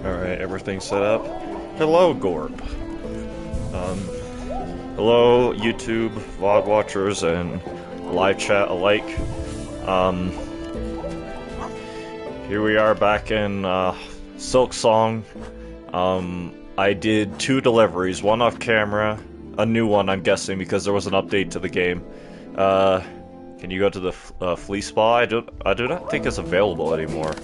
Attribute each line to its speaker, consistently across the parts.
Speaker 1: Alright, everything's set up. Hello, Gorp. Hello, YouTube, VOD watchers, and live chat alike. Here we are back in Silksong. I did 2 deliveries, one off camera, a new one I'm guessing because there was an update to the game. Can you go to the flea spa? I do not think it's available anymore.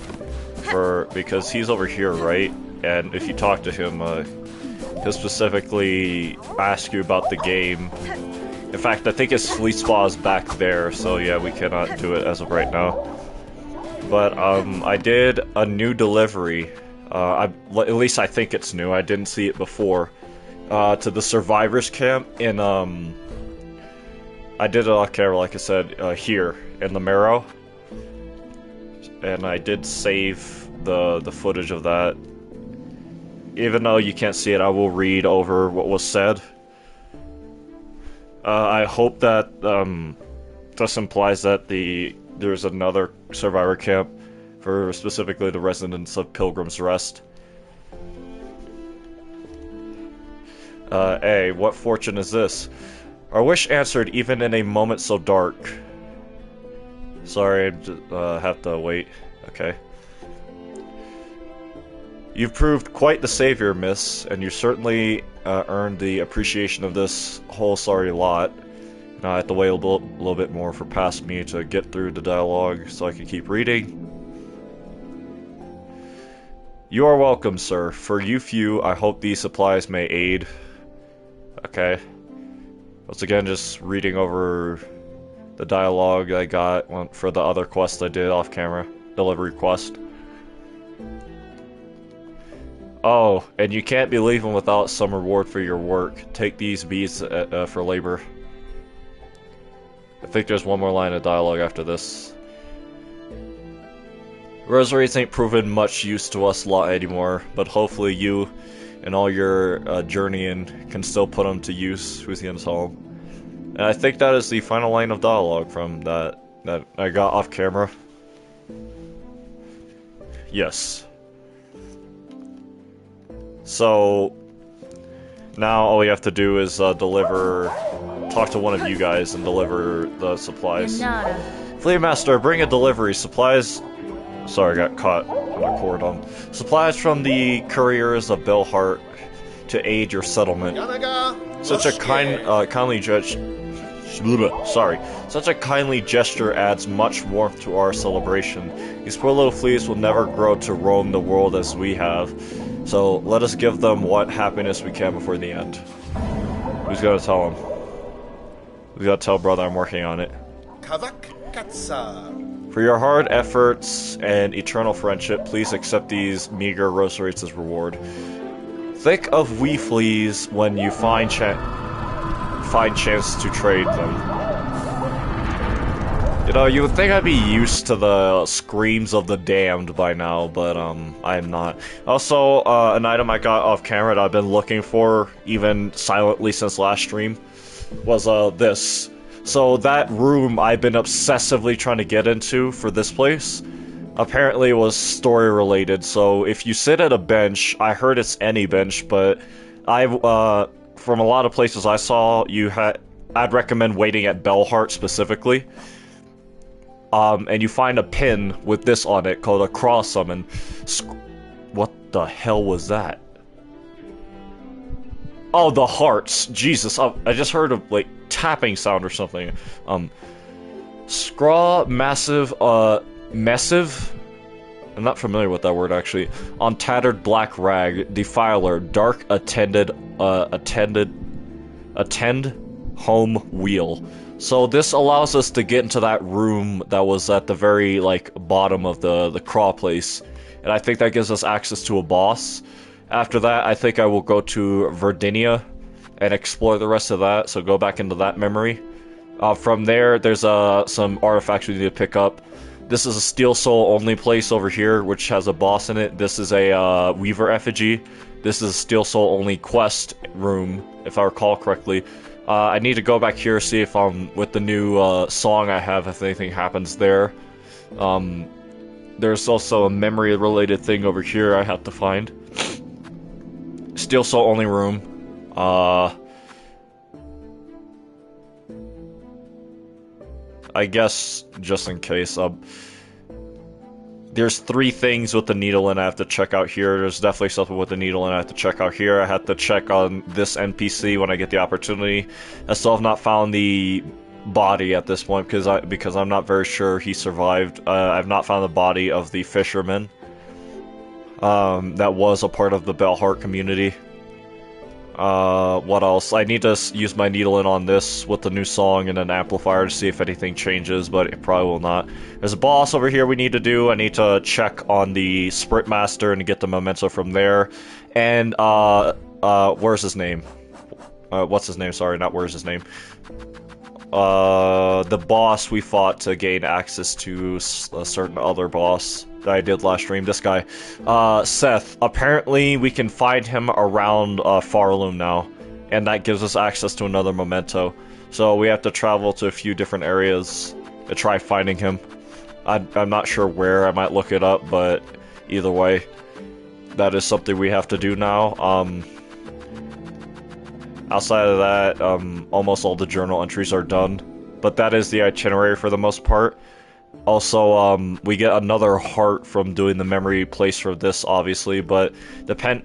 Speaker 1: Because he's over here, right? And if you talk to him, he'll specifically ask you about the game. In fact, I think his flea spa is back there, so yeah, we cannot do it as of right now. But I did a new delivery. At least I think it's new. I didn't see it before. To the survivors camp in I did it off camera, like I said, here in the Marrow. And I did save the footage of that. Even though you can't see it, I will read over what was said. I hope that this implies that there's another survivor camp for specifically the residents of Pilgrim's Rest. A, what fortune is this? Our wish answered even in a moment so dark. Sorry, I have to wait. Okay. You've proved quite the savior, miss, and you certainly earned the appreciation of this whole sorry lot. Now I have to wait a little bit more for past me to get through the dialogue so I can keep reading. You are welcome, sir. For you few, I hope these supplies may aid. Okay. Once again, just reading over the dialogue I got for the other quest I did off camera. Delivery quest. Oh, and you can't be leaving without some reward for your work. Take these beads for labor. I think there's one more line of dialogue after this. Rosaries ain't proven much use to us lot anymore, but hopefully you and all your journeying can still put them to use. Who's he gonna tell him? And I think that is the final line of dialogue from that I got off camera. Yes. So now all we have to do is talk to one of you guys and deliver the supplies. Flea Master, bring a delivery. Supplies. Sorry, I got caught on a cord on. Supplies from the couriers of Belhart to aid your settlement. Such a kindly gesture adds much warmth to our celebration. These poor little fleas will never grow to roam the world as we have. So let us give them what happiness we can before the end. Who's gonna tell him? Who's gonna tell brother I'm working on it? For your hard efforts and eternal friendship, please accept these meager rosaries as reward. Think of we fleas when you find chance to trade them. You know, you would think I'd be used to the screams of the damned by now, but I am not. Also, an item I got off camera that I've been looking for, even silently since last stream, was this. So that room I've been obsessively trying to get into for this place, apparently was story related. So if you sit at a bench, I heard it's any bench, but from a lot of places I saw, I'd recommend waiting at Belhart specifically. and you find a pin with this on it called a cross summon. What the hell was that? Oh, the hearts. Jesus, I just heard a, like, tapping sound or something. Scraw massive, massive? I'm not familiar with that word, actually. On tattered black rag, defiler, dark attend home wheel. So this allows us to get into that room that was at the very, like, bottom of the crawl place. And I think that gives us access to a boss. After that, I think I will go to Verdinia and explore the rest of that, so go back into that memory. From there, there's some artifacts we need to pick up. This is a Steel Soul only place over here, which has a boss in it. This is a Weaver effigy. This is a Steel Soul only quest room, if I recall correctly. I need to go back here, see if with the new song I have, if anything happens there. There's also a memory-related thing over here I have to find. Steel Soul only room. I guess, just in case, there's 3 things with the needle and I have to check out here. There's definitely something with the needle and I have to check out here. I have to check on this NPC when I get the opportunity. I still have not found the body at this point because I'm not very sure he survived. I've not found the body of the fisherman that was a part of the Bellheart community. What else? I need to use my needle in on this with the new song and an amplifier to see if anything changes, but it probably will not. There's a boss over here we need to do. I need to check on the Sprint Master and get the memento from there. And, where's his name? What's his name? Sorry, not where's his name. The boss we fought to gain access to a certain other boss that I did last stream, this guy. Seth. Apparently we can find him around Farloom now, and that gives us access to another memento. So we have to travel to a few different areas to try finding him. I'm not sure where, I might look it up, but either way, that is something we have to do now. Outside of that, almost all the journal entries are done, but that is the itinerary for the most part. Also, we get another heart from doing the memory place for this, obviously, but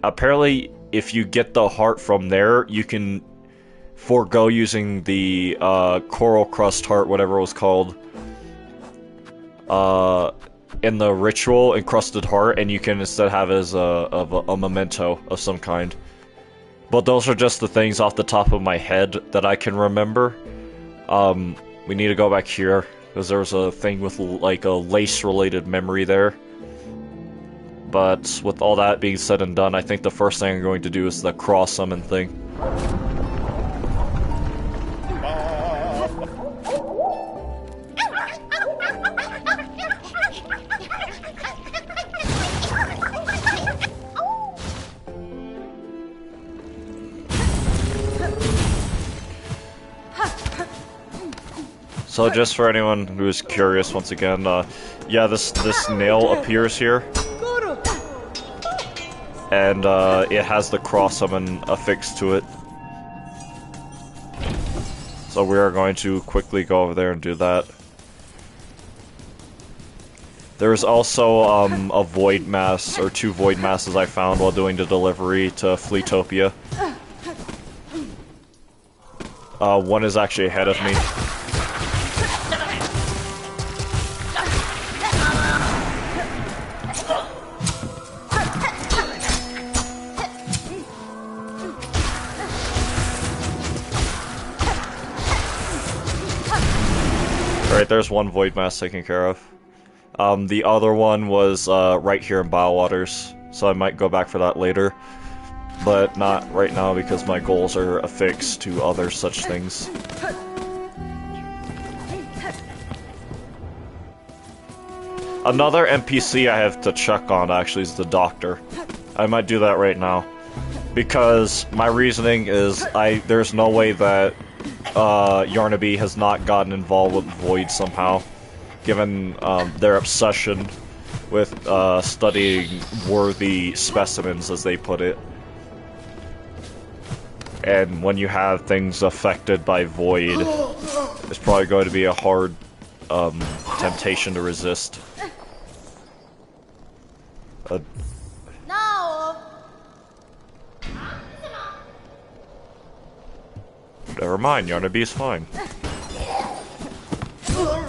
Speaker 1: apparently, if you get the heart from there, you can forego using the coral crust heart, whatever it was called, in the ritual encrusted heart, and you can instead have it as a memento of some kind. But those are just the things off the top of my head that I can remember. We need to go back here, because there was a thing with, like, a lace-related memory there. But with all that being said and done, I think the first thing I'm going to do is the cross summon thing. So just for anyone who's curious, once again, yeah, this nail appears here, and it has the cross summon affixed to it. So we are going to quickly go over there and do that. There's also a void mass, or 2 void masses I found while doing the delivery to Fleetopia. One is actually ahead of me. Alright, there's one void mass taken care of. The other one was right here in Biowaters, so I might go back for that later. But not right now because my goals are affixed to other such things. Another NPC I have to check on actually is the doctor. I might do that right now. Because my reasoning is there's no way that Yarnaby has not gotten involved with Void somehow, given their obsession with studying worthy specimens, as they put it. And when you have things affected by Void, it's probably going to be a hard temptation to resist.
Speaker 2: No.
Speaker 1: Never mind, Yarnaby's fine.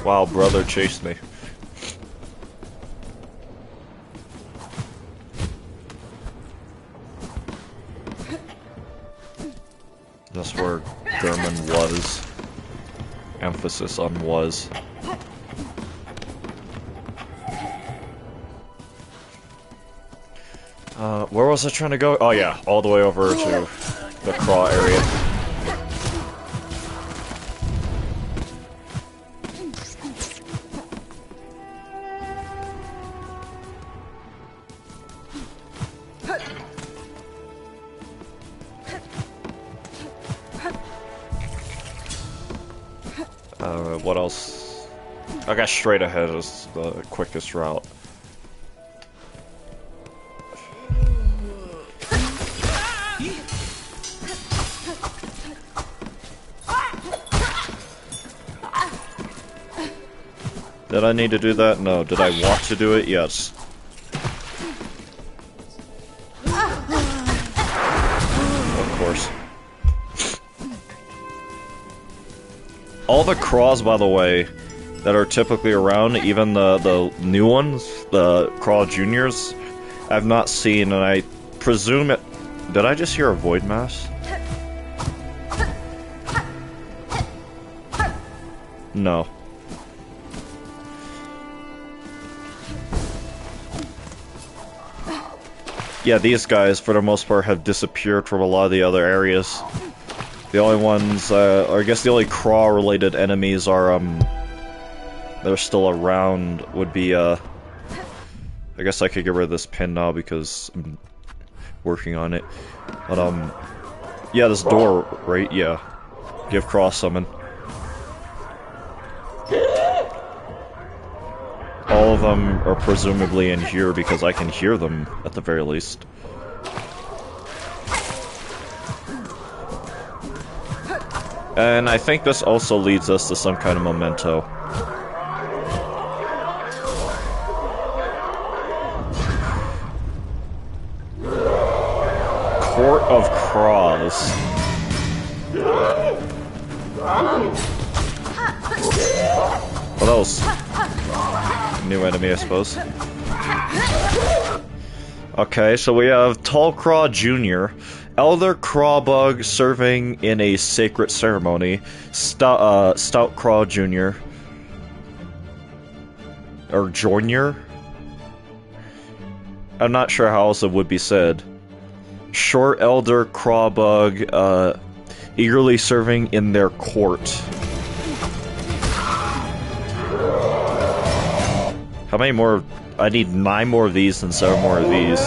Speaker 1: Wow, brother chased me. That's where German was. Emphasis on was. Where was I trying to go? Oh yeah, all the way over to the craw area. What else? I guess straight ahead is the quickest route. Did I need to do that? No. Did I want to do it? Yes. Of course. All the craws, by the way, that are typically around, even the new ones, the craw juniors, I've not seen, and I presume it... Did I just hear a void mass? No. Yeah, these guys, for the most part, have disappeared from a lot of the other areas. The only ones, or I guess the only craw-related enemies are, that are still around would be, I guess I could get rid of this pin now because I'm working on it. But, yeah, this door, right? Yeah. Give cross summon. All of them are presumably in here because I can hear them, at the very least. And I think this also leads us to some kind of memento. Court of Craws. What else? New enemy, I suppose. Okay, so we have Tall Craw Jr., Elder Crawbug serving in a sacred ceremony, Stout Craw Jr., or Junior? I'm not sure how else it would be said. Short Elder Crawbug, eagerly serving in their court. How many more? I need 9 more of these and 7 more of these.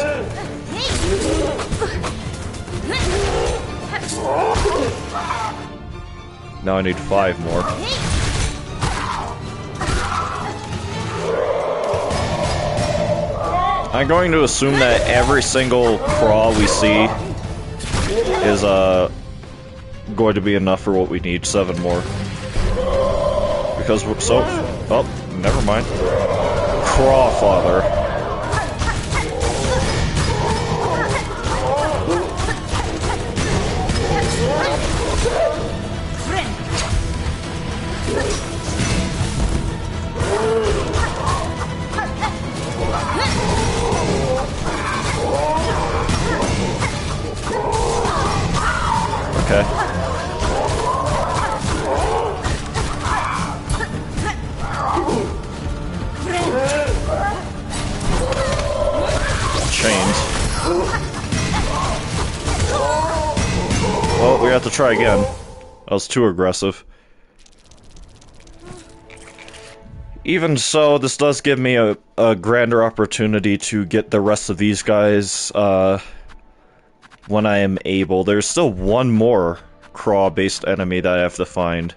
Speaker 1: Now I need 5 more. I'm going to assume that every single craw we see is going to be enough for what we need. 7 more. Because we're so... Oh, never mind. Crawfather. Okay. Chains. Well, we have to try again. That was too aggressive. Even so, this does give me a grander opportunity to get the rest of these guys, when I am able. There's still one more craw-based enemy that I have to find.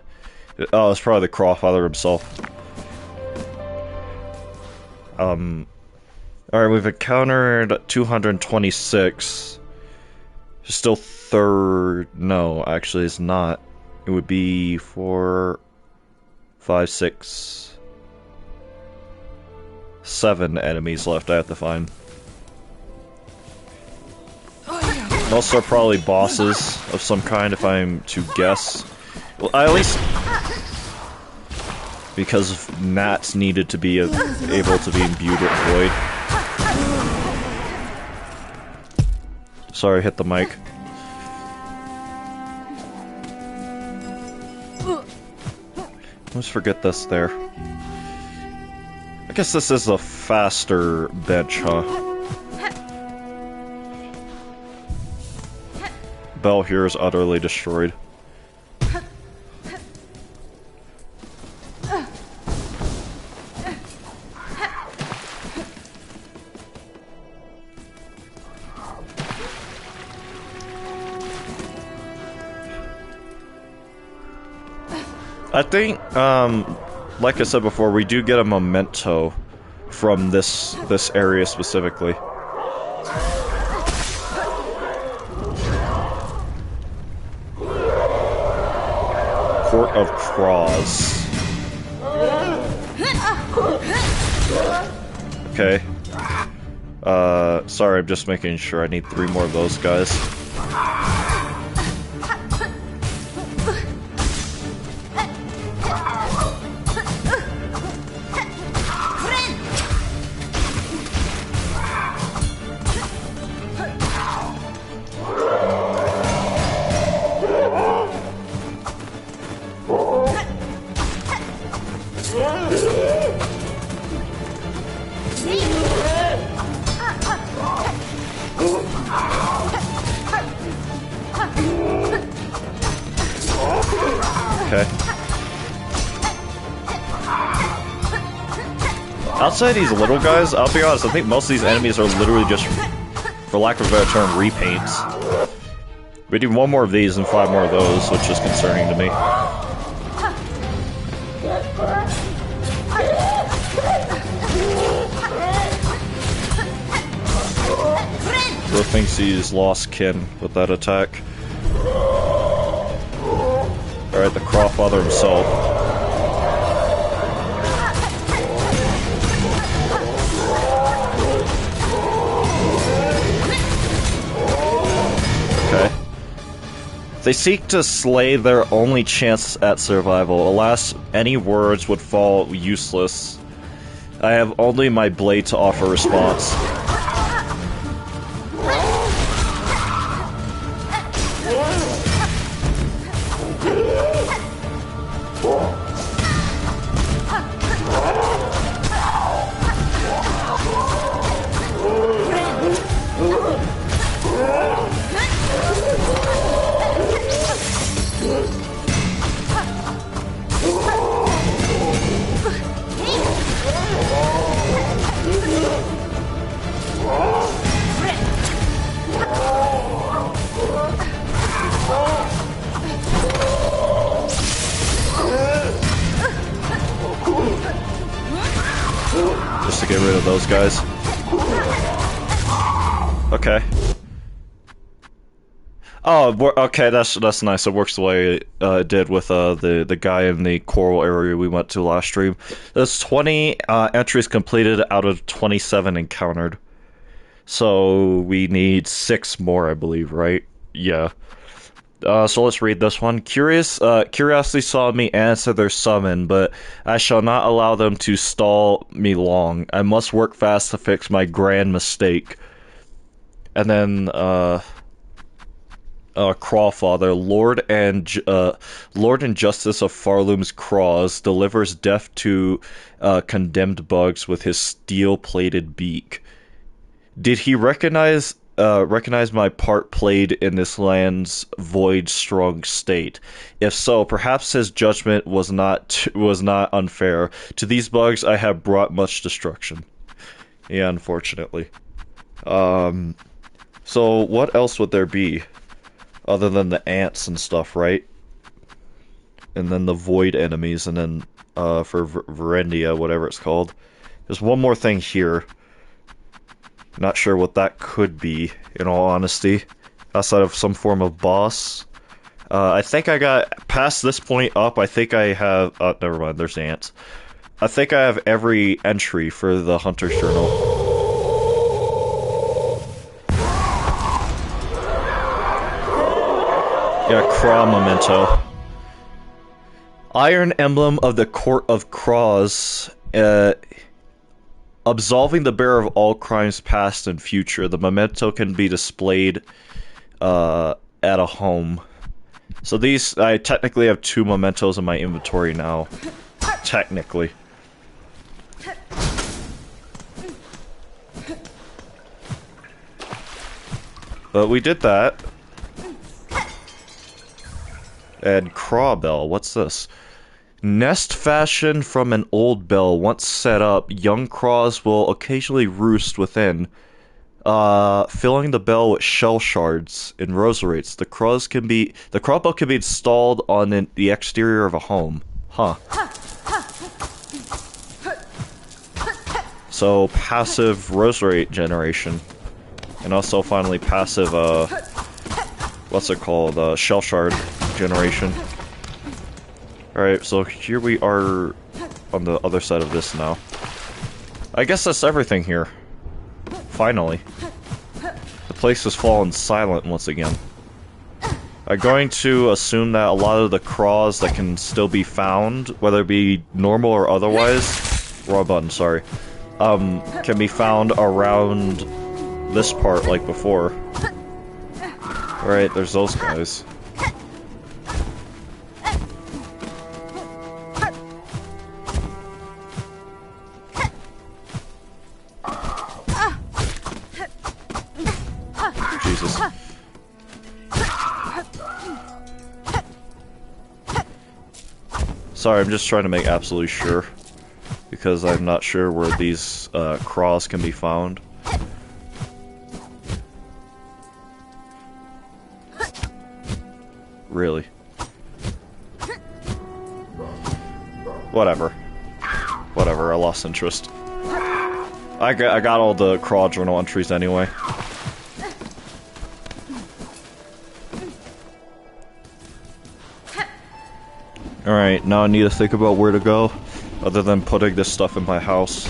Speaker 1: Oh, it's probably the Crawfather himself. Alright, we've encountered 226. Still third... No, actually it's not. It would be 4, 5, 6... 7 enemies left I have to find. Most are probably bosses of some kind, if I'm to guess. Well, at least because Nats needed to be able to be imbued with Void. Sorry, hit the mic. Let's forget this there. I guess this is a faster bench, huh? Bell here is utterly destroyed. I think, like I said before, we do get a memento from this area specifically. Court of Cross. Okay. Sorry, I'm just making sure I need 3 more of those guys. Outside these little guys, I'll be honest, I think most of these enemies are literally just, for lack of a better term, repaints. We do 1 more of these and 5 more of those, which is concerning to me. Bro thinks he's lost kin with that attack. Alright, the Crawfather himself. They seek to slay their only chance at survival. Alas, any words would fall useless. I have only my blade to offer response. Just to get rid of those guys. Okay. Oh, okay, that's nice. It works the way it did with the guy in the coral area we went to last stream. There's 20 entries completed out of 27 encountered. So we need 6 more, I believe, right? Yeah. So let's read this one. Curiosity saw me answer their summon, but I shall not allow them to stall me long. I must work fast to fix my grand mistake. And then, Crawfather, Lord and Justice of Farloom's Craws, delivers death to condemned bugs with his steel-plated beak. Did he recognize my part played in this land's void-strong state? If so, perhaps his judgment was not unfair. To these bugs, I have brought much destruction. Yeah, unfortunately. So what else would there be? Other than the ants and stuff, right? And then the void enemies, and then, for Verendia, whatever it's called. There's one more thing here. Not sure what that could be, in all honesty. Outside of some form of boss. I think I got past this point up. I think I have... Oh, never mind, there's ants. I think I have every entry for the Hunter's Journal. Yeah, Craw memento. Iron emblem of the Court of Craws. Absolving the bearer of all crimes past and future. The memento can be displayed at a home. So these, I technically have 2 mementos in my inventory now. Technically. But we did that. And Craw Bell, what's this? Nest fashioned from an old bell once set up, young craws will occasionally roost within, filling the bell with shell shards and rosaries. The craw bell can be installed on the exterior of a home. Huh. So passive rosary generation, and also finally passive what's it called? Shell shard generation. Alright, so here we are on the other side of this now. I guess that's everything here. Finally. The place has fallen silent once again. I'm going to assume that a lot of the craws that can still be found, whether it be normal or otherwise, wrong button, sorry, can be found around this part like before. Alright, there's those guys. Jesus. Sorry, I'm just trying to make absolutely sure. Because I'm not sure where these craws can be found. Really. Whatever. Whatever, I lost interest. I got all the craw journal entries anyway. Alright, now I need to think about where to go, other than putting this stuff in my house.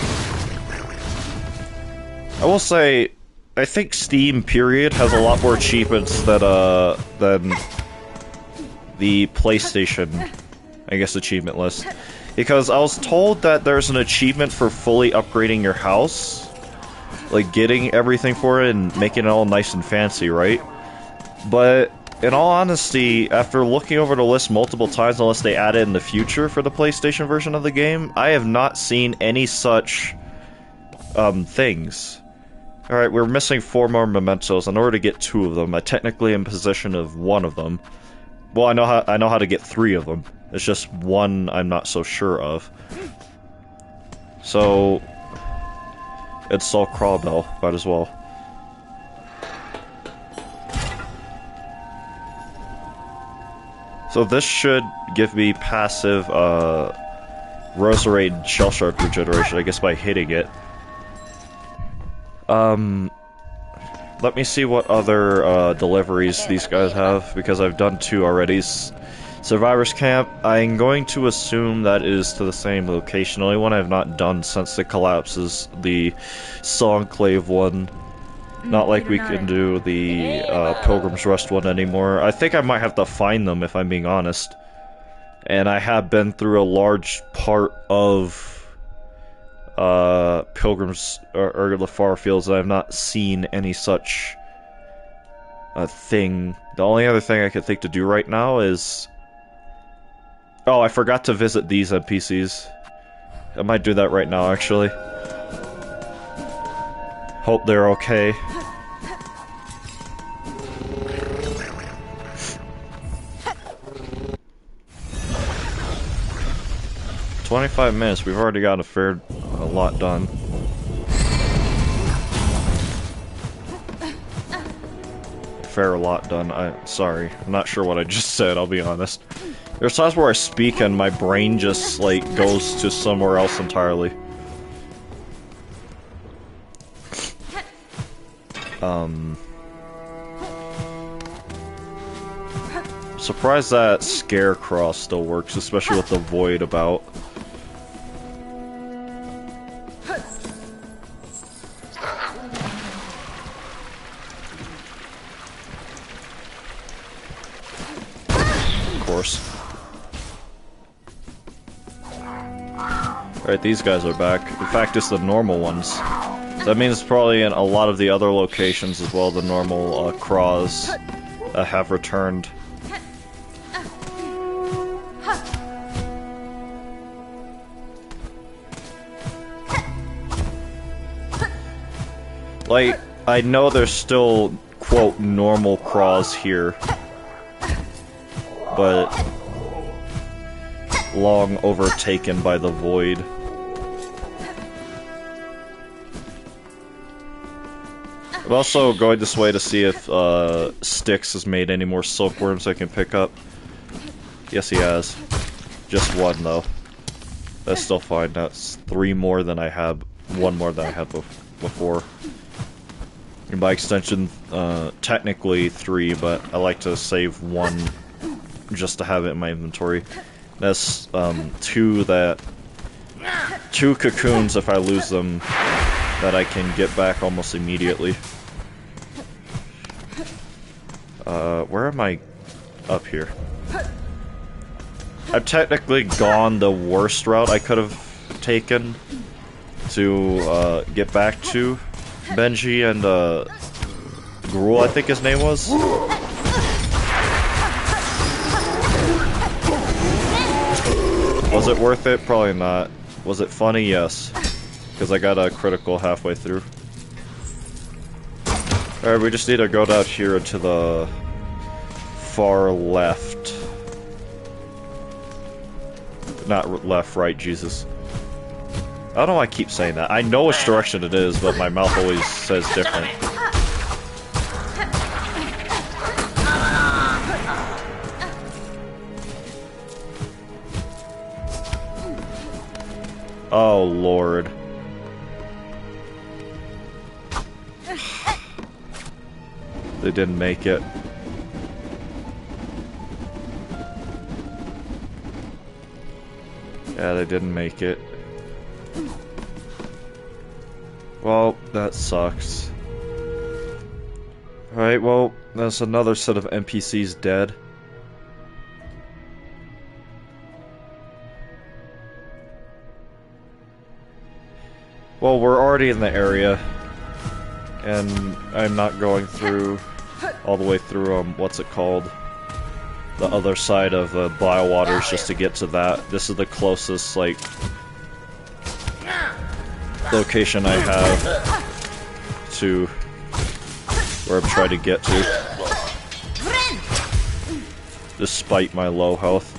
Speaker 1: I will say, I think Steam, period, has a lot more achievements than the PlayStation, I guess, achievement list. Because I was told that there's an achievement for fully upgrading your house. Like, getting everything for it and making it all nice and fancy, right? But in all honesty, after looking over the list multiple times, unless they add it in the future for the PlayStation version of the game, I have not seen any such things. Alright, we're missing 4 more mementos. In order to get 2 of them, I technically am in possession of 1 of them. Well, I know how to get 3 of them. It's just 1 I'm not so sure of. So, install Crawbell, might as well. So this should give me passive, Roserade Shell Shard regeneration, I guess by hitting it. Let me see what other, deliveries these guys have, because I've done 2 already. Survivor's Camp, I'm going to assume that is to the same location. The only one I've not done since the collapse is the Songclave one. Not like we can do the Pilgrim's Rest one anymore. I think I might have to find them, if I'm being honest. And I have been through a large part of Pilgrim's or the Far Fields, and I've not seen any such thing. The only other thing I could think to do right now is... Oh, I forgot to visit these NPCs. I might do that right now, actually. Hope they're okay. "25 minutes, we've already got a lot done. Fair lot done, sorry. I'm not sure what I just said, I'll be honest. There's times where I speak and my brain just, like, goes to somewhere else entirely. Surprised that Scarecrow still works, especially with the void about. course. Alright, these guys are back. In fact, it's the normal ones. So that means probably in a lot of the other locations as well, the normal craws have returned. Like, I know there's still, quote, normal craws here, but long overtaken by the void. I'm also going this way to see if Styx has made any more silkworms I can pick up. Yes, he has. Just one, though. That's still fine. That's 3 more than I had. 1 more than I had before. And by extension, technically 3, but I like to save 1 just to have it in my inventory. That's 2 cocoons if I lose them that I can get back almost immediately. Where am I? Up here. I've technically gone the worst route I could have taken to get back to Benji and Gruul, I think his name was. Was it worth it? Probably not. Was it funny? Yes. Because I got a critical halfway through. Alright, we just need to go down here to the far left. Not left, right, Jesus. I don't know why I keep saying that. I know which direction it is, but my mouth always says different. Oh, Lord. They didn't make it. Yeah, they didn't make it. Well, that sucks. Alright, well, that's another set of NPCs dead. Well, we're already in the area, and I'm not going through, all the way through, what's it called? The other side of Biowaters just to get to that. This is the closest, like, location I have to where I'm trying to get to, despite my low health.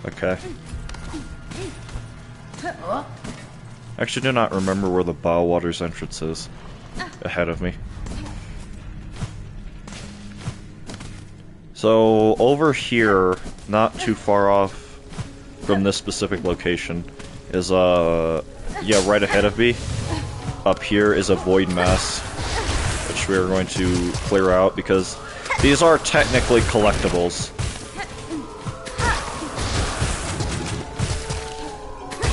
Speaker 1: Okay. I actually do not remember where the Biowaters entrance is ahead of me. So, over here, not too far off from this specific location, is, yeah, right ahead of me. Up here is a void mass, which we are going to clear out, because these are technically collectibles.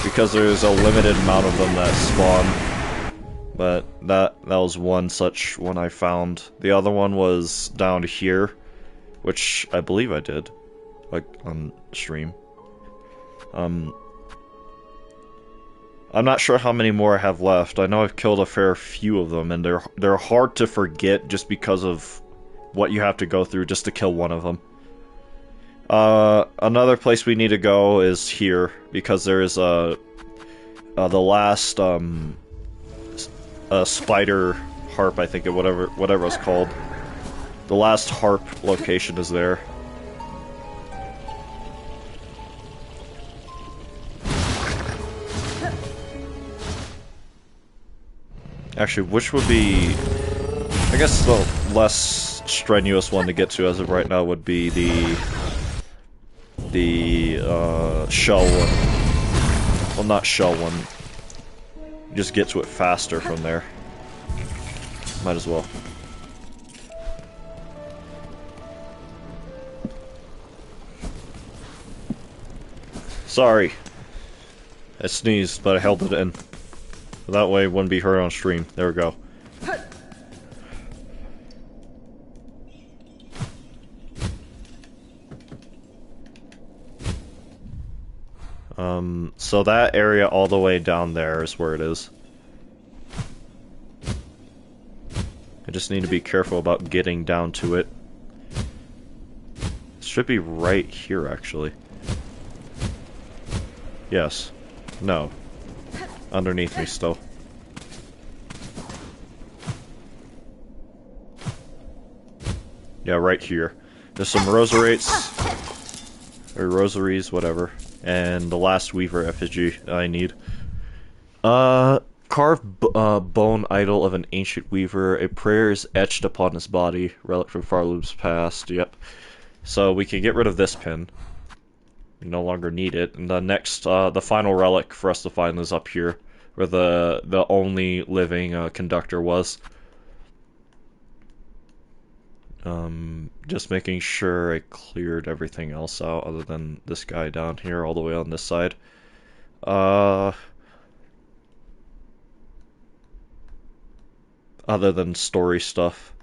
Speaker 1: Because there's a limited amount of them that spawn. But that was one such one I found. The other one was down here, which I believe I did, like, on stream. I'm not sure how many more I have left. I know I've killed a fair few of them, and they're hard to forget just because of what you have to go through just to kill one of them. Another place we need to go is here, because there is the last, spider harp, I think, or whatever it's called. The last harp location is there. Actually, which would be... I guess the less strenuous one to get to as of right now would be the shell one. Well, not shell one. just get to it faster from there. Might as well. Sorry. I sneezed, but I held it in. That way it wouldn't be heard on stream. There we go. So that area all the way down there is where it is. I just need to be careful about getting down to it. It should be right here, actually. Yes. No. Underneath me still. Yeah, right here. There's some rosaries, or rosaries, whatever, and the last Weaver effigy I need. Carved bone idol of an ancient Weaver. A prayer is etched upon his body. Relic from Farloom's past. Yep. So we can get rid of this pin. We no longer need it. And the next, the final relic for us to find is up here, where the only living conductor was. Just making sure I cleared everything else out other than this guy down here all the way on this side. Other than story stuff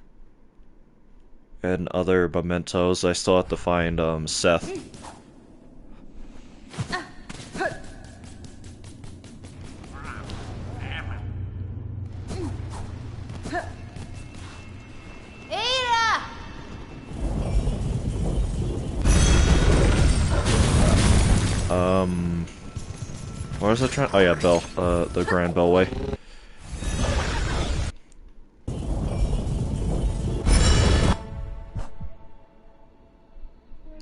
Speaker 1: and other mementos, I still have to find Seth. Where was I trying? Oh yeah, Bell. The Grand Bellway.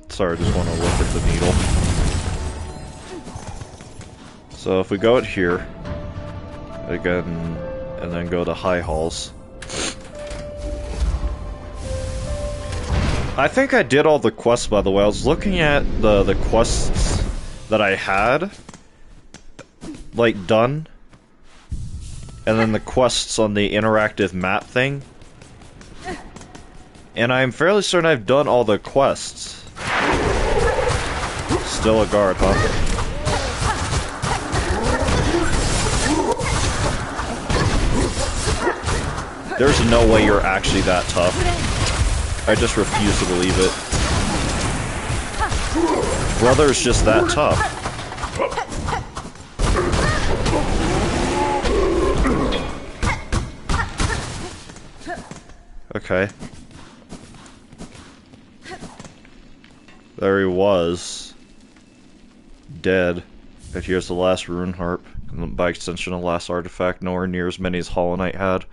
Speaker 1: Sorry, I just want to look at the needle. So if we go out here, again, and then go to High Halls. I think I did all the quests, by the way. I was looking at the quests that I had, like, done. And then the quests on the interactive map thing. And I'm fairly certain I've done all the quests. Still a guard, huh? There's no way you're actually that tough. I just refuse to believe it. Brother's just that tough. Okay. There he was. Dead. And here's the last rune harp. And by extension, the last artifact, nowhere near as many as Hollow Knight had.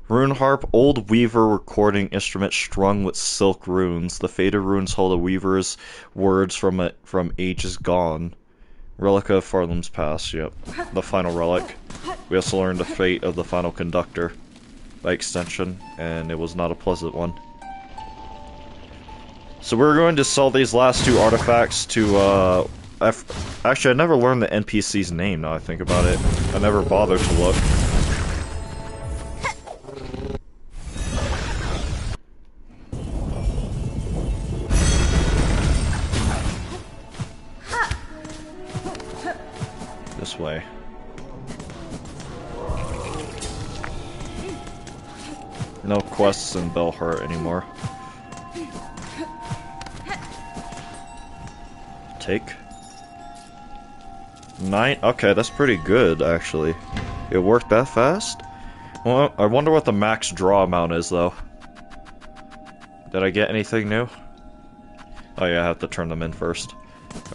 Speaker 1: Rune harp, old Weaver recording instrument strung with silk runes. The faded runes hold a Weaver's words from ages gone. Relic of Farloom's past, yep. The final relic. We also learned the fate of the final conductor, by extension, and it was not a pleasant one. So we're going to sell these last two artifacts to, actually, I never learned the NPC's name, now I think about it. I never bothered to look. This way. No quests in Belheart anymore. Take 9. Okay, that's pretty good, actually. It worked that fast? Well, I wonder what the max draw amount is, though. Did I get anything new? Oh yeah, I have to turn them in first.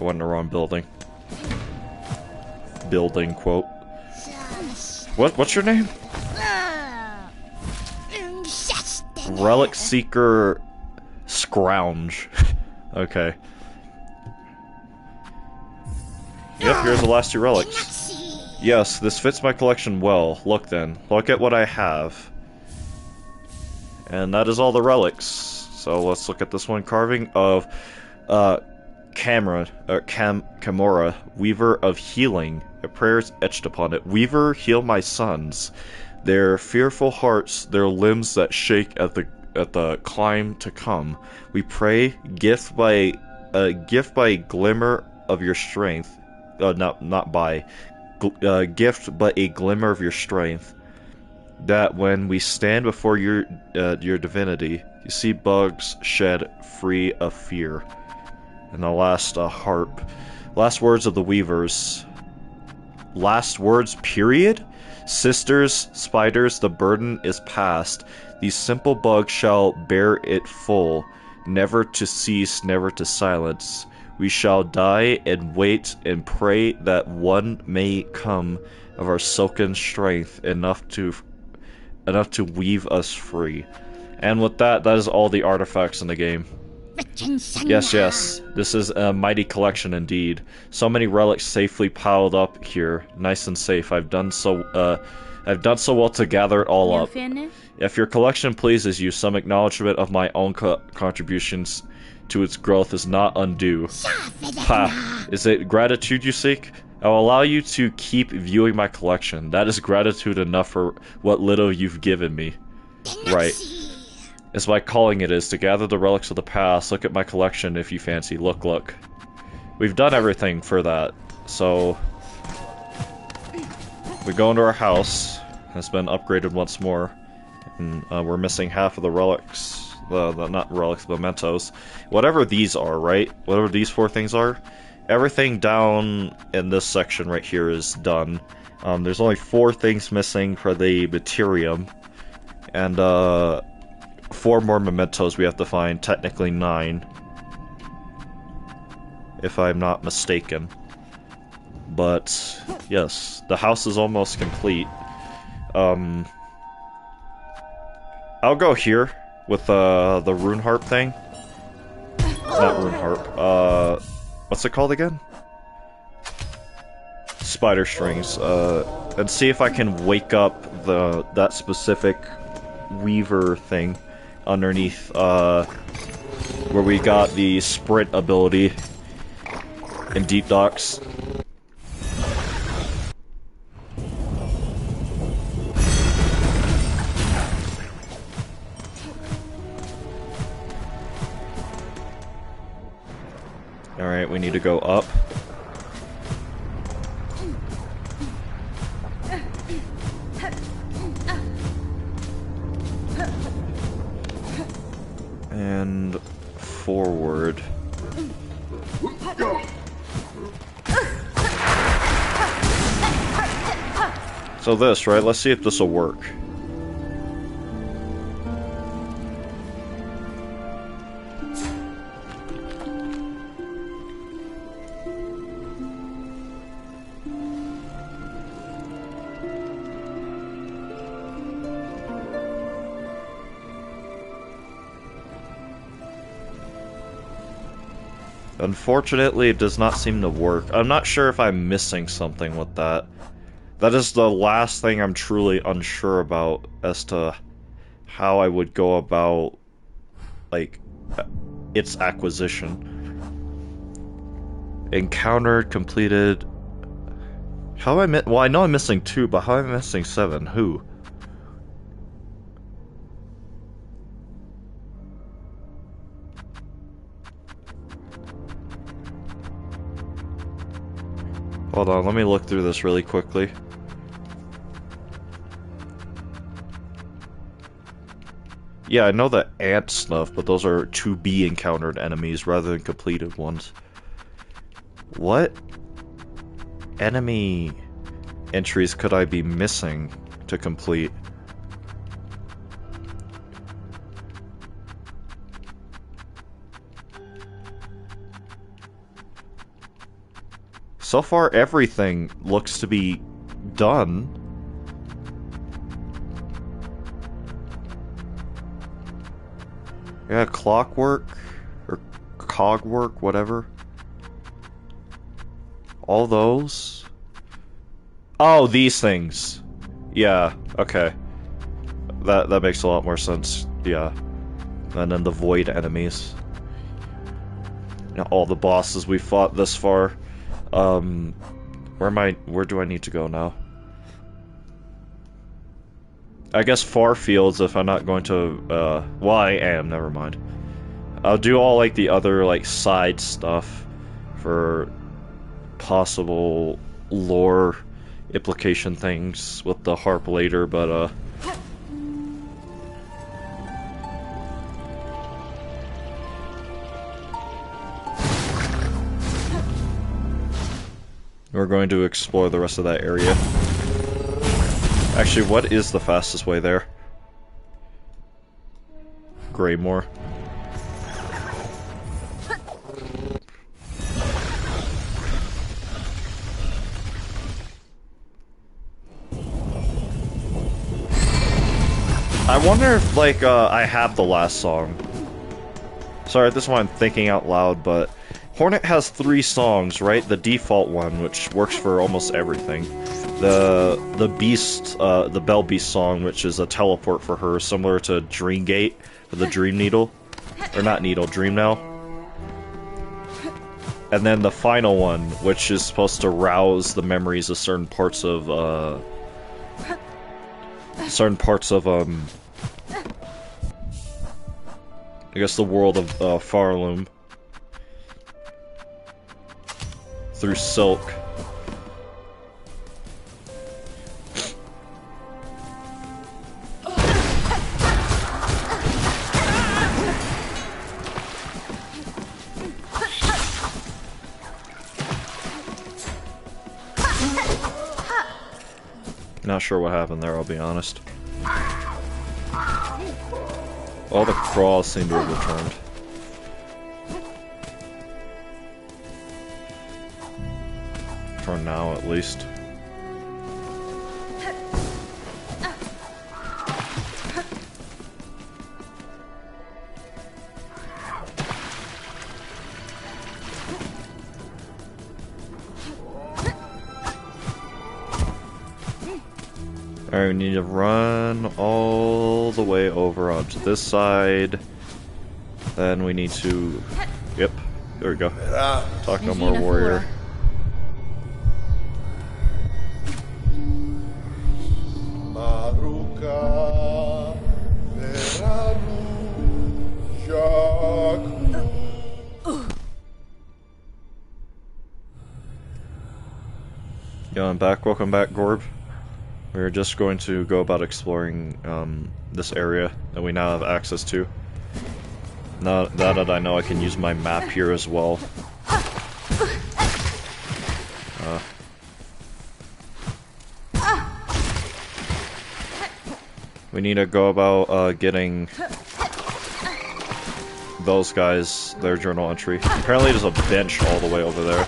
Speaker 1: I went in the wrong building. Building, quote. What's your name? Relic Seeker Scrounge. Okay. Yep, here's the last two relics. Yes, this fits my collection well. Look then. Look at what I have. And that is all the relics. So let's look at this one. Carving of Camora, weaver of healing. A prayer is etched upon it. Weaver, heal my sons. Their fearful hearts, their limbs that shake at the climb to come. We pray, gift by a glimmer of your strength. Gift but a glimmer of your strength. That when we stand before your divinity, you see bugs shed free of fear. And the last harp. Last words of the weavers. Last words, period? Sisters, spiders, the burden is past. These simple bugs shall bear it full, never to cease, never to silence. We shall die and wait and pray that one may come of our silken strength enough to weave us free. And with that, that is all the artifacts in the game. Yes, yes. This is a mighty collection indeed. So many relics safely piled up here, nice and safe. I've done so well to gather it all up. If your collection pleases you, some acknowledgement of my own contributions to its growth is not undue. Ha! Is it gratitude you seek? I will allow you to keep viewing my collection. That is gratitude enough for what little you've given me. Right. As my calling it is, to gather the relics of the past. Look at my collection if you fancy. Look, look. We've done everything for that. So, we go into our house. It's been upgraded once more. And we're missing half of the relics. Not relics, mementos. Whatever these are, right? Whatever these 4 things are. Everything down in this section right here is done. There's only 4 things missing for the Materium. And, 4 more mementos we have to find, technically 9. If I'm not mistaken. But, yes, the house is almost complete. I'll go here with the rune harp thing. Not rune harp, what's it called again? Spider strings, and see if I can wake up that specific weaver thing underneath, where we got the sprint ability in Deep Docks. Alright, we need to go up. And forward. So this, right? Let's see if this will work. Unfortunately, it does not seem to work. I'm not sure if I'm missing something with that. That is the last thing I'm truly unsure about as to how I would go about, like, its acquisition. Encountered, completed... How am I well, I know I'm missing 2, but how am I missing 7? Who? Hold on, let me look through this really quickly. Yeah, I know the ant stuff, but those are to be encountered enemies rather than completed ones. What enemy entries could I be missing to complete? So far, everything looks to be done. Yeah, clockwork, or cogwork, whatever. All those? Oh, these things. Yeah, okay. That makes a lot more sense, yeah. And then the void enemies. all the bosses we fought this far. Where do I need to go now? I guess Farfields if I'm not going to, well, I am, never mind. I'll do all, like, the other, like, side stuff for possible lore implication things with the harp later, but, we're going to explore the rest of that area. Actually, what is the fastest way there? Greymore. I wonder if, like, I have the last song. Sorry, this is why I'm thinking out loud, but Hornet has 3 songs, right? The default one, which works for almost everything. The Beast, the Bell Beast song, which is a teleport for her, similar to Dreamgate, with the Dream Needle. Or not Needle, Dream Now. And then the final one, which is supposed to rouse the memories of certain parts of, I guess the world of, Farloom. Through Silk. Not sure what happened there, I'll be honest. All the crawls seem to have returned. For now, at least. Alright, we need to run all the way over onto this side. Then we need to... Yep, there we go. Talk no more, warrior. Going back, welcome back, Gorb. We're just going to go about exploring this area that we now have access to. Now that I know I can use my map here as well. We need to go about getting those guys their journal entry. Apparently there's a bench all the way over there.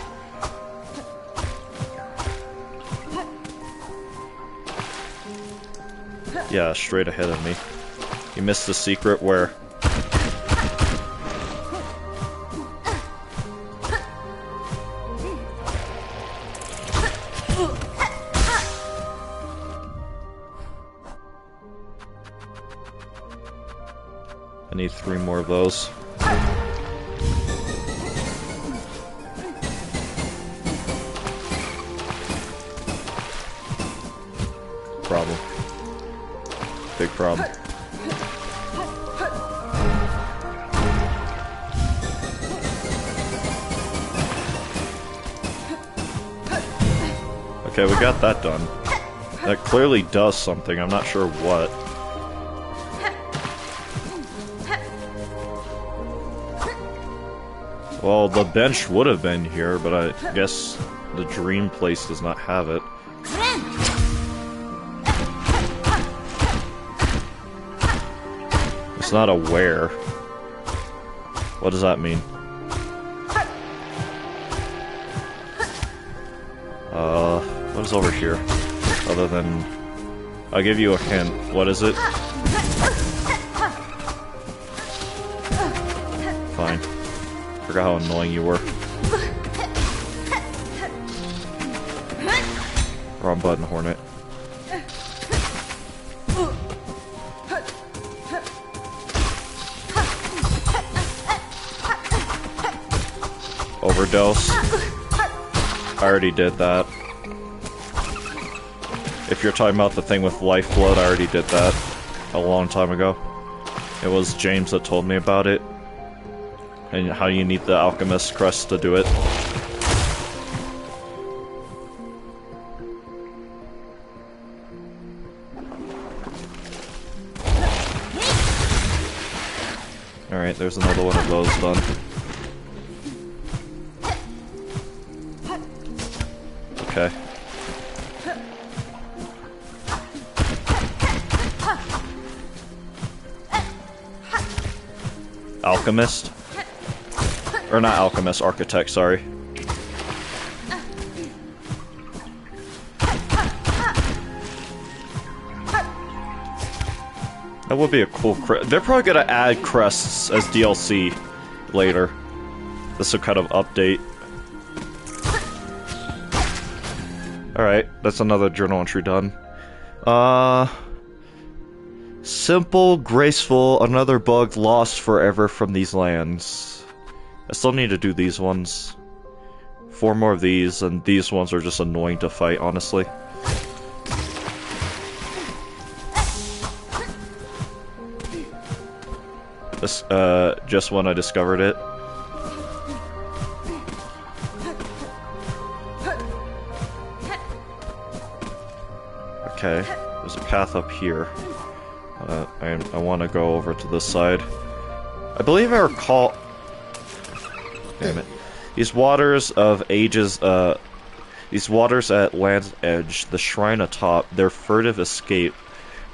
Speaker 1: Yeah, straight ahead of me. You missed the secret where... I need 3 more of those. Problem. Big problem. Okay, we got that done. That clearly does something, I'm not sure what. Well, the bench would have been here, but I guess the dream place does not have it. It's not aware. What does that mean? What is over here? Other than... I'll give you a hint. What is it? Fine. Forgot how annoying you were. Wrong button, Hornet. overdose. I already did that. If you're talking about the thing with lifeblood, I already did that a long time ago. It was James that told me about it. And how you need the alchemist crest to do it. Alright, there's another one of those done. Okay. Alchemist? Or not alchemist, architect, sorry. That would be a cool crest. They're probably gonna add crests as DLC later. This will kind of update. Alright, that's another journal entry done. Simple, graceful, another bug lost forever from these lands. I still need to do these ones. 4 more of these, and these ones are just annoying to fight, honestly. This, just when I discovered it. Okay, there's a path up here. I want to go over to this side. I believe I recall... Damn it. These waters of ages, these waters at land's edge, the shrine atop, their furtive escape,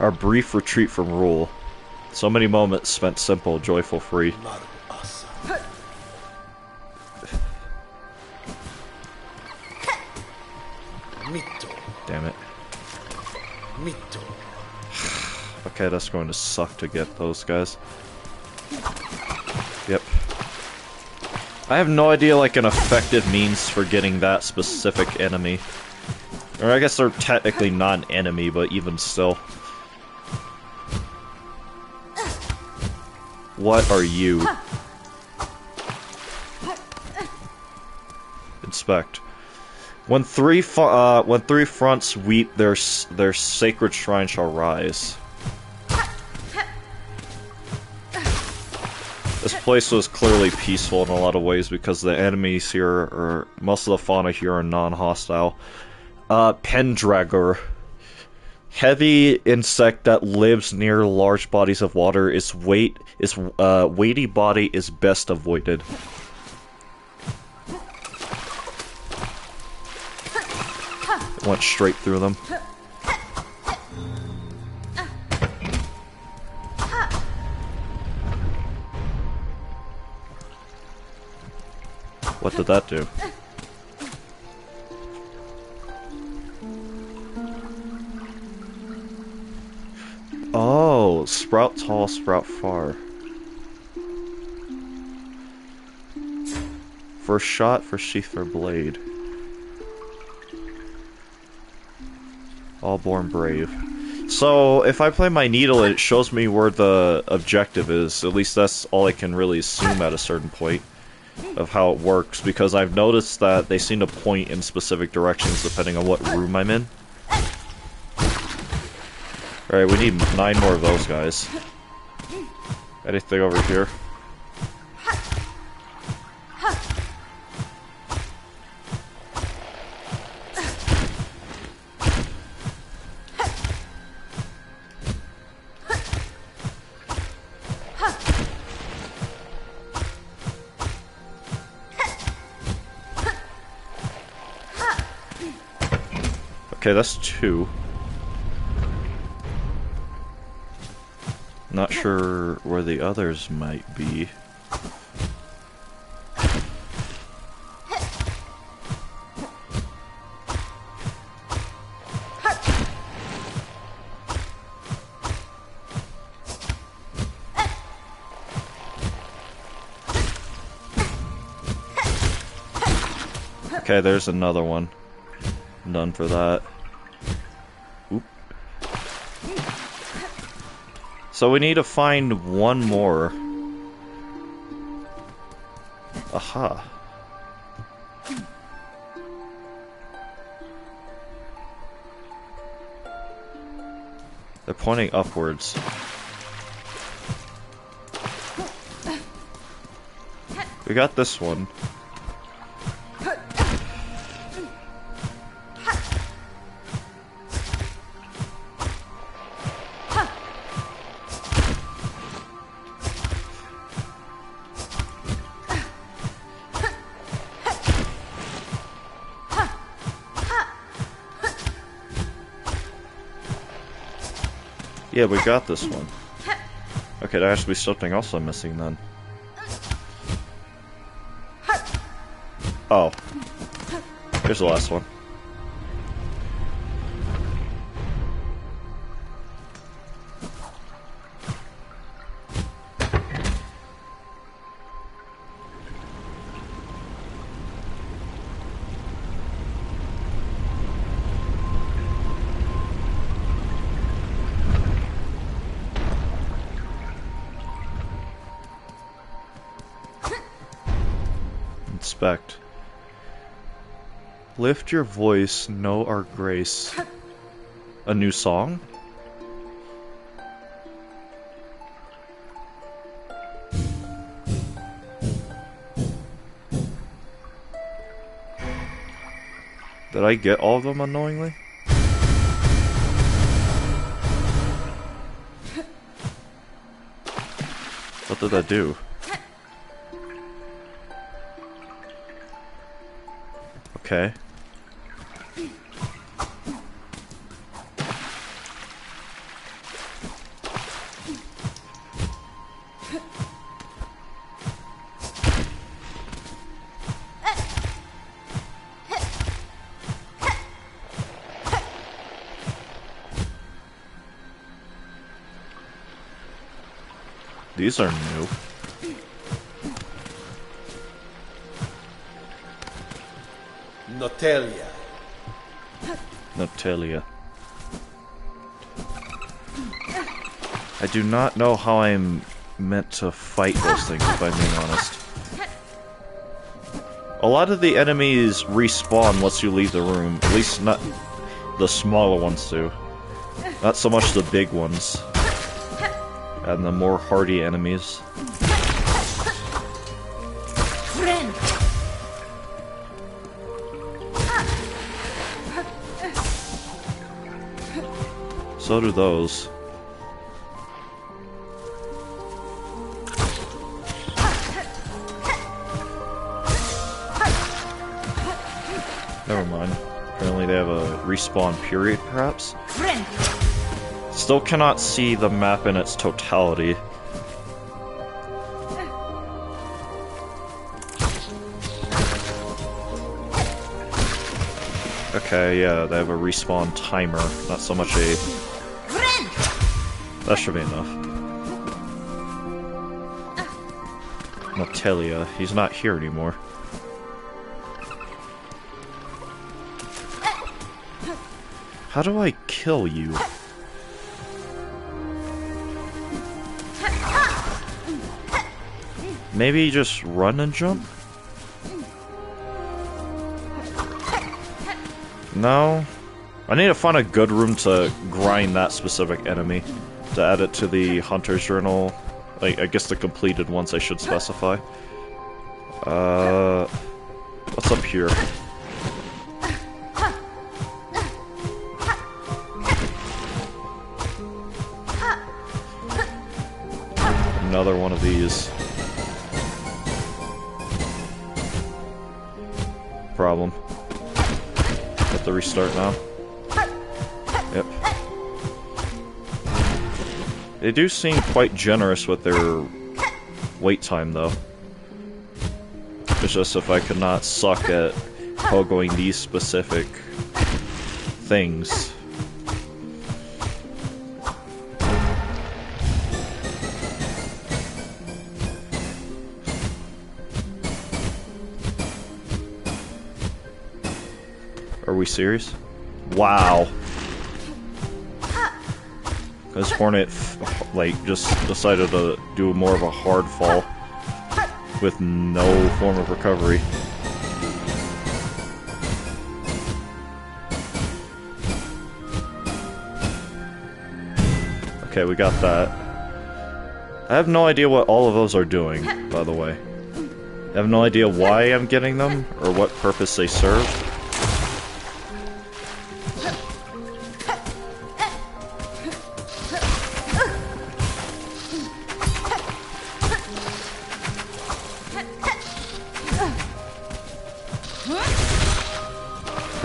Speaker 1: our brief retreat from rule. So many moments spent simple, joyful, free. Damn it. Okay, that's going to suck to get those guys. Yep. I have no idea, like, an effective means for getting that specific enemy. Or I guess they're technically not an enemy, but even still. What are you? Inspect. When three fronts weep, their sacred shrine shall rise. This place was clearly peaceful in a lot of ways because the enemies here, or most of the fauna here, are non-hostile. Pendragon. Heavy insect that lives near large bodies of water. Its weighty body is best avoided. Went straight through them. What did that do? Oh, sprout tall, sprout far. For shot, for sheath or blade. All born brave. So, if I play my needle, it shows me where the objective is. At least that's all I can really assume at a certain point of how it works, because I've noticed that they seem to point in specific directions depending on what room I'm in. Alright, we need 9 more of those guys. Anything over here? Okay, that's 2. Not sure where the others might be. Okay, there's another one. Done for that. Oop. So we need to find one more. Aha. They're pointing upwards. We got this one. Yeah, we got this one. Okay, there has to be something else I'm missing then. Oh. Here's the last one. Inspect. Lift your voice, know our grace. A new song? Did I get all of them unknowingly? What did that do? Okay. These are new.
Speaker 2: Notelia.
Speaker 1: Notelia. I do not know how I'm meant to fight those things, if I'm being honest. A lot of the enemies respawn once you leave the room. At least not the smaller ones do. Not so much the big ones. And the more hardy enemies. So do those. Never mind. Apparently they have a respawn period, perhaps? Still cannot see the map in its totality. Okay, yeah, they have a respawn timer, not so much a... That should be enough. Notelia, he's not here anymore. How do I kill you? Maybe just run and jump? No? I need to find a good room to grind that specific enemy. To add it to the Hunter's Journal. Like, I guess the completed ones I should specify. What's up here? Another one of these. Problem. Have to restart now. Yep. They do seem quite generous with their wait time, though. It's just if I could not suck at pogoing these specific things. Are we serious? Wow. This Hornet, like, just decided to do more of a hard fall with no form of recovery. Okay, we got that. I have no idea what all of those are doing, by the way. I have no idea why I'm getting them, or what purpose they serve.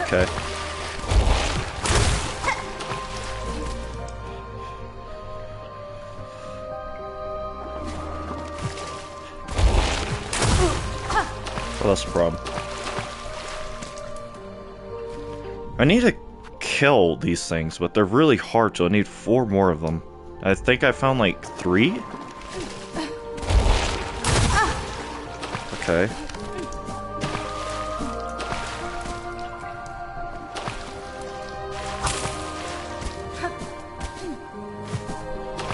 Speaker 1: Okay. Well, that's the problem. I need to kill these things, but they're really hard, so I need 4 more of them. I think I found like 3? Okay.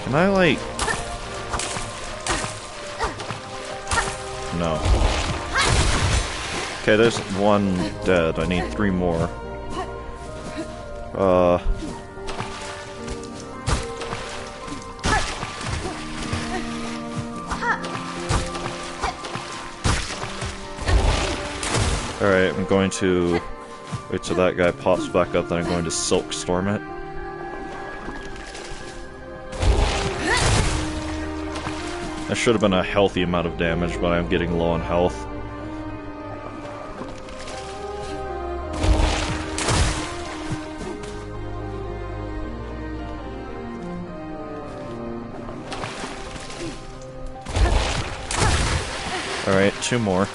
Speaker 1: Can I, like... No. Okay, there's 1 dead. I need 3 more. Alright, I'm going to wait till that guy pops back up, then I'm going to Silkstorm it. That should have been a healthy amount of damage, but I'm getting low on health. Alright, 2 more.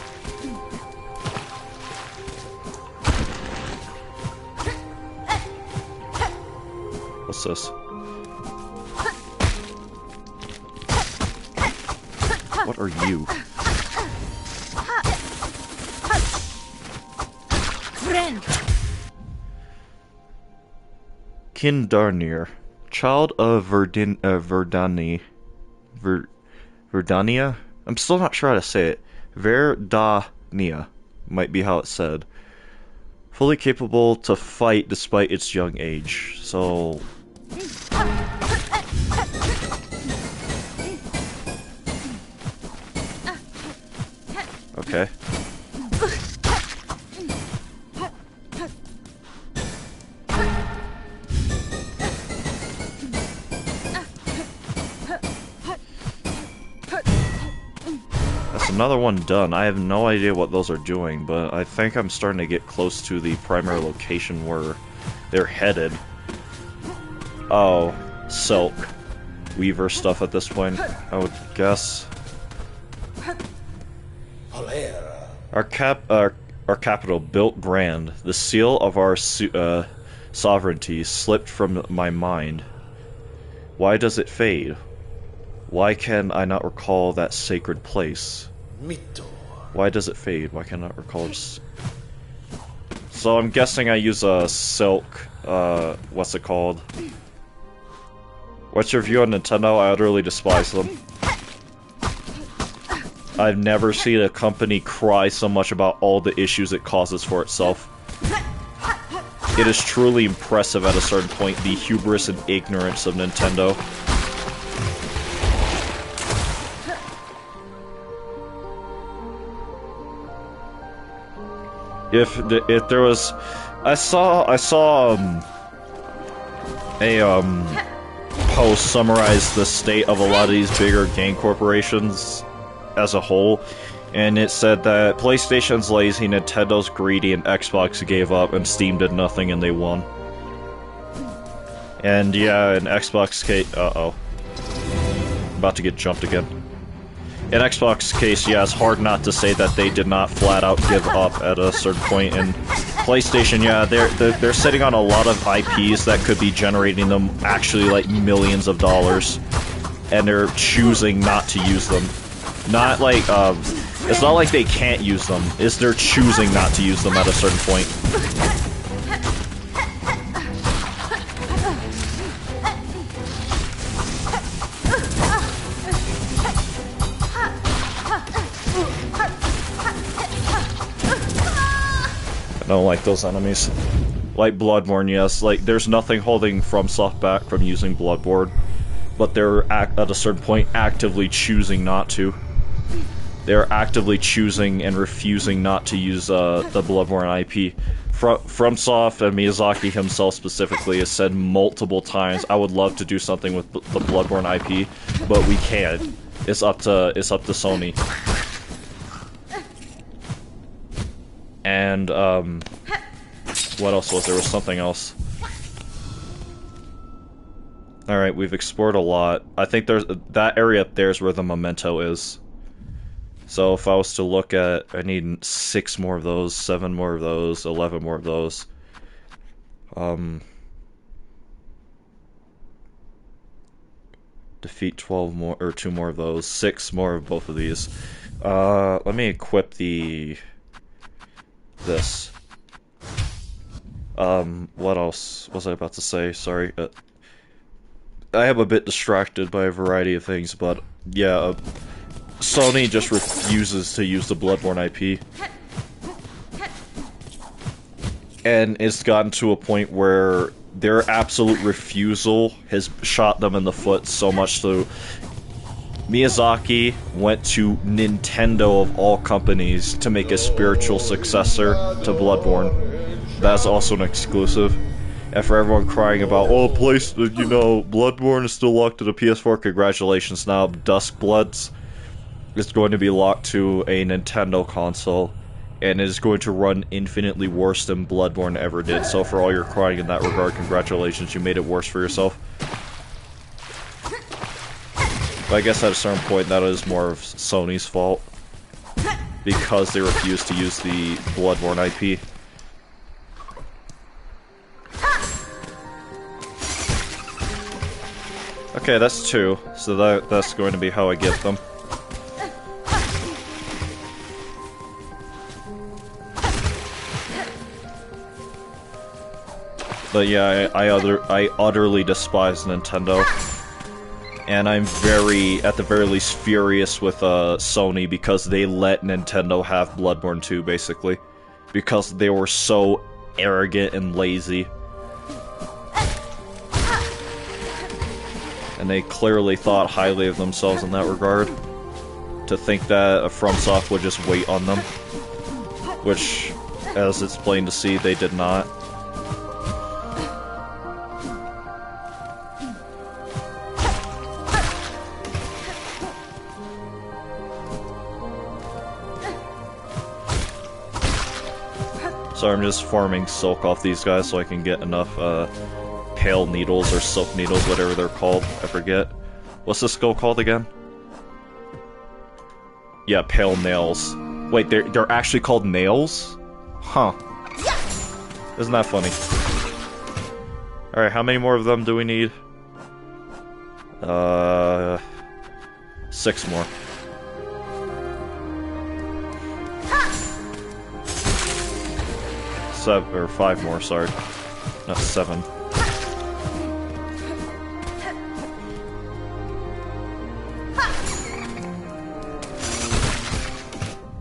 Speaker 1: What's this? What are you?
Speaker 2: Friend.
Speaker 1: Kindarnir, child of Verdania. I'm still not sure how to say it. Verdania might be how it's said. Fully capable to fight despite its young age. So... Okay. That's another one done. I have no idea what those are doing, but I think I'm starting to get close to the primary location where they're headed. Oh, Silk. Weaver stuff at this point, I would guess. Our capital, built grand. The seal of our sovereignty slipped from my mind. Why does it fade? Why can I not recall that sacred place? Why does it fade? Why can I not recall it? So I'm guessing I use a Silk, what's it called? What's your view on Nintendo? I utterly despise them. I've never seen a company cry so much about all the issues it causes for itself. It is truly impressive at a certain point, the hubris and ignorance of Nintendo. If there was... I saw a post summarize the state of a lot of these bigger game corporations as a whole, and it said that PlayStation's lazy, Nintendo's greedy, and Xbox gave up, and Steam did nothing, and they won. And yeah, in Xbox case... Uh-oh. About to get jumped again. In Xbox case, yeah, it's hard not to say that they did not flat out give up at a certain point. And PlayStation, yeah, they're sitting on a lot of IPs that could be generating them actually like millions of dollars, and they're choosing not to use them. Not like it's not like they can't use them. It's they're choosing not to use them at a certain point. I don't like those enemies. Like Bloodborne, yes. Like, there's nothing holding FromSoft back from using Bloodborne. but they're at a certain point actively choosing not to. They're actively choosing and refusing not to use the Bloodborne IP. FromSoft and Miyazaki himself specifically has said multiple times, "I would love to do something with the Bloodborne IP, but we can't. It's up to Sony." And what else was there? Was something else. All right, we've explored a lot. I think there's that area up there is where the memento is. So if I was to look at, I need 6 more of those, 7 more of those, 11 more of those. Defeat 12 more, or 2 more of those, 6 more of both of these. Let me equip this. What else was I about to say? Sorry. I am a bit distracted by a variety of things, but yeah, Sony just refuses to use the Bloodborne IP. And it's gotten to a point where their absolute refusal has shot them in the foot so much so Miyazaki went to Nintendo of all companies to make a spiritual successor to Bloodborne. That's also an exclusive. And for everyone crying about, oh, Bloodborne is still locked to the PS4, congratulations, now Duskbloods is going to be locked to a Nintendo console, and it is going to run infinitely worse than Bloodborne ever did. So for all your crying in that regard, congratulations, you made it worse for yourself. But I guess at a certain point, that is more of Sony's fault, because they refused to use the Bloodborne IP. Okay, that's 2, so that's going to be how I get them. But yeah, I utterly despise Nintendo. And I'm at the very least, furious with Sony because they let Nintendo have Bloodborne 2, basically. Because they were so arrogant and lazy. And they clearly thought highly of themselves in that regard. To think that FromSoft would just wait on them. Which, as it's plain to see, they did not. So I'm just farming silk off these guys so I can get enough pale needles or silk needles, whatever they're called. I forget. What's this skill called again? Yeah, pale nails. Wait, they're actually called nails? Huh. Isn't that funny? Alright, how many more of them do we need? 6 more. 7 or 5 more, sorry. Not 7.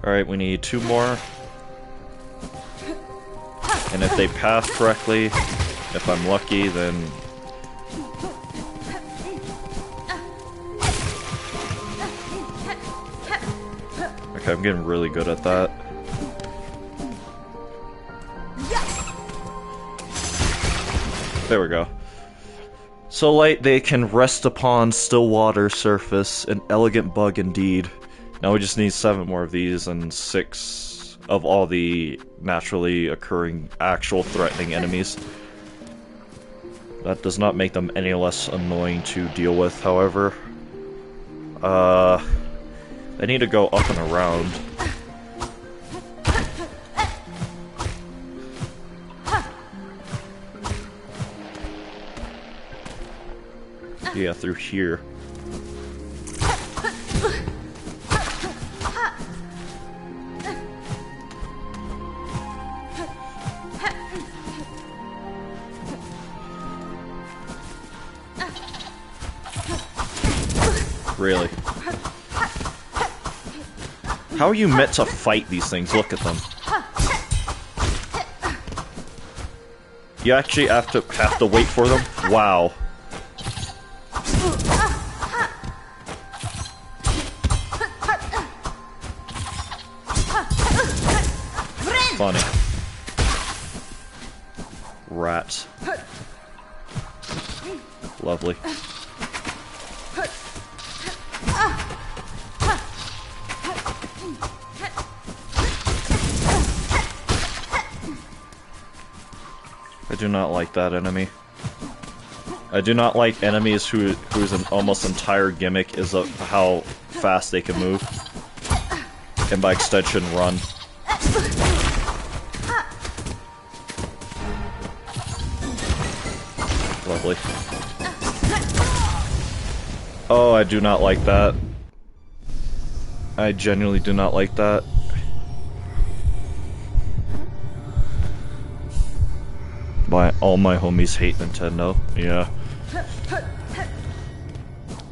Speaker 1: Alright, we need 2 more. And if they pass correctly, if I'm lucky, then... Okay, I'm getting really good at that. There we go. So light they can rest upon still water surface, an elegant bug indeed. Now we just need 7 more of these and 6 of all the naturally occurring actual threatening enemies. That does not make them any less annoying to deal with, however. I need to go up and around. Yeah, through here. Really? How are you meant to fight these things? Look at them. You actually have to wait for them? Wow. funny. Rats. Lovely. I do not like that enemy. I do not like enemies whose almost entire gimmick is how fast they can move. And by extension, run. Lovely. Oh, I do not like that. I genuinely do not like that. All my homies hate Nintendo. Yeah.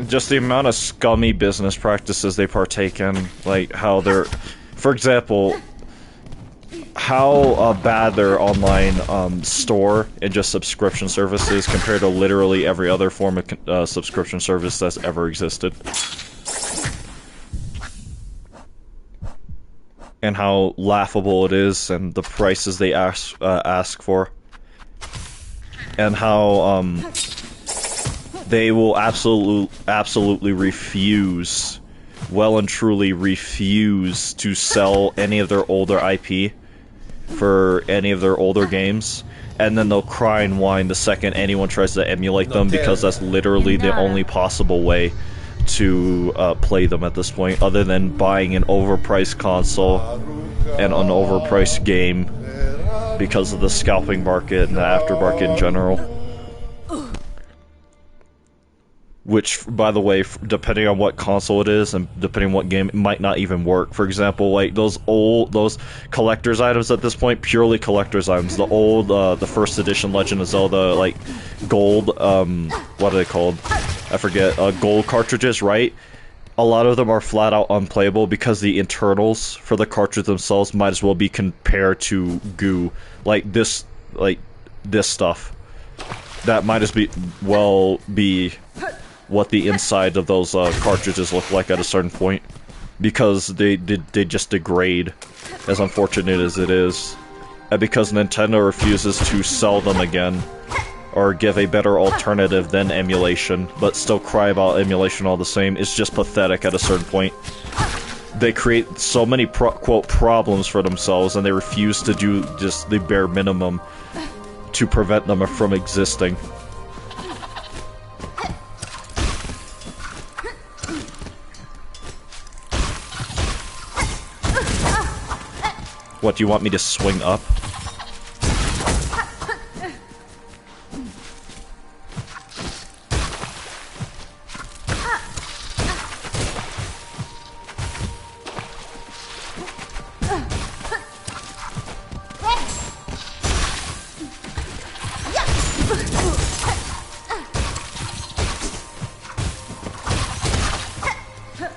Speaker 1: Just the amount of scummy business practices they partake in, like how they're, for example, how bad their online store and just subscription services compared to literally every other form of subscription service that's ever existed. And how laughable it is, and the prices they ask for. And how they will absolutely refuse, well and truly refuse to sell any of their older IP for any of their older games, and then they'll cry and whine the second anyone tries to emulate them, because that's literally the only possible way to play them at this point, other than buying an overpriced console and an overpriced game because of the scalping market and the aftermarket in general. Which, by the way, depending on what console it is and depending on what game, it might not even work. For example, like those collector's items at this point, purely collector's items. The old, the first edition Legend of Zelda, like gold, what are they called? I forget. Gold cartridges, right? A lot of them are flat out unplayable because the internals for the cartridge themselves might as well be compared to goo. Like this stuff. That might as well be what the inside of those cartridges look like at a certain point, because they just degrade, as unfortunate as it is, and because Nintendo refuses to sell them again or give a better alternative than emulation, but still cry about emulation all the same. It's just pathetic at a certain point. They create so many quote problems for themselves, and they refuse to do just the bare minimum to prevent them from existing. What, do you want me to swing up?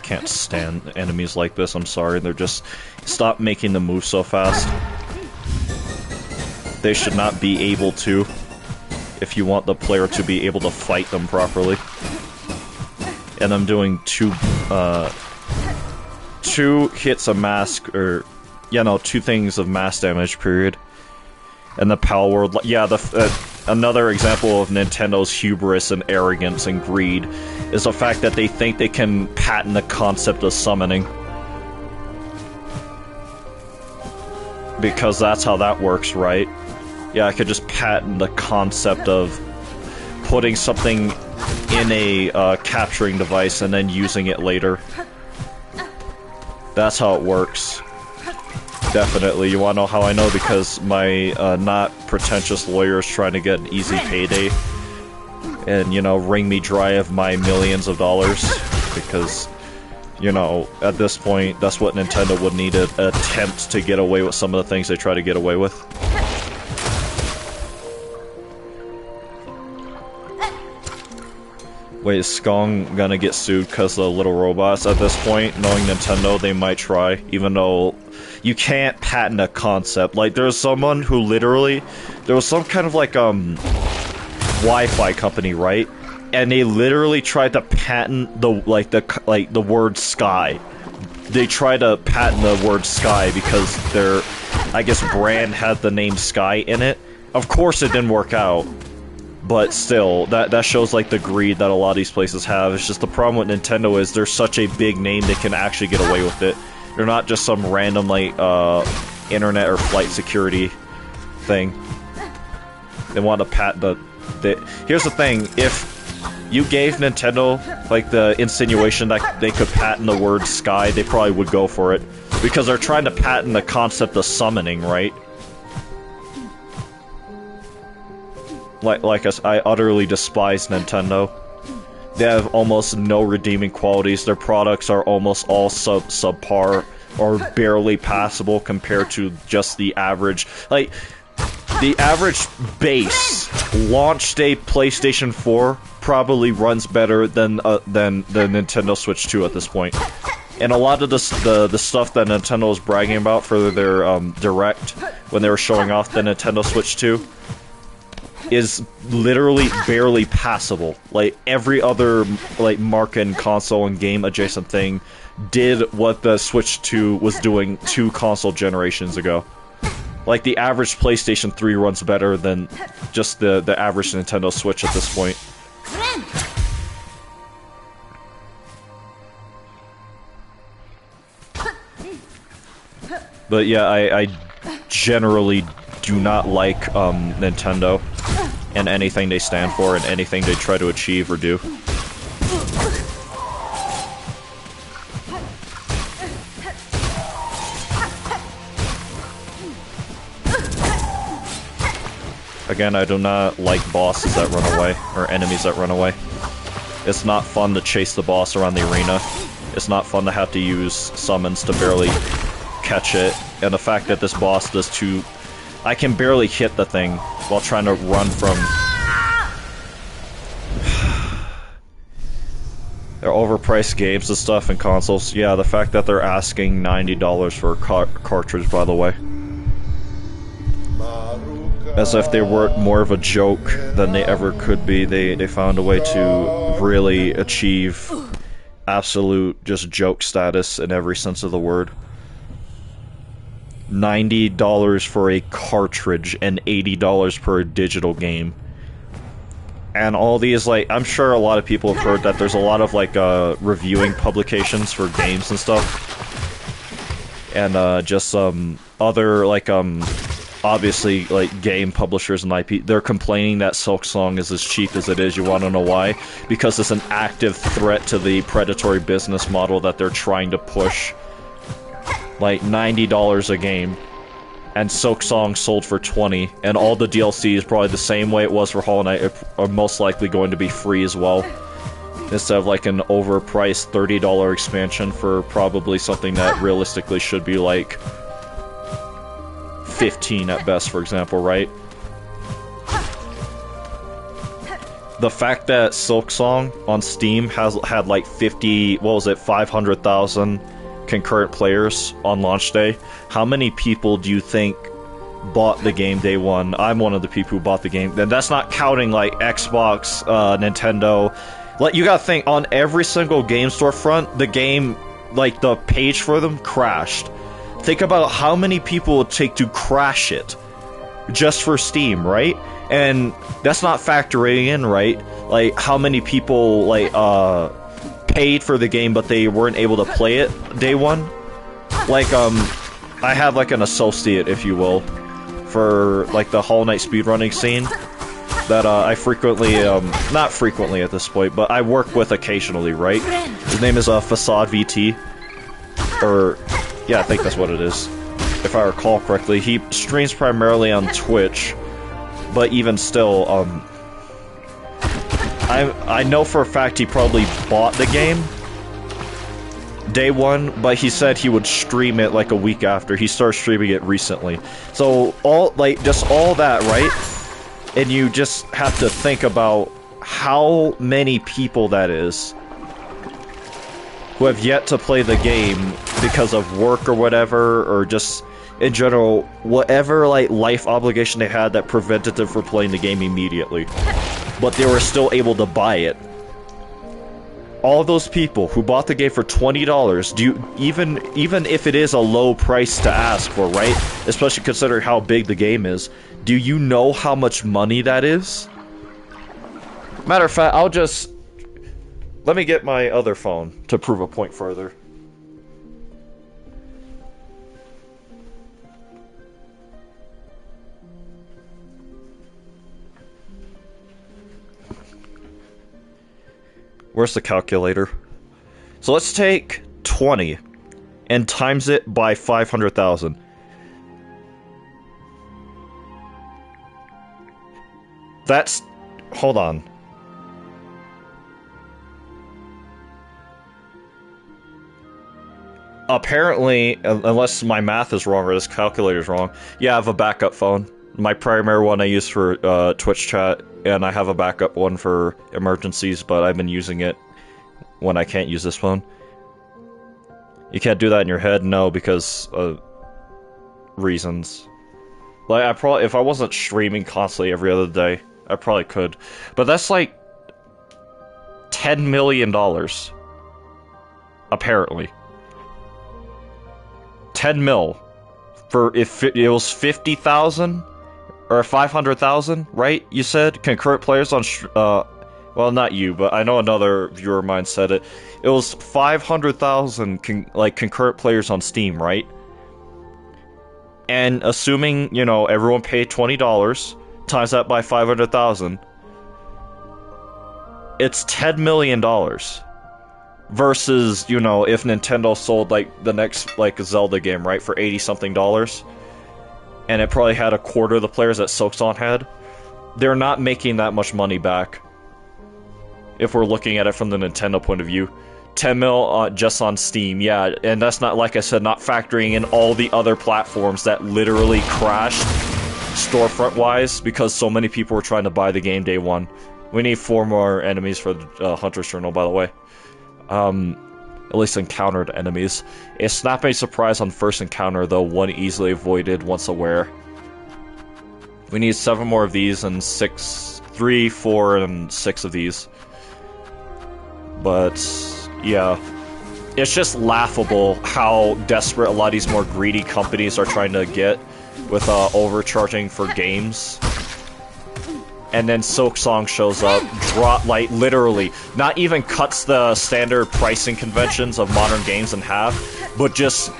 Speaker 1: Can't stand enemies like this, I'm sorry. They're just... Stop making them move so fast. They should not be able to, if you want the player to be able to fight them properly. And I'm doing two hits of mass, or, yeah, no, 2 things of mass damage, period. And the Pal World, yeah, another example of Nintendo's hubris and arrogance and greed is the fact that they think they can patent the concept of summoning. Because that's how that works, right? Yeah, I could just patent the concept of putting something in a capturing device and then using it later. That's how it works. Definitely. You wanna know how I know? Because my not pretentious lawyer is trying to get an easy payday and, you know, wring me dry of my millions of dollars. Because, you know, at this point, that's what Nintendo would need to attempt to get away with some of the things they try to get away with. Wait, is Skong gonna get sued because of the little robots at this point? Knowing Nintendo, they might try, even though you can't patent a concept. Like, there's someone who literally... There was some kind of, like, Wi-Fi company, right? And they literally tried to patent the word sky. They tried to patent the word sky because I guess, brand had the name Sky in it. Of course it didn't work out, but still, that shows like the greed that a lot of these places have. It's just the problem with Nintendo is they're such a big name they can actually get away with it. They're not just some random like internet or flight security thing. They want to patent the. Here's the thing: if you gave Nintendo like the insinuation that they could patent the word Sky, they probably would go for it because they're trying to patent the concept of summoning, right? Like us, I utterly despise Nintendo. They have almost no redeeming qualities. Their products are almost all subpar or barely passable compared to just the average. Like, the average base launch day PlayStation 4 probably runs better than the Nintendo Switch 2 at this point. And a lot of the stuff that Nintendo was bragging about for their Direct when they were showing off the Nintendo Switch 2 is literally barely passable. Like, every other like market and console and game adjacent thing did what the Switch 2 was doing 2 console generations ago. Like, the average PlayStation 3 runs better than just the average Nintendo Switch at this point. But yeah, I generally do not like Nintendo and anything they stand for and anything they try to achieve or do. Again, I do not like bosses that run away, or enemies that run away. It's not fun to chase the boss around the arena. It's not fun to have to use summons to barely catch it. And the fact that this boss does too... I can barely hit the thing while trying to run from... They're overpriced games and stuff and consoles. Yeah, the fact that they're asking $90 for a cartridge, by the way. As if they were more of a joke than they ever could be. They found a way to really achieve absolute just joke status in every sense of the word. $90 for a cartridge and $80 per digital game. And all these, like, I'm sure a lot of people have heard that there's a lot of, like, reviewing publications for games and stuff. And, just some other, like, obviously, like, game publishers and IP, they're complaining that Silksong is as cheap as it is. You want to know why? Because it's an active threat to the predatory business model that they're trying to push. Like, $90 a game, and Silksong sold for $20, and all the DLC is probably the same way it was for Hollow Knight, are most likely going to be free as well. Instead of like an overpriced $30 expansion for probably something that realistically should be like $15 at best, for example, right? The fact that Silksong on Steam had like 500,000 concurrent players on launch day. How many people do you think bought the game day one? I'm one of the people who bought the game. And that's not counting like Xbox, Nintendo. Like, you gotta think, on every single game storefront, the game, like, the page for them crashed. Think about how many people it would take to crash it just for Steam, right? And that's not factoring in, right? Like, how many people, like, paid for the game but they weren't able to play it day one. Like, I have like an associate, if you will, for like the Hollow Knight speedrunning scene that I frequently, not frequently at this point, but I work with occasionally, right? His name is Facade VT, or yeah, I think that's what it is, if I recall correctly. He streams primarily on Twitch, but even still, I know for a fact he probably bought the game day one, but he said he would stream it like a week after. He started streaming it recently. So just all that, right? And you just have to think about how many people that is who have yet to play the game because of work or whatever, or just in general, whatever like life obligation they had that prevented them from playing the game immediately. But they were still able to buy it. all those people who bought the game for $20, do you even if it is a low price to ask for, right? Especially considering how big the game is, do you know how much money that is? Matter of fact, let me get my other phone to prove a point further. Where's the calculator? So let's take 20 and times it by 500,000. That's... hold on. Apparently, unless my math is wrong or this calculator is wrong, yeah, I have a backup phone. My primary one I use for Twitch chat, and I have a backup one for emergencies, but I've been using it when I can't use this phone. You can't do that in your head? No, because reasons. Like, I probably, if I wasn't streaming constantly every other day, I probably could. But that's like $10 million. Apparently. 10 mil. For if it was 50,000 or 500,000, right? You said concurrent players on well, not you, but I know another viewer of mine said it. It was 500,000 concurrent players on Steam, right? And assuming, you know, everyone paid $20 times that by 500,000, it's $10 million. Versus, you know, if Nintendo sold, like, the next, like, Zelda game, right, for $80-something, and it probably had a quarter of the players that Silksong had, they're not making that much money back. If we're looking at it from the Nintendo point of view. 10 mil just on Steam, yeah, and that's not, like I said, not factoring in all the other platforms that literally crashed storefront-wise because so many people were trying to buy the game day one. We need 4 more enemies for the Hunter's Journal, by the way. At least encountered enemies. A snap a surprise on first encounter, though one easily avoided once aware. We need 7 more of these and 3, 4, and 6 of these. But, yeah. It's just laughable how desperate a lot of these more greedy companies are trying to get with overcharging for games. And then Silksong shows up, like, literally, not even cuts the standard pricing conventions of modern games in half, but just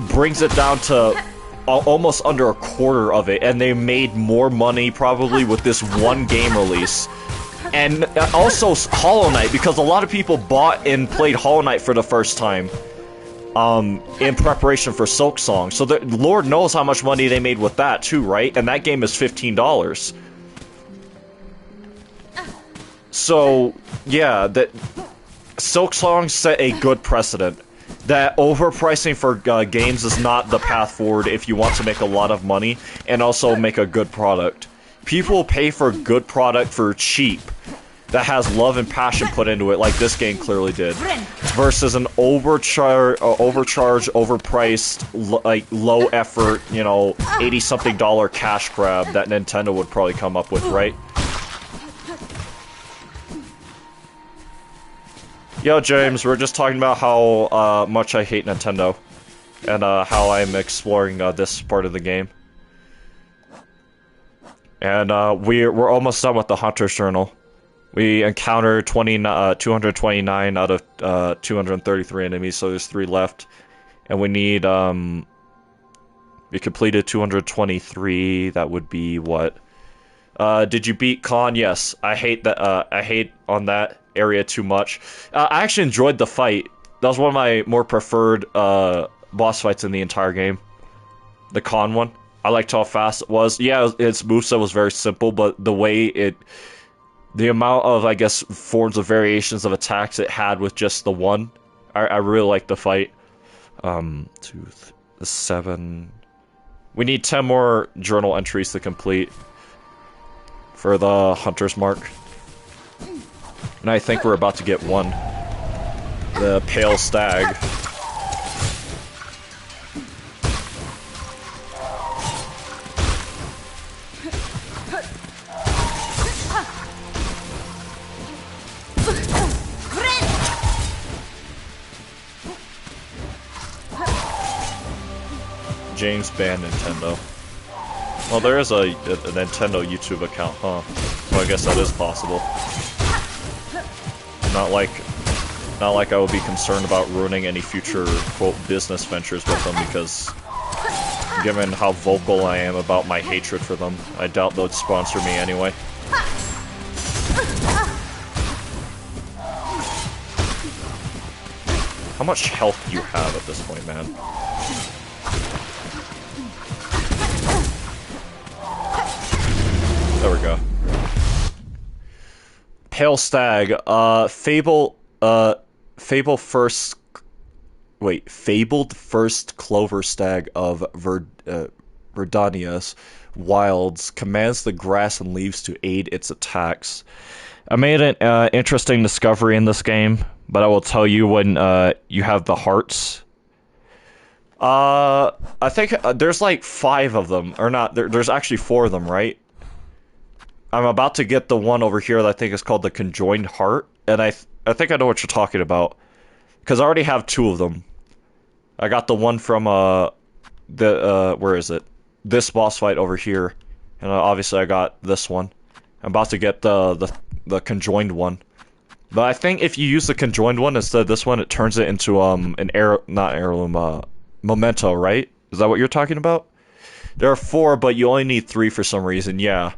Speaker 1: brings it down to almost under a quarter of it, and they made more money, probably, with this one game release. And also Hollow Knight, because a lot of people bought and played Hollow Knight for the first time, in preparation for Silksong. So Lord knows how much money they made with that, too, right? And that game is $15. So, yeah, that Silksong set a good precedent. That overpricing for games is not the path forward if you want to make a lot of money and also make a good product. People pay for a good product for cheap that has love and passion put into it, like this game clearly did, versus an overcharged, overpriced, like low effort, you know, $80-something cash grab that Nintendo would probably come up with, right? Yo, James, we're just talking about how much I hate Nintendo, and how I'm exploring this part of the game. And we're almost done with the Hunter's Journal. We encountered 229 out of 233 enemies, so there's 3 left. And we need, we completed 223, that would be what? Did you beat Khan? Yes. I hate that, I hate on that area too much. I actually enjoyed the fight. That was one of my more preferred boss fights in the entire game. The Khan one. I liked how fast it was. Yeah, its moveset was very simple, but the way the amount of, I guess, forms of variations of attacks it had with just the one, I really liked the fight. 7. We need 10 more journal entries to complete for the Hunter's Mark. And I think we're about to get one. The Pale Stag. James banned Nintendo. Well, there is a Nintendo YouTube account, huh? So I guess that is possible. Not like I would be concerned about ruining any future, quote, business ventures with them, because given how vocal I am about my hatred for them, I doubt they'd sponsor me anyway. How much health do you have at this point, man? There we go. Pale Stag, fabled first clover stag of Verdania's wilds commands the grass and leaves to aid its attacks. I made an interesting discovery in this game, but I will tell you when you have the hearts. I think there's like 5 of them, or not, there's actually 4 of them, right? I'm about to get the one over here that I think is called the Conjoined Heart, and I think I know what you're talking about, because I already have 2 of them. I got the one from, where is it? This boss fight over here, and obviously I got this one. I'm about to get the Conjoined one. But I think if you use the Conjoined one instead of this one, it turns it into, not heirloom, memento, right? Is that what you're talking about? There are 4, but you only need 3 for some reason, yeah.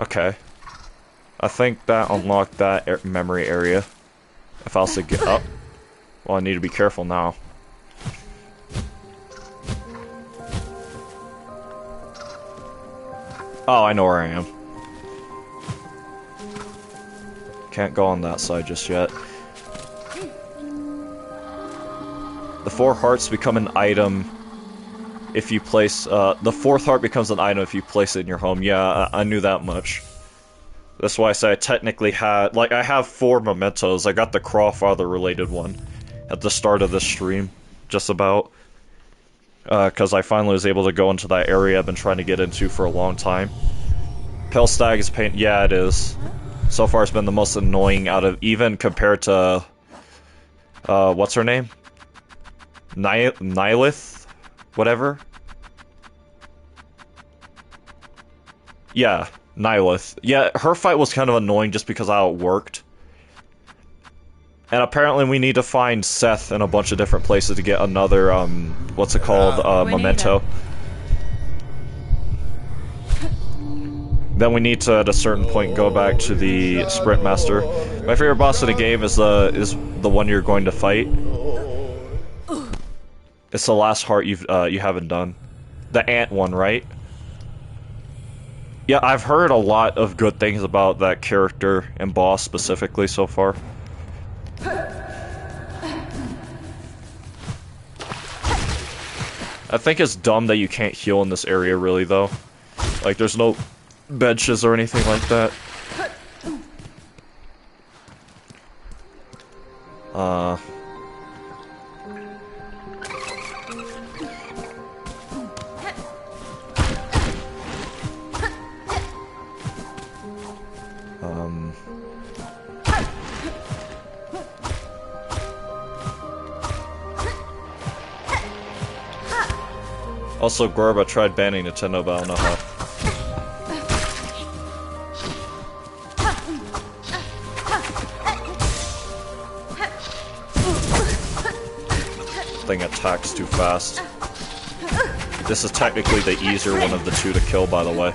Speaker 1: Okay. I think that unlocked that memory area. If I was to get up. Well, I need to be careful now. Oh, I know where I am. Can't go on that side just yet. The 4 hearts become an item if you place, the 4th heart becomes an item if you place it in your home. Yeah, I knew that much. That's why I say I technically had, like, I have 4 mementos. I got the Crawfather related one at the start of this stream, just about. Because I finally was able to go into that area I've been trying to get into for a long time. Pale Stag is pain. Yeah, it is. So far it's been the most annoying out of, even compared to, what's her name? Nihilith? Whatever? Yeah, Nihilith. Yeah, her fight was kind of annoying just because how it worked. And apparently we need to find Seth in a bunch of different places to get another, what's it called, memento. Then we need to, at a certain point, go back to the Sprint Master. My favorite boss in the game is the one you're going to fight. It's the last heart you haven't done. The ant one, right? Yeah, I've heard a lot of good things about that character and boss specifically so far. I think it's dumb that you can't heal in this area, really, though. Like, there's no benches or anything like that. Also, Gorba tried banning Nintendo, but I don't know how. Thing attacks too fast. This is technically the easier one of the 2 to kill, by the way.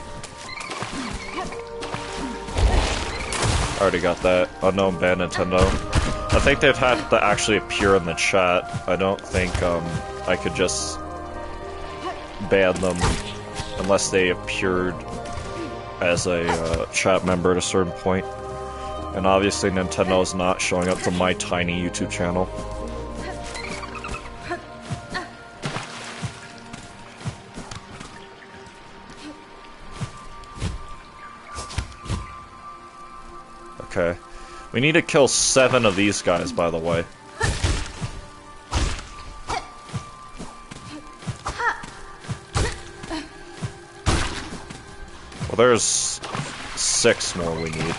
Speaker 1: Already got that. Unknown ban Nintendo. I think they've had to actually appear in the chat. I don't think I could just ban them unless they appeared as a chat member at a certain point. And obviously Nintendo's not showing up to my tiny YouTube channel. Okay. We need to kill 7 of these guys, by the way. Well, there's 6 more we need.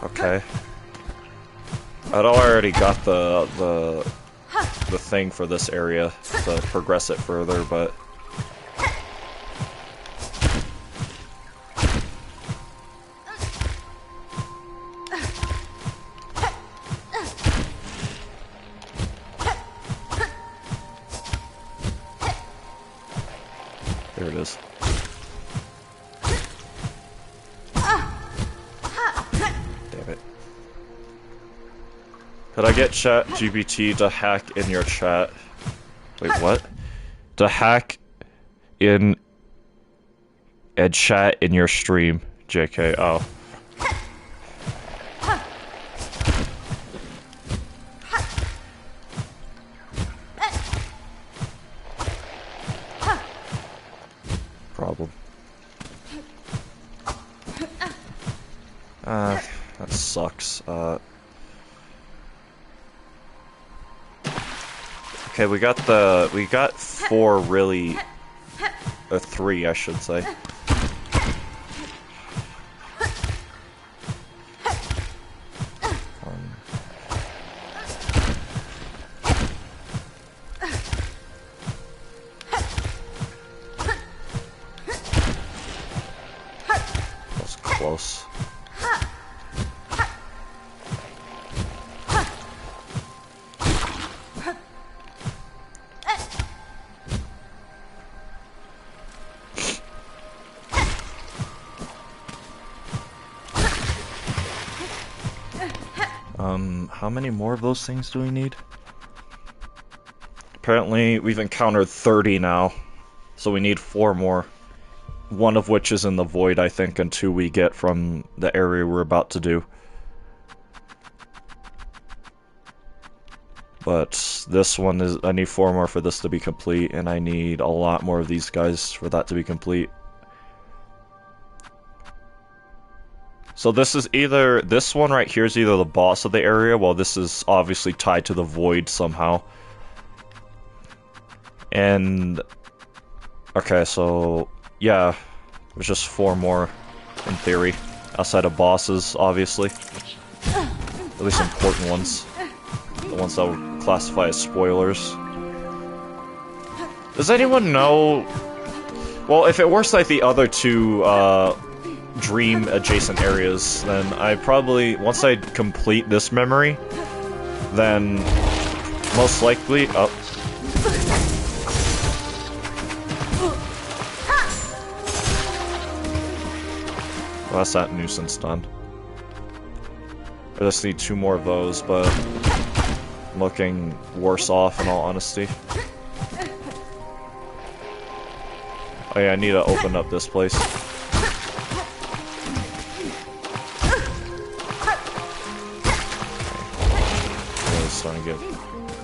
Speaker 1: Okay. I know I already got the thing for this area to progress it further, but there it is. Damn it. Could I get ChatGPT to hack in your chat? Wait, what? To hack in a chat in your stream, JK. Oh. Problem. That sucks. Okay, we got 4 really, or 3, I should say. That was close. How many more of those things do we need? Apparently, we've encountered 30 now, so we need 4 more. 1 of which is in the void, I think, and 2 we get from the area we're about to do. But this one is, I need 4 more for this to be complete, and I need a lot more of these guys for that to be complete. So this is either, this one right here is either the boss of the area, while this is obviously tied to the void somehow. And, okay, so, yeah, there's just 4 more, in theory, outside of bosses, obviously. At least important ones. The ones that would classify as spoilers. Does anyone know, well, if it works like the other 2, dream adjacent areas, then I probably, once I complete this memory, then most likely, oh. Well, that's that nuisance done. I just need 2 more of those, but I'm looking worse off in all honesty. Oh yeah, I need to open up this place.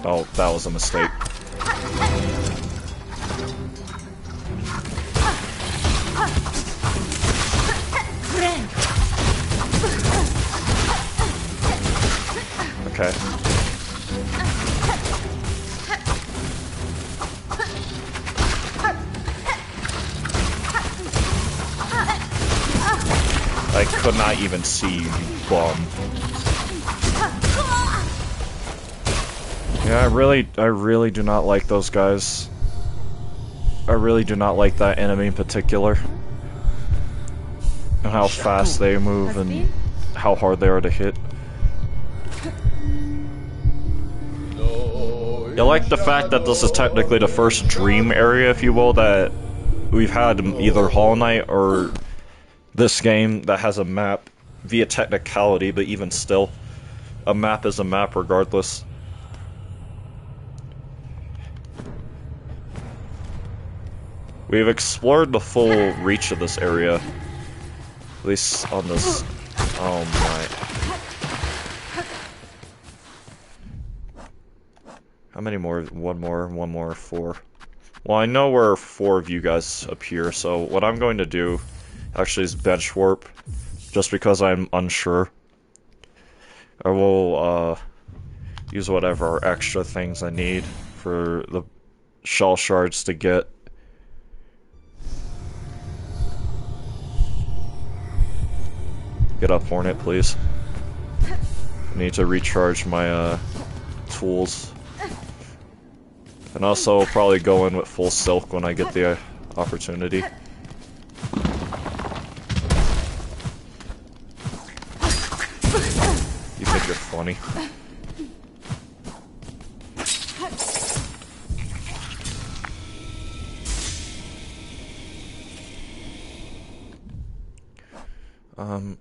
Speaker 1: Oh, that was a mistake. Okay. I could not even see you, bum. Yeah, I really do not like those guys. I really do not like that enemy in particular. And how fast they move and how hard they are to hit. I like the fact that this is technically the first dream area, if you will, that we've had in either Hollow Knight or this game that has a map via technicality, but even still, a map is a map regardless. We've explored the full reach of this area. At least on this... Oh my. How many more? One more, 4. Well, I know where 4 of you guys appear, so what I'm going to do actually is bench warp, just because I'm unsure. I will, use whatever extra things I need for the shell shards to get. Get up, Hornet, please. I need to recharge my tools. And also probably go in with full silk when I get the opportunity. You think you're funny.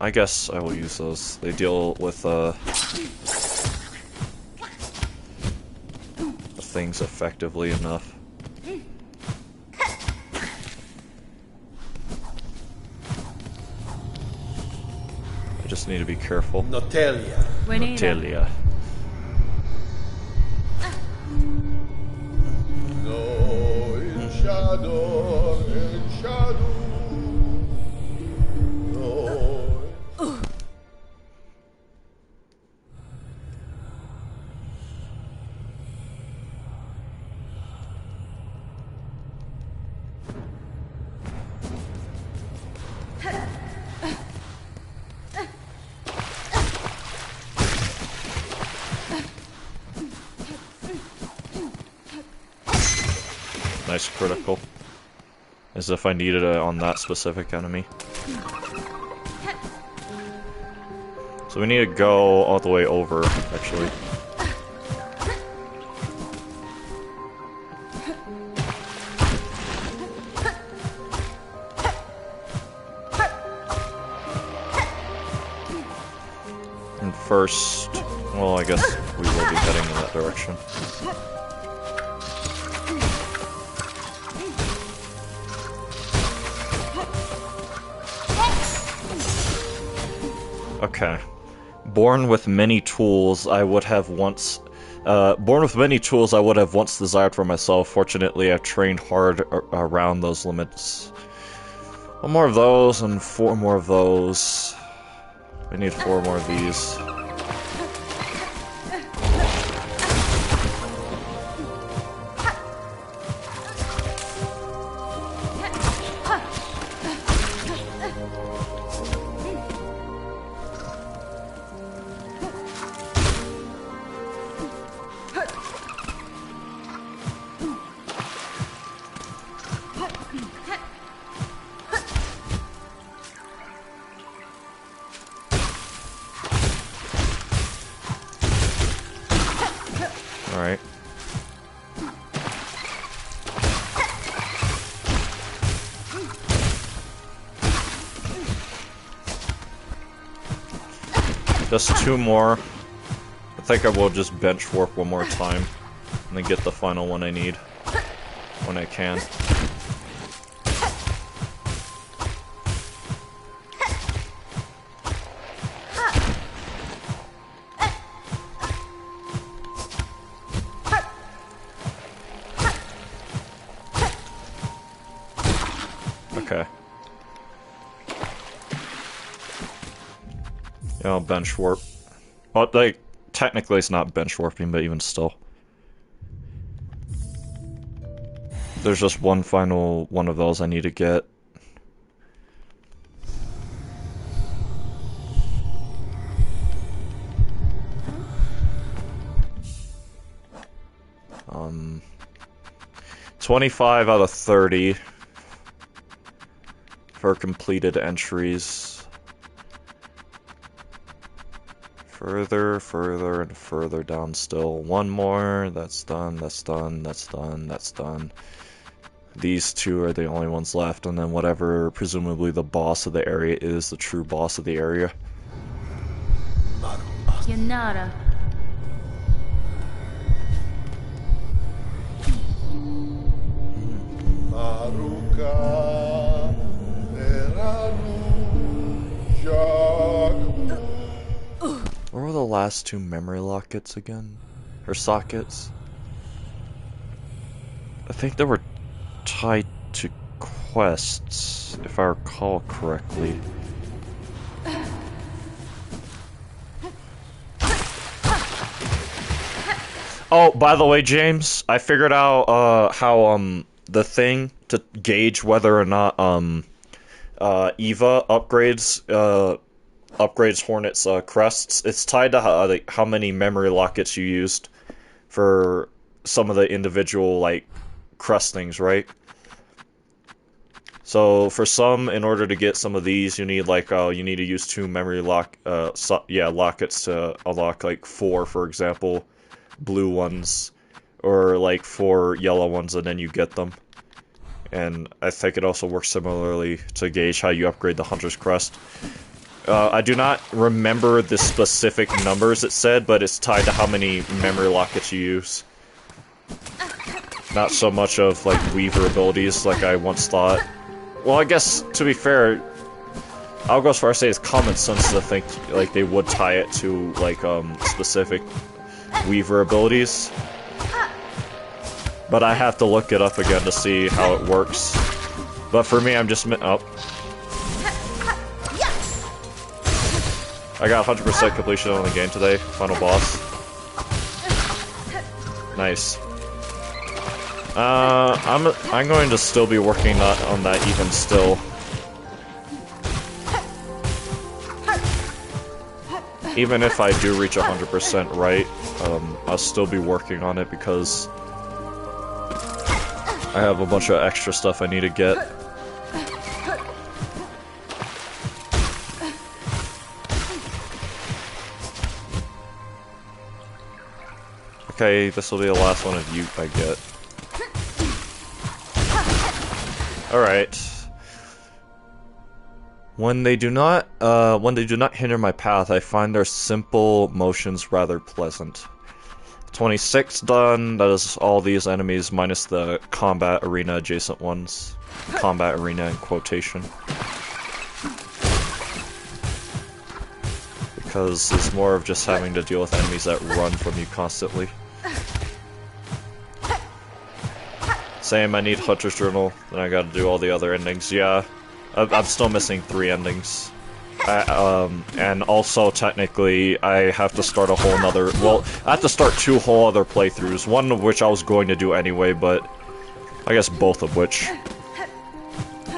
Speaker 1: I guess I will use those. They deal with things effectively enough. I just need to be careful.
Speaker 2: Notelia.
Speaker 1: Notelia.
Speaker 2: No, in shadow, in shadow. No.
Speaker 1: Nice critical. As if I needed it on that specific enemy. So we need to go all the way over, actually. And first, well, I guess we will be heading in that direction. Okay. Born with many tools I would have once desired for myself. Fortunately, I've trained hard around those limits. One more of those and 4 more of those. We need 4 more of these. Alright. Just 2 more. I think I will just bench warp one more time and then get the final one I need when I can. Okay. Yeah, I'll bench warp. Well, like, technically it's not bench warping, but even still. There's just one final one of those I need to get. Um, 25 out of 30 for completed entries. Further, further, and further down still. One more, that's done, that's done, that's done, that's done. These 2 are the only ones left, and then whatever presumably the boss of the area is, the true boss of the area.
Speaker 3: Yanara.
Speaker 2: Maruka, Eranu, Jacques.
Speaker 1: What were the last 2 memory lockets again? Or sockets? I think they were tied to quests, if I recall correctly. Oh, by the way, James, I figured out how the thing to gauge whether or not Eva upgrades Hornet's crests. It's tied to how many memory lockets you used for some of the individual like crestings, right? So for some, in order to get some of these, you need you need to use 2 memory lockets to unlock like 4, for example, blue ones, or like 4 yellow ones, and then you get them. And I think it also works similarly to gauge how you upgrade the Hunter's Crest. I do not remember the specific numbers it said, but it's tied to how many memory lockets you use. Not so much of like Weaver abilities like I once thought. Well, I guess, to be fair, I'll go as far as say it's common sense to think like they would tie it to like specific Weaver abilities. But I have to look it up again to see how it works. But for me, I'm just I got 100% completion on the game today, final boss. Nice. I'm going to still be working on that even still. Even if I do reach 100% right, I'll still be working on it because I have a bunch of extra stuff I need to get. Okay, this will be the last one of you I get. Alright. When they do not hinder my path, I find their simple motions rather pleasant. 26 done, that is all these enemies minus the combat arena adjacent ones. Combat arena in quotation. Because it's more of just having to deal with enemies that run from you constantly. Same, I need Hunter's Journal, then I gotta do all the other endings. Yeah, I'm still missing 3 endings. And also, technically, I have to start a whole nother... Well, I have to start 2 whole other playthroughs, one of which I was going to do anyway, but... I guess both of which.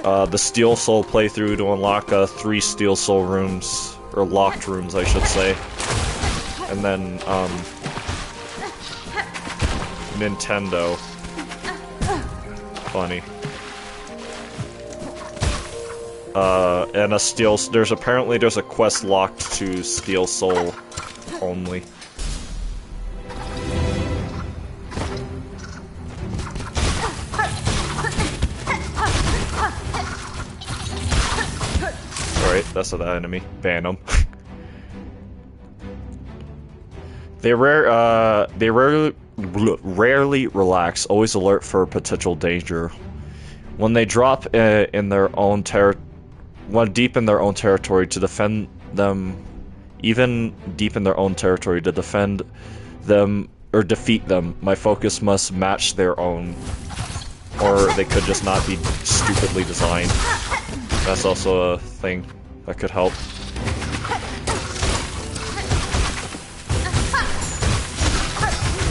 Speaker 1: The Steel Soul playthrough to unlock 3 Steel Soul rooms, or locked rooms, I should say. And then, Nintendo. Funny. And there's a quest locked to Steel Soul only. Alright, that's that enemy. Ban them. They rarely relax, always alert for potential danger. When they drop in their own deep in their own territory to defend them, even deep in their own territory to defend them or defeat them, my focus must match their own, or they could just not be stupidly designed. That's also a thing that could help.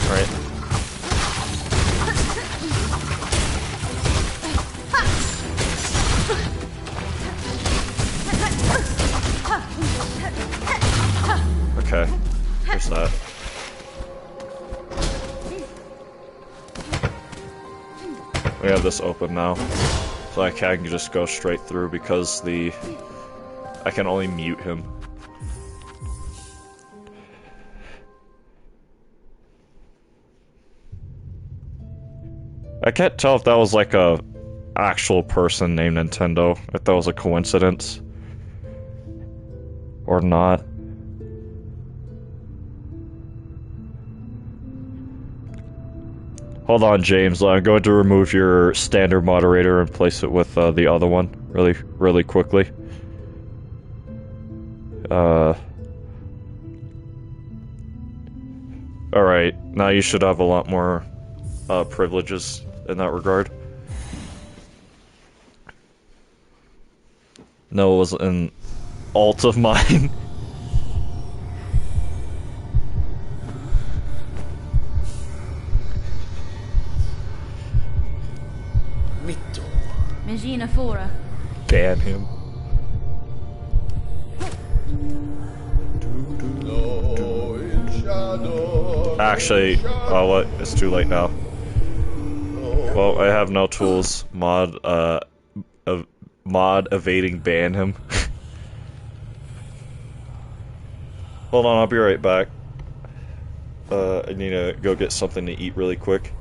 Speaker 1: Alright. Okay, there's that. We have this open now, so I can just go straight through because I can only mute him. I can't tell if that was like a actual person named Nintendo, if that was a coincidence or not. Hold on, James. I'm going to remove your standard moderator and place it with the other one really quickly. Alright, now you should have a lot more privileges in that regard. No, it was an alt of mine.
Speaker 3: Magina Fora.
Speaker 1: Ban him.
Speaker 2: Glow in shadow.
Speaker 1: Actually, oh what? It's too late now. Well, I have no tools. Mod evading ban him. Hold on, I'll be right back. I need to go get something to eat really quick.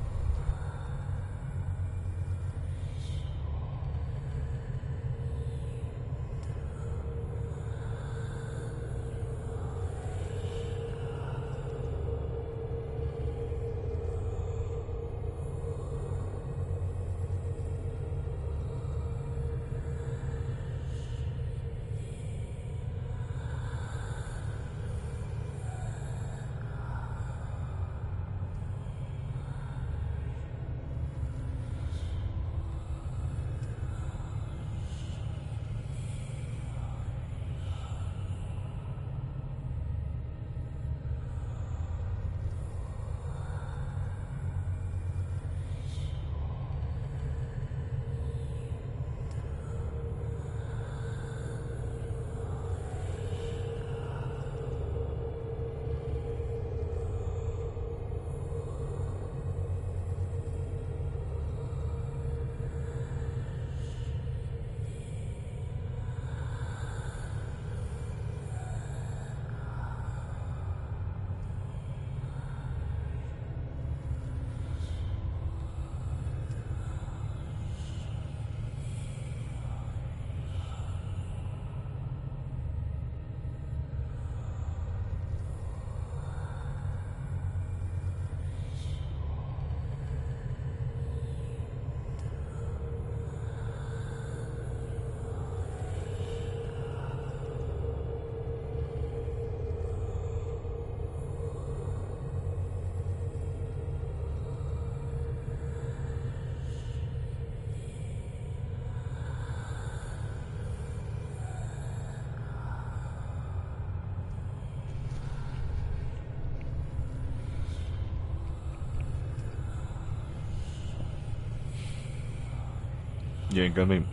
Speaker 1: You ain't gonna be.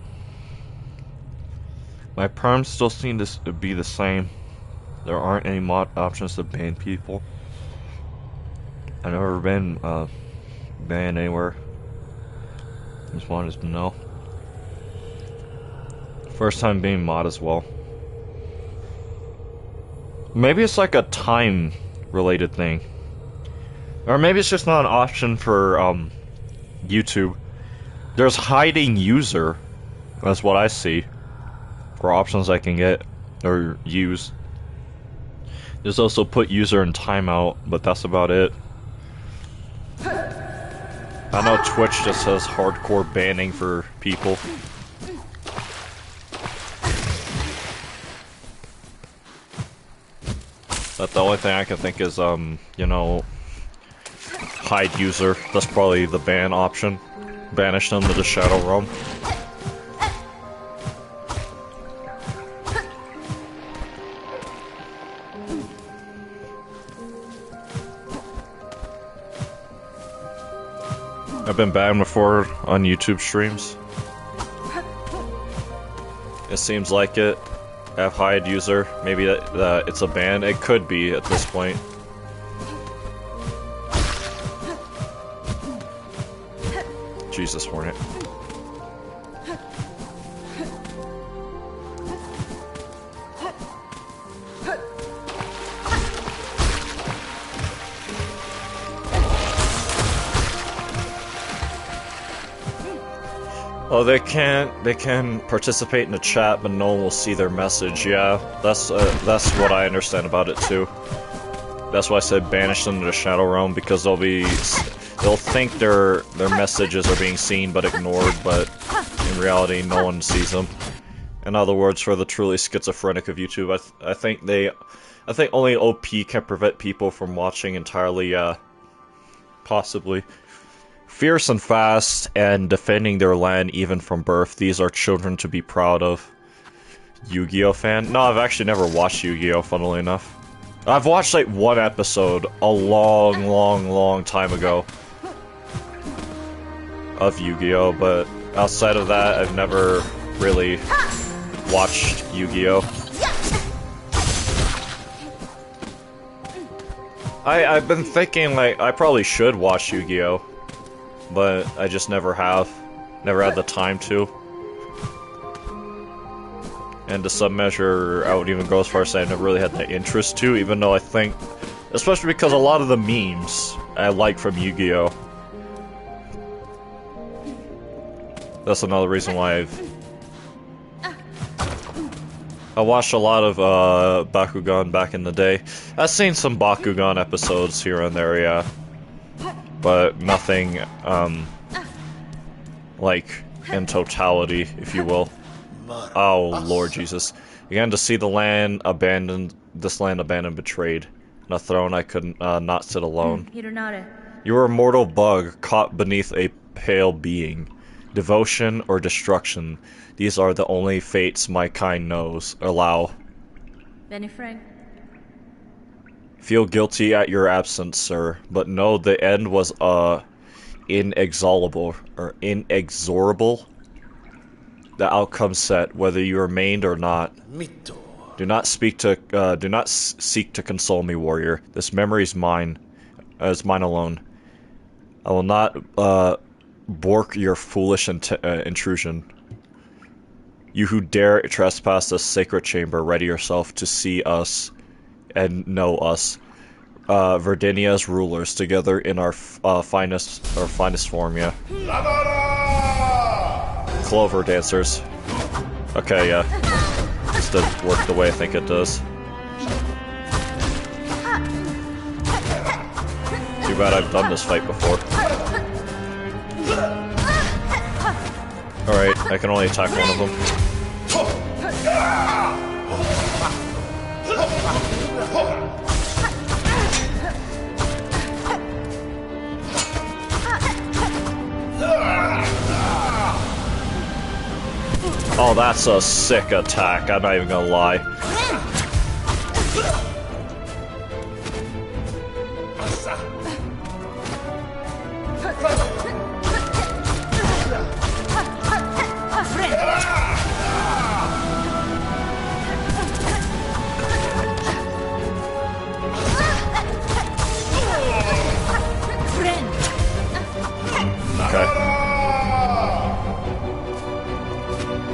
Speaker 1: My perms still seem to be the same. There aren't any mod options to ban people. I've never been banned anywhere. Just wanted to know. First time being mod as well. Maybe it's like a time related thing. Or maybe it's just not an option for YouTube. There's hiding user. That's what I see. For options I can get or use. There's also put user in timeout, but that's about it. I know Twitch just has hardcore banning for people. But the only thing I can think is, you know, hide user. That's probably the ban option. Banish them to the Shadow Realm. I've been banned before on YouTube streams. It seems like it. Have hide user. Maybe that it's a ban. It could be at this point. Jesus, Hornet. Oh, they can participate in the chat, but no one will see their message. Yeah, that's what I understand about it too. That's why I said banish them to the Shadow Realm, because they'll think their messages are being seen but ignored, but in reality, no one sees them. In other words, for the truly schizophrenic of YouTube, I think only OP can prevent people from watching entirely. Possibly. Fierce and fast, and defending their land even from birth. These are children to be proud of. Yu-Gi-Oh fan? No, I've actually never watched Yu-Gi-Oh, funnily enough. I've watched like one episode a long time ago of Yu-Gi-Oh, but outside of that, I've never really watched Yu-Gi-Oh! I've been thinking, like, I probably should watch Yu-Gi-Oh! But I just never have. Never had the time to. And to some measure, I would even go as far as saying I never really had the interest to, even though I think, especially because a lot of the memes I like from Yu-Gi-Oh! That's another reason why I watched a lot of Bakugan back in the day. I've seen some Bakugan episodes here and there, yeah. But nothing, like, in totality, if you will. Oh, Lord Jesus. Began to see the land abandoned, this land abandoned, betrayed. On a throne I could not sit alone. You were a mortal bug, caught beneath a pale being. Devotion or destruction, these are the only fates my kind knows. Allow. Feel guilty at your absence, sir, but know the end was, inexorable, or inexorable. The outcome set, whether you remained or not. Do not seek to console me, warrior. This memory is mine, mine alone. I will not, bork your foolish intrusion. You who dare trespass this sacred chamber, ready yourself to see us and know us. Verdinia's rulers, together in our finest form, yeah. Clover dancers. Okay, yeah. This didn't work the way I think it does. Too bad I've done this fight before. Alright, I can only attack one of them. Oh, that's a sick attack, I'm not even gonna lie.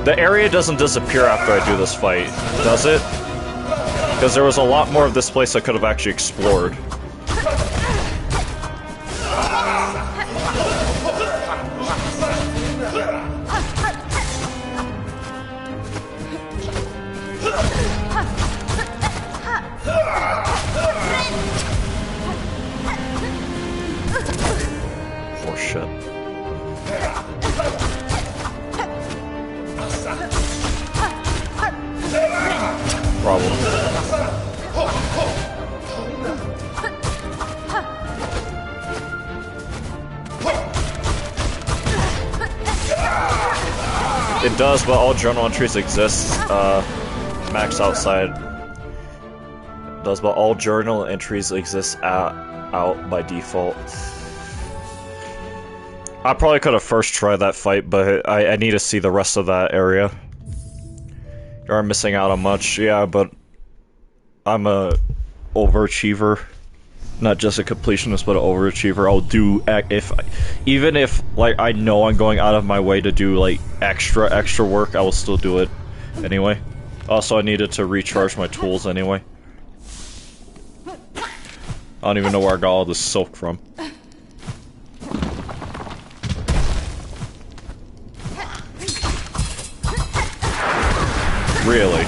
Speaker 1: The area doesn't disappear after I do this fight, does it? Because there was a lot more of this place I could have actually explored. Oh shit. Problem. It does, but all journal entries exist, max outside. It does, but all journal entries exist out by default. I probably could have first tried that fight, but I need to see the rest of that area. You are missing out on much, yeah, but I'm a overachiever. Not just a completionist, but an overachiever. I'll do, even if, like, I know I'm going out of my way to do, like, extra work, I will still do it anyway. Also, I needed to recharge my tools anyway. I don't even know where I got all this silk from. Really?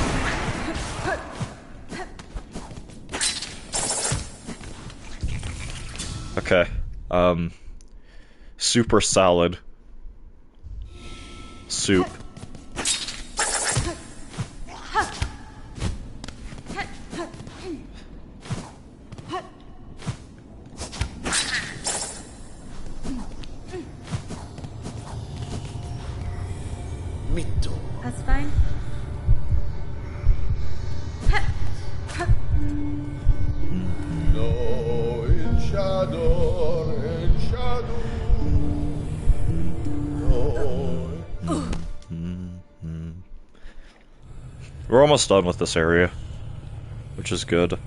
Speaker 1: Okay. Super salad. Soup.
Speaker 3: That's fine.
Speaker 2: No, in shadow, no.
Speaker 1: We're almost done with this area, which is good.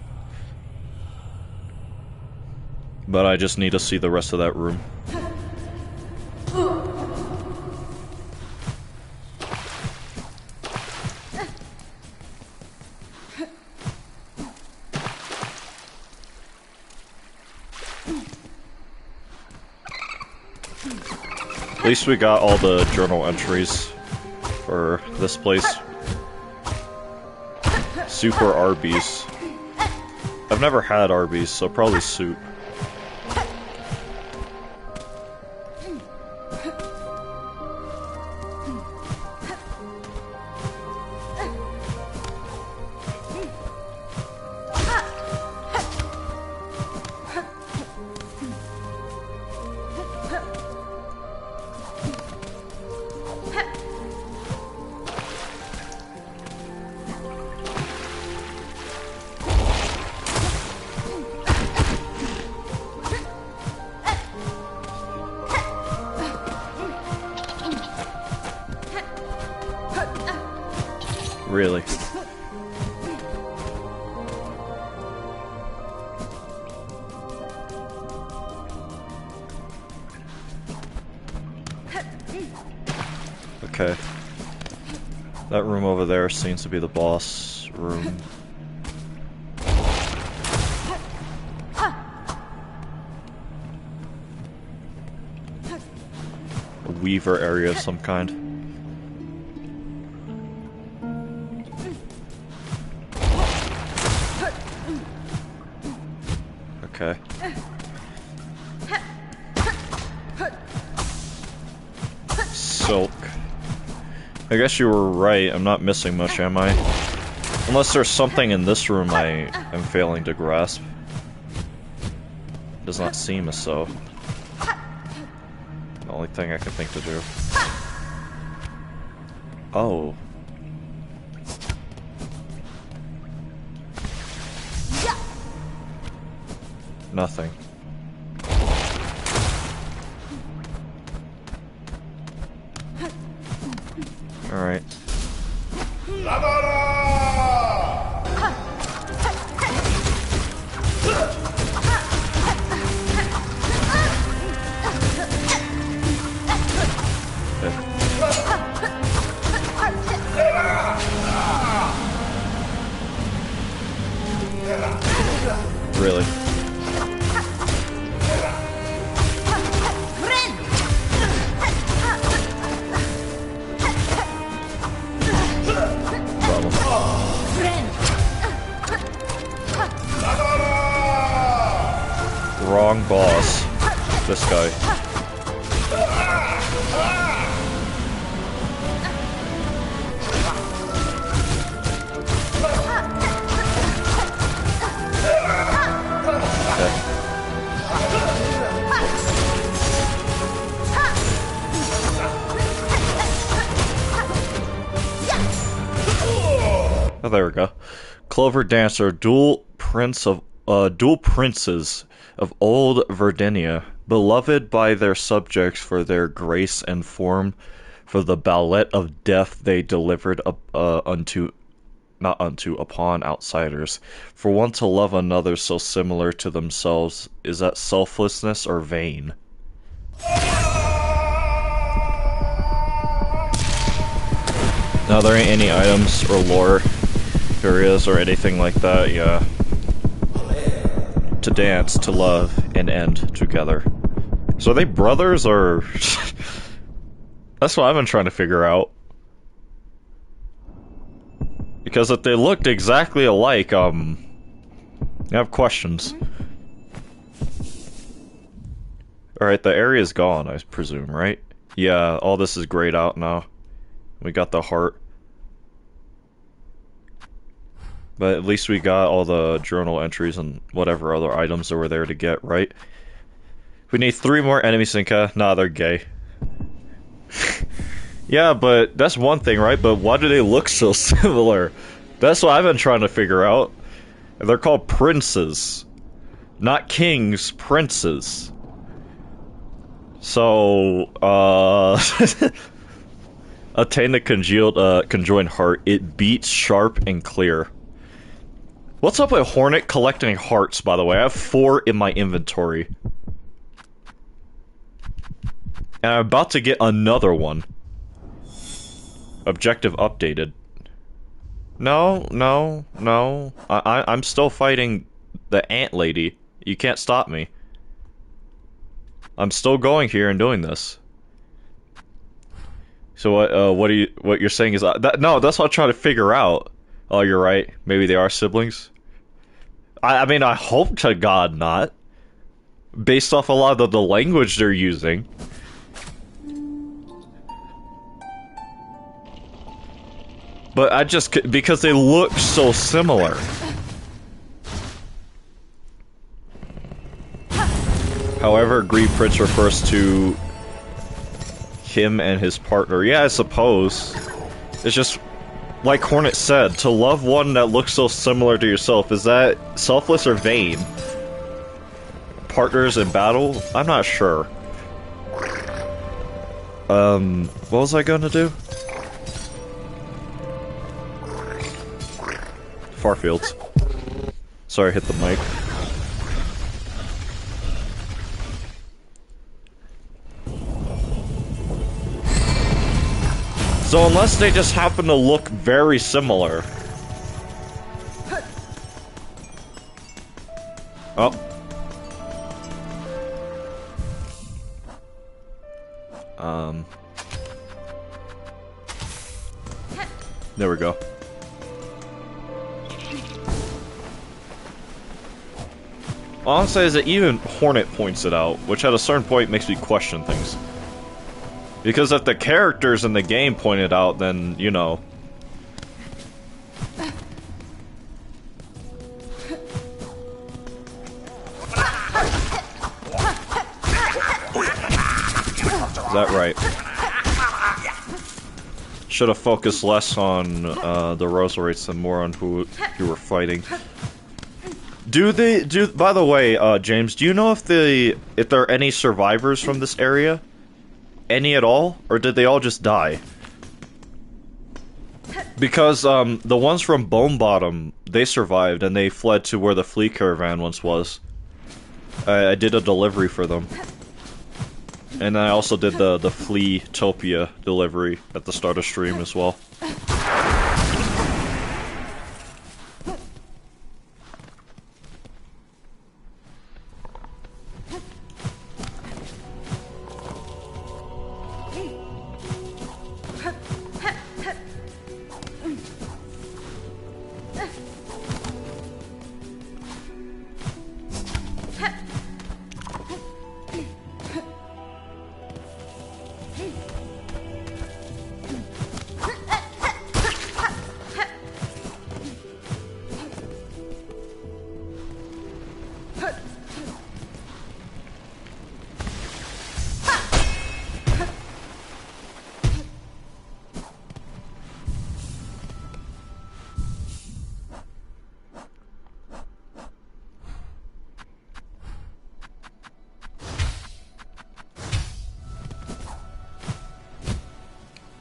Speaker 1: But I just need to see the rest of that room. At least we got all the journal entries for this place. Super Arby's. I've never had Arby's, so probably soup. Really? Okay. That room over there seems to be the boss room. A weaver area of some kind. Okay. Silk. I guess you were right, I'm not missing much, am I? Unless there's something in this room I am failing to grasp. Does not seem as so. The only thing I can think to do. Oh. Nothing. Alright. Really? Wrong boss. This guy. Oh, there we go. Clover Dancer, dual princes of old Verdinia, beloved by their subjects for their grace and form, for the ballet of death they delivered upon outsiders. For one to love another so similar to themselves, is that selflessness or vain? Now there ain't any items or lore areas or anything like that, yeah. To dance, to love, and end together. So are they brothers, or... That's what I've been trying to figure out. Because if they looked exactly alike, I have questions. Alright, the area's gone, I presume, right? Yeah, all this is grayed out now. We got the heart. But at least we got all the journal entries and whatever other items that were there to get, right? We need 3 more enemies, Sinka. Nah, they're gay. Yeah, but that's one thing, right? But why do they look so similar? That's what I've been trying to figure out. They're called princes. Not kings, princes. So, Attain the conjoined heart. It beats sharp and clear. What's up with Hornet collecting hearts, by the way? I have 4 in my inventory. And I'm about to get another one. Objective updated. No, no, no. I'm still fighting the ant lady. You can't stop me. I'm still going here and doing this. So what you're saying is no, that's what I'm trying to figure out. Oh, you're right. Maybe they are siblings. I mean, I hope to God not. Based off a lot of the language they're using. But I just, because they look so similar. However, Greed Prince refers to him and his partner. Yeah, I suppose. It's just, like Hornet said, to love one that looks so similar to yourself, is that selfless or vain? Partners in battle? I'm not sure. What was I gonna do? Farfields. Sorry, I hit the mic. So unless they just happen to look very similar. Oh. There we go. All I'm saying is that even Hornet points it out, which at a certain point makes me question things. Because if the characters in the game point it out, then, you know. Is that right? Should have focused less on the Rosarates and more on who you were fighting. By the way, James, do you know if there are any survivors from this area? Any at all? Or did they all just die? Because, the ones from Bone Bottom, they survived and they fled to where the flea caravan once was. I did a delivery for them. And I also did the Flea-topia delivery at the start of stream as well.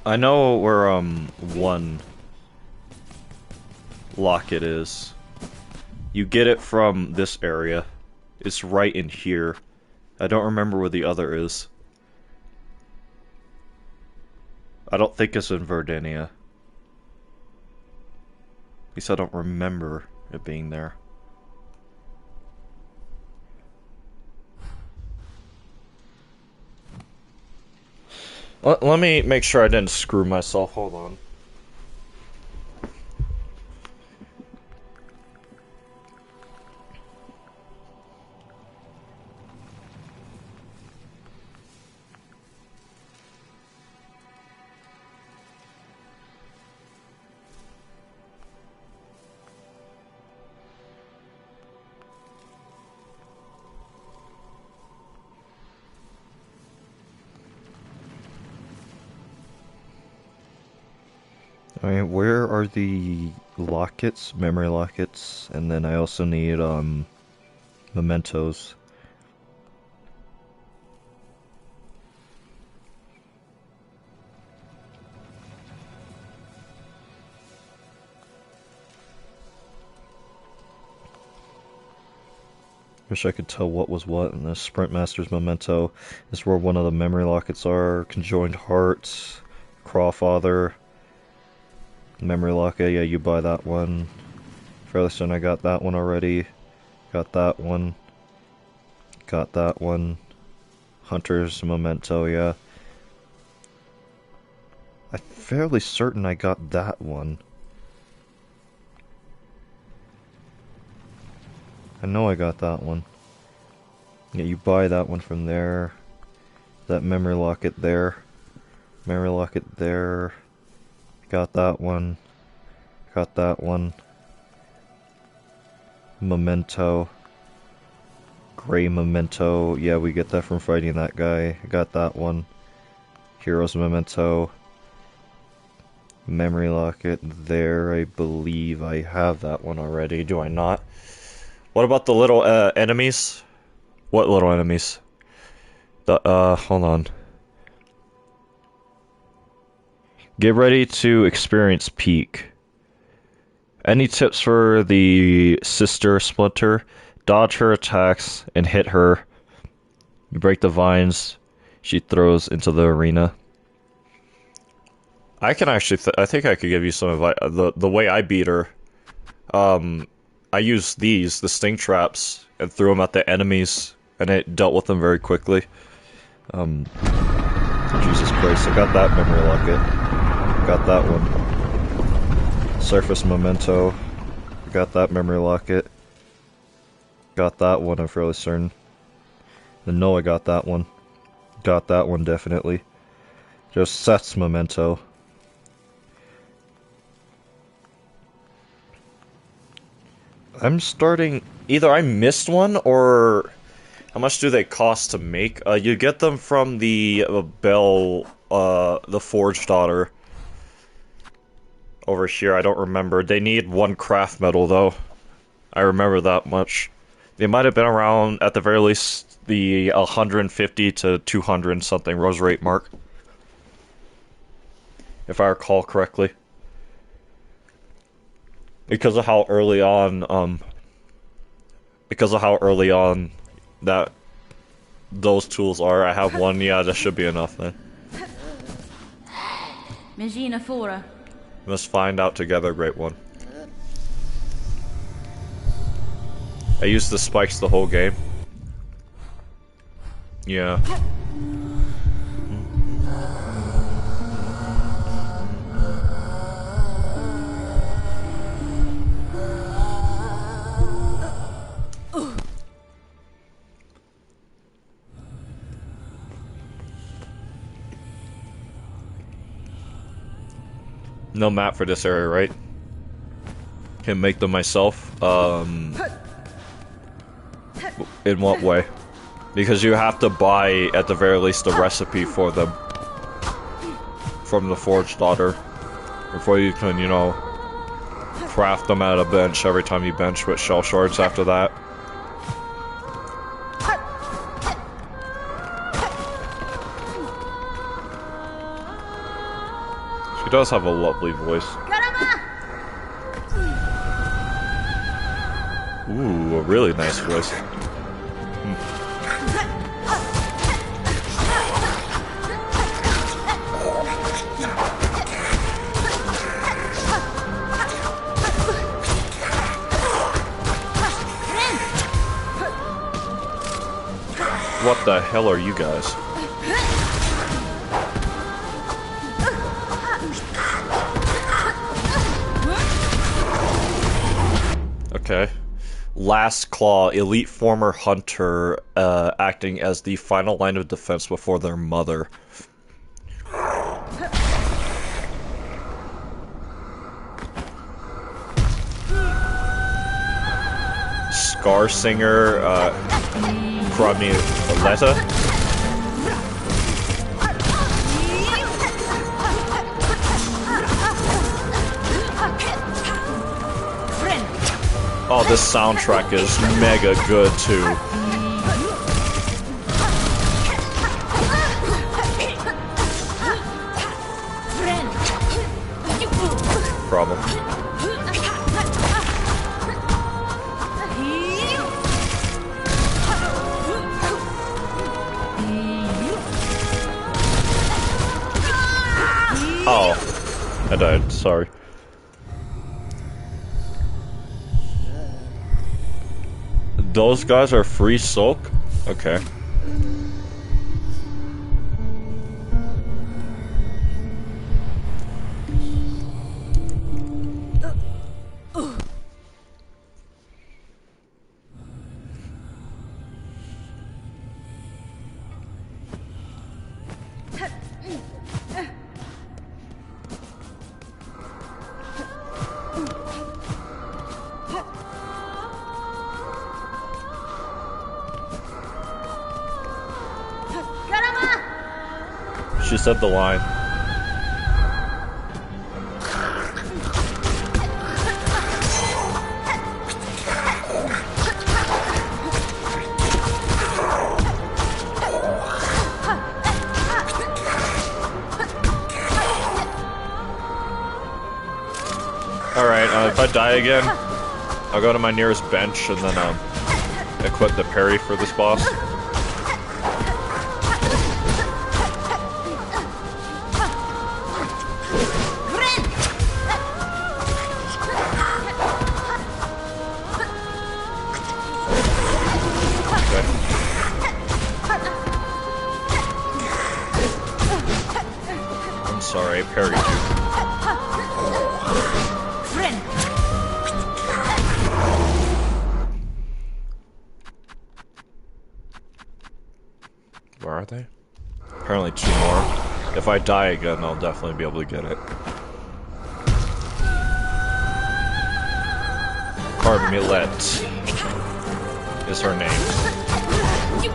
Speaker 1: I know where, one locket is. You get it from this area. It's right in here. I don't remember where the other is. I don't think it's in Verdinia. At least I don't remember it being there. Let me make sure I didn't screw myself. Hold on. Alright, where are the lockets, memory lockets, and then I also need, mementos. Wish I could tell what was what in the Sprint Master's Memento. This is where one of the memory lockets are. Conjoined Hearts, Crawfather, Memory Locket, yeah, you buy that one. Fairly soon I got that one already. Got that one. Got that one. Hunter's Memento, yeah. I'm fairly certain I got that one. I know I got that one. Yeah, you buy that one from there. That memory locket there. Memory locket there. Got that one. Got that one. Memento. Gray Memento. Yeah, we get that from fighting that guy. Got that one. Heroes Memento. Memory locket there. I believe I have that one already. Do I not? What about the little enemies? What little enemies? Hold on. Get ready to experience peak. Any tips for the sister Splinter? Dodge her attacks and hit her. You break the vines she throws into the arena. I can actually, I think I could give you some advice. The way I beat her, I used the sting traps, and threw them at the enemies, and it dealt with them very quickly. Jesus Christ, I got that memory locket. Got that one. Surface Memento. Got that memory locket. Got that one, I'm fairly certain. I know I got that one. Got that one, definitely. Just Seth's Memento. I'm starting... Either I missed one, or... How much do they cost to make? You get them from the Bell, the Forge Daughter. Over here, I don't remember. They need 1 craft medal, though. I remember that much. They might have been around, at the very least, the 150 to 200 something rose rate mark. If I recall correctly. Because of how early on, that those tools are, I have one, yeah, that should be enough then.
Speaker 3: Magina Fora.
Speaker 1: Let's find out together, Great One. I used the spikes the whole game. Yeah. No map for this area, right? Can make them myself. In what way? Because you have to buy, at the very least, a recipe for them. From the Forged Daughter. Before you can, you know, craft them at a bench every time you bench with shell shards after that. She does have a lovely voice. Ooh, a really nice voice. What the hell are you guys? Okay. Last Claw, elite former hunter, acting as the final line of defense before their mother. Scar Singer, Letta. Oh, this soundtrack is mega good too. Problem. died, sorry. Those guys are free silk? Okay. She said the line. Alright, if I die again, I'll go to my nearest bench and then equip the parry for this boss. Sorry, I parried you. Where are they? Apparently 2 more. If I die again, I'll definitely be able to get it. Carmelette is her name.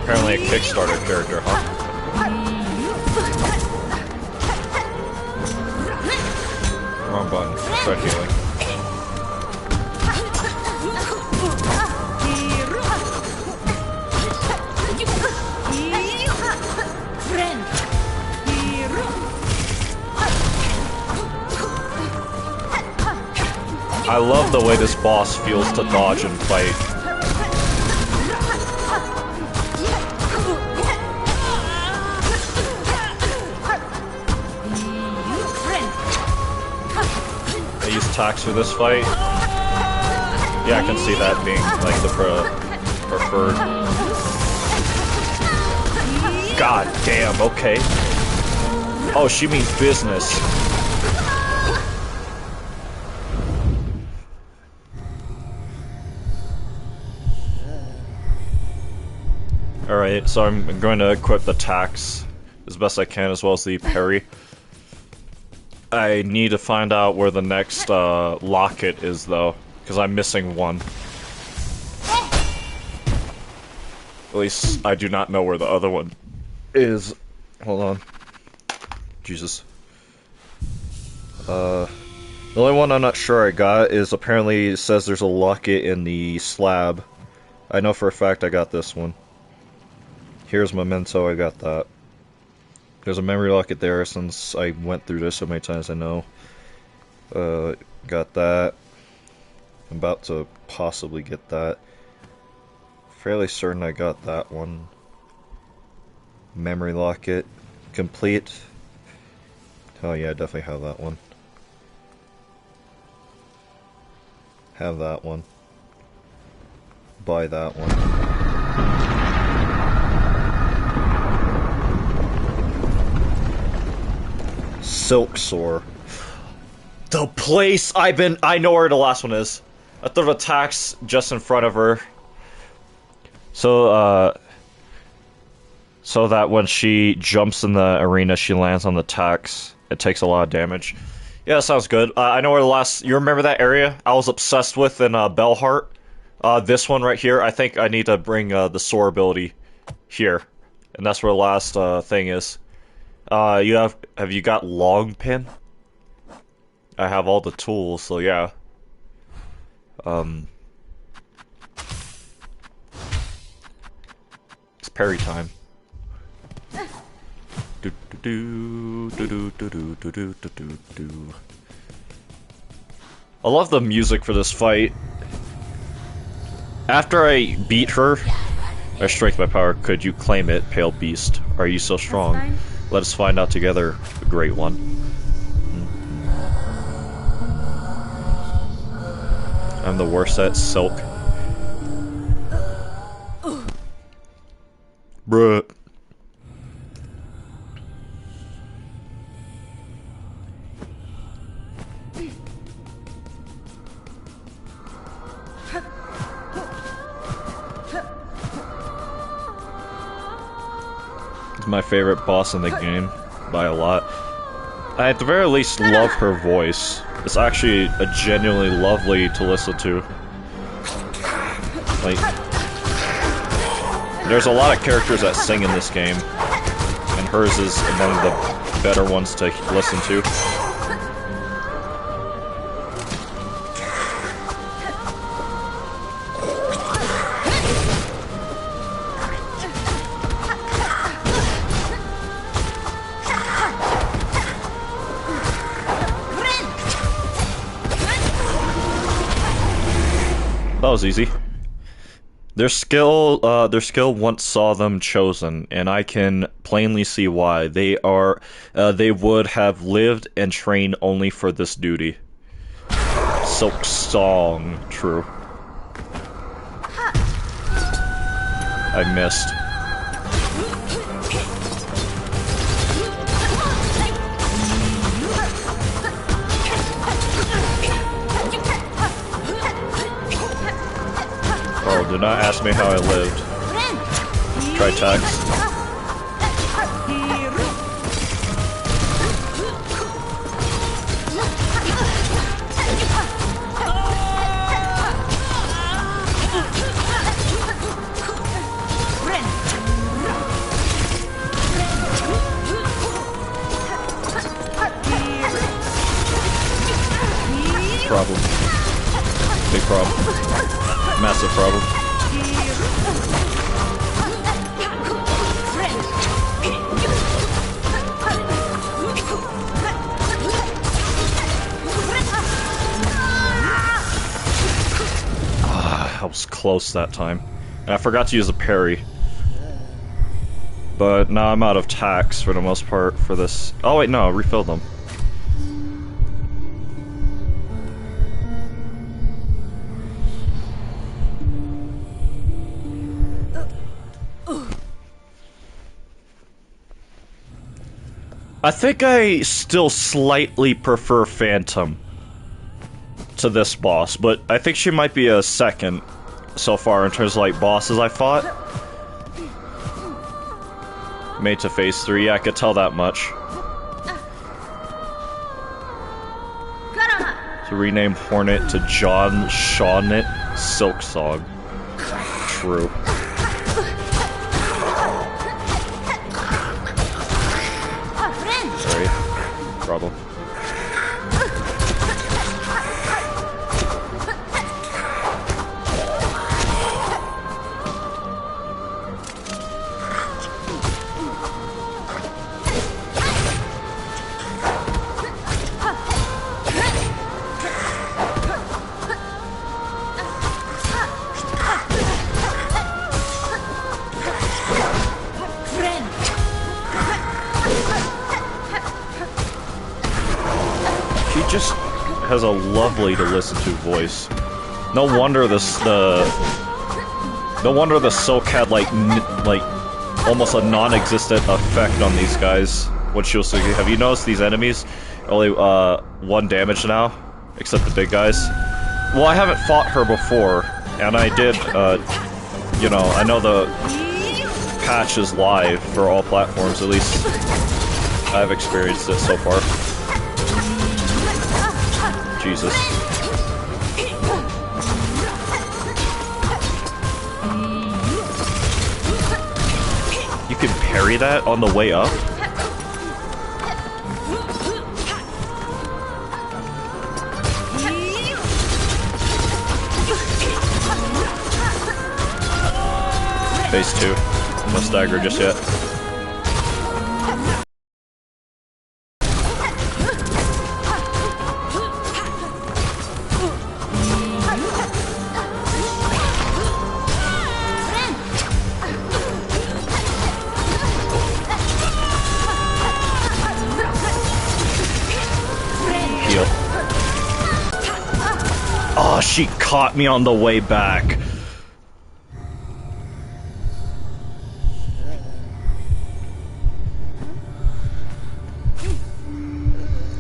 Speaker 1: Apparently a Kickstarter character, huh? Wrong button. Start healing. I love the way this boss feels to dodge and fight. I use attacks for this fight. Yeah, I can see that being like the preferred. God damn, okay. Oh, she means business. Alright, so I'm going to equip the attacks as best I can, as well as the parry. I need to find out where the next locket is, though, because I'm missing one. At least I do not know where the other one is. Hold on. Jesus. The only one I'm not sure I got is apparently it says there's a locket in the slab. I know for a fact I got this one. Here's Memento, I got that. There's a memory locket there since I went through this so many times, I know. Got that. I'm about to possibly get that. Fairly certain I got that one. Memory locket. Complete. Oh yeah, I definitely have that one. Have that one. Buy that one. Silksong. The place I know where the last one is. I thought of attacks just in front of her. So that when she jumps in the arena, she lands on the attacks. It takes a lot of damage. Yeah, that sounds good. I know where the last... You remember that area I was obsessed with in Bellheart? This one right here. I think I need to bring the soar ability here. And that's where the last thing is. Have you got long pin? I have all the tools, so yeah. It's parry time. Do do do do do do do do do do. I love the music for this fight. After I beat her, I strike my power. Could you claim it, pale beast? Are you so strong? Let us find out together, the great one. I'm the worst at Silk. Bruh. It's my favorite boss in the game by a lot. I at the very least love her voice. It's actually a genuinely lovely to listen to. Like, there's a lot of characters that sing in this game, and hers is among the better ones to listen to. That was easy. Their skill once saw them chosen, and I can plainly see why. They would have lived and trained only for this duty. Silksong, true. I missed. Oh, do not ask me how I lived. Try text. Problem. Big problem. Massive problem. I was close that time. And I forgot to use a parry. But now I'm out of tacks for the most part for this. Oh wait, no, I refilled them. I think I still slightly prefer Phantom to this boss, but I think she might be a second so far in terms of like bosses I fought. Made to phase 3, yeah, I could tell that much. To rename Hornet to John Shawnet Silksong. True. Problem. Just has a lovely to listen to voice. No wonder the Silk had like almost a non-existent effect on these guys. What you'll see. Have you noticed these enemies only 1 damage now, except the big guys? Well, I haven't fought her before, and I did. You know, I know the patch is live for all platforms. At least I've experienced it so far. Jesus. You can parry that on the way up? Phase 2. No stagger just yet. She caught me on the way back.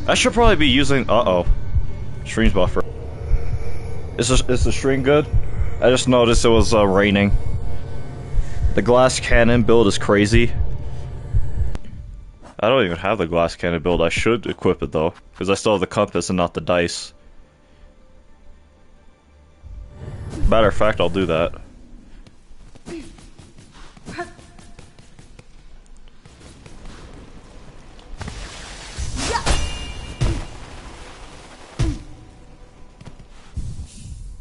Speaker 1: I should probably be using. Uh-oh. Stream's buffer. Is the stream good? I just noticed it was raining. The glass cannon build is crazy. I don't even have the glass cannon build. I should equip it though, because I still have the compass and not the dice. Matter of fact, I'll do that.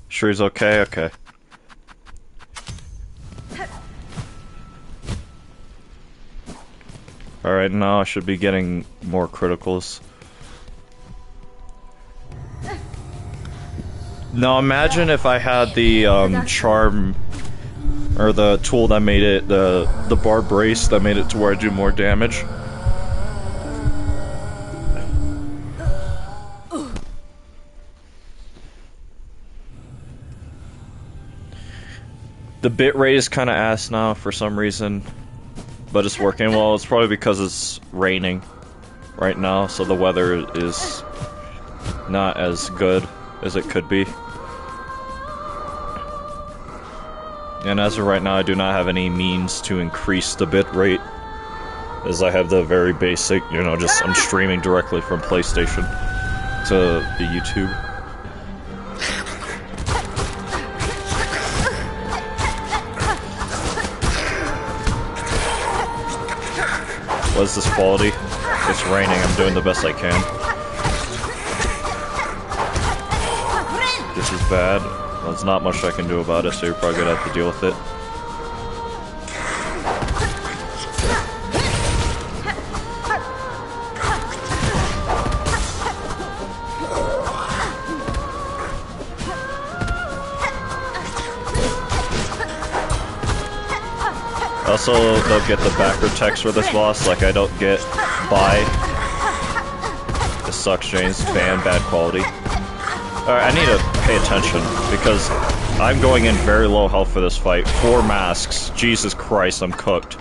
Speaker 1: Sure he's okay? Okay. Alright, now I should be getting more criticals. Now imagine if I had the charm, or the tool that made it, the bar brace that made it to where I do more damage. The bitrate is kind of ass now for some reason, but it's working well. It's probably because it's raining right now, so the weather is not as good as it could be. And as of right now, I do not have any means to increase the bitrate, as I have the very basic, you know, just I'm streaming directly from PlayStation to the YouTube. What is this quality? It's raining, I'm doing the best I can. This is bad. Well, there's not much I can do about it, so you're probably gonna have to deal with it. Also, they'll get the backer text for this boss, like I don't get by. This sucks, James. Fan, bad quality. Alright, I need to pay attention, because I'm going in very low health for this fight. 4 masks. Jesus Christ, I'm cooked.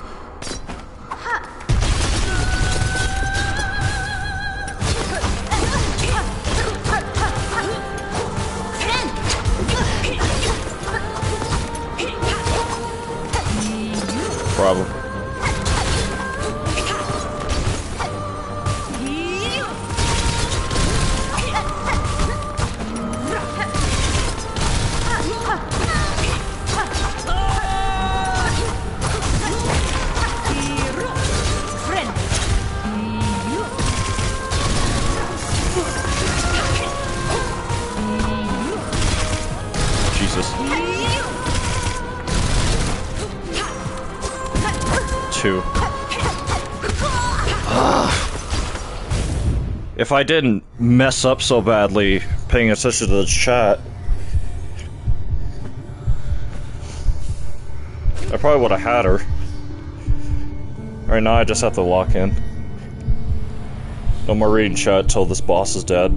Speaker 1: Problem. Jesus. 2. If I didn't mess up so badly paying attention to the chat, I probably would have had her. Right now I just have to lock in. No more reading chat till this boss is dead.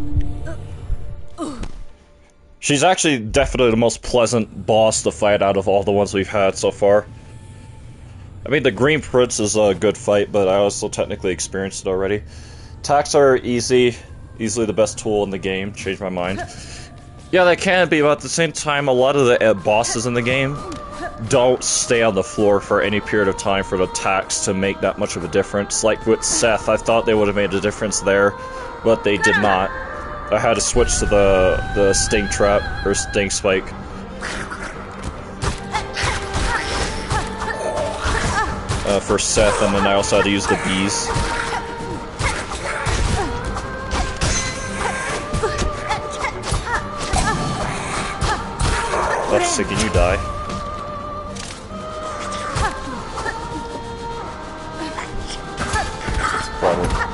Speaker 1: She's actually definitely the most pleasant boss to fight out of all the ones we've had so far. I mean, the Green Prince is a good fight, but I also technically experienced it already. Attacks are easy, easily the best tool in the game. Changed my mind. Yeah, they can be, but at the same time, a lot of the bosses in the game don't stay on the floor for any period of time for the attacks to make that much of a difference. Like with Seth, I thought they would have made a difference there, but they did not. I had to switch to the Sting Trap, or Sting Spike. For Seth, and then I also had to use the bees. Left stick and you die. Problem.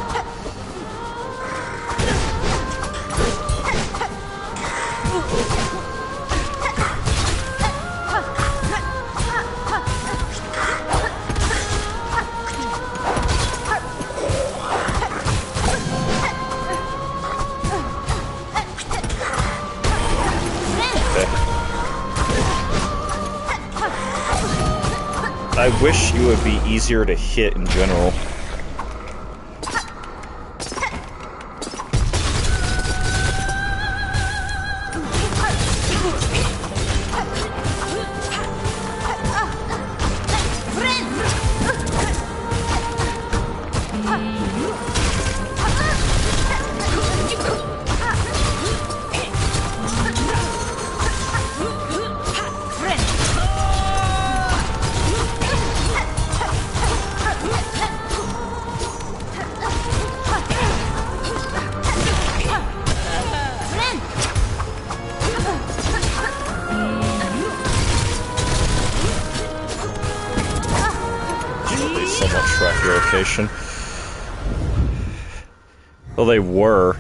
Speaker 1: I wish you would be easier to hit in general. So much track your location. Well, they were.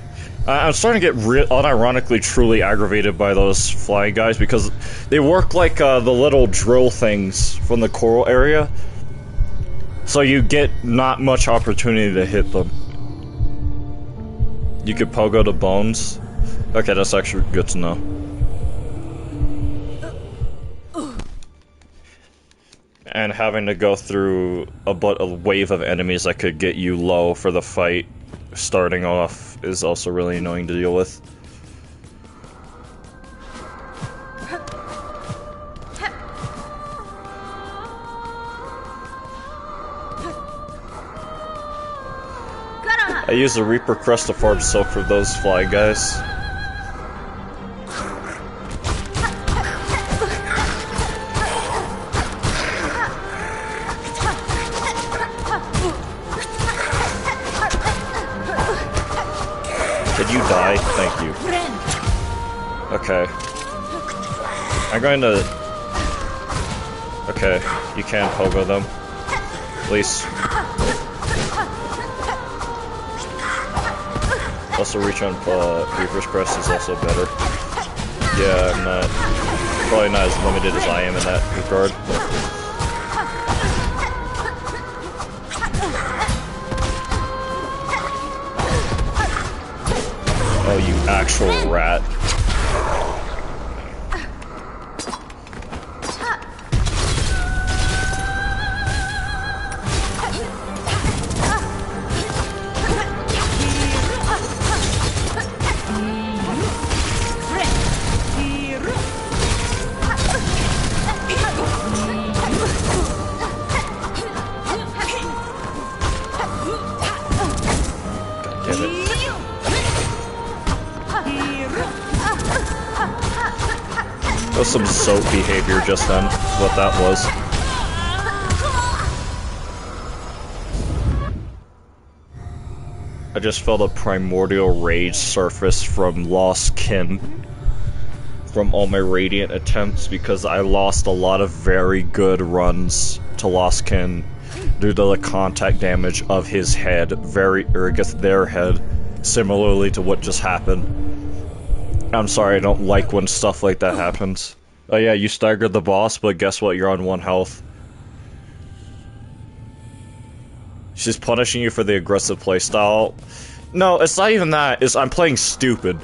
Speaker 1: I'm starting to get unironically truly aggravated by those flying guys because they work like the little drill things from the coral area. So you get not much opportunity to hit them. You could pogo the bones. Okay, that's actually good to know. And having to go through a wave of enemies that could get you low for the fight starting off is also really annoying to deal with. I use the Reaper Crest to farm silk for those fly guys. Did you die? Thank you. Okay. I'm going to... Okay, you can pogo them. Please. Also, reach on Reaper's Crest is also better. Yeah, I'm not... Probably not as limited as I am in that regard. Oh, you actual rat. That was some soap behavior just then, what that was. I just felt a primordial rage surface from lost kin. From all my Radiant attempts, because I lost a lot of very good runs to lost kin due to the contact damage of his head, or I guess their head, similarly to what just happened. I'm sorry, I don't like when stuff like that happens. Oh yeah, you staggered the boss, but guess what? You're on 1 health. She's punishing you for the aggressive playstyle. No, it's not even that. I'm playing stupid.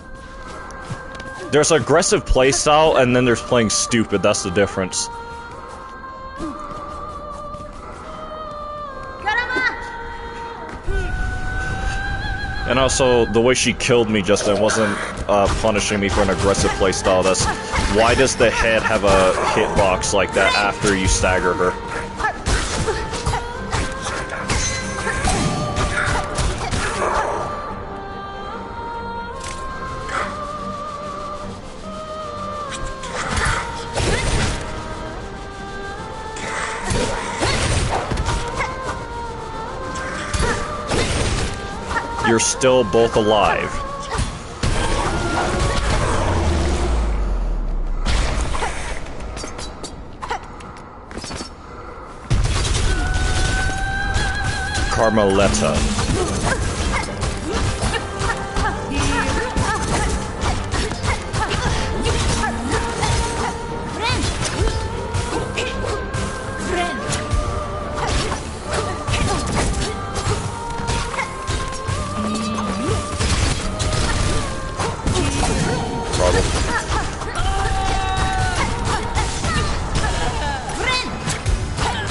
Speaker 1: There's aggressive playstyle, and then there's playing stupid. That's the difference. And also, the way she killed me just then wasn't punishing me for an aggressive playstyle. That's why does the head have a hitbox like that after you stagger her? You're still both alive. Carmeletta.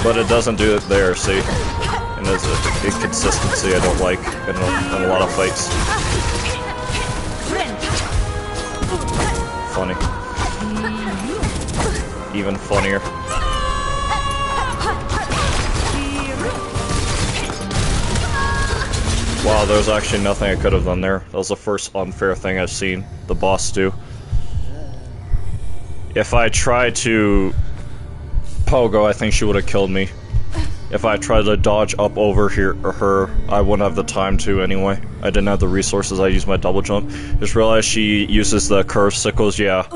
Speaker 1: But it doesn't do it there, see? And there's a inconsistency I don't like in a lot of fights. Funny. Even funnier. Wow, there's actually nothing I could have done there. That was the first unfair thing I've seen the boss do. If I tried to pogo, I think she would have killed me. If I tried to dodge up over her, I wouldn't have the time to anyway. I didn't have the resources, I used my double jump. Just realized she uses the curved sickles, yeah.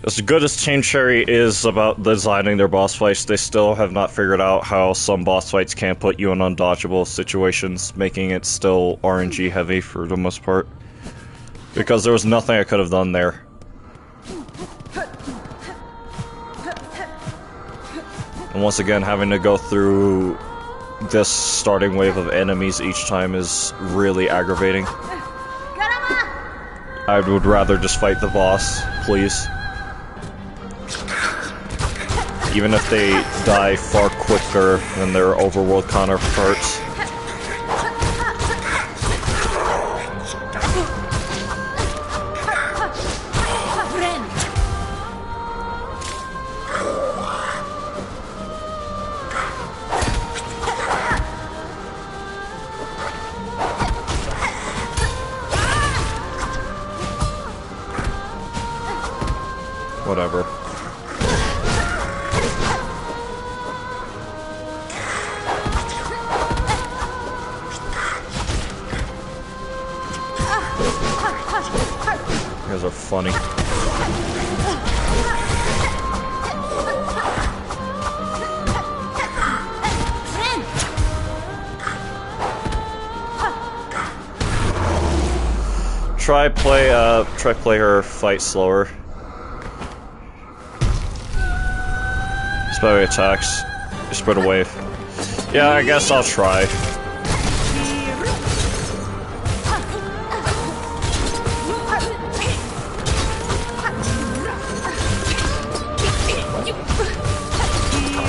Speaker 1: As good as Team Cherry is about designing their boss fights, they still have not figured out how some boss fights can put you in undodgeable situations, making it still RNG heavy for the most part. Because there was nothing I could have done there. And once again, having to go through this starting wave of enemies each time is really aggravating. I would rather just fight the boss, please. Even if they die far quicker than their overworld counterparts. Whatever. You guys are funny. Try play her fight slower. Spell attacks. Spread a wave. Yeah, I guess I'll try.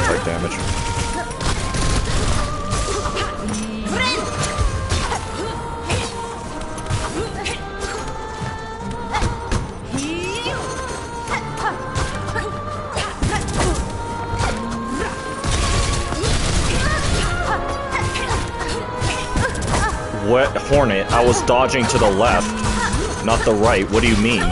Speaker 1: Take damage. What? Hornet, I was dodging to the left, not the right. What do you mean? I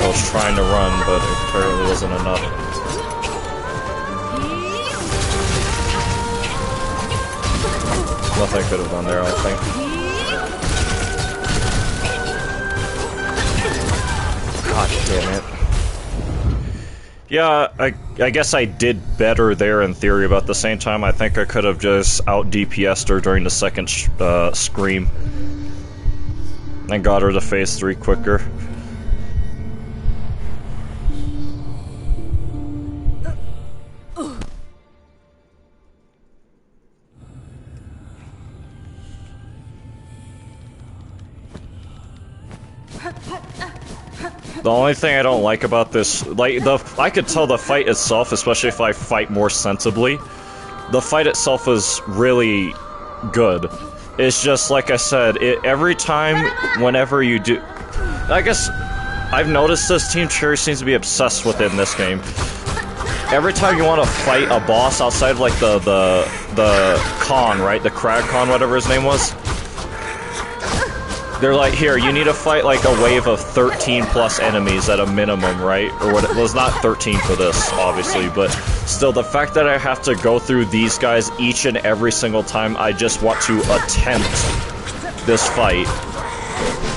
Speaker 1: was trying to run, but it apparently wasn't enough. Nothing I could have done there, I don't think. God damn it. Yeah, I guess I did better there in theory, but at the same time I think I could have just out-DPS'd her during the second scream. And got her to phase 3 quicker. The only thing I don't like about this, like, I could tell the fight itself, especially if I fight more sensibly, the fight itself is really good. It's just, like I said, every time, whenever you do... I guess, I've noticed this, Team Cherry seems to be obsessed with it in this game. Every time you want to fight a boss outside of, like, the Khan, right? The Crag Khan, whatever his name was. They're like, here, you need to fight like a wave of 13 plus enemies at a minimum, right? Or what? Well, it's not 13 for this, obviously, but still, the fact that I have to go through these guys each and every single time I just want to attempt this fight.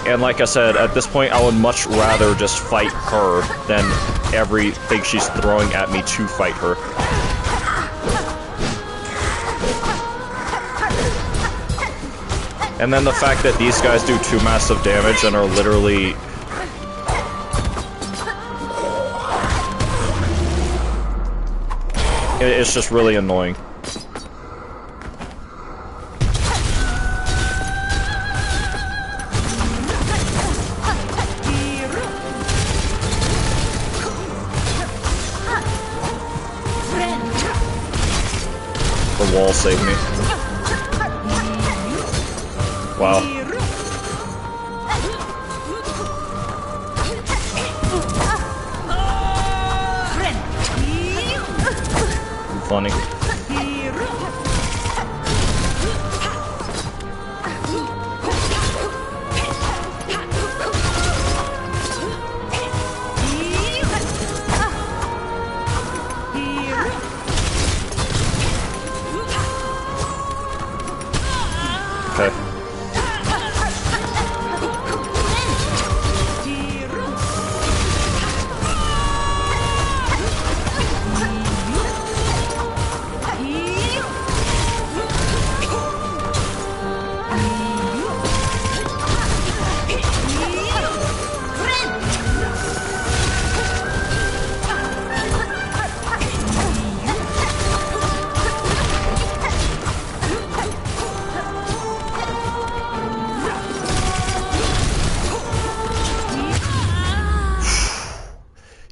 Speaker 1: And like I said, at this point, I would much rather just fight her than everything she's throwing at me to fight her. And then the fact that these guys do 2 massive damage and are literally... It's just really annoying. The wall saved me. Wow. Funny. Okay.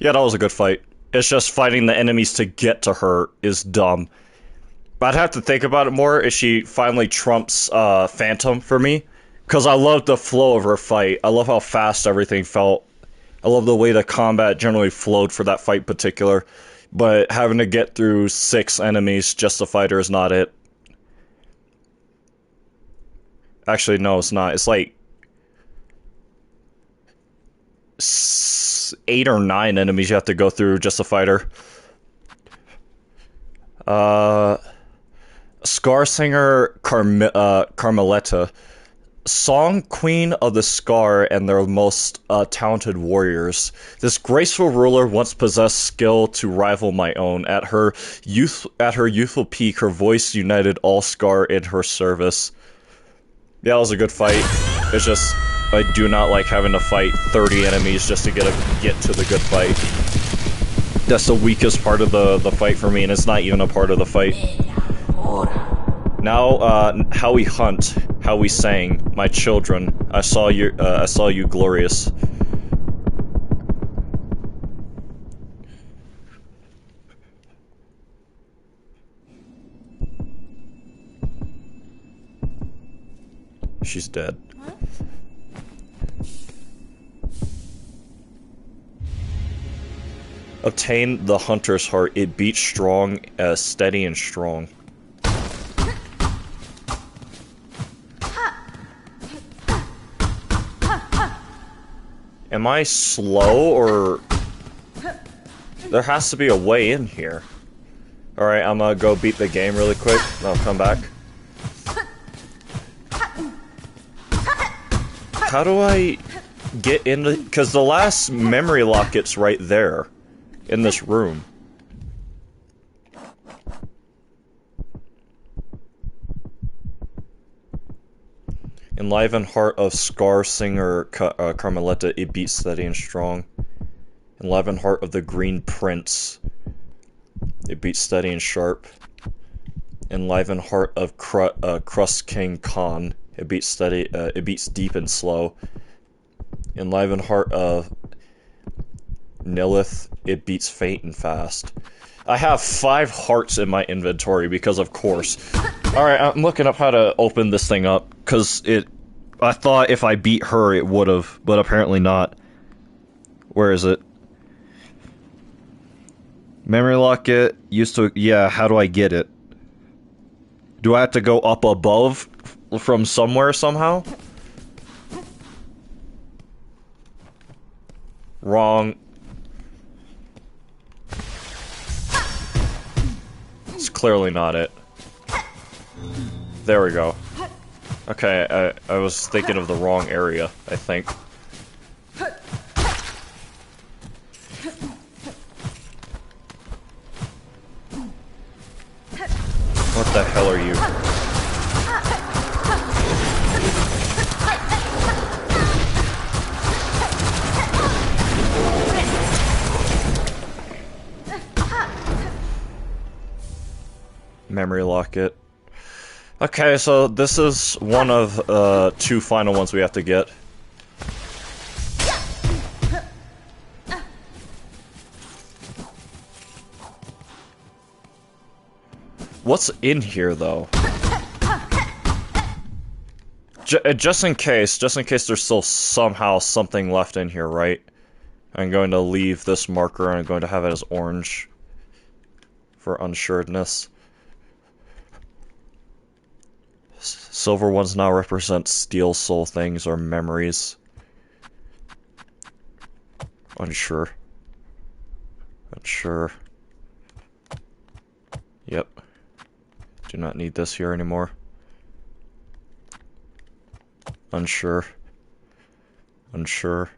Speaker 1: Yeah, that was a good fight. It's just fighting the enemies to get to her is dumb. But I'd have to think about it more if she finally trumps Phantom for me. Because I love the flow of her fight. I love how fast everything felt. I love the way the combat generally flowed for that fight in particular. But having to get through 6 enemies just to fight her is not it. Actually, no, it's not. It's like 8 or 9 enemies you have to go through just to fight her. Scar Singer Carmeletta. Song Queen of the Scar and their most talented warriors. This graceful ruler once possessed skill to rival my own. At her youthful peak, her voice united all Scar in her service. Yeah, that was a good fight. It's just I do not like having to fight 30 enemies just to get to the good fight. That's the weakest part of the fight for me, and it's not even a part of the fight. Now, how we hunt, how we sang, my children. I saw you glorious. She's dead.
Speaker 3: What?
Speaker 1: Obtain the hunter's heart. It beats strong, steady and strong. Am I slow, or... There has to be a way in here. Alright, I'm gonna go beat the game really quick, and I'll come back. How do I get into... Because the last memory locket's right there. In this room. Enliven heart of Scar Singer Carmeletta, it beats steady and strong. Enliven heart of the Green Prince, it beats steady and sharp. Enliven heart of Crust King Khan, it beats steady. It beats deep and slow. Enliven heart of Nilith, it beats faint and fast. I have 5 hearts in my inventory because of course. Alright, I'm looking up how to open this thing up, because I thought if I beat her it would've, but apparently not. Where is it? Memory locket, used to, yeah, how do I get it? Do I have to go up above from somewhere somehow? Wrong. It's clearly not it. There we go. Okay, I was thinking of the wrong area, I think. What the hell are you? memory locket. Okay, so this is one of 2 final ones we have to get. What's in here, though? Just in case there's still somehow something left in here, right? I'm going to leave this marker and I'm going to have it as orange for unsuredness. Silver ones now represent steel soul things or memories. Unsure. Unsure. Yep. Do not need this here anymore. Unsure. Unsure.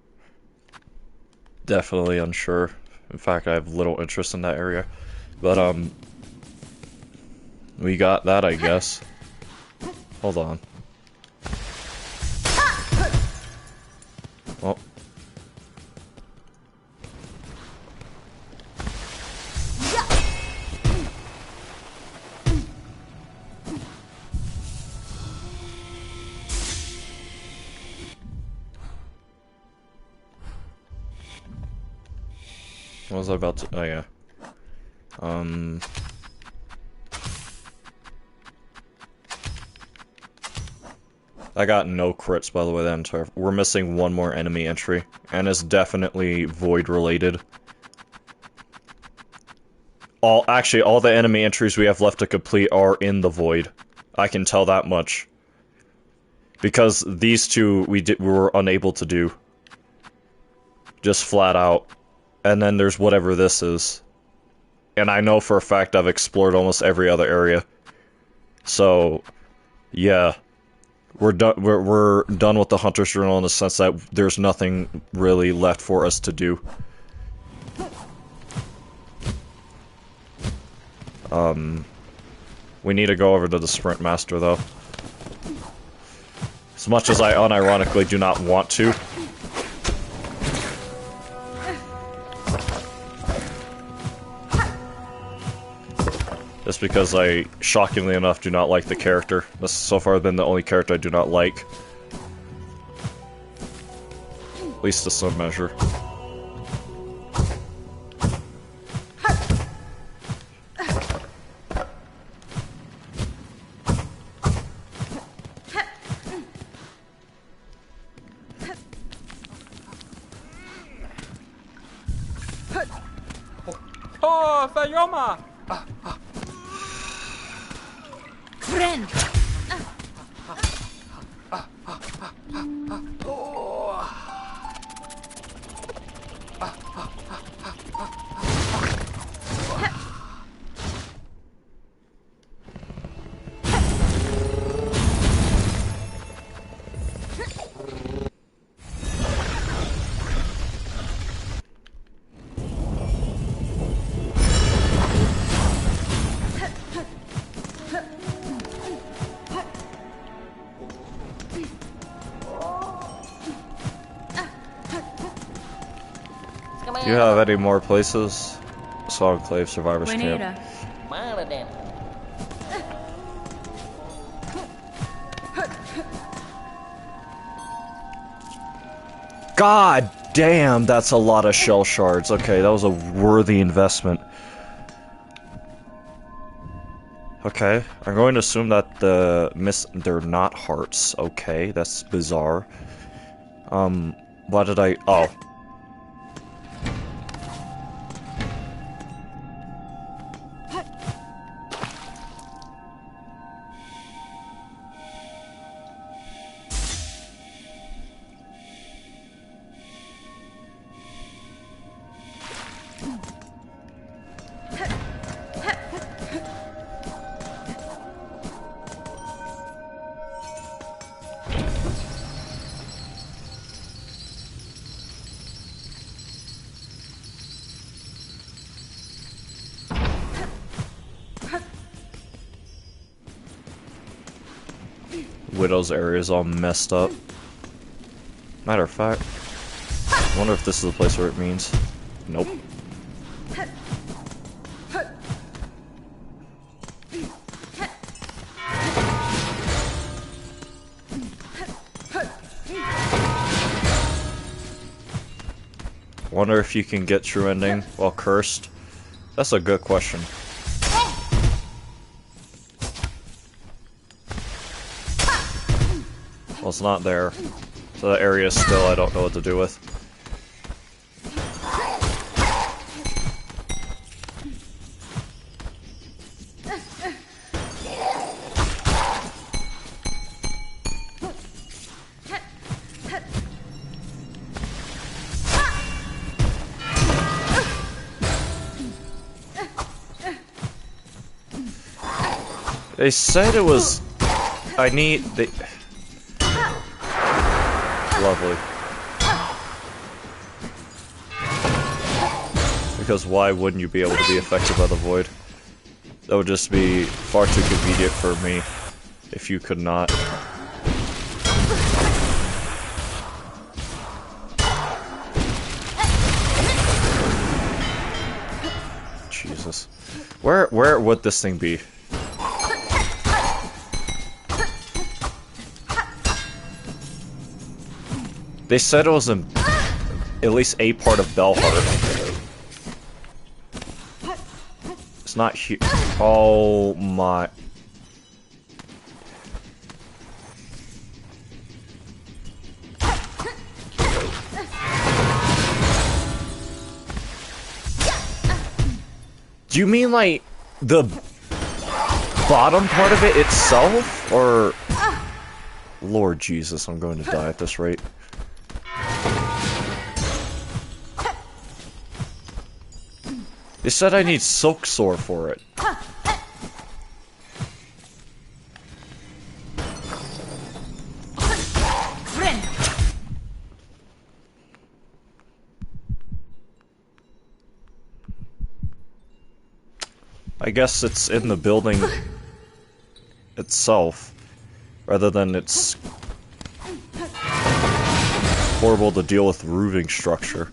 Speaker 1: Definitely unsure. In fact, I have little interest in that area. But, we got that, I guess. Hold on. Oh. What was I about to... oh, yeah. I got no crits, by the way, that entire... We're missing one more enemy entry, and it's definitely void-related. Actually, all the enemy entries we have left to complete are in the void. I can tell that much. Because these two we were unable to do. Just flat out. And then there's whatever this is. And I know for a fact I've explored almost every other area. So, yeah. We're done with the Hunter's Journal in the sense that there's nothing really left for us to do. We need to go over to the Sprint Master, though. As much as I unironically do not want to. Just because I, shockingly enough, do not like the character. This has so far been the only character I do not like. At least to some measure.
Speaker 3: Oh, Fayoma!
Speaker 4: Friend!
Speaker 1: Do you have any more places? Enclave, Survivors Camp. God damn, that's a lot of shell shards. Okay, that was a worthy investment. Okay, I'm going to assume that they're not hearts. Okay, that's bizarre. Why did I... oh. Widow's area is all messed up. Matter of fact, I wonder if this is the place where it means. Nope. Wonder if you can get true ending while cursed. That's a good question. Well, it's not there. So the area still I don't know what to do with. They said it was... I need... Lovely. Because why wouldn't you be able to be affected by the void? That would just be far too convenient for me if you could not. Jesus. Where would this thing be? They said it was in at least a part of Belheart. It's not here. Oh my. Do you mean like the bottom part of it itself? Or... Lord Jesus, I'm going to die at this rate. They said I need Silksong for it. I guess it's in the building itself, rather than it's horrible to deal with roofing structure.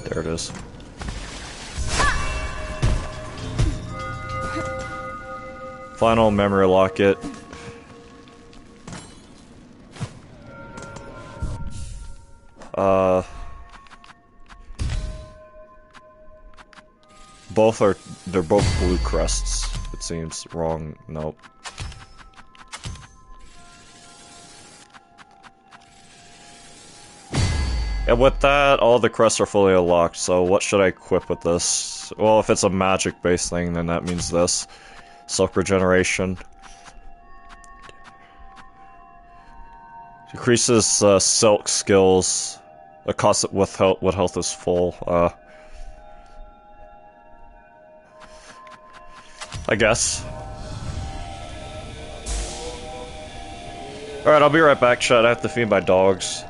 Speaker 1: There it is. Final memory locket. They're both blue crests, it seems. Wrong, nope. And with that, all the crests are fully unlocked, so what should I equip with this? Well, if it's a magic-based thing, then that means this. Silk regeneration. Decreases silk skills. The cost it with health, what health is full. I guess. Alright, I'll be right back, chat. I have to feed my dogs.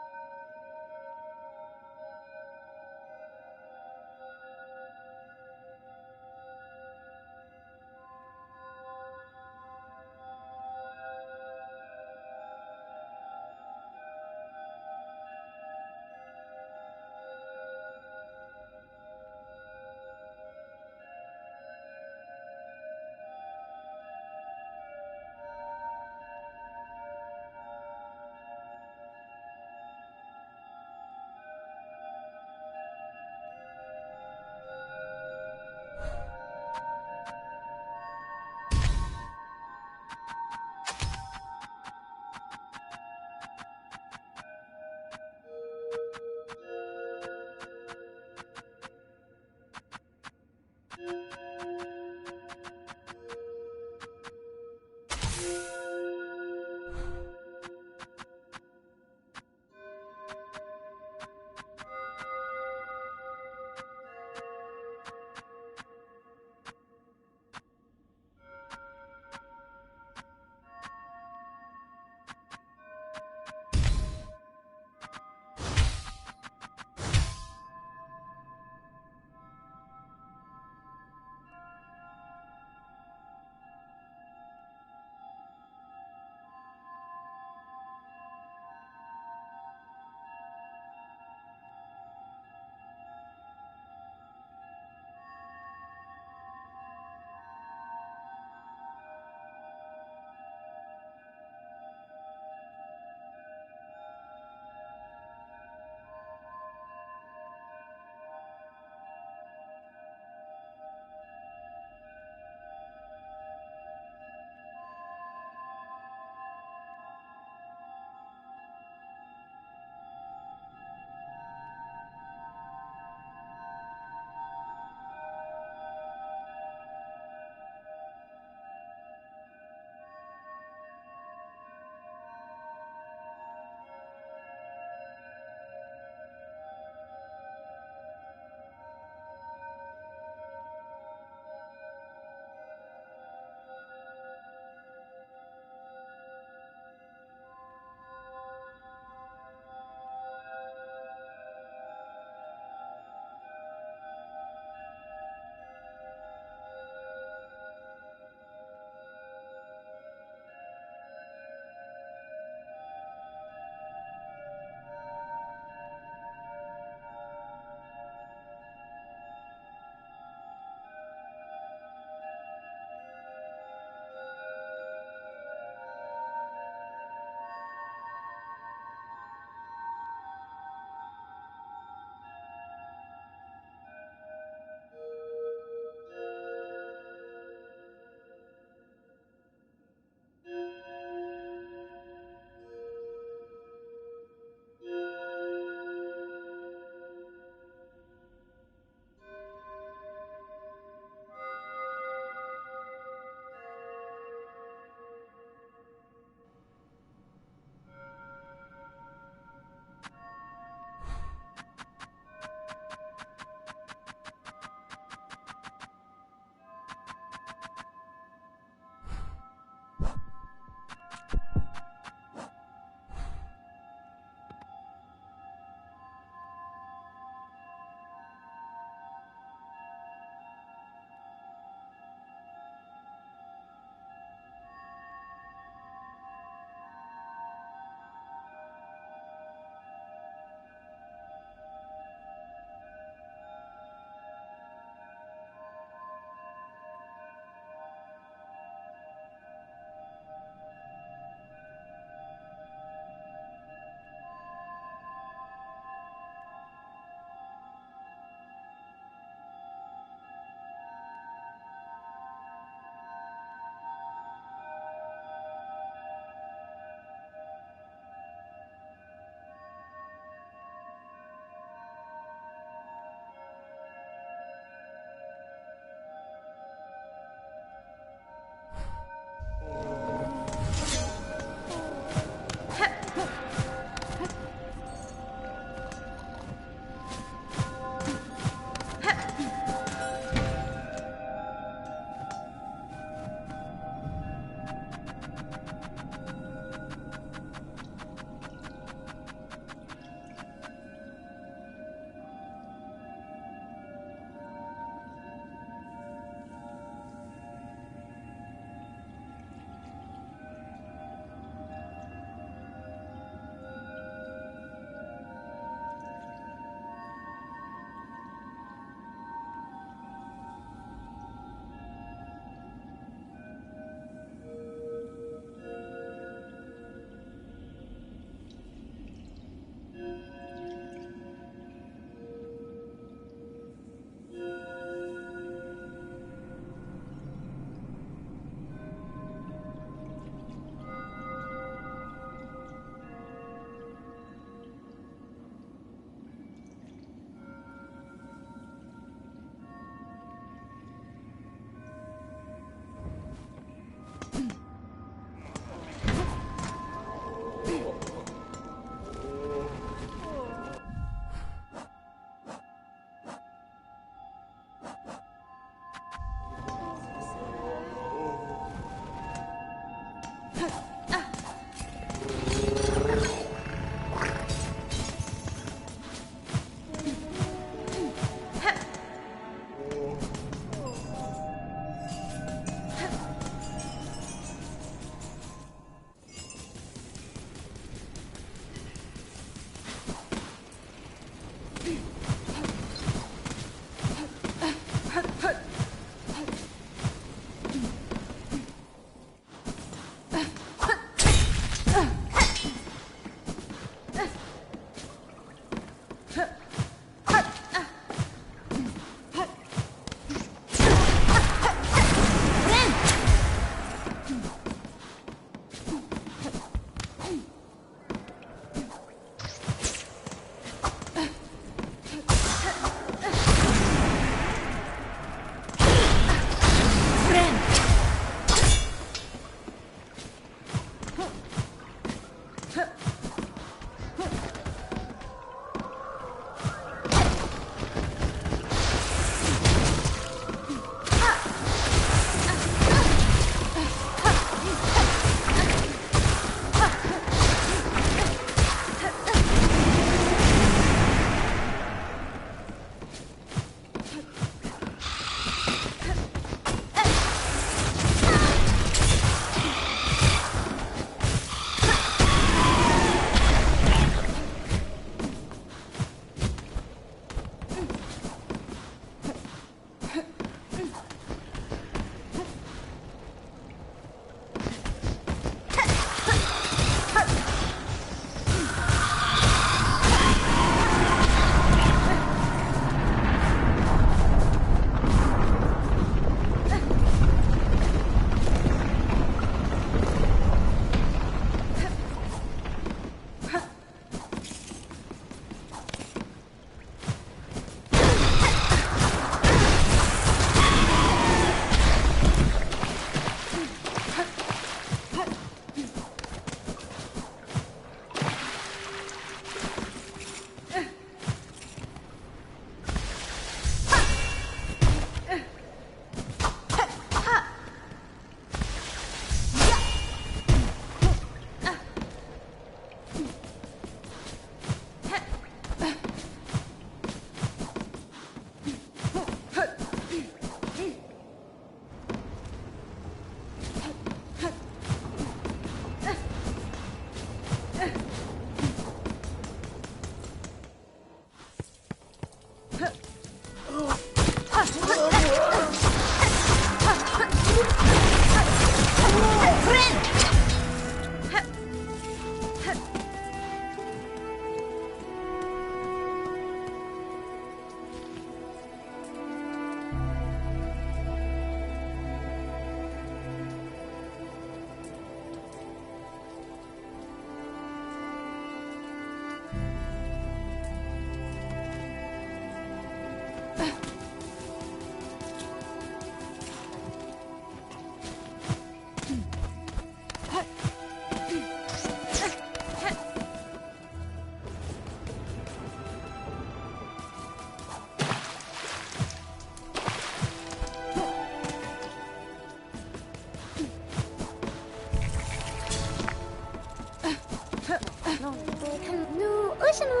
Speaker 5: Nu, ușinu.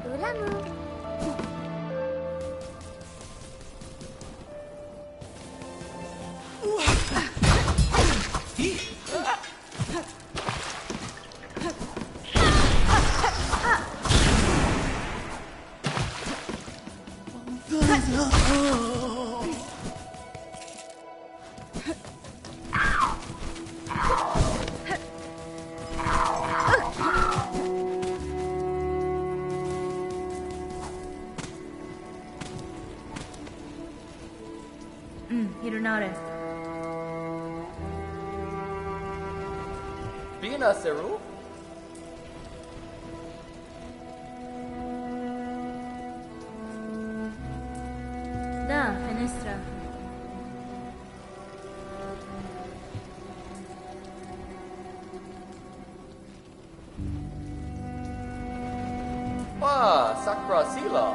Speaker 5: Ulamu. Hironare.
Speaker 3: Bina, Seru?
Speaker 5: Da, fenestra.
Speaker 3: Sakura Sila.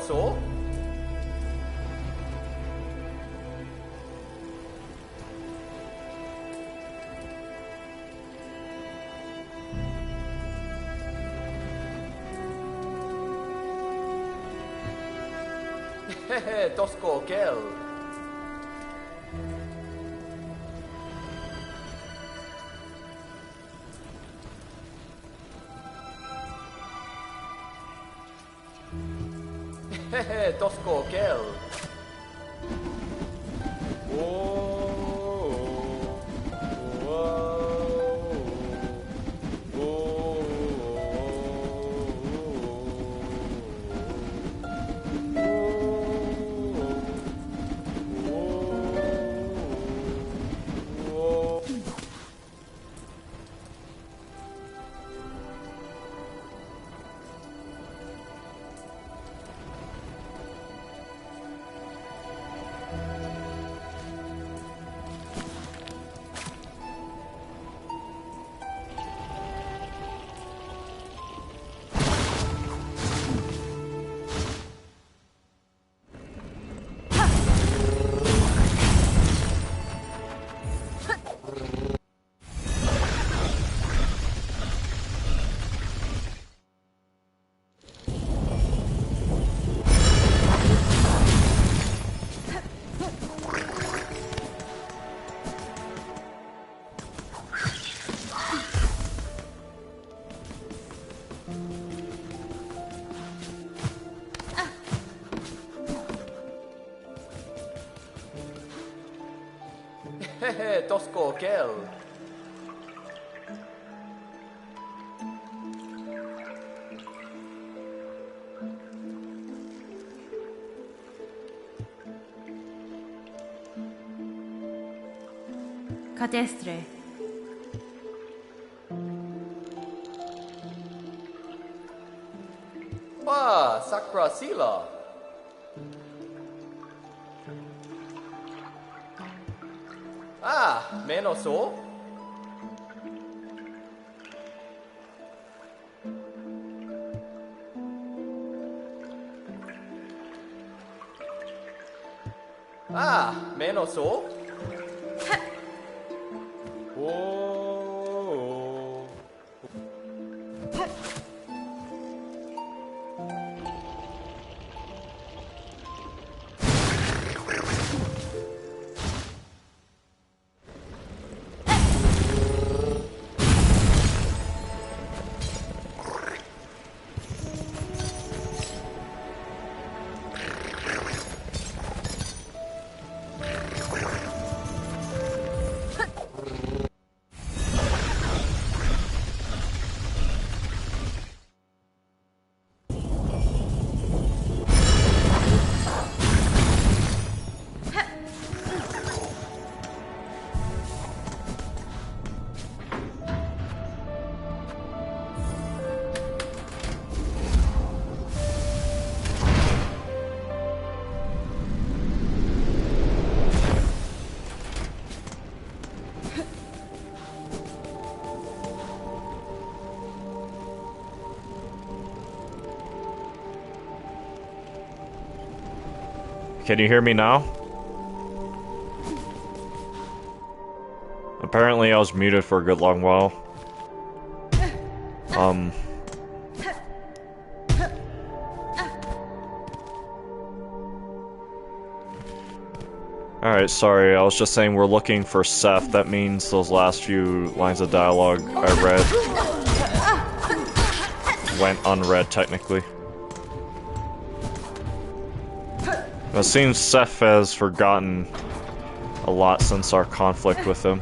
Speaker 3: so? Hehe, Tosco Kel. Hehe, Tosco Kel. Hehe, Tosco Kel.
Speaker 5: Catestre.
Speaker 3: Sakra Sila. Menos so? Menos so?
Speaker 1: Can you hear me now? Apparently I was muted for a good long while. Alright, sorry, I was just saying we're looking for Seth. That means those last few lines of dialogue I read went unread, technically. It seems Seth has forgotten a lot since our conflict with him.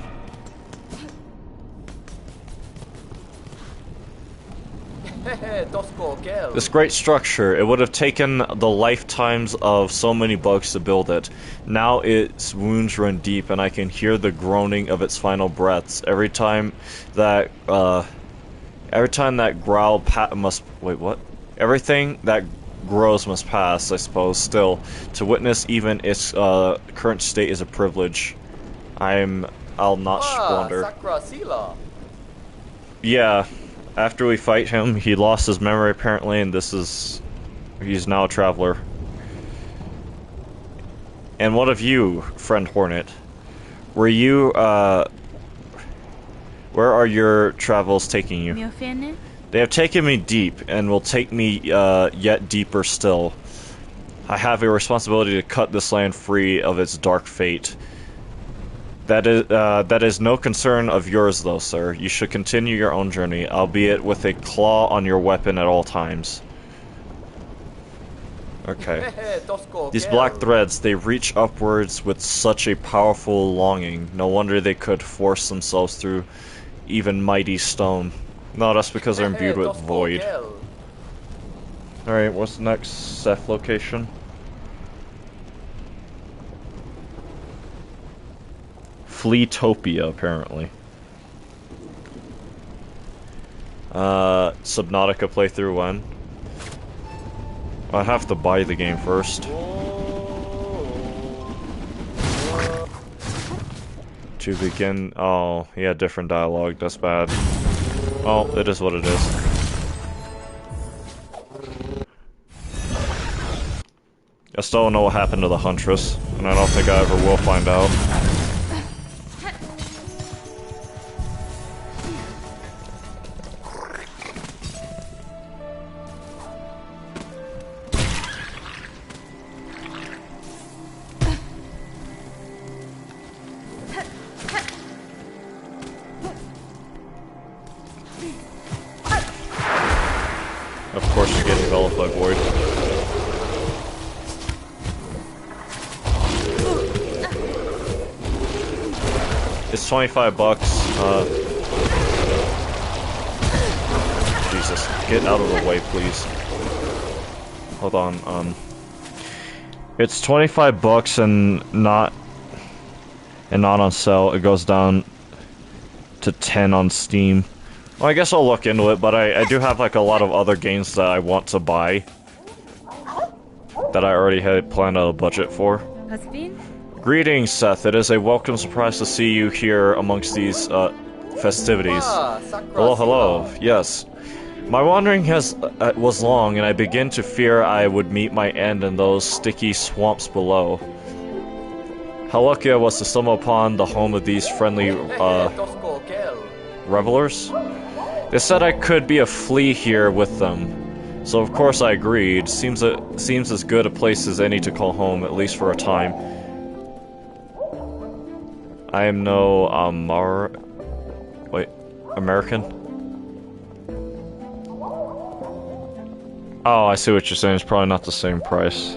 Speaker 1: This great structure, it would have taken the lifetimes of so many bugs to build it. Now its wounds run deep and I can hear the groaning of its final breaths. Every time that growl must... Wait, what? Everything that grows must pass, I suppose. Still, to witness even its current state is a privilege. I'll not squander. Yeah, after we fight him, he lost his memory apparently, and he's now a traveler. And what of you, friend Hornet? Were you, where are your travels taking you?
Speaker 5: Mio fene?
Speaker 1: They have taken me deep, and will take me, yet deeper still. I have a responsibility to cut this land free of its dark fate. That is no concern of yours, though, sir. You should continue your own journey, albeit with a claw on your weapon at all times. Okay. These black threads, they reach upwards with such a powerful longing. No wonder they could force themselves through even mighty stone. No, that's because they're imbued with void. Alright, what's the next Seth location? Fleetopia, apparently. Subnautica playthrough when? I have to buy the game first. To begin. Oh, yeah, different dialogue. That's bad. Oh, it is what it is. I still don't know what happened to the Huntress, and I don't think I ever will find out. Of course you get enveloped by void. It's 25 bucks. Jesus, get out of the way, please. Hold on. It's 25 bucks and not on sale. It goes down to 10 on Steam. Well, I guess I'll look into it, but I do have like a lot of other games that I want to buy that I already had planned out a budget for.
Speaker 5: Husband?
Speaker 1: Greetings, Seth. It is a welcome surprise to see you here amongst these festivities. Hello. Yes. My wandering was long, and I begin to fear I would meet my end in those sticky swamps below. How lucky I was to stumble upon the home of these friendly revelers. They said I could be a flea here with them, so of course I agreed. Seems as good a place as any to call home, at least for a time. I am no American? Oh, I see what you're saying. It's probably not the same price.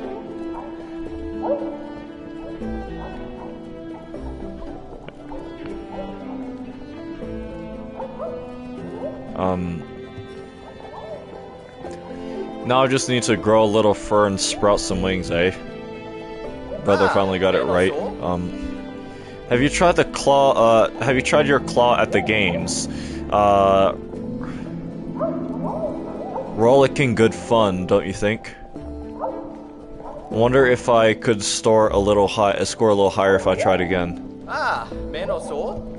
Speaker 1: Now I just need to grow a little fur and sprout some wings, eh? Brother finally got it right. Have you tried the claw, have you tried your claw at the games? Rollicking good fun, don't you think? I wonder if I could score a little higher if I tried again.
Speaker 3: Ah, Menoso?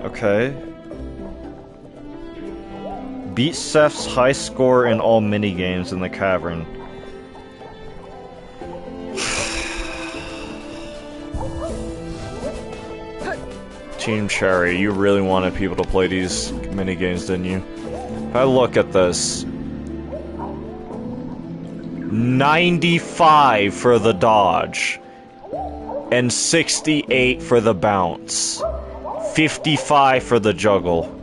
Speaker 1: Okay. Beat Seth's high score in all minigames in the cavern. Team Cherry, you really wanted people to play these minigames, didn't you? If I look at this... 95 for the dodge. And 68 for the bounce. 55 for the juggle.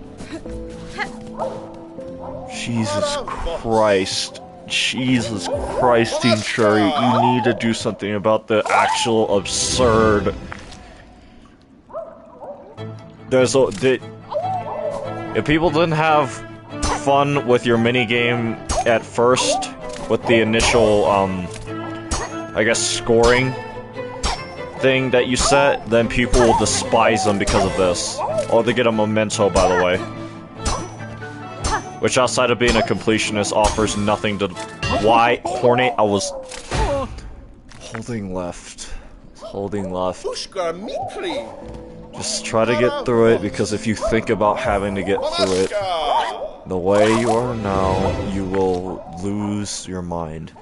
Speaker 1: Jesus Christ. Jesus Christ, Team Cherry. You need to do something about the actual absurd... If people didn't have fun with your minigame at first, with the initial, I guess, scoring thing that you set, then people will despise them because of this. Or they get a memento, by the way. Which, outside of being a completionist, offers nothing to... Why? Hornet, I was... Holding left. Holding left. Just try to get through it, because if you think about having to get through it
Speaker 2: Monashka!
Speaker 1: the way you are now, you will lose your mind.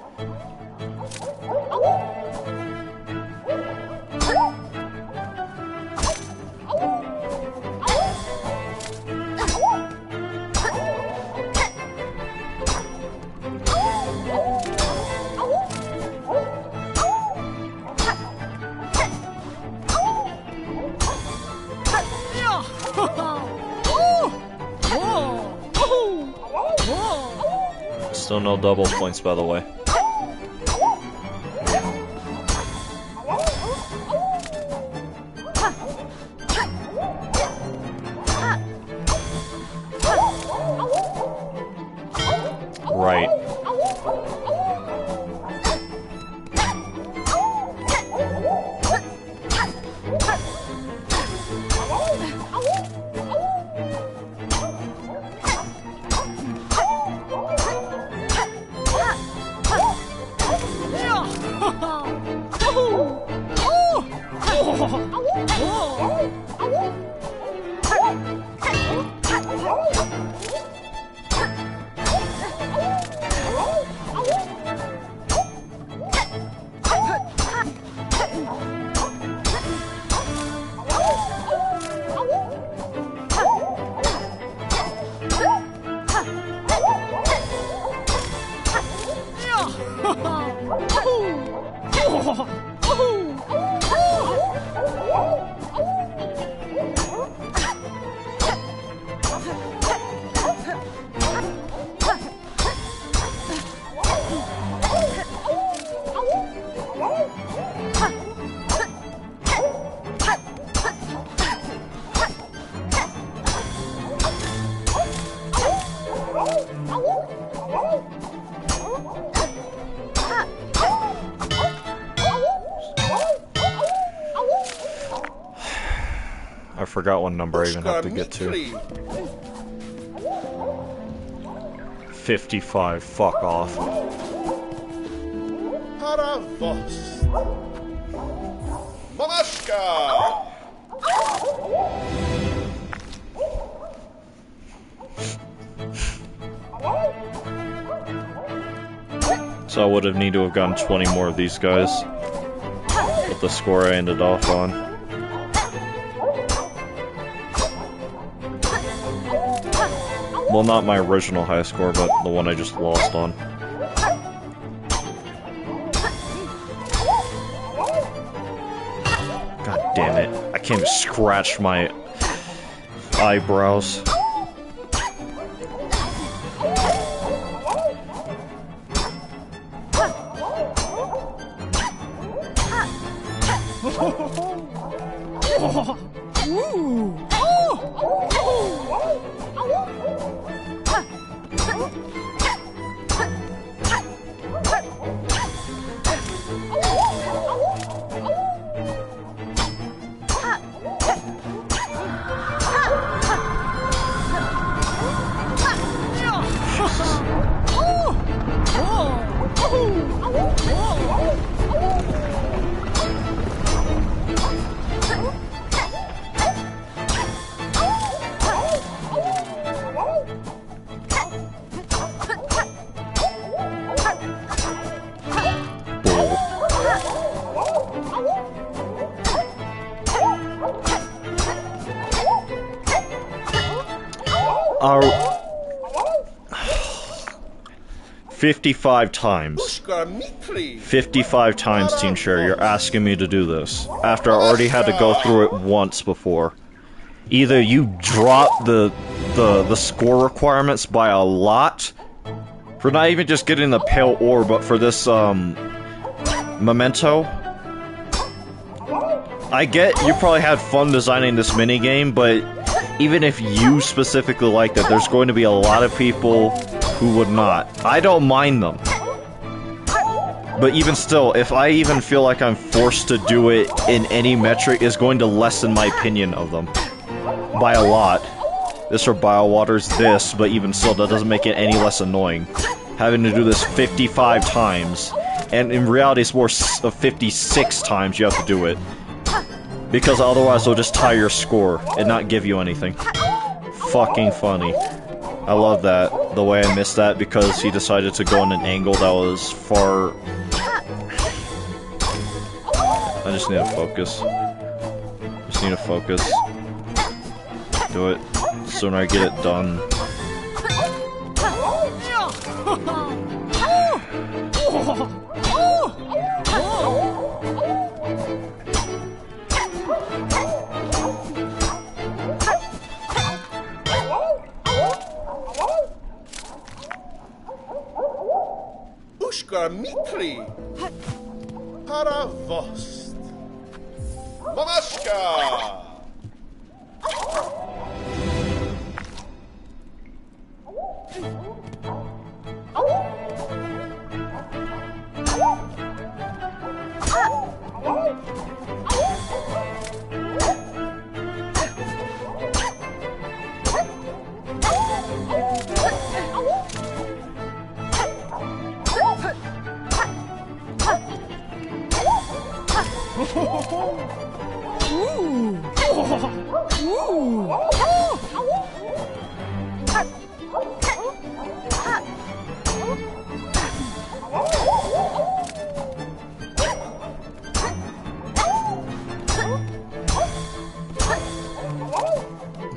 Speaker 1: Still no double points, by the way. Right. I forgot what number I even have to get to. 55, fuck off.
Speaker 2: Paravos. Monashka!
Speaker 1: So I would have needed to have gotten 20 more of these guys with the score I ended off on. Well, not my original high score, but the one I just lost on. God damn it. I can't even scratch my eyebrows. Our 55 times. 55 times, Team Share, you're asking me to do this. After I already had to go through it once before. Either you drop the score requirements by a lot, for not even just getting the pale ore, but for this, memento. I get you probably had fun designing this minigame, but even if you specifically liked it, there's going to be a lot of people who would not. I don't mind them. But even still, if I even feel like I'm forced to do it in any metric, it's going to lessen my opinion of them. By a lot. This for Biowaters, this, but even still, that doesn't make it any less annoying. Having to do this 55 times, and in reality it's more 56 times you have to do it. Because otherwise they'll just tie your score and not give you anything. Fucking funny. I love that. The way I missed that because he decided to go in an angle that was far... I just need to focus. Just need to focus. Do it. The sooner I get it done.
Speaker 2: Ushka Mikri. Paravost. Mamashka.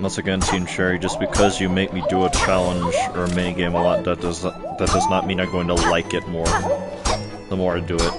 Speaker 1: Once again, Team Cherry, just because you make me do a challenge or a minigame a lot, that does not mean I'm going to like it more the more I do it.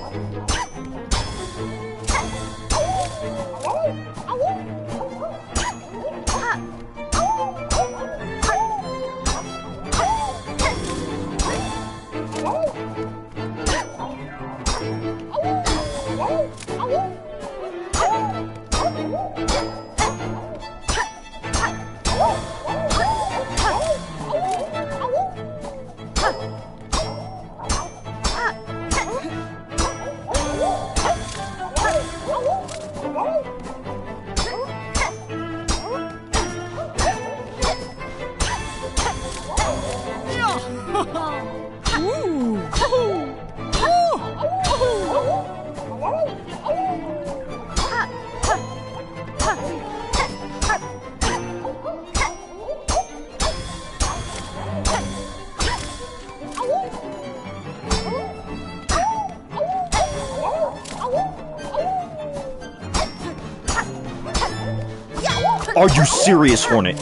Speaker 1: Are you serious, Hornet?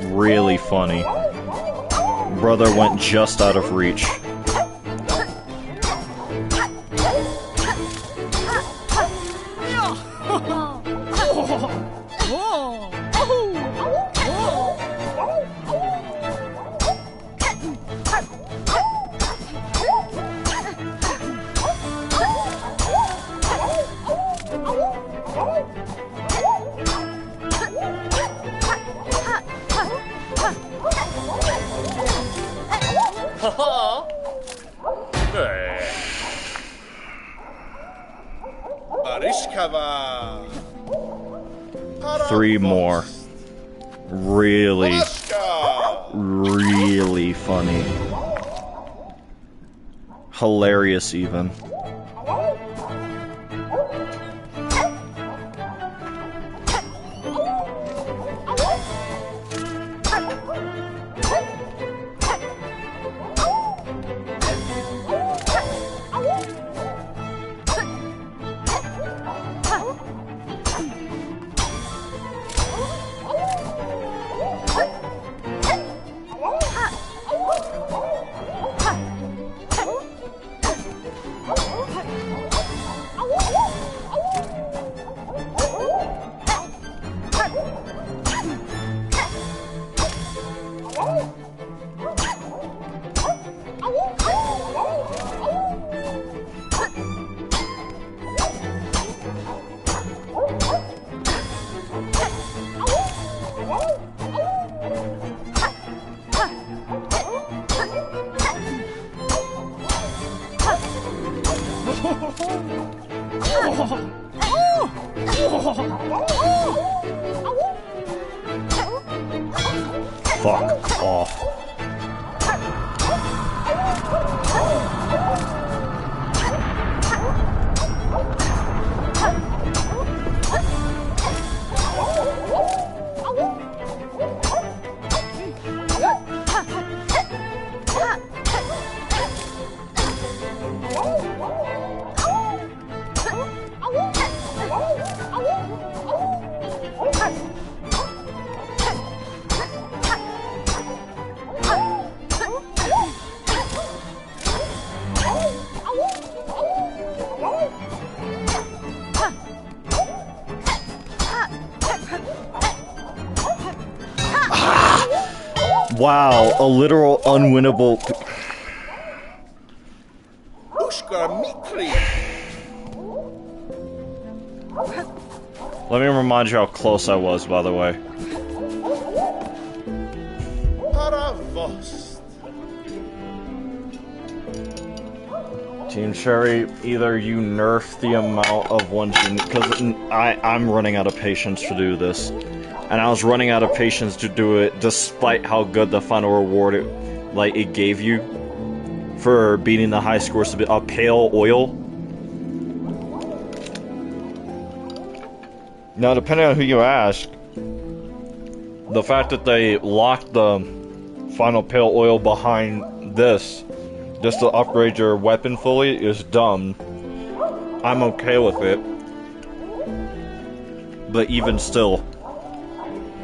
Speaker 1: Really funny. Brother went just out of reach.
Speaker 2: Barishkava.
Speaker 1: Three more. Really funny. Hilarious even. Fuck off. Wow, a literal unwinnable.
Speaker 2: Ushka Mikri.
Speaker 1: Let me remind you how close I was, by the way.
Speaker 2: Paravost.
Speaker 1: Team Cherry, either you nerf the amount of ones you need, because I'm running out of patience to do this. And I was running out of patience to do it despite how good the final reward it gave you for beating the high scores to be a pale oil. Now, depending on who you ask, the fact that they locked the final pale oil behind this just to upgrade your weapon fully is dumb. I'm okay with it. But even still,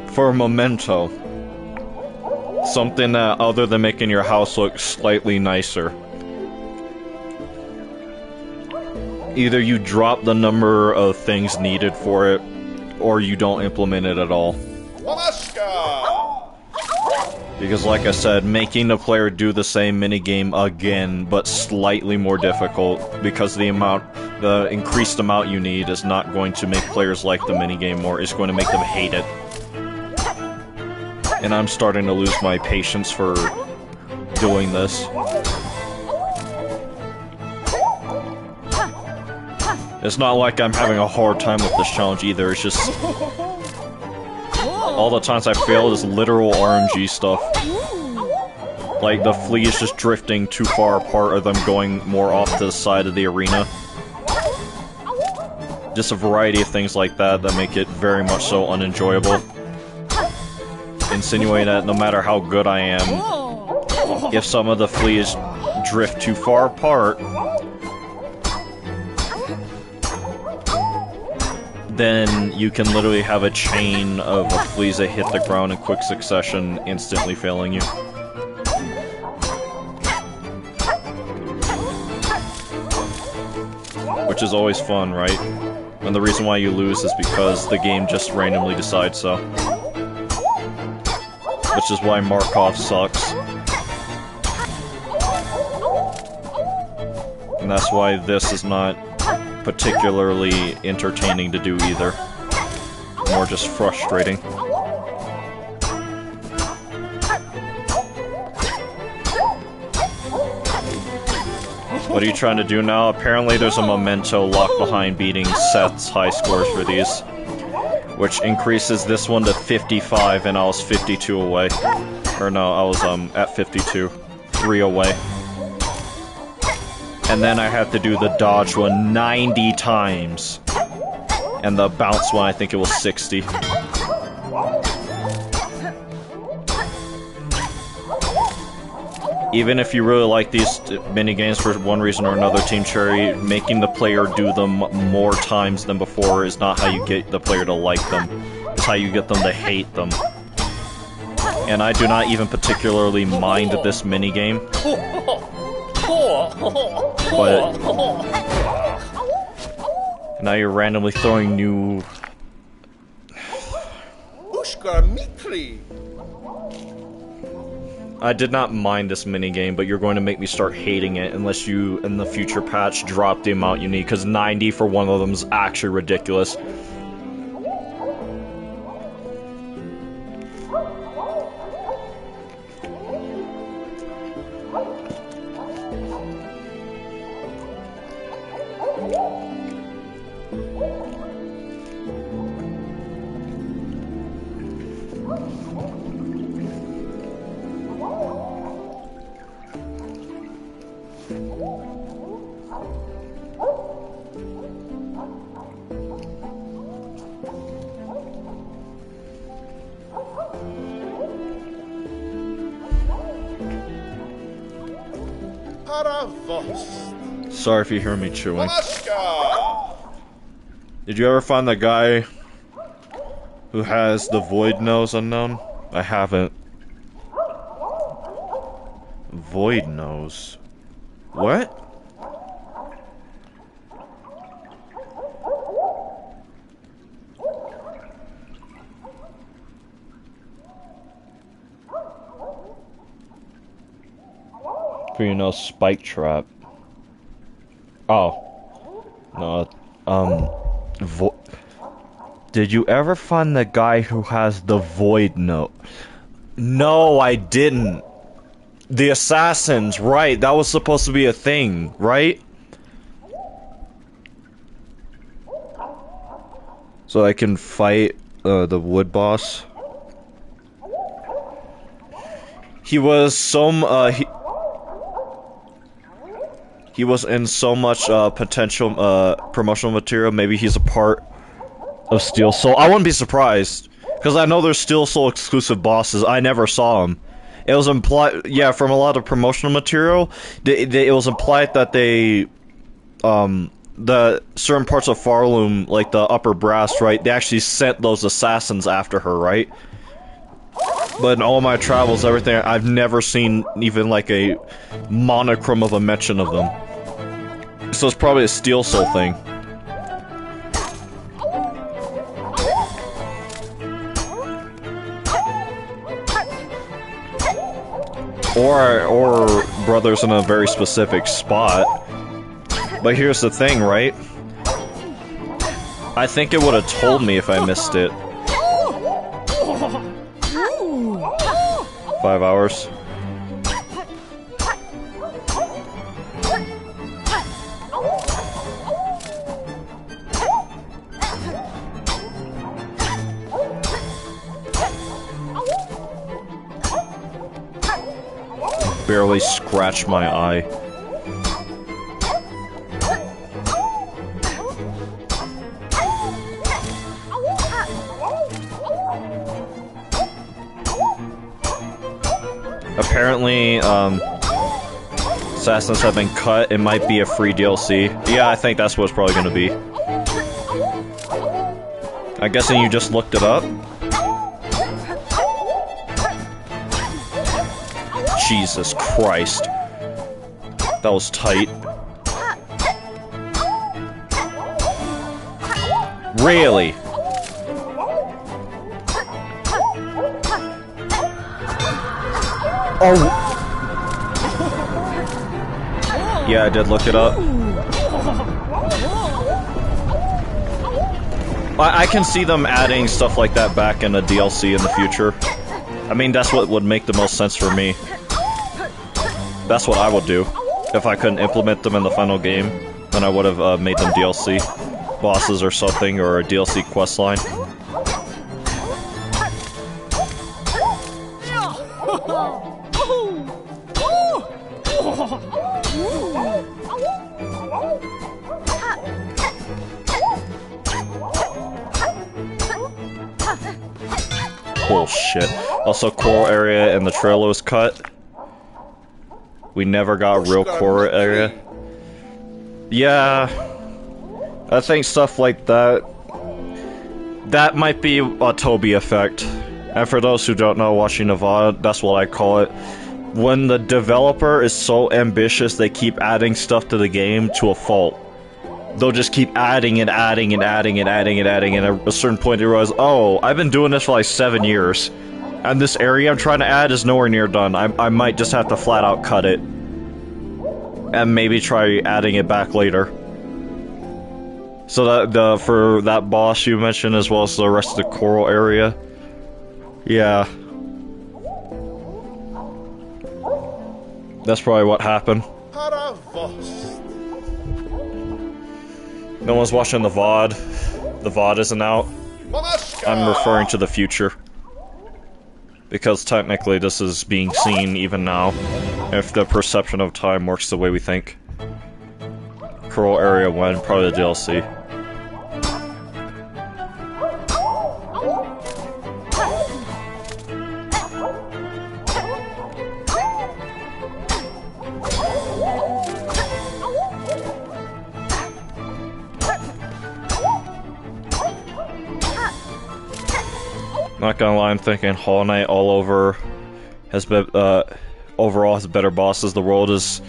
Speaker 1: for a memento, something that other than making your house look slightly nicer, either you drop the number of things needed for it, or you don't implement it at all.
Speaker 2: Walaska.
Speaker 1: Because like I said, making the player do the same minigame again, but slightly more difficult, because the increased amount you need is not going to make players like the minigame more, it's going to make them hate it. And I'm starting to lose my patience for doing this. It's not like I'm having a hard time with this challenge either, it's just... all the times I failed is literal RNG stuff. Like, the flea is just drifting too far apart, or them going more off to the side of the arena. Just a variety of things like that that make it very much so unenjoyable. Insinuating that no matter how good I am, if some of the fleas drift too far apart, then you can literally have a chain of fleas that hit the ground in quick succession, instantly failing you. Which is always fun, right? And the reason why you lose is because the game just randomly decides so. Which is why Markov sucks. And that's why this is not particularly entertaining to do either. More just frustrating. What are you trying to do now? Apparently there's a memento locked behind beating Seth's high scores for these, which increases this one to 55, and I was 52 away. Or no, I was at 52. 3 away. And then I have to do the dodge one 90 times. And the bounce one, I think it was 60. Even if you really like these minigames for one reason or another, Team Cherry, making the player do them more times than before is not how you get the player to like them. It's how you get them to hate them. And I do not even particularly mind this minigame. But now you're randomly throwing new...
Speaker 2: Ushka Mikri.
Speaker 1: I did not mind this minigame, but you're going to make me start hating it unless you, in the future patch, drop the amount you need, because 90 for one of them is actually ridiculous.
Speaker 2: Paravost.
Speaker 1: Sorry if you hear me chewing.
Speaker 2: Oscar.
Speaker 1: Did you ever find the guy who has the void nose unknown? I haven't. Void nose? What? For you know, spike trap. Oh. No, did you ever find the guy who has the void note? No, I didn't. The assassins, right? That was supposed to be a thing, right? So I can fight the wood boss. He was he was in so much potential promotional material. Maybe he's a part of Steel Soul. I wouldn't be surprised, because I know there's Steel Soul exclusive bosses. I never saw them. It was implied, yeah, from a lot of promotional material. It was implied that they, the certain parts of Farloom, like the upper brass, right? They actually sent those assassins after her, right? But in all my travels, everything, I've never seen even like a monochrome of a mention of them. So it's probably a Steel Soul thing. Or brothers in a very specific spot. But here's the thing, right? I think it would have told me if I missed it. 5 hours. Barely scratched my eye. Apparently, assassins have been cut. It might be a free DLC. Yeah, I think that's what it's probably gonna be. I'm guessing you just looked it up? Jesus Christ. That was tight. Really? Oh! Yeah, I did look it up. I can see them adding stuff like that back in a DLC in the future. I mean, that's what would make the most sense for me. That's what I would do. If I couldn't implement them in the final game, then I would have made them DLC bosses or something, or a DLC questline. Bullshit. Also, coral area in the trailer was cut. We never got real coral area. Yeah. I think stuff like that... That might be a Toby effect. And for those who don't know, watching Nevada, that's what I call it. When the developer is so ambitious, they keep adding stuff to the game to a fault. They'll just keep adding and adding and adding and adding and adding, and at a certain point they realize, oh, I've been doing this for like 7 years, and this area I'm trying to add is nowhere near done. I might just have to flat out cut it. And maybe try adding it back later. So that for that boss you mentioned, as well as the rest of the coral area. Yeah. That's probably what happened. No one's watching the VOD. The VOD isn't out. I'm referring to the future. Because technically this is being seen even now. If the perception of time works the way we think. Coral area when? Probably the DLC. Not gonna lie, I'm thinking Hollow Knight all over has been, overall has better bosses. The world is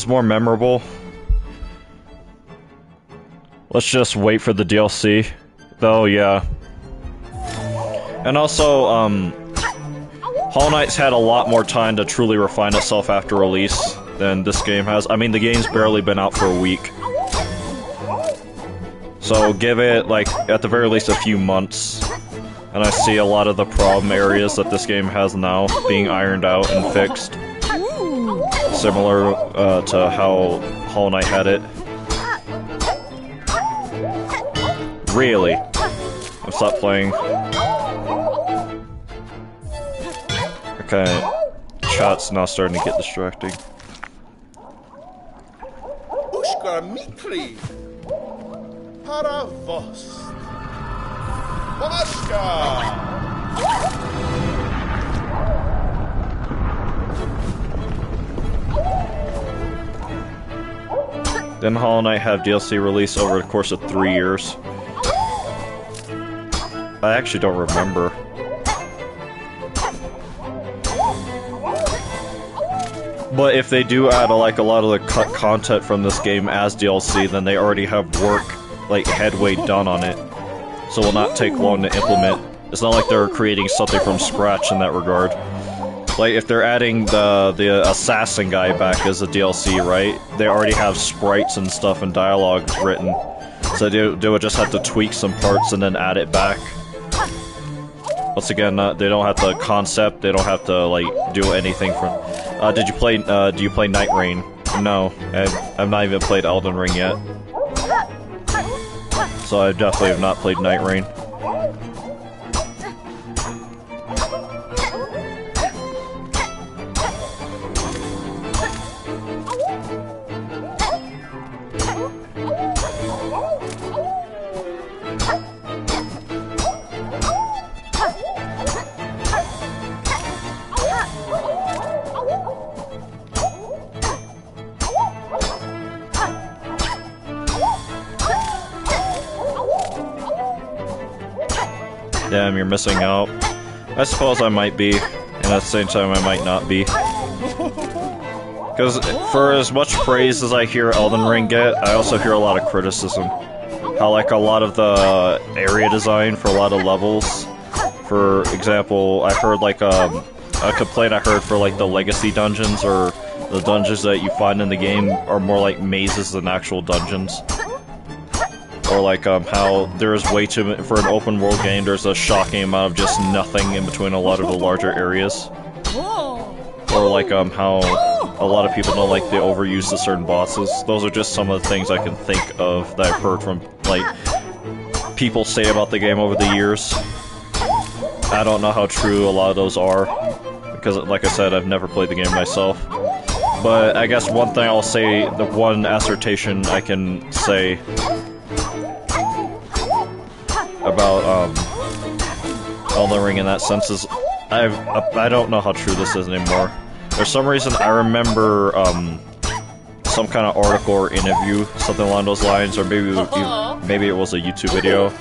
Speaker 1: more memorable. Let's just wait for the DLC, though. Yeah, and also Hollow Knight's had a lot more time to truly refine itself after release than this game has. I mean, the game's barely been out for a week. So give it, like, at the very least a few months, and I see a lot of the problem areas that this game has now being ironed out and fixed. Similar to how Hollow Knight had it. Really? I've stopped playing. Okay, chat's now starting to get distracting.
Speaker 2: Ushkar Mikri. Para vos. Monaska.
Speaker 1: Didn't Hollow Knight have DLC release over the course of 3 years? I actually don't remember. But if they do add a lot of the cut content from this game as DLC, then they already have work, like headway done on it. So it will not take long to implement. It's not like they're creating something from scratch in that regard. Like, if they're adding the assassin guy back as a DLC, right? They already have sprites and stuff and dialogue written. So they would just have to tweak some parts and then add it back. Once again, they don't have the concept, they don't have to, like, do anything from... do you play Night Rain? No, I've not even played Elden Ring yet. So I definitely have not played Night Rain. Damn, you're missing out. I suppose I might be, and at the same time I might not be. Because for as much praise as I hear Elden Ring get, I also hear a lot of criticism. How, like, a lot of the area design for a lot of levels, for example, I heard, like, a complaint I heard for, like, the legacy dungeons, or the dungeons that you find in the game are more like mazes than actual dungeons. Or like how there's way too many, for an open world game, there's a shocking amount of just nothing in between a lot of the larger areas. Or like how a lot of people don't like the overuse of certain bosses. Those are just some of the things I can think of that I've heard from, like, people say about the game over the years. I don't know how true a lot of those are, because like I said, I've never played the game myself. But I guess one thing I'll say, the one assertion I can say about Elden Ring in that sense is I don't know how true this is anymore. For some reason I remember some kind of article or interview, something along those lines, or maybe it was a YouTube video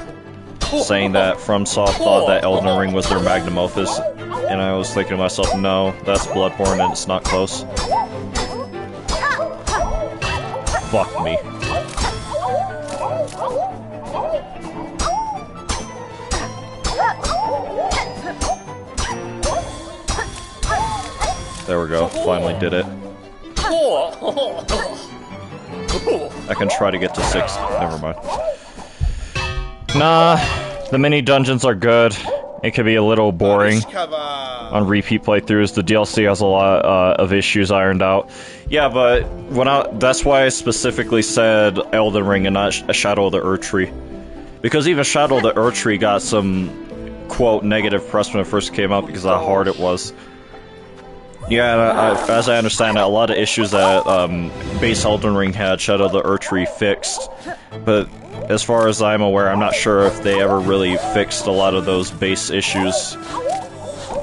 Speaker 1: saying that FromSoft thought that Elden Ring was their magnum opus, and I was thinking to myself, no, that's Bloodborne and it's not close. Fuck me. There we go, finally did it. I can try to get to 6, never mind. Nah, the mini dungeons are good. It can be a little boring on repeat playthroughs. The DLC has a lot of issues ironed out. Yeah, but that's why I specifically said Elden Ring and not Shadow of the Erdtree. Because even Shadow of the Erdtree got some, quote, negative press when it first came out because of how hard it was. Yeah, as I understand it, a lot of issues that base Elden Ring had, Shadow of the Erdtree fixed. But as far as I'm aware, I'm not sure if they ever really fixed a lot of those base issues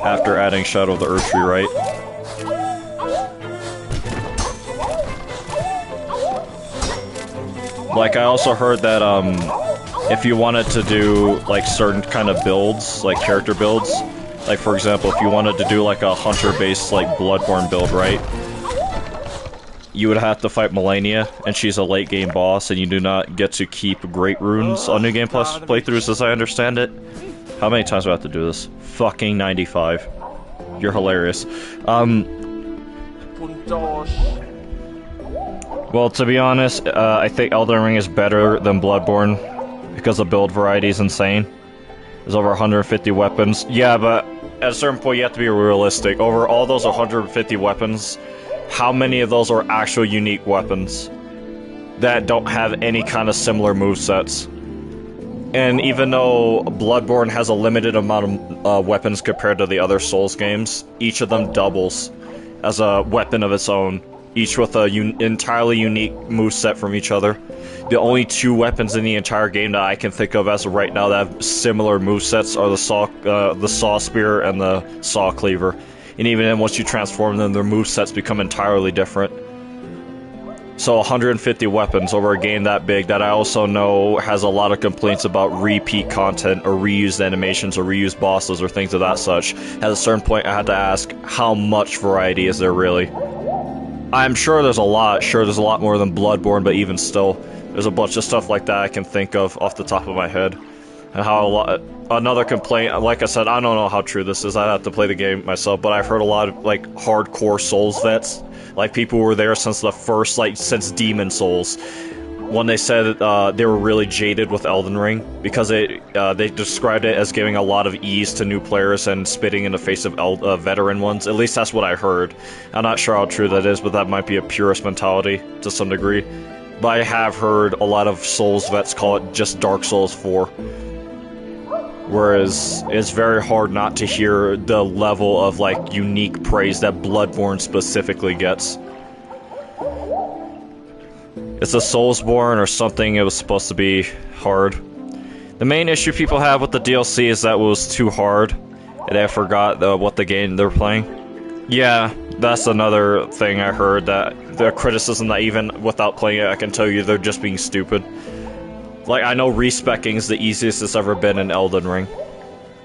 Speaker 1: after adding Shadow of the Erdtree, right? Like, I also heard that if you wanted to do like certain kind of builds, like character builds, like for example, if you wanted to do like a hunter-based like Bloodborne build, right? You would have to fight Melania, and she's a late game boss, and you do not get to keep Great Runes on New Game Plus playthroughs, as I understand it. How many times do I have to do this? Fucking 95. You're hilarious. Well, to be honest, I think Elden Ring is better than Bloodborne because the build variety is insane. There's over 150 weapons. Yeah, but at a certain point you have to be realistic. Over all those 150 weapons, how many of those are actual unique weapons that don't have any kind of similar movesets? And even though Bloodborne has a limited amount of weapons compared to the other Souls games, each of them doubles as a weapon of its own, each with an entirely unique moveset from each other. The only two weapons in the entire game that I can think of as of right now that have similar movesets are the Saw Spear and the Saw Cleaver. And even then, once you transform them, their movesets become entirely different. So 150 weapons over a game that big that I also know has a lot of complaints about repeat content or reused animations or reused bosses or things of that such. At a certain point I had to ask, how much variety is there really? I'm sure there's a lot, there's a lot more than Bloodborne, but even still, there's a bunch of stuff like that I can think of off the top of my head. And how another complaint, like I said, I don't know how true this is, I'd have to play the game myself, but I've heard a lot of, like, hardcore Souls vets, like people who were there since the first, since Demon Souls, when they said they were really jaded with Elden Ring, because they described it as giving a lot of ease to new players and spitting in the face of veteran ones. At least that's what I heard. I'm not sure how true that is, but that might be a purist mentality to some degree. But I have heard a lot of Souls vets call it just Dark Souls 4. Whereas it's very hard not to hear the level of, like, unique praise that Bloodborne specifically gets. It's a Soulsborne or something, it was supposed to be hard. The main issue people have with the DLC is that it was too hard, and they forgot what the game they're playing. Yeah, that's another thing I heard, that the criticism that even without playing it, I can tell you they're just being stupid. Like, I know respecking is the easiest it's ever been in Elden Ring.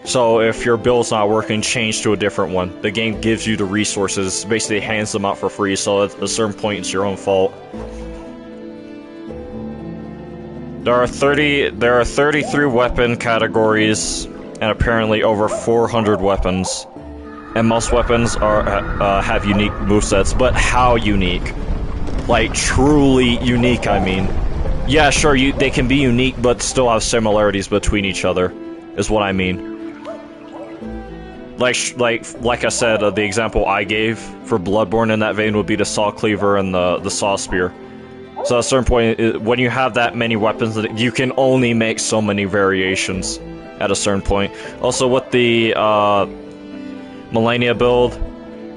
Speaker 1: So if your build's not working, change to a different one. The game gives you the resources, basically hands them out for free, so at a certain point it's your own fault. There are 33 weapon categories, and apparently over 400 weapons. And most weapons have unique movesets, but how unique? Like, truly unique, I mean. Yeah, sure, they can be unique, but still have similarities between each other, is what I mean. Like I said, the example I gave for Bloodborne in that vein would be the Saw Cleaver and the Saw Spear. So at a certain point, when you have that many weapons, you can only make so many variations at a certain point. Also, with the Melania build,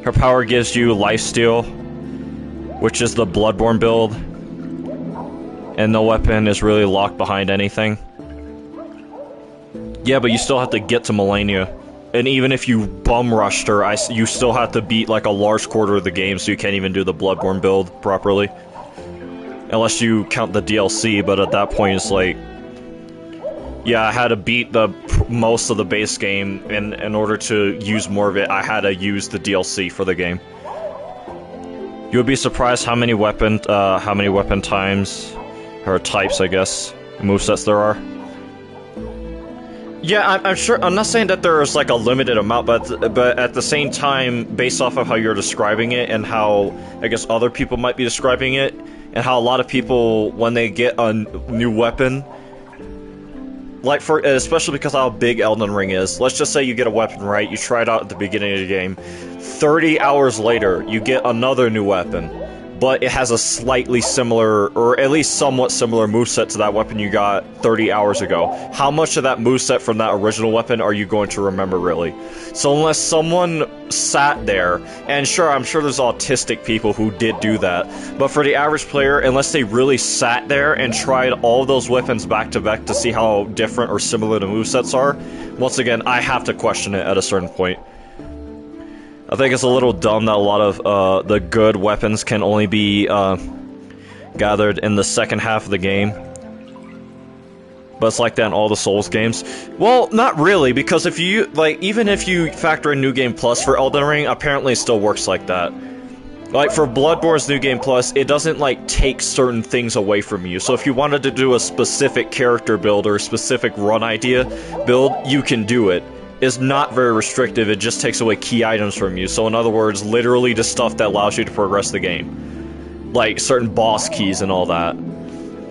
Speaker 1: her power gives you lifesteal, which is the Bloodborne build. And no weapon is really locked behind anything. Yeah, but you still have to get to Melania. And even if you bum rushed her, you still have to beat like a large quarter of the game, so you can't even do the Bloodborne build properly. Unless you count the DLC, but at that point it's like... Yeah, I had to beat most of the base game, and in order to use more of it, I had to use the DLC for the game. You would be surprised how many weapon times... or types, I guess, movesets there are. Yeah, I'm sure. I'm not saying that there's like a limited amount, but at the same time, based off of how you're describing it and how I guess other people might be describing it, and how a lot of people, when they get a new weapon, like especially because how big Elden Ring is. Let's just say you get a weapon, right? You try it out at the beginning of the game. 30 hours later, you get another new weapon. but it has a slightly similar, or at least somewhat similar moveset to that weapon you got 30 hours ago. How much of that moveset from that original weapon are you going to remember, really? So unless someone sat there, and sure, I'm sure there's autistic people who did do that, but for the average player, unless they really sat there and tried all those weapons back to back to see how different or similar the movesets are, once again, I have to question it at a certain point. I think it's a little dumb that a lot of the good weapons can only be gathered in the second half of the game. But it's like that in all the Souls games. Well, not really, because if you, like, even if you factor in New Game Plus for Elden Ring, apparently it still works like that. Like, for Bloodborne's New Game Plus, it doesn't, like, take certain things away from you. So if you wanted to do a specific character build or a specific run idea build, you can do it. Is not very restrictive, it just takes away key items from you. So in other words, literally the stuff that allows you to progress the game. Like certain boss keys and all that.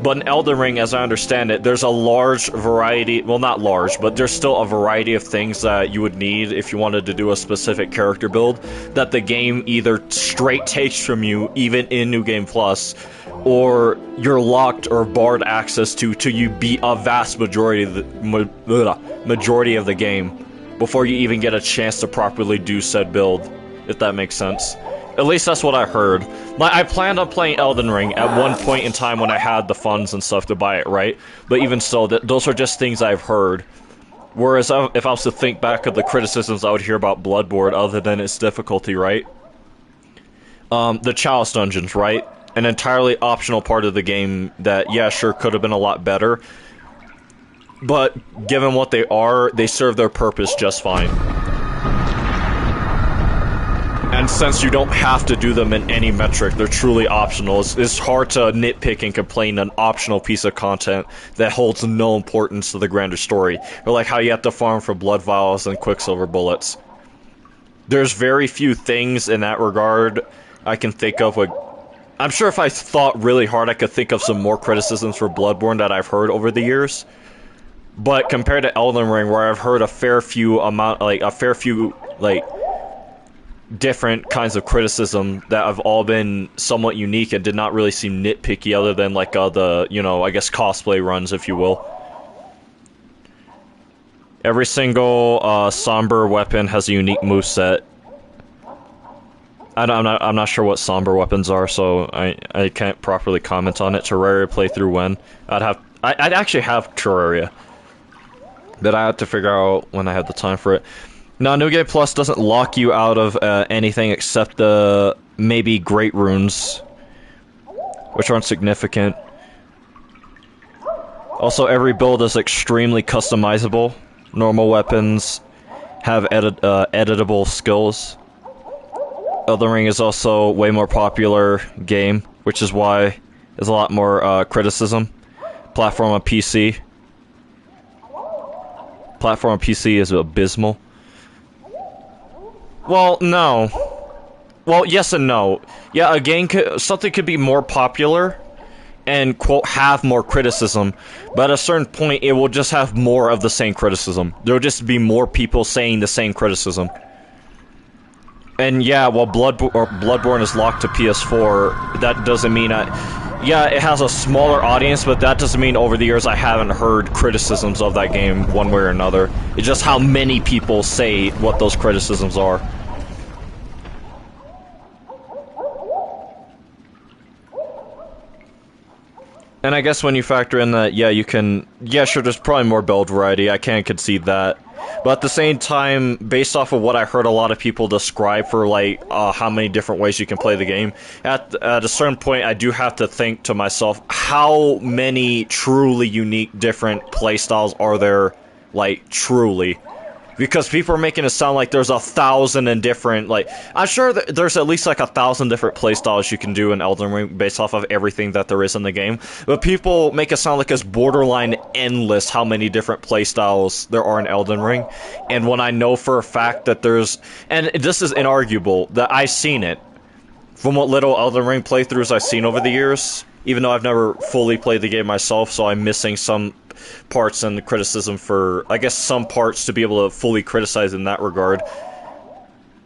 Speaker 1: But in Elden Ring, as I understand it, there's a large variety, well not large, but there's still a variety of things that you would need if you wanted to do a specific character build that the game either straight takes from you, even in New Game Plus, or you're locked or barred access to till you beat a vast majority of the game before you even get a chance to properly do said build, if that makes sense. At least that's what I heard. I planned on playing Elden Ring at one point in time when I had the funds and stuff to buy it, right? But even so, those are just things I've heard. Whereas if I was to think back of the criticisms I would hear about Bloodborne, other than its difficulty, right? The Chalice dungeons, right? An entirely optional part of the game that, yeah, sure, could have been a lot better. But given what they are, they serve their purpose just fine. And since you don't have to do them in any metric, they're truly optional. It's hard to nitpick and complain an optional piece of content that holds no importance to the grander story. Or like how you have to farm for blood vials and quicksilver bullets. There's very few things in that regard I can think of. Like, I'm sure if I thought really hard, I could think of some more criticisms for Bloodborne that I've heard over the years. But compared to Elden Ring, where I've heard a fair few different kinds of criticism that have all been somewhat unique and did not really seem nitpicky, other than like the, you know, I guess cosplay runs, if you will. Every single somber weapon has a unique moveset. I'm not sure what somber weapons are, so I can't properly comment on it. Terraria playthrough when I'd actually have Terraria, but I have to figure out when I have the time for it. Now, New Game Plus doesn't lock you out of anything except the maybe Great Runes, which aren't significant. Also, every build is extremely customizable. Normal weapons have editable skills. Elden Ring is also a way more popular game, which is why there's a lot more criticism. Platform on PC. Platform on PC is abysmal. Well, no. Well, yes and no. Yeah, a game something could be more popular and, quote, have more criticism, but at a certain point it will just have more of the same criticism. There will just be more people saying the same criticism. And yeah, while Bloodborne is locked to PS4, that doesn't mean yeah, it has a smaller audience, but that doesn't mean over the years I haven't heard criticisms of that game one way or another. It's just how many people say what those criticisms are. And I guess when you factor in that, yeah, you can... Yeah, sure, there's probably more build variety, I can't concede that. But at the same time, based off of what I heard a lot of people describe for, like, how many different ways you can play the game, at a certain point, I do have to think to myself, how many truly unique different playstyles are there, like, truly? Because people are making it sound like there's 1,000 and different, like, I'm sure that there's at least like 1,000 different playstyles you can do in Elden Ring based off of everything that there is in the game. But people make it sound like it's borderline endless how many different playstyles there are in Elden Ring. And when I know for a fact that there's, and this is inarguable, that I've seen it, from what little Elden Ring playthroughs I've seen over the years, even though I've never fully played the game myself, so I'm missing some parts and criticism for, I guess, some parts to be able to fully criticize in that regard.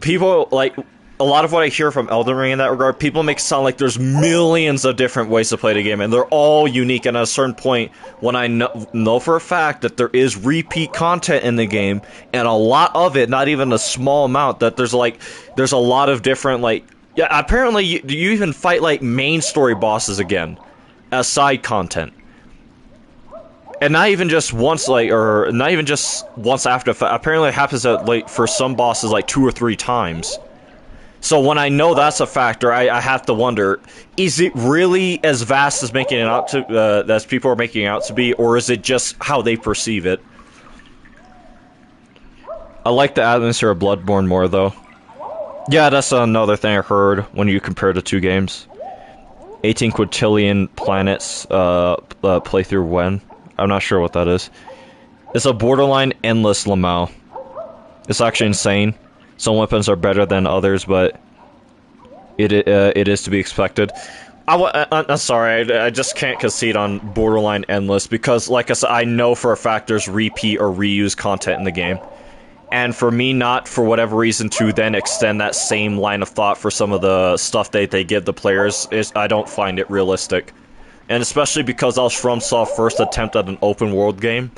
Speaker 1: People, like, a lot of what I hear from Elden Ring in that regard, people make it sound like there's millions of different ways to play the game, and they're all unique. And at a certain point, when I know for a fact that there is repeat content in the game, and a lot of it, not even a small amount, that there's a lot of different, like, yeah, apparently you even fight, like, main story bosses again as side content. And not even just once, like, or not even just once after. Apparently it happens at, like, for some bosses, like, 2 or 3 times. So when I know that's a factor, I have to wonder, is it really as vast as making it out to, as people are making it out to be, or is it just how they perceive it? I like the atmosphere of Bloodborne more, though. Yeah, that's another thing I heard when you compare the two games. 18 quintillion planets, playthrough when? I'm not sure what that is. It's a borderline endless Lamau. It's actually insane. Some weapons are better than others, but it is to be expected. I'm sorry, I just can't concede on borderline endless, because, like I said, I know for a fact there's repeat or reuse content in the game. And for me not, for whatever reason, to then extend that same line of thought for some of the stuff that they give the players, I don't find it realistic. And especially because that was FromSoft's first attempt at an open world game,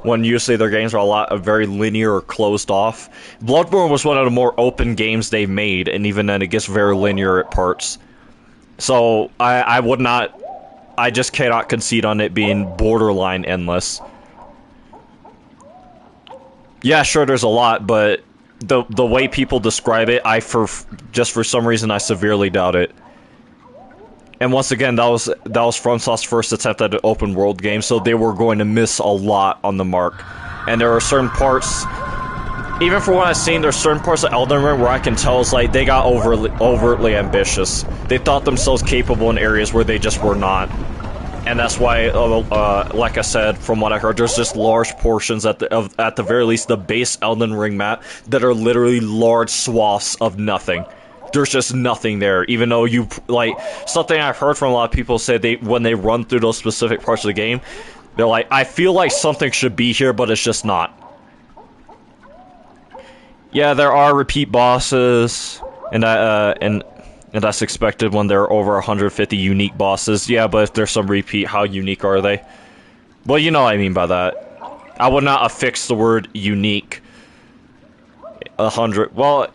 Speaker 1: when usually their games are very linear or closed off. Bloodborne was one of the more open games they've made, and even then it gets very linear at parts. So I just cannot concede on it being borderline endless. Yeah, sure, there's a lot, but the way people describe it, just for some reason I severely doubt it. And once again, that was FromSoft's first attempt at an open world game, so they were going to miss a lot on the mark. And there are certain parts, even for what I've seen, there's certain parts of Elden Ring where I can tell it's like they got overtly ambitious. They thought themselves capable in areas where they just were not. And that's why, like I said, from what I heard, there's just large portions at the very least the base Elden Ring map that are literally large swaths of nothing. There's just nothing there, even though something I've heard from a lot of people say when they run through those specific parts of the game, they're like, I feel like something should be here, but it's just not. Yeah, there are repeat bosses, and that's expected when there are over 150 unique bosses. Yeah, but if there's some repeat, how unique are they? Well, you know what I mean by that. I would not affix the word unique. 100. Well,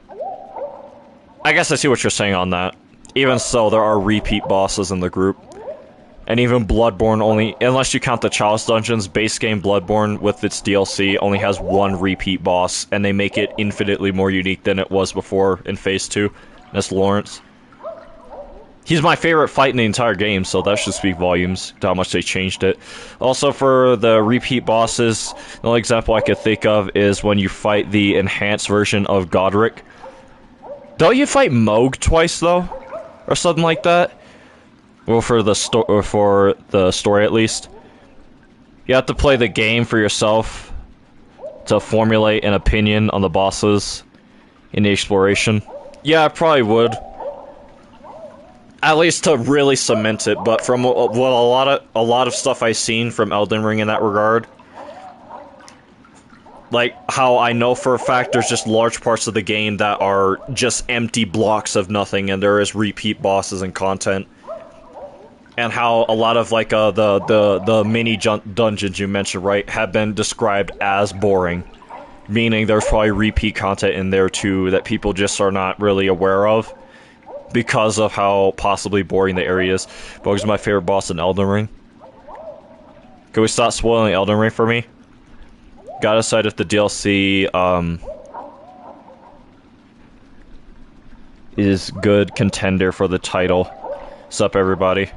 Speaker 1: I guess I see what you're saying on that. Even so, there are repeat bosses in the group. And even Bloodborne only, unless you count the Chalice Dungeons, base game Bloodborne with its DLC only has one repeat boss, and they make it infinitely more unique than it was before in Phase 2. That's Lawrence. He's my favorite fight in the entire game, so that should speak volumes to how much they changed it. Also, for the repeat bosses, the only example I could think of is when you fight the enhanced version of Godric. Don't you fight Moog twice, though? Or something like that? Well, for the story at least. You have to play the game for yourself to formulate an opinion on the bosses in the exploration. Yeah, I probably would. At least to really cement it, but from a lot of stuff I've seen from Elden Ring in that regard, like how I know for a fact there's just large parts of the game that are just empty blocks of nothing, and there is repeat bosses and content, and how a lot of like the mini dungeons you mentioned, right, have been described as boring, meaning there's probably repeat content in there too that people just are not really aware of because of how possibly boring the area is. But who's my favorite boss in Elden Ring? Can we stop spoiling Elden Ring for me? Gotta decide if the DLC is good contender for the title. What's up, everybody?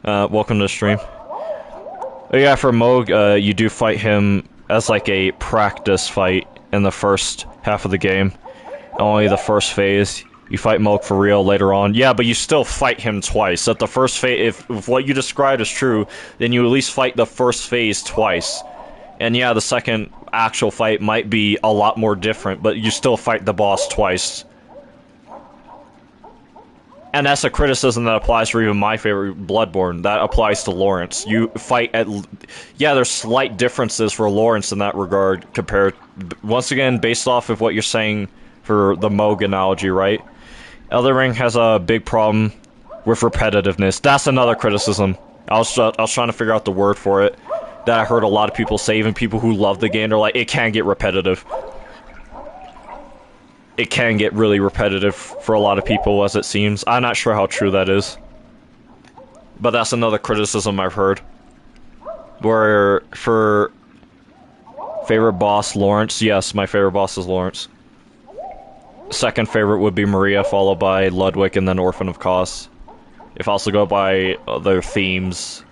Speaker 1: Welcome to the stream. Oh yeah, for Moog, you do fight him as like a practice fight in the first half of the game. Only the first phase. You fight Moog for real later on. Yeah, but you still fight him twice. At the first phase, if what you described is true, then you at least fight the first phase twice. And yeah, the second actual fight might be a lot more different, but you still fight the boss twice. And that's a criticism that applies for even my favorite Bloodborne. That applies to Lawrence. You fight at... Yeah, there's slight differences for Lawrence in that regard compared... Once again, based off of what you're saying for the Moog analogy, right? Elden Ring has a big problem with repetitiveness. That's another criticism. I was trying to figure out the word for it that I heard a lot of people say, even people who love the game, they're like, it can get repetitive. It can get really repetitive for a lot of people, as it seems. I'm not sure how true that is. But that's another criticism I've heard. Where, for favorite boss, Lawrence. Yes, my favorite boss is Lawrence. Second favorite would be Maria, followed by Ludwig, and then Orphan of Kos. If I was to go by their themes...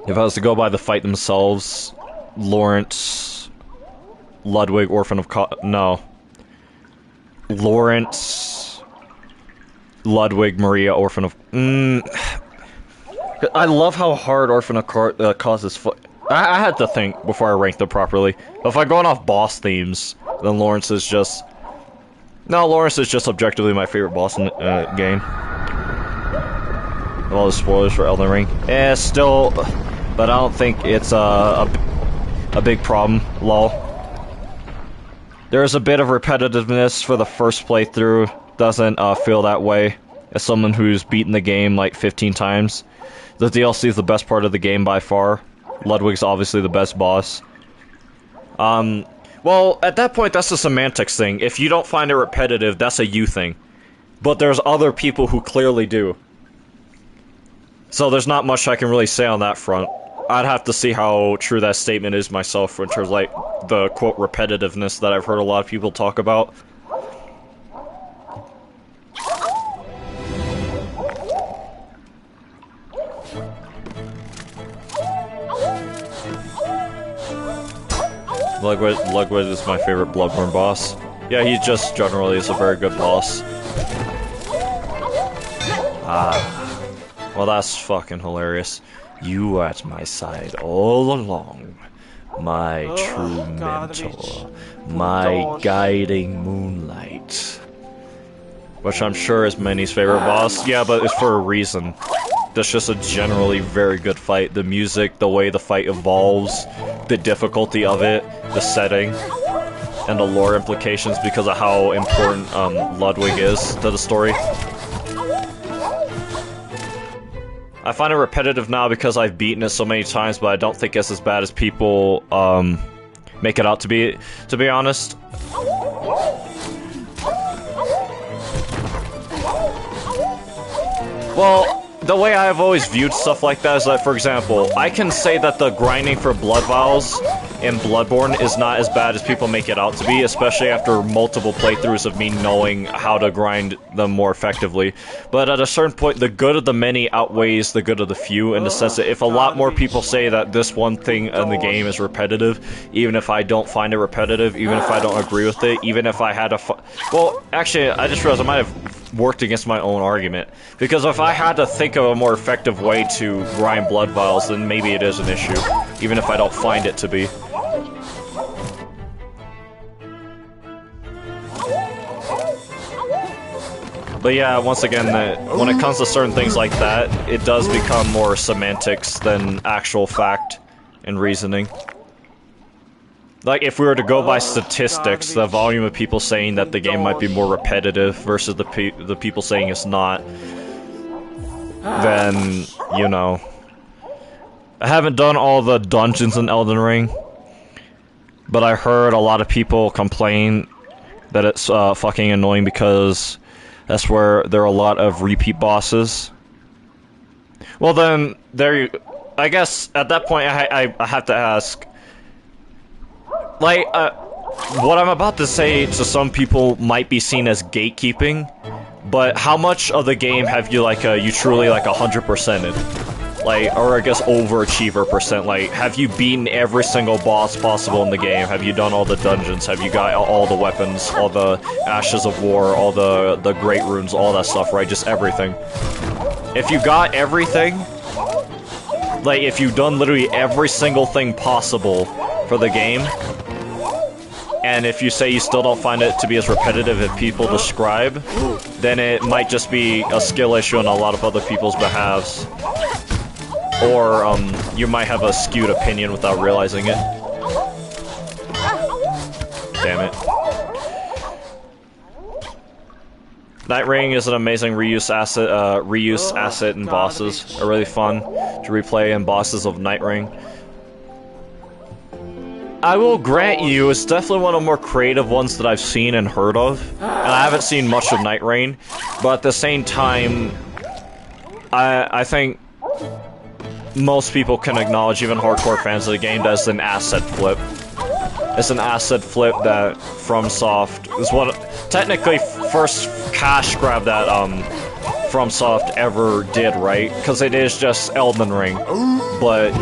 Speaker 1: If I was to go by the fight themselves, Lawrence, Ludwig, Orphan of Kos... No. Lawrence, Ludwig, Maria, Orphan of... I love how hard Orphan of Kos is... I had to think before I ranked them properly. But if I'm going off boss themes, then Lawrence is just... No, Lawrence is just objectively my favorite boss in the game. All the spoilers for Elden Ring. Still... But I don't think it's a big problem, lol. There's a bit of repetitiveness for the first playthrough. Doesn't feel that way as someone who's beaten the game like 15 times. The DLC is the best part of the game by far. Ludwig's obviously the best boss. Well, at that point, that's a semantics thing. If you don't find it repetitive, that's a you thing. But there's other people who clearly do. So there's not much I can really say on that front. I'd have to see how true that statement is myself in terms of, like, the, quote, repetitiveness that I've heard a lot of people talk about. Ludwig is my favorite Bloodborne boss. Yeah, he just generally is a very good boss. Well, that's fucking hilarious. You were at my side all along, my true mentor, my guiding moonlight. Which I'm sure is Manny's favorite boss. Yeah, but it's for a reason. That's just a generally very good fight. The music, the way the fight evolves, the difficulty of it, the setting, and the lore implications because of how important Ludwig is to the story. I find it repetitive now because I've beaten it so many times, but I don't think it's as bad as people make it out to be honest. Well, the way I've always viewed stuff like that is that, for example, I can say that the grinding for blood vials in Bloodborne is not as bad as people make it out to be, especially after multiple playthroughs of me knowing how to grind them more effectively. But at a certain point, the good of the many outweighs the good of the few, in the sense that if a lot more people say that this one thing in the game is repetitive, even if I don't find it repetitive, even if I don't agree with it, even if I had to well, actually, I just realized I might have worked against my own argument. Because if I had to think of a more effective way to grind blood vials, then maybe it is an issue, even if I don't find it to be. But yeah, once again, when it comes to certain things like that, it does become more semantics than actual fact and reasoning. Like, if we were to go by statistics, the volume of people saying that the game might be more repetitive versus the people saying it's not, then, you know. I haven't done all the dungeons in Elden Ring, but I heard a lot of people complain that it's fucking annoying because that's where there are a lot of repeat bosses. Well then, I guess at that point I have to ask, like, what I'm about to say to some people might be seen as gatekeeping, but how much of the game have you truly 100%ed? Like, or I guess overachiever percent, like, have you beaten every single boss possible in the game? Have you done all the dungeons? Have you got all the weapons, all the Ashes of War, all the Great Runes, all that stuff, right? Just everything. If you got everything, like, if you've done literally every single thing possible for the game, and if you say you still don't find it to be as repetitive as people describe, then it might just be a skill issue on a lot of other people's behalves. Or, you might have a skewed opinion without realizing it. Damn it. Night Ring is an amazing reuse asset in bosses. Are really fun to replay in bosses of Night Ring. I will grant you, it's definitely one of the more creative ones that I've seen and heard of. And I haven't seen much of Night Rain, but at the same time, I think most people can acknowledge, even hardcore fans of the game, that it's an asset flip. It's an asset flip that FromSoft is what technically first cash grab that FromSoft ever did, right? Because it is just Elden Ring, but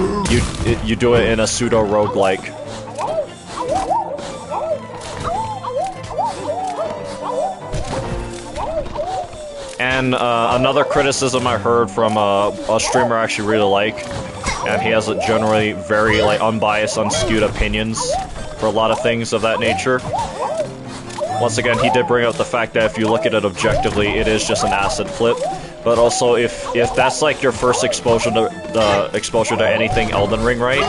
Speaker 1: you do it in a pseudo roguelike. And another criticism I heard from a streamer I actually really like, and he has a generally very like unbiased, unskewed opinions for a lot of things of that nature. Once again, he did bring up the fact that if you look at it objectively, it is just an asset flip. But also, if that's like your first exposure to anything Elden Ring, right?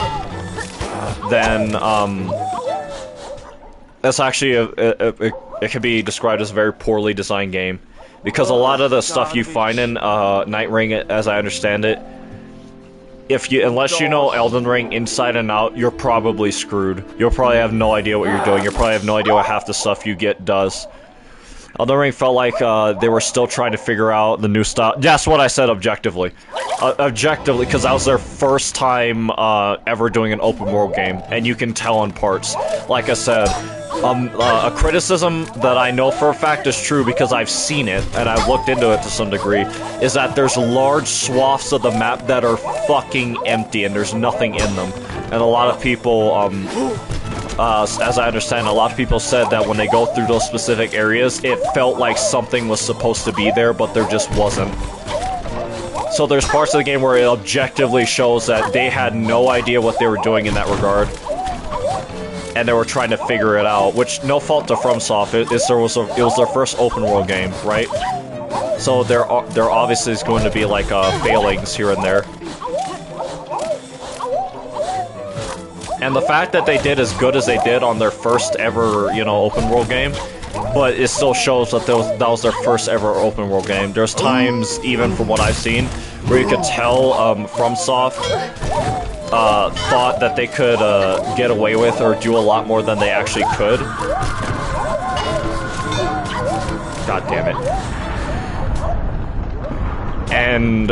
Speaker 1: Then that's actually it can be described as a very poorly designed game. Because a lot of the stuff you find in Night Ring, as I understand it, unless you know Elden Ring inside and out, you're probably screwed. You'll probably have no idea what you're doing. You'll probably have no idea what half the stuff you get does. Elden Ring felt like they were still trying to figure out the new style. That's what I said objectively. Objectively, because that was their first time ever doing an open world game, and you can tell in parts. Like I said, a criticism that I know for a fact is true because I've seen it, and I've looked into it to some degree, is that there's large swaths of the map that are fucking empty, and there's nothing in them. And a lot of people, as I understand, a lot of people said that when they go through those specific areas, it felt like something was supposed to be there, but there just wasn't. So there's parts of the game where it objectively shows that they had no idea what they were doing in that regard. And they were trying to figure it out, which no fault to FromSoft. It was their first open world game, right? So there obviously is going to be like failings here and there. And the fact that they did as good as they did on their first ever, open world game, but it still shows that that was their first ever open world game. There's times, even from what I've seen, where you could tell FromSoft thought that they could get away with or do a lot more than they actually could. God damn it. And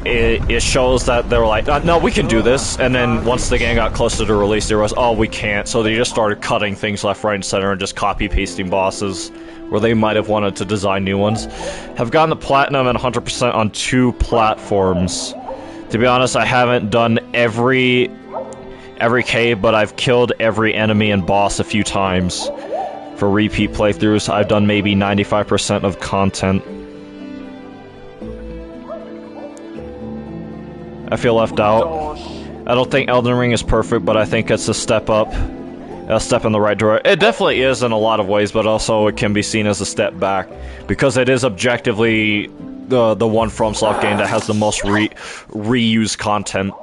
Speaker 1: it shows that they were like, no, we can do this. And then once the game got closer to release, there was, oh, we can't. So they just started cutting things left, right, and center and just copy-pasting bosses where they might have wanted to design new ones. Have gotten the platinum and 100% on 2 platforms. To be honest, I haven't done every cave, but I've killed every enemy and boss a few times. For repeat playthroughs, I've done maybe 95% of content. I feel left out. I don't think Elden Ring is perfect, but I think it's a step up. A step in the right direction. It definitely is in a lot of ways, but also it can be seen as a step back. Because it is objectively the one FromSoft game that has the most reused content.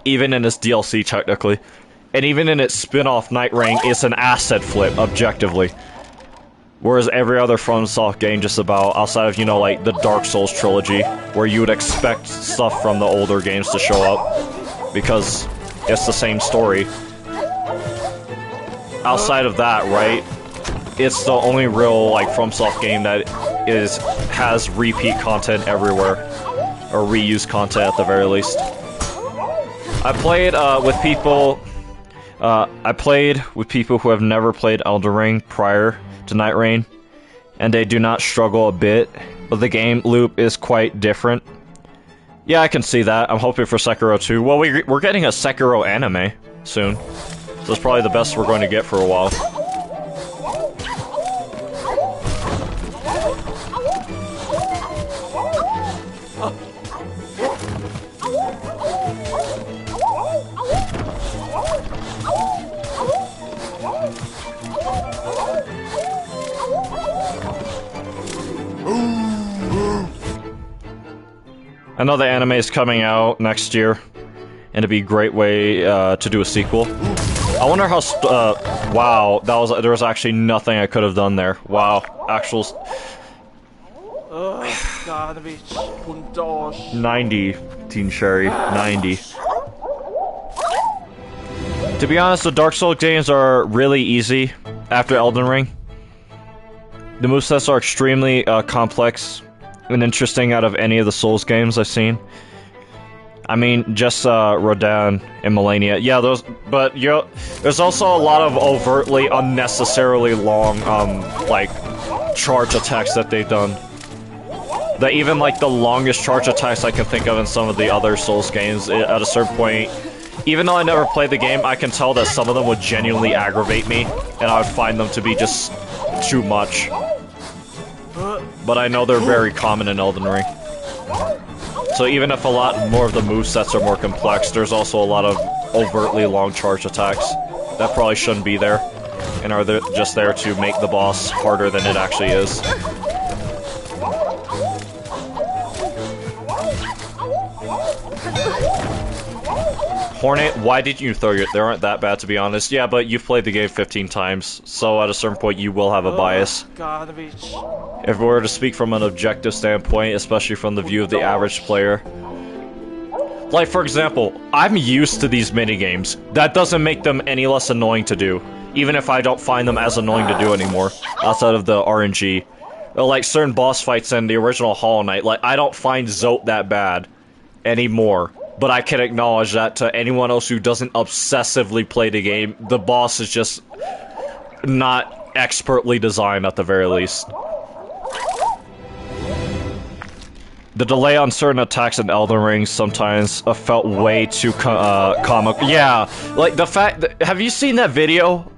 Speaker 1: Even in its DLC, technically. And even in its spin-off Night Ring, it's an asset flip, objectively. Whereas every other FromSoft game just about, outside of, like the Dark Souls trilogy, where you would expect stuff from the older games to show up, because it's the same story. Outside of that, right, it's the only real, like, FromSoft game that has repeat content everywhere, or reused content at the very least. I played with people who have never played Elden Ring prior to Night Rain, and they do not struggle a bit, but the game loop is quite different. Yeah, I can see that. I'm hoping for Sekiro too. Well, we're getting a Sekiro anime soon, so it's probably the best we're going to get for a while. I know the anime is coming out next year, and it'd be a great way to do a sequel. I wonder how. Wow, there was actually nothing I could have done there. Wow,
Speaker 2: Garnevich, Pundosh.
Speaker 1: 90, Teen Sherry, 90. To be honest, the Dark Souls games are really easy after Elden Ring. The movesets are extremely complex and interesting out of any of the Souls games I've seen. I mean, just Rodan and Melania. Yeah, those, but there's also a lot of overtly unnecessarily long, like, charge attacks that they've done. That even, like, the longest charge attacks I can think of in some of the other Souls games, at a certain point, even though I never played the game, I can tell that some of them would genuinely aggravate me, and I would find them to be just too much. But I know they're very common in Elden Ring. So even if a lot more of the movesets are more complex, there's also a lot of overtly long charge attacks that probably shouldn't be there, and are just there to make the boss harder than it actually is. Hornet, why did you throw your... They aren't that bad, to be honest. Yeah, but you've played the game 15 times, so at a certain point you will have a bias. If we were to speak from an objective standpoint, especially from the view of the average player. Like, for example, I'm used to these minigames. That doesn't make them any less annoying to do, even if I don't find them as annoying to do anymore, outside of the RNG. Like, certain boss fights in the original Hollow Knight, like, I don't find Zote that bad anymore. But I can acknowledge that to anyone else who doesn't obsessively play the game, the boss is just not expertly designed at the very least. The delay on certain attacks in Elden Ring sometimes felt way too comic. Yeah, like the fact that, have you seen that video?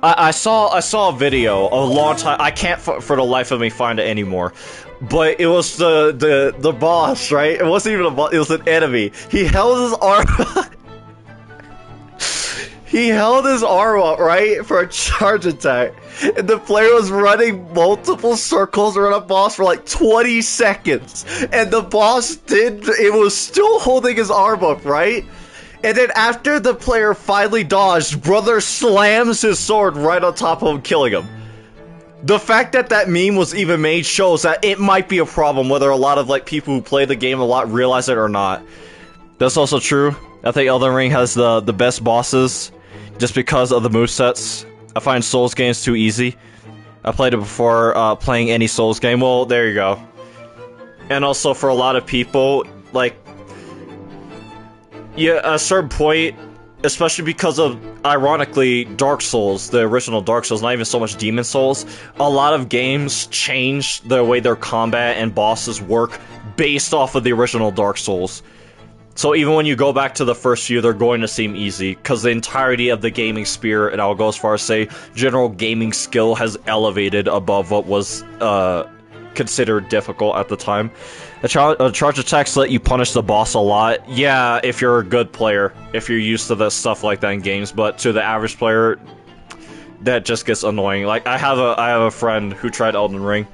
Speaker 1: I saw a video a long time. I can't for the life of me find it anymore. But it was the boss, right? It wasn't even a boss, it was an enemy. He held his arm he held his arm up, right? For a charge attack. And the player was running multiple circles around a boss for like 20 seconds. And the boss it was still holding his arm up, right? And then after the player finally dodged, brother slams his sword right on top of him, killing him. The fact that that meme was even made shows that it might be a problem, whether a lot of like people who play the game a lot realize it or not. That's also true. I think Elden Ring has the best bosses, just because of the movesets. I find Souls games too easy. I played it before playing any Souls game. Well, there you go. And also for a lot of people, like, yeah, at a certain point, especially because of, ironically, Dark Souls, the original Dark Souls, not even so much Demon Souls, a lot of games change the way their combat and bosses work based off of the original Dark Souls. So even when you go back to the first few, they're going to seem easy, because the entirety of the gaming spirit, and I'll go as far as say, general gaming skill has elevated above what was considered difficult at the time. Charge attacks let you punish the boss a lot. Yeah, if you're a good player, if you're used to the stuff like that in games, but to the average player, that just gets annoying. Like, I have a friend who tried Elden Ring,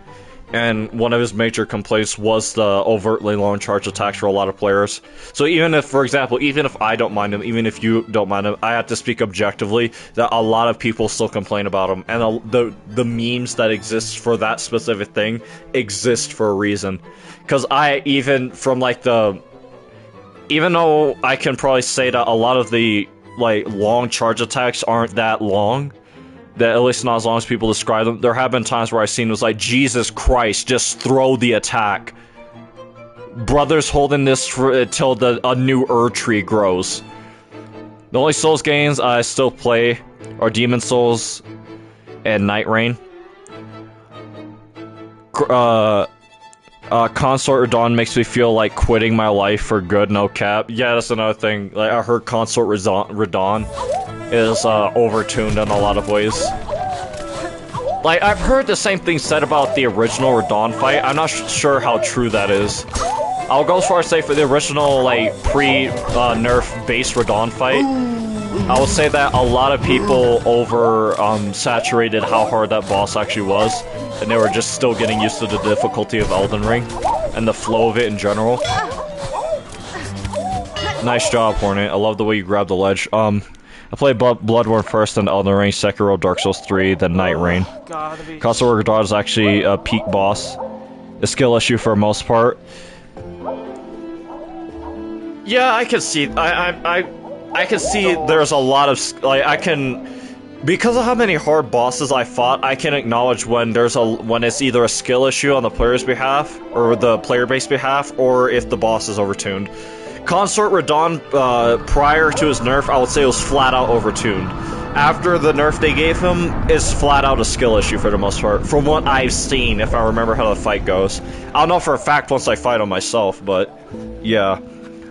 Speaker 1: and one of his major complaints was the overtly long charge attacks for a lot of players. So even if, for example, even if I don't mind them, even if you don't mind them, I have to speak objectively that a lot of people still complain about them, and the memes that exist for that specific thing exist for a reason. Because even though I can probably say that a lot of the, like, long charge attacks aren't that long, that at least not as long as people describe them, there have been times where I've seen it was like, Jesus Christ, just throw the attack. Brother's holding this until a new tree grows. The only Souls games I still play are Demon Souls and Night Rain. Consort Radon makes me feel like quitting my life for good, no cap. Yeah, that's another thing. Like, I heard Consort Radon is overtuned in a lot of ways. Like, I've heard the same thing said about the original Radon fight. I'm not sure how true that is. I'll go as far as say for the original, like, pre-nerf base Radon fight, I would say that a lot of people saturated how hard that boss actually was, and they were just still getting used to the difficulty of Elden Ring and the flow of it in general. Nice job, Hornet. I love the way you grabbed the ledge. I played Bloodborne first, then Elden Ring, Sekiro, Dark Souls 3, then Night Rain. Consort Radon is actually a peak boss. a skill issue for the most part. Yeah, I can see. I can see there's a lot of like I can. Because of how many hard bosses I fought, I can acknowledge when it's either a skill issue on the player's behalf, or the player-based behalf, or if the boss is overtuned. Consort Radon, prior to his nerf, I would say it was flat-out overtuned. After the nerf they gave him, it's flat-out a skill issue for the most part, from what I've seen, if I remember how the fight goes. I don't know for a fact once I fight him myself, but yeah.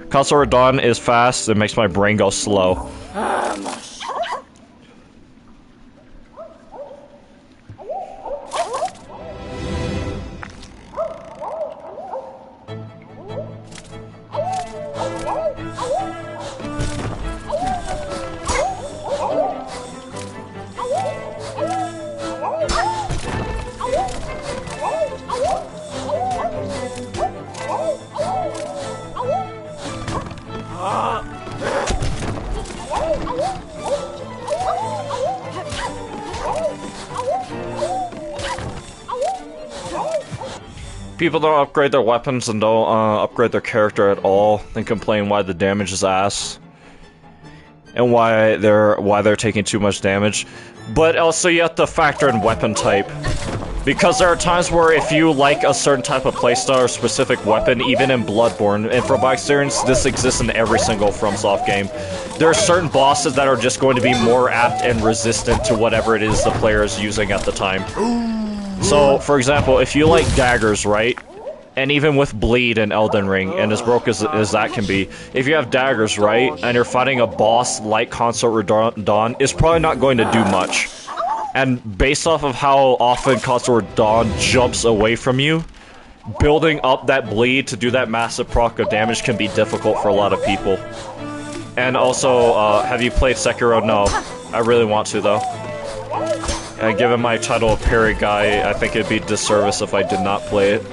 Speaker 1: Consort Radon is fast, it makes my brain go slow. People don't upgrade their weapons and don't upgrade their character at all, and complain why the damage is ass, and why they're taking too much damage. But also you have to factor in weapon type, because there are times where if you like a certain type of playstyle or specific weapon, even in Bloodborne, and from my experience, this exists in every single FromSoft game, there are certain bosses that are just going to be more apt and resistant to whatever it is the player is using at the time. So, for example, if you like daggers, right? And even with bleed in Elden Ring, and as broke as that can be, if you have daggers, right? And you're fighting a boss like Consort Radon, it's probably not going to do much. And based off of how often Consort Radon jumps away from you, building up that bleed to do that massive proc of damage can be difficult for a lot of people. And also, have you played Sekiro? No. I really want to, though. And given my title of parry guy, I think it'd be a disservice if I did not play it.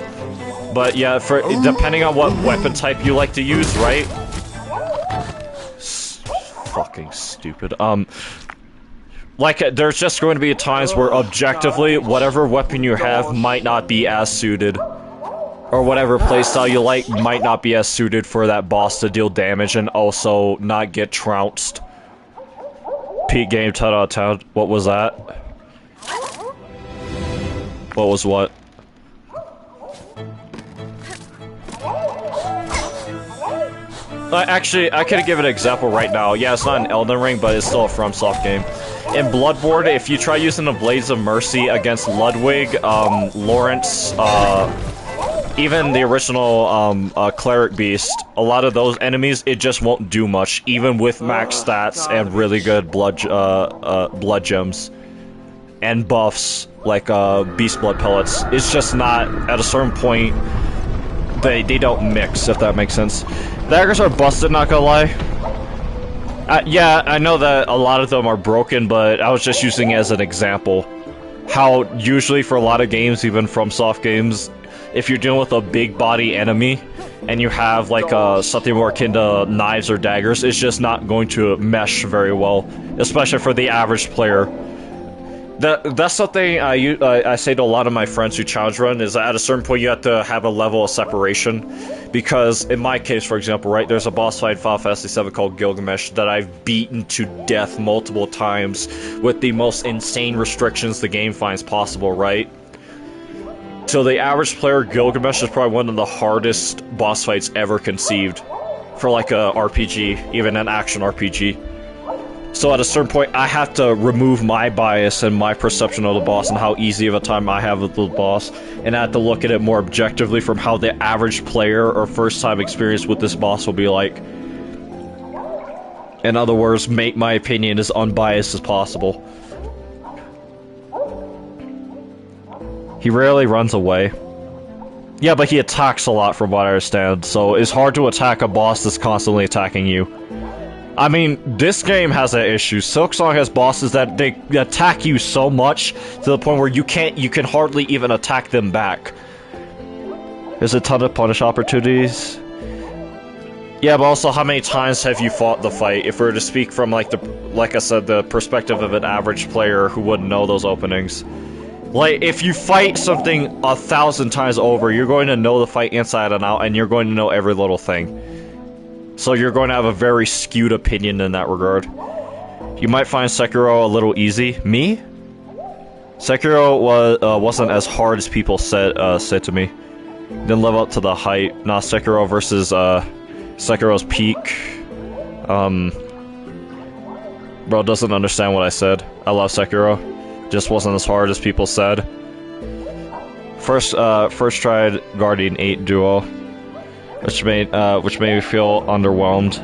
Speaker 1: But yeah, depending on what weapon type you like to use, right? Fucking stupid. Like, there's just going to be times where objectively, whatever weapon you have might not be as suited. Or whatever playstyle you like might not be as suited for that boss to deal damage and also not get trounced. Peak game 10 out of 10. What was that? What was what? Actually, I could give an example right now. Yeah, it's not an Elden Ring, but it's still a FromSoft game. In Bloodborne, if you try using the Blades of Mercy against Ludwig, Lawrence, even the original Cleric Beast, a lot of those enemies, it just won't do much, even with max stats and really good blood gems. And buffs, like Beast Blood Pellets. It's just not, at a certain point, they don't mix, if that makes sense. Daggers are busted, not gonna lie. Yeah, I know that a lot of them are broken, but I was just using it as an example. How usually for a lot of games, even FromSoft games, if you're dealing with a big body enemy, and you have like something more akin to knives or daggers, it's just not going to mesh very well, especially for the average player. That's something I say to a lot of my friends who challenge run, is that at a certain point you have to have a level of separation. Because in my case, for example, right, there's a boss fight in Final Fantasy VII called Gilgamesh that I've beaten to death multiple times with the most insane restrictions the game finds possible, right? So the average player, Gilgamesh is probably one of the hardest boss fights ever conceived for like a RPG, even an action RPG. So at a certain point, I have to remove my bias and my perception of the boss and how easy of a time I have with the boss, and I have to look at it more objectively from how the average player or first-time experience with this boss will be like. In other words, make my opinion as unbiased as possible. He rarely runs away. Yeah, but he attacks a lot from what I understand, so it's hard to attack a boss that's constantly attacking you. I mean, this game has that issue. Silksong has bosses that they attack you so much to the point where you can hardly even attack them back. There's a ton of punish opportunities. Yeah, but also, how many times have you fought the fight? If we were to speak from like I said, the perspective of an average player who wouldn't know those openings. Like, if you fight something 1,000 times over, you're going to know the fight inside and out, and you're going to know every little thing. So you're going to have a very skewed opinion in that regard. You might find Sekiro a little easy. Me? Sekiro wasn't as hard as people said to me. Didn't live up to the hype. Nah, Sekiro versus Sekiro's Peak. Bro doesn't understand what I said. I love Sekiro. Just wasn't as hard as people said. First tried Guardian 8 Duo, which made me feel underwhelmed.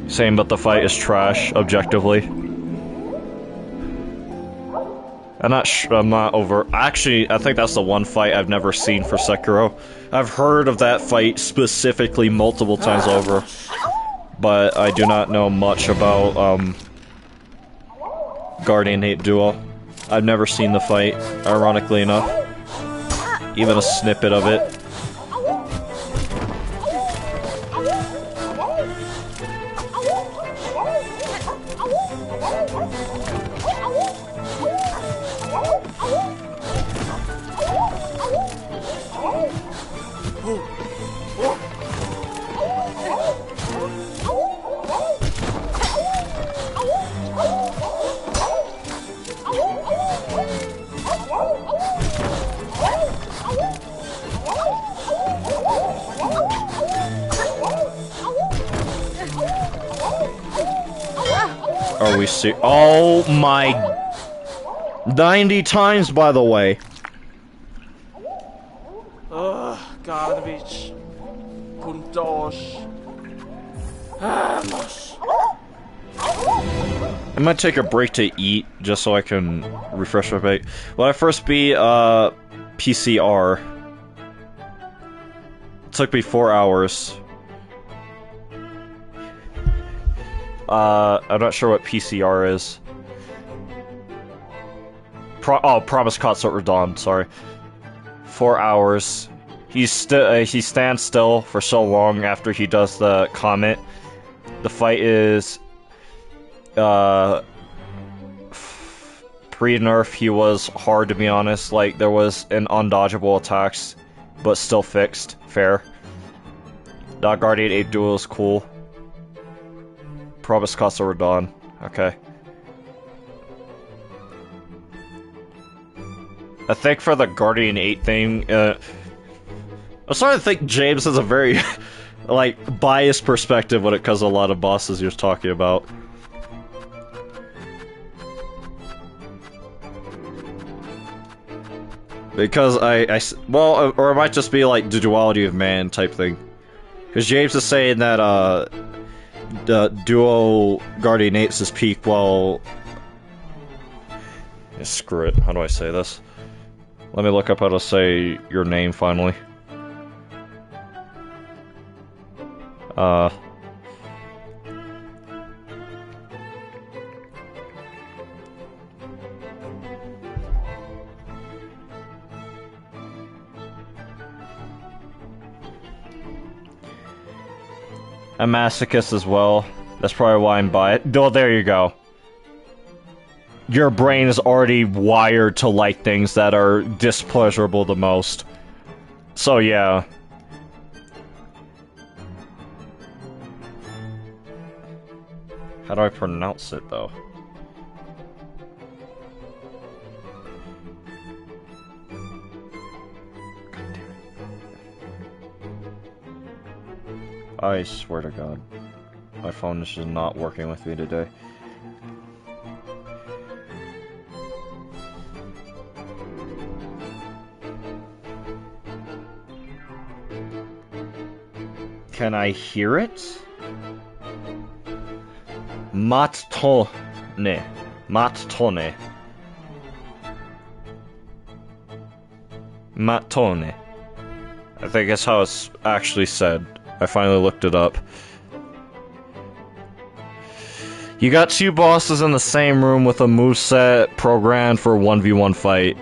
Speaker 1: Saying but the fight is trash objectively. I'm not over. Actually, I think that's the one fight I've never seen for Sekiro. I've heard of that fight specifically multiple times over, but I do not know much about Guardian 8 Duo. I've never seen the fight, ironically enough. Even a snippet of it. Are we see? Oh my! 90 times, by the way.
Speaker 2: Ugh, garbage. Puntosh. Vamos.
Speaker 1: I might take a break to eat, just so I can refresh my bait. When I first beat, PCR, it took me 4 hours. I'm not sure what PCR is. Promise Concert Dawn, sorry. 4 hours. He stands still for so long after he does the comment. The fight is pre-nerf, he was hard, to be honest. Like, there was an undodgeable attacks, but still fixed. Fair. That Guardian 8 Duel is cool. Promise Casa Radon. Okay. I think for the Guardian 8 thing, I'm starting to think James has a very, like, biased perspective when it comes to a lot of bosses you're talking about. Because well, or it might just be like the duality of man type thing. Because James is saying that, the Duo Guardian 8's his peak, while... Yeah, screw it, how do I say this? Let me look up how to say your name, finally. I'm masochist as well. That's probably why I'm by it. Oh, there you go. Your brain is already wired to like things that are displeasurable the most. So, yeah. How do I pronounce it, though? I swear to God. My phone is just not working with me today. Can I hear it? Mattone. Mattone. Mattone. I think that's how it's actually said. I finally looked it up. You got two bosses in the same room with a moveset programmed for a 1v1 fight.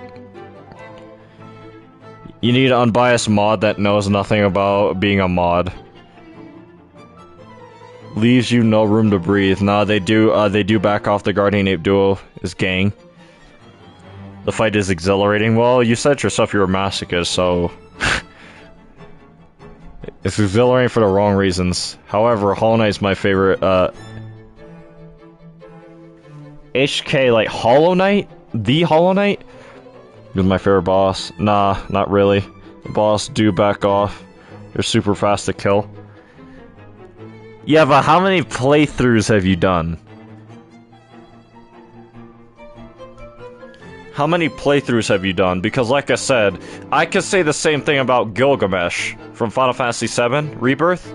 Speaker 1: You need an unbiased mod that knows nothing about being a mod. Leaves you no room to breathe. Nah, they do back off the Guardian Ape Duo is gang. The fight is exhilarating. Well, you said yourself you're a masochist, so... It's exhilarating for the wrong reasons. However, Hollow Knight is my favorite, HK, like, Hollow Knight? The Hollow Knight? You're my favorite boss. Nah, not really. The boss, do back off. You're super fast to kill. Yeah, but how many playthroughs have you done? How many playthroughs have you done? Because like I said, I could say the same thing about Gilgamesh from Final Fantasy VII Rebirth.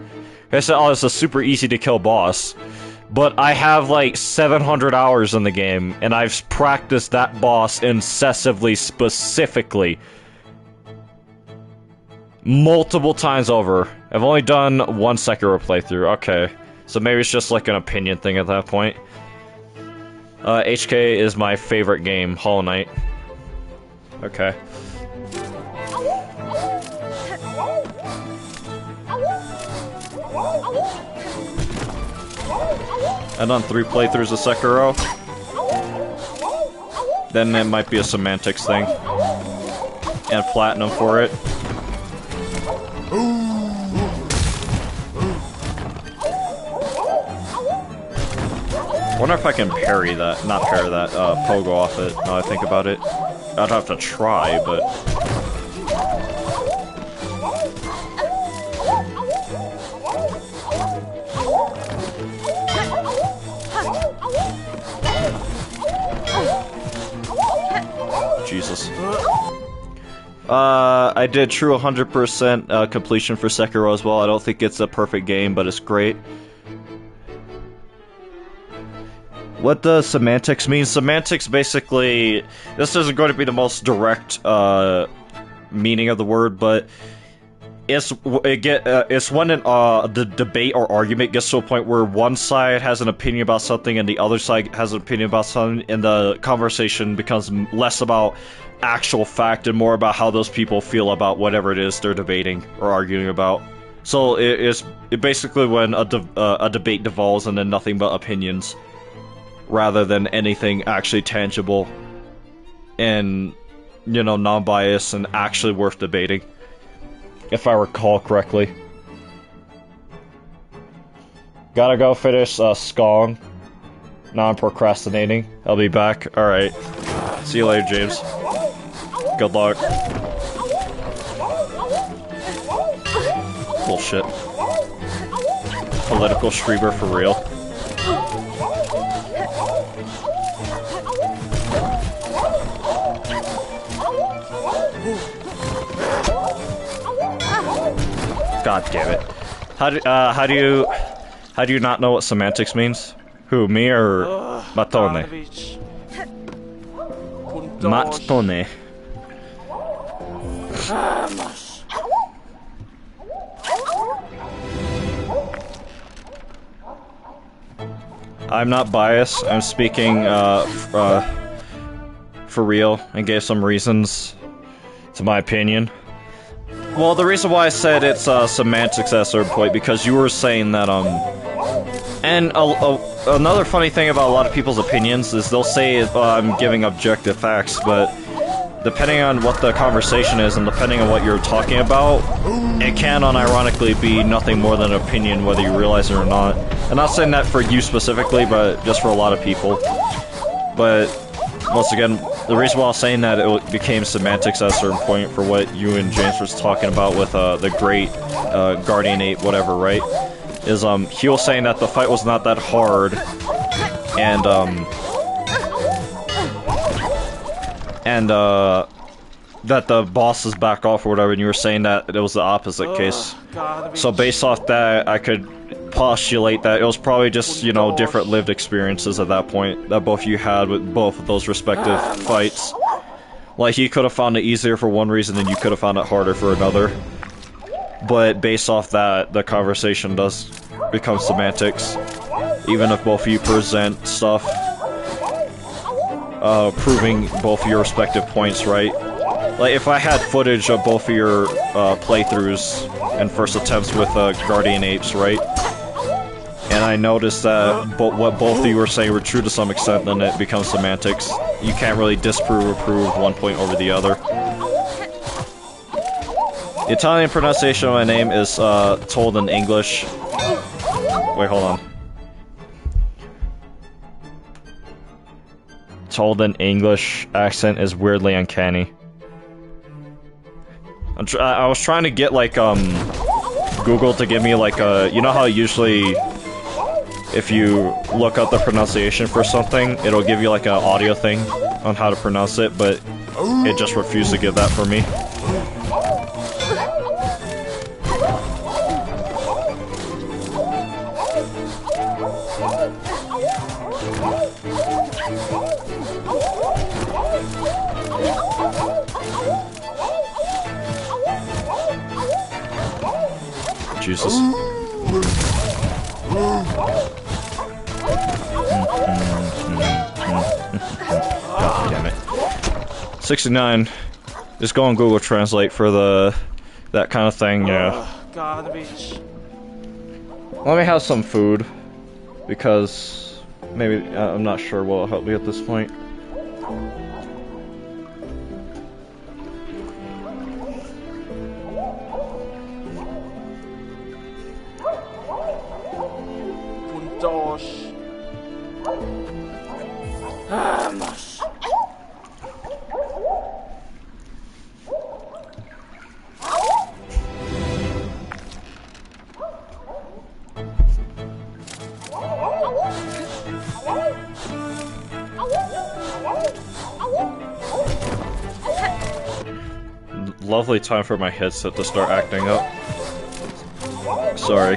Speaker 1: I said, oh, it's a super easy to kill boss. But I have like 700 hours in the game, and I've practiced that boss incessantly, specifically. Multiple times over. I've only done one Sekiro playthrough, okay. So maybe it's just like an opinion thing at that point. HK is my favorite game, Hollow Knight. Okay. I've done 3 playthroughs of Sekiro. Then it might be a semantics thing. And platinum for it. Wonder if I can parry that, not parry that, pogo off it, now I think about it. I'd have to try, but... Jesus. I did true 100% completion for Sekiro as well. I don't think it's a perfect game, but it's great. What does semantics mean? Semantics basically... This isn't going to be the most direct meaning of the word, but it's when the debate or argument gets to a point where one side has an opinion about something and the other side has an opinion about something, and the conversation becomes less about actual fact and more about how those people feel about whatever it is they're debating or arguing about. So it's basically when a debate devolves into nothing but opinions, rather than anything actually tangible and, you know, non-biased and actually worth debating, if I recall correctly. Gotta go finish Skong. Now I'm procrastinating. I'll be back. Alright. See you later, James. Good luck. Bullshit. Political streamer for real. God damn it. How do you not know what semantics means? Who, me or Matone? Matone. I'm not biased. I'm speaking for real and gave some reasons to my opinion. Well, the reason why I said it's semantics at a certain point, because you were saying that, and another funny thing about a lot of people's opinions is they'll say I'm giving objective facts, but depending on what the conversation is and depending on what you're talking about, it can unironically be nothing more than an opinion, whether you realize it or not. I'm not saying that for you specifically, but just for a lot of people. But once again, the reason why I was saying that it became semantics at a certain point for what you and James was talking about with the great Guardian Ape, whatever, right? Is he was saying that the fight was not that hard, and that the bosses back off or whatever, and you were saying that it was the opposite case. So based off that, I could postulate that it was probably just, you know, different lived experiences at that point that both of you had with both of those respective fights. Like, he could have found it easier for one reason and you could have found it harder for another. But based off that, the conversation does become semantics, even if both of you present stuff proving both of your respective points, right? Like, if I had footage of both of your playthroughs and first attempts with Guardian Apes, right? and I noticed that what both of you were saying were true to some extent, then it becomes semantics. You can't really disprove or prove one point over the other. The Italian pronunciation of my name is told in English. Wait, hold on. Told in English accent is weirdly uncanny. I was trying to get like Google to give me like a, you know how usually if you look up the pronunciation for something, it'll give you like an audio thing on how to pronounce it, but it just refused to give that for me. Jesus. God damn it. 69. Just go on Google Translate for that kind of thing, yeah.
Speaker 2: God on the beach.
Speaker 1: Let me have some food, because maybe, I'm not sure what will help me at this point.
Speaker 2: Puntos. Vamos.
Speaker 1: Lovely time for my headset to start acting up. Sorry.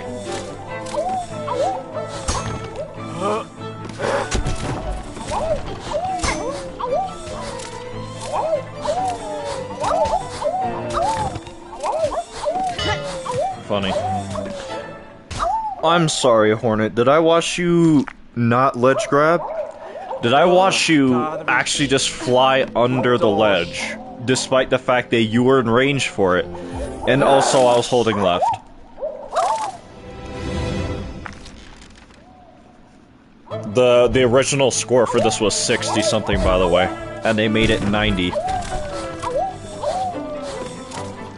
Speaker 1: Funny. I'm sorry, Hornet. Did I watch you not ledge grab? Did I watch you actually just fly under the ledge, despite the fact that you were in range for it? And also, I was holding left. The original score for this was 60 something, by the way, and they made it 90.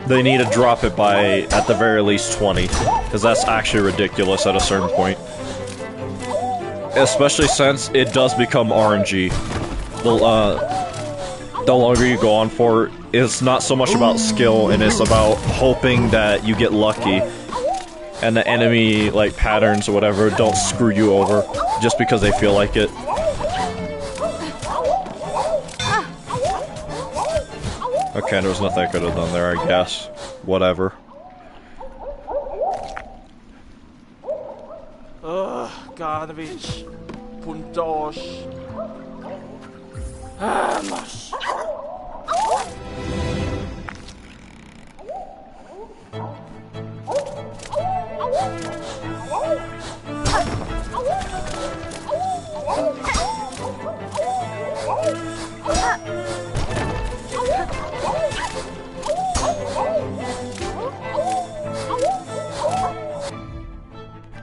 Speaker 1: They need to drop it by, at the very least, 20, because that's actually ridiculous at a certain point. Especially since it does become RNG. The longer you go on for, it's not so much about skill, and it's about hoping that you get lucky, and the enemy, like, patterns or whatever don't screw you over, just because they feel like it. Okay, there was nothing I could have done there, I guess. Whatever.
Speaker 2: God on the beach. Puntos. Vamos.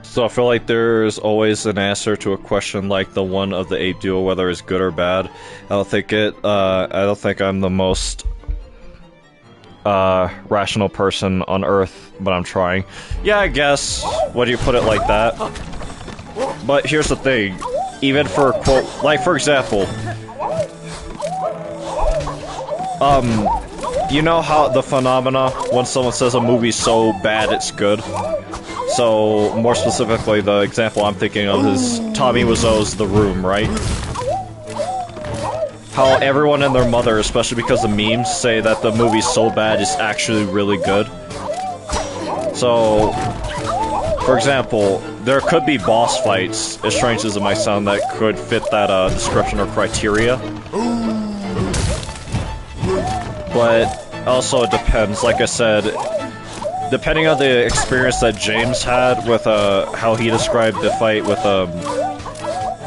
Speaker 1: So I feel like there's always an answer to a question like the one of the ape duo, whether it's good or bad. I don't think I'm the most rational person on Earth, but I'm trying. Yeah, I guess. What do you put it like that? But here's the thing. Even for quote, like for example, you know how the phenomena when someone says a movie's so bad it's good? So, more specifically, the example I'm thinking of is Tommy Wiseau's The Room, right? How everyone and their mother, especially because of memes, say that the movie's so bad it's actually really good. So, for example, there could be boss fights, as strange as it might sound, that could fit that description or criteria. But also it depends, like I said, depending on the experience that James had with how he described the fight with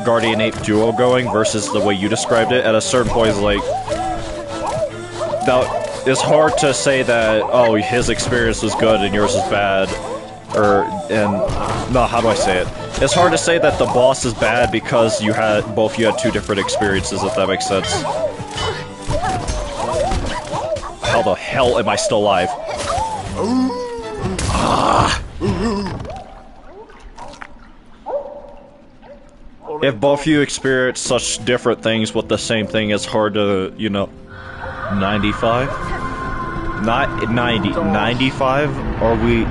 Speaker 1: Guardian Ape duo going versus the way you described it, at a certain point it's like, now it's hard to say that, oh, his experience was good and yours is bad, No, how do I say it? It's hard to say that the boss is bad because you had two different experiences, if that makes sense. How the hell am I still alive? If both of you experience such different things with the same thing, it's hard to, 95? Not 90, 95? Are we...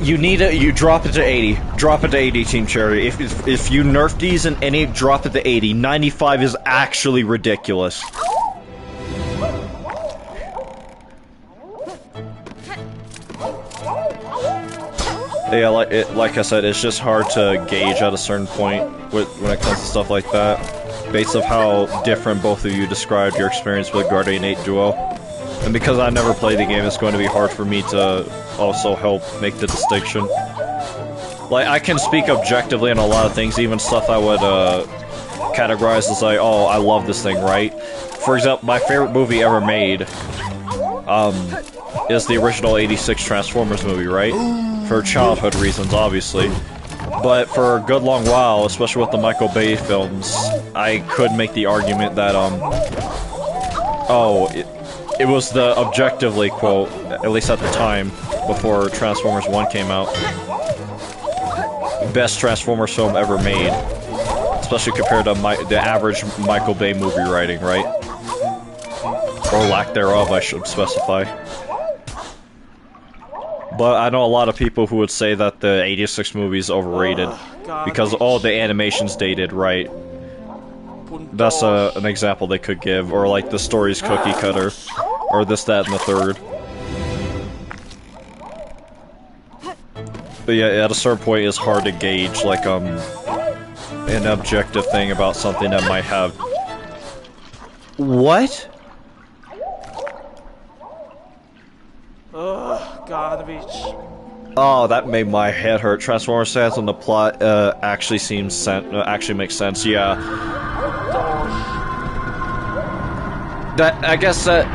Speaker 1: You drop it to 80. Drop it to 80, Team Cherry. If you nerf these in any, drop it to 80. 95 is actually ridiculous. Yeah, like I said, it's just hard to gauge at a certain point when it comes to stuff like that, based on how different both of you described your experience with Guardian 8 Duo. And because I never played the game, it's going to be hard for me to also help make the distinction. Like, I can speak objectively on a lot of things, even stuff I would categorize as like, oh, I love this thing, right? For example, my favorite movie ever made is the original '86 Transformers movie, right? For childhood reasons, obviously. But for a good long while, especially with the Michael Bay films, I could make the argument that, it was the objectively, quote, at least at the time, before Transformers 1 came out, best Transformers film ever made. Especially compared to the average Michael Bay movie writing, right? Or lack thereof, I should specify. But I know a lot of people who would say that the '86 movie is overrated because all the animation's dated, right? That's an example they could give, or like the story's cookie cutter, or this, that, and the third. But yeah, at a certain point, it's hard to gauge like an objective thing about something that might have. What?
Speaker 2: Garbage.
Speaker 1: Oh, that made my head hurt. Transformers stance on the plot actually actually makes sense. Yeah. I guess that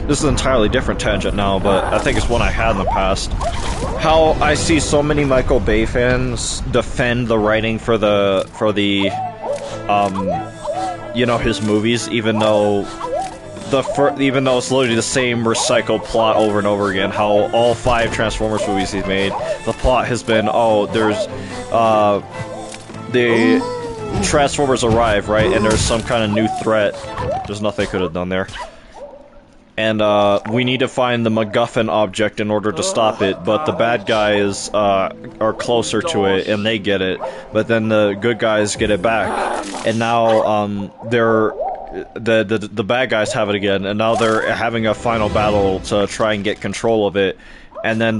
Speaker 1: this is an entirely different tangent now, but I think it's one I had in the past. How I see so many Michael Bay fans defend the writing for his movies, even though it's literally the same recycled plot over and over again. How all 5 Transformers movies he's made, the plot has been, there's the Transformers arrive, right, and there's some kind of new threat. There's nothing they could have done there. And we need to find the MacGuffin object in order to stop it, but the bad guys are closer to it, and they get it. But then the good guys get it back, and now the bad guys have it again, and now they're having a final battle to try and get control of it. And then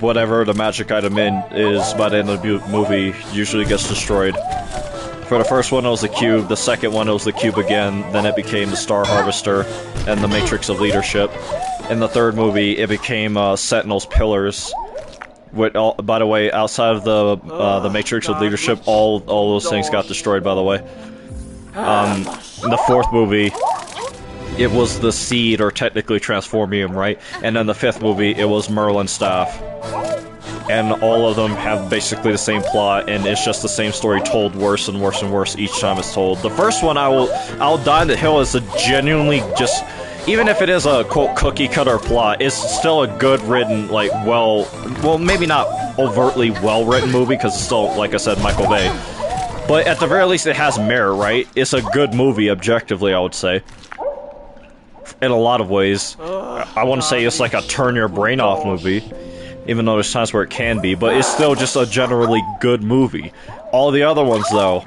Speaker 1: whatever the magic item is by the end of the movie usually gets destroyed. For the first one, it was the cube. The second one, it was the cube again. Then it became the Star Harvester and the Matrix of Leadership. In the third movie, it became Sentinel's Pillars. By the way, outside of the Matrix of Leadership, all those things got destroyed. By the way, in the fourth movie, it was the Seed, or technically Transformium, right? And then the fifth movie, it was Merlin's Staff. And all of them have basically the same plot, and it's just the same story told worse and worse and worse each time it's told. The first one, I'll die on the hill, is a genuinely just, even if it is a quote cookie cutter plot, it's still a good written, like well maybe not overtly well written movie because it's still, like I said, Michael Bay. But at the very least, it has merit, right? It's a good movie objectively, I would say. In a lot of ways, I want to say it's like a turn your brain off movie. Even though there's times where it can be, but it's still just a generally good movie. All the other ones, though.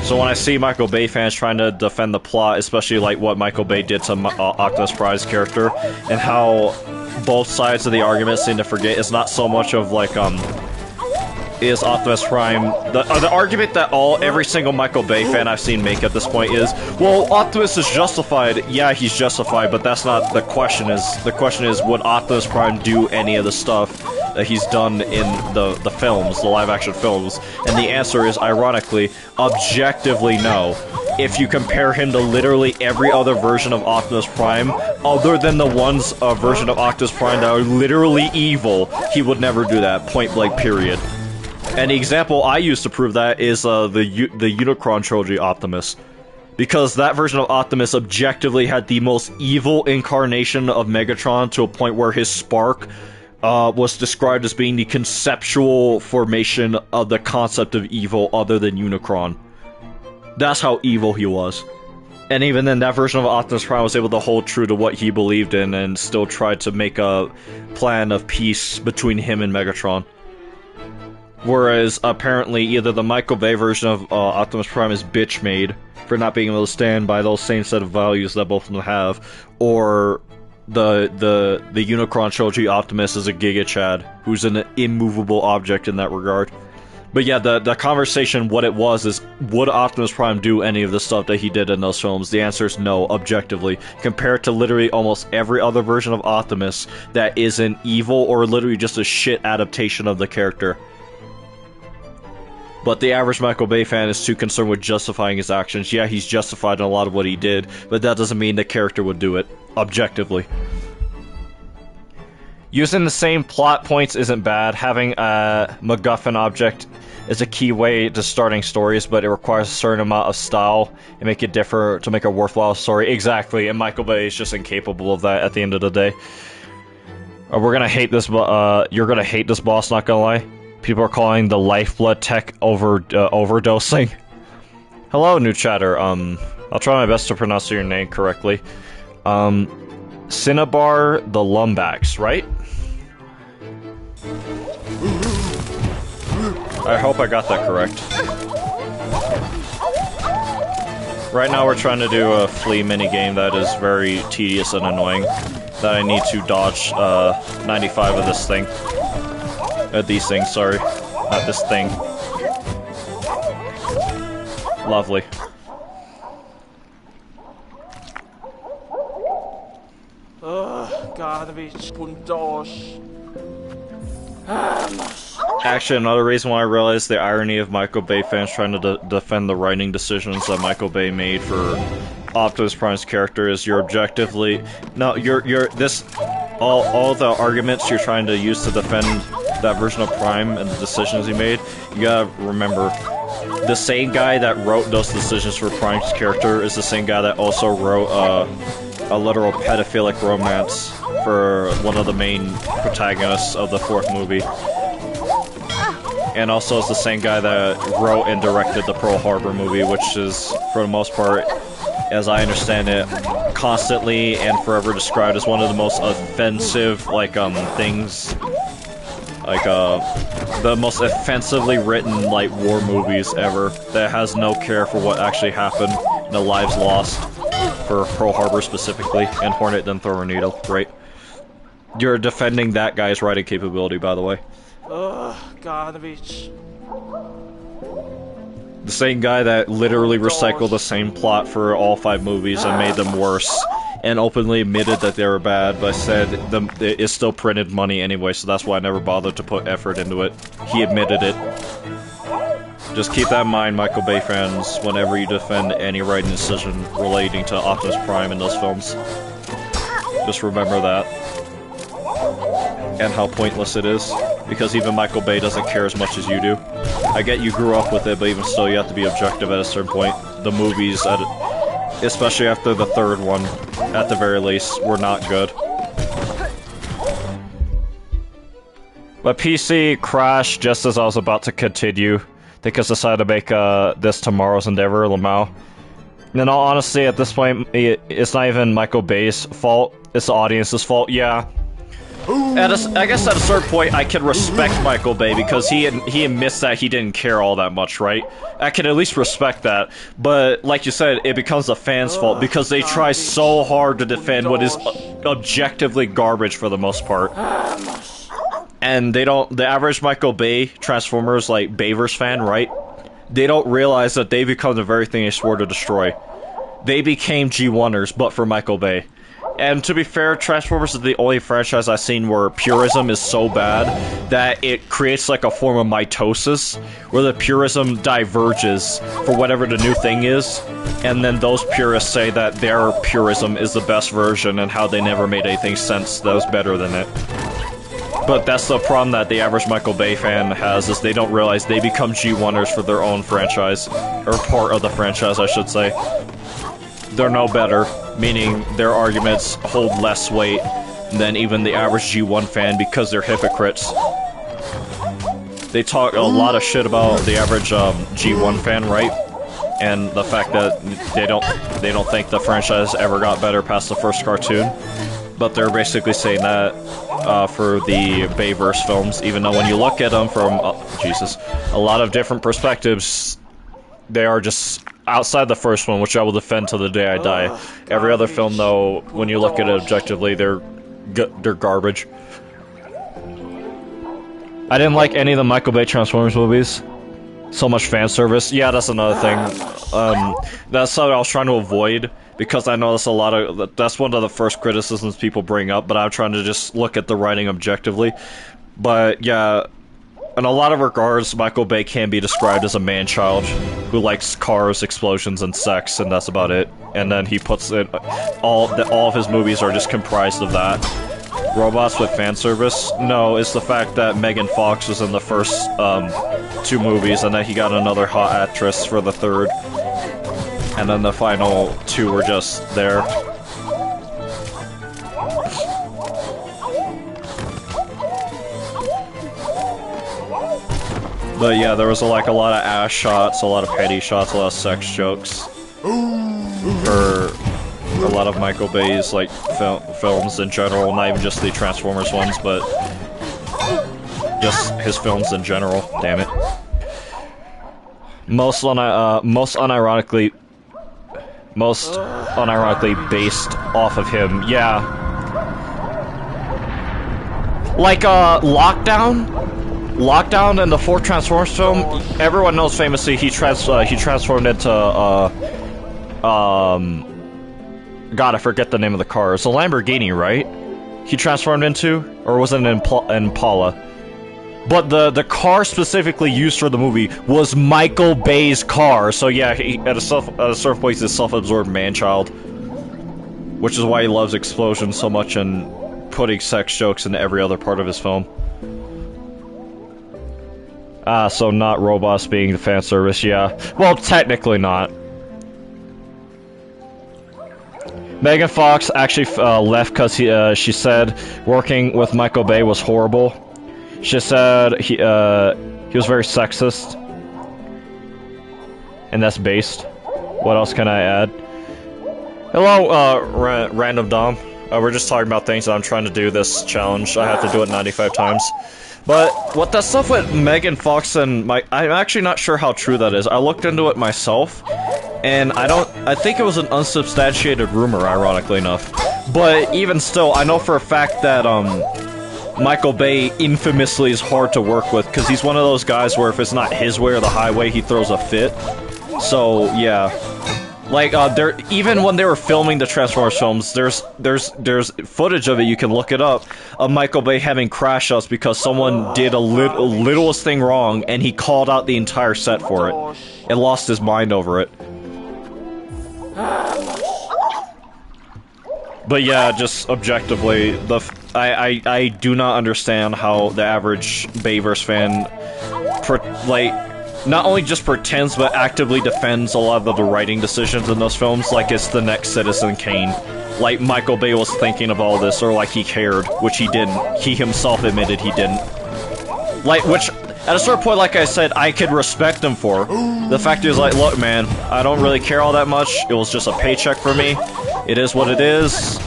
Speaker 1: So when I see Michael Bay fans trying to defend the plot, especially like what Michael Bay did to Optimus Prime's character, and how both sides of the argument seem to forget it's not so much of like, is Optimus Prime... The argument that every single Michael Bay fan I've seen make at this point is, well, Optimus is justified. Yeah, he's justified, but that's not the question. The question is, would Optimus Prime do any of the stuff that he's done in the films, the live-action films? And the answer is, ironically, objectively no. If you compare him to literally every other version of Optimus Prime, other than the ones version of Optimus Prime that are literally evil, he would never do that, point blank, period. And the example I use to prove that is the Unicron trilogy Optimus. Because that version of Optimus objectively had the most evil incarnation of Megatron to a point where his spark was described as being the conceptual formation of the concept of evil other than Unicron. That's how evil he was. And even then, that version of Optimus Prime was able to hold true to what he believed in and still tried to make a plan of peace between him and Megatron. Whereas, apparently, either the Michael Bay version of Optimus Prime is bitch-made for not being able to stand by those same set of values that both of them have, or the Unicron trilogy Optimus is a Giga Chad, who's an immovable object in that regard. But yeah, the conversation, what it was, is would Optimus Prime do any of the stuff that he did in those films? The answer is no, objectively. Compared to literally almost every other version of Optimus that isn't evil or literally just a shit adaptation of the character. But the average Michael Bay fan is too concerned with justifying his actions. Yeah, he's justified in a lot of what he did, but that doesn't mean the character would do it, objectively. Using the same plot points isn't bad. Having a MacGuffin object is a key way to starting stories, but it requires a certain amount of style and make it differ to make a worthwhile story. Exactly, and Michael Bay is just incapable of that at the end of the day. We're gonna hate this, you're gonna hate this boss, not gonna lie. People are calling the lifeblood tech overdosing. Hello, new chatter. I'll try my best to pronounce your name correctly. Cinnabar the Lumbax, right? I hope I got that correct. Right now we're trying to do a flea minigame that is very tedious and annoying. That I need to dodge 95 of this thing. These things, sorry. Not this thing. Lovely.
Speaker 2: Garbage, puntosh.
Speaker 1: Actually, another reason why I realized the irony of Michael Bay fans trying to defend the writing decisions that Michael Bay made for Optimus Prime's character is you're objectively... No, all the arguments you're trying to use to defend that version of Prime and the decisions he made, you gotta remember, the same guy that wrote those decisions for Prime's character is the same guy that also wrote a literal pedophilic romance for one of the main protagonists of the fourth movie. And also is the same guy that wrote and directed the Pearl Harbor movie, which is, for the most part, as I understand it, constantly and forever described as one of the most offensive, things, the most offensively written, war movies ever, that has no care for what actually happened, no lives lost, for Pearl Harbor specifically, and Hornet then throw a needle, right? You're defending that guy's writing capability, by the way.
Speaker 2: Garbage.
Speaker 1: The same guy that literally recycled the same plot for all 5 movies and made them worse, and openly admitted that they were bad, but said it still printed money anyway, so that's why I never bothered to put effort into it. He admitted it. Just keep that in mind, Michael Bay fans, whenever you defend any writing decision relating to Optimus Prime in those films. Just remember that. And how pointless it is, because even Michael Bay doesn't care as much as you do. I get you grew up with it, but even still you have to be objective at a certain point. The movies, especially after the third one, at the very least, were not good. My PC crashed just as I was about to continue. I think I decided to make this tomorrow's endeavor, Lamau. In all honesty, at this point, it's not even Michael Bay's fault, it's the audience's fault, yeah. I guess at a certain point I can respect Michael Bay because he admits that he didn't care all that much, right? I can at least respect that, but like you said, it becomes the fans' fault because they try so hard to defend what is objectively garbage for the most part. And they don't, the average Michael Bay Transformers, Bayverse fan, right? They don't realize that they become the very thing they swore to destroy. They became G1ers, but for Michael Bay. and to be fair, Transformers is the only franchise I've seen where purism is so bad that it creates like a form of mitosis, where the purism diverges for whatever the new thing is, and then those purists say that their purism is the best version and how they never made anything sense that was better than it. But that's the problem that the average Michael Bay fan has, is they don't realize they become G1ers for their own franchise, or part of the franchise, I should say. They're no better, meaning their arguments hold less weight than even the average G1 fan because they're hypocrites. They talk a lot of shit about the average G1 fan, right? And the fact that they don't think the franchise ever got better past the first cartoon. But they're basically saying that for the Bayverse films, even though when you look at them from, a lot of different perspectives, they are just outside the first one, which I will defend till the day I die. Every other film, though, when you look at it objectively, they're garbage. I didn't like any of the Michael Bay Transformers movies. So much fan service. Yeah, that's another thing. That's something I was trying to avoid, because I know that's one of the first criticisms people bring up, but I'm trying to just look at the writing objectively. But yeah, in a lot of regards, Michael Bay can be described as a man-child who likes cars, explosions, and sex, and that's about it. And then he puts it all of his movies are just comprised of that. Robots with fan service? No, it's the fact that Megan Fox was in the first 2 movies, and then he got another hot actress for the third. And then the final 2 were just there. But yeah, there was like a lot of ass shots, a lot of petty shots, a lot of sex jokes. For a lot of Michael Bay's like films in general, not even just the Transformers ones, but just his films in general. Damn it. Most unironically based off of him. Yeah. Like Lockdown in the 4th Transformers film, everyone knows famously he transformed into God, I forget the name of the car. It's a Lamborghini, right? He transformed into, or was it an Impala? But the car specifically used for the movie was Michael Bay's car. So yeah, he, at a certain point, he's a self-absorbed man-child, which is why he loves explosions so much and putting sex jokes into every other part of his film. So not robots being the fan service, yeah. Well, technically not. Megan Fox actually left because she said working with Michael Bay was horrible. She said he was very sexist. And that's based. What else can I add? Hello, Random Dom. We're just talking about things that I'm trying to do this challenge. I have to do it 95 times. But what that stuff with Megan Fox and Mike, I'm actually not sure how true that is. I looked into it myself, and I think it was an unsubstantiated rumor, ironically enough. But even still, I know for a fact that, Michael Bay infamously is hard to work with, because he's one of those guys where if it's not his way or the highway, he throws a fit. So, yeah. Like, even when they were filming the Transformers films, there's footage of it, you can look it up, of Michael Bay having crash outs because someone did a littlest thing wrong, and he called out the entire set for it, and lost his mind over it. But yeah, just objectively, I do not understand how the average Bayverse fan, not only just pretends, but actively defends a lot of the writing decisions in those films, like it's the next Citizen Kane. Like Michael Bay was thinking of all this, or like he cared, which he didn't. He himself admitted he didn't. Like, which, at a certain point, like I said, I could respect him for. The fact is, like, look, man, I don't really care all that much. It was just a paycheck for me. It is what it is.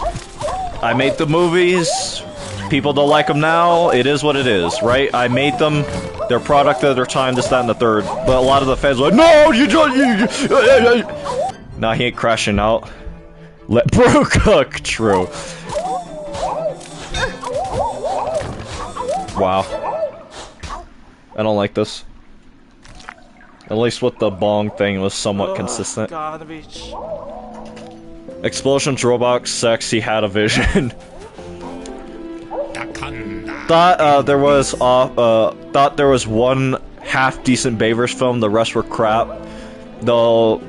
Speaker 1: I made the movies. People don't like them now. It is what it is, right? I made them. They're product of their time, this, that, and the third. But a lot of the fans are like, no, you don't. Nah, he ain't crashing out. Let bro cook. True. Wow. I don't like this. At least with the bong thing, it was somewhat consistent. Explosions, robots, sex, he had a vision. Thought there was one half decent Bayverse film, the rest were crap. Though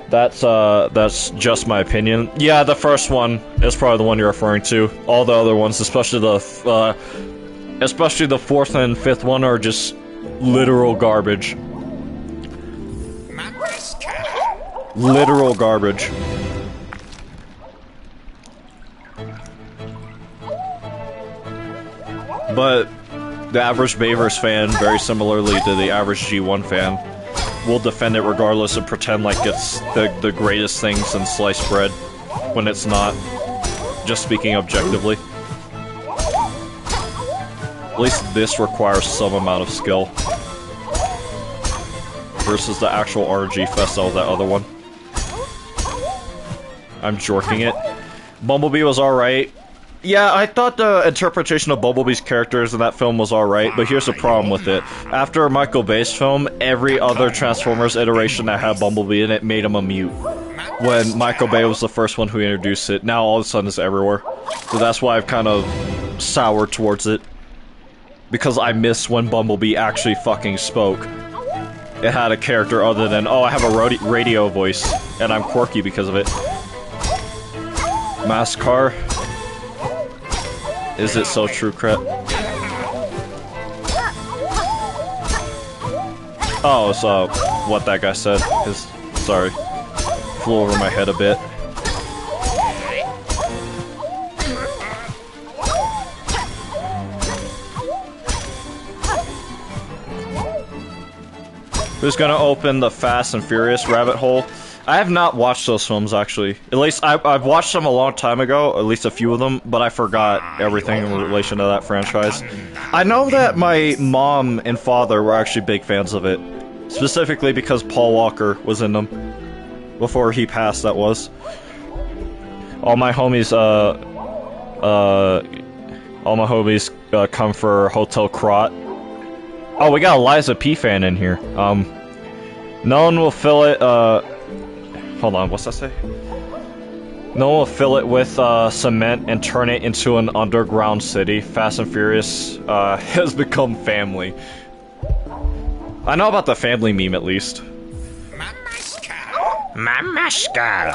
Speaker 1: that's just my opinion. Yeah, the first one is probably the one you're referring to. All the other ones, especially the fourth and fifth one, are just literal garbage. Literal garbage. But the average Bayverse fan, very similarly to the average G1 fan, will defend it regardless and pretend like it's the greatest thing since sliced bread, when it's not. Just speaking objectively. At least this requires some amount of skill. Versus the actual RNG fest of that other one. I'm jorking it. Bumblebee was alright. Yeah, I thought the interpretation of Bumblebee's characters in that film was alright, but here's the problem with it. After Michael Bay's film, every other Transformers iteration that had Bumblebee in it made him a mute. When Michael Bay was the first one who introduced it, now all of a sudden it's everywhere. So that's why I've kind of soured towards it. Because I miss when Bumblebee actually fucking spoke. It had a character other than, oh, I have a radio voice, and I'm quirky because of it. Mask car. Is it so true, Cret? Oh, so what that guy said is, sorry, flew over my head a bit. Who's gonna open the Fast and Furious rabbit hole? I have not watched those films, actually. At least, I've watched them a long time ago, at least a few of them, but I forgot everything in relation to that franchise. I know that my mom and father were actually big fans of it. Specifically because Paul Walker was in them. Before he passed, that was. All my homies, come for Hotel Crot. Oh, we got a Liza P fan in here. No one will fill it, hold on, what's that say? No one will fill it with cement and turn it into an underground city. Fast and Furious has become family. I know about the family meme at least. Mamaska.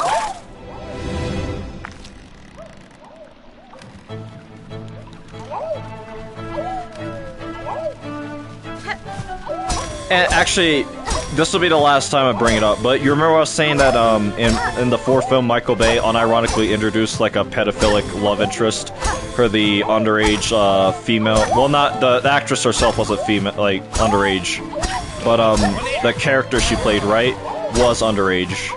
Speaker 1: And actually, this will be the last time I bring it up, but you remember I was saying that in the fourth film, Michael Bay unironically introduced like a pedophilic love interest for the underage female. Well, not the actress herself wasn't female, like underage, but the character she played, right, was underage,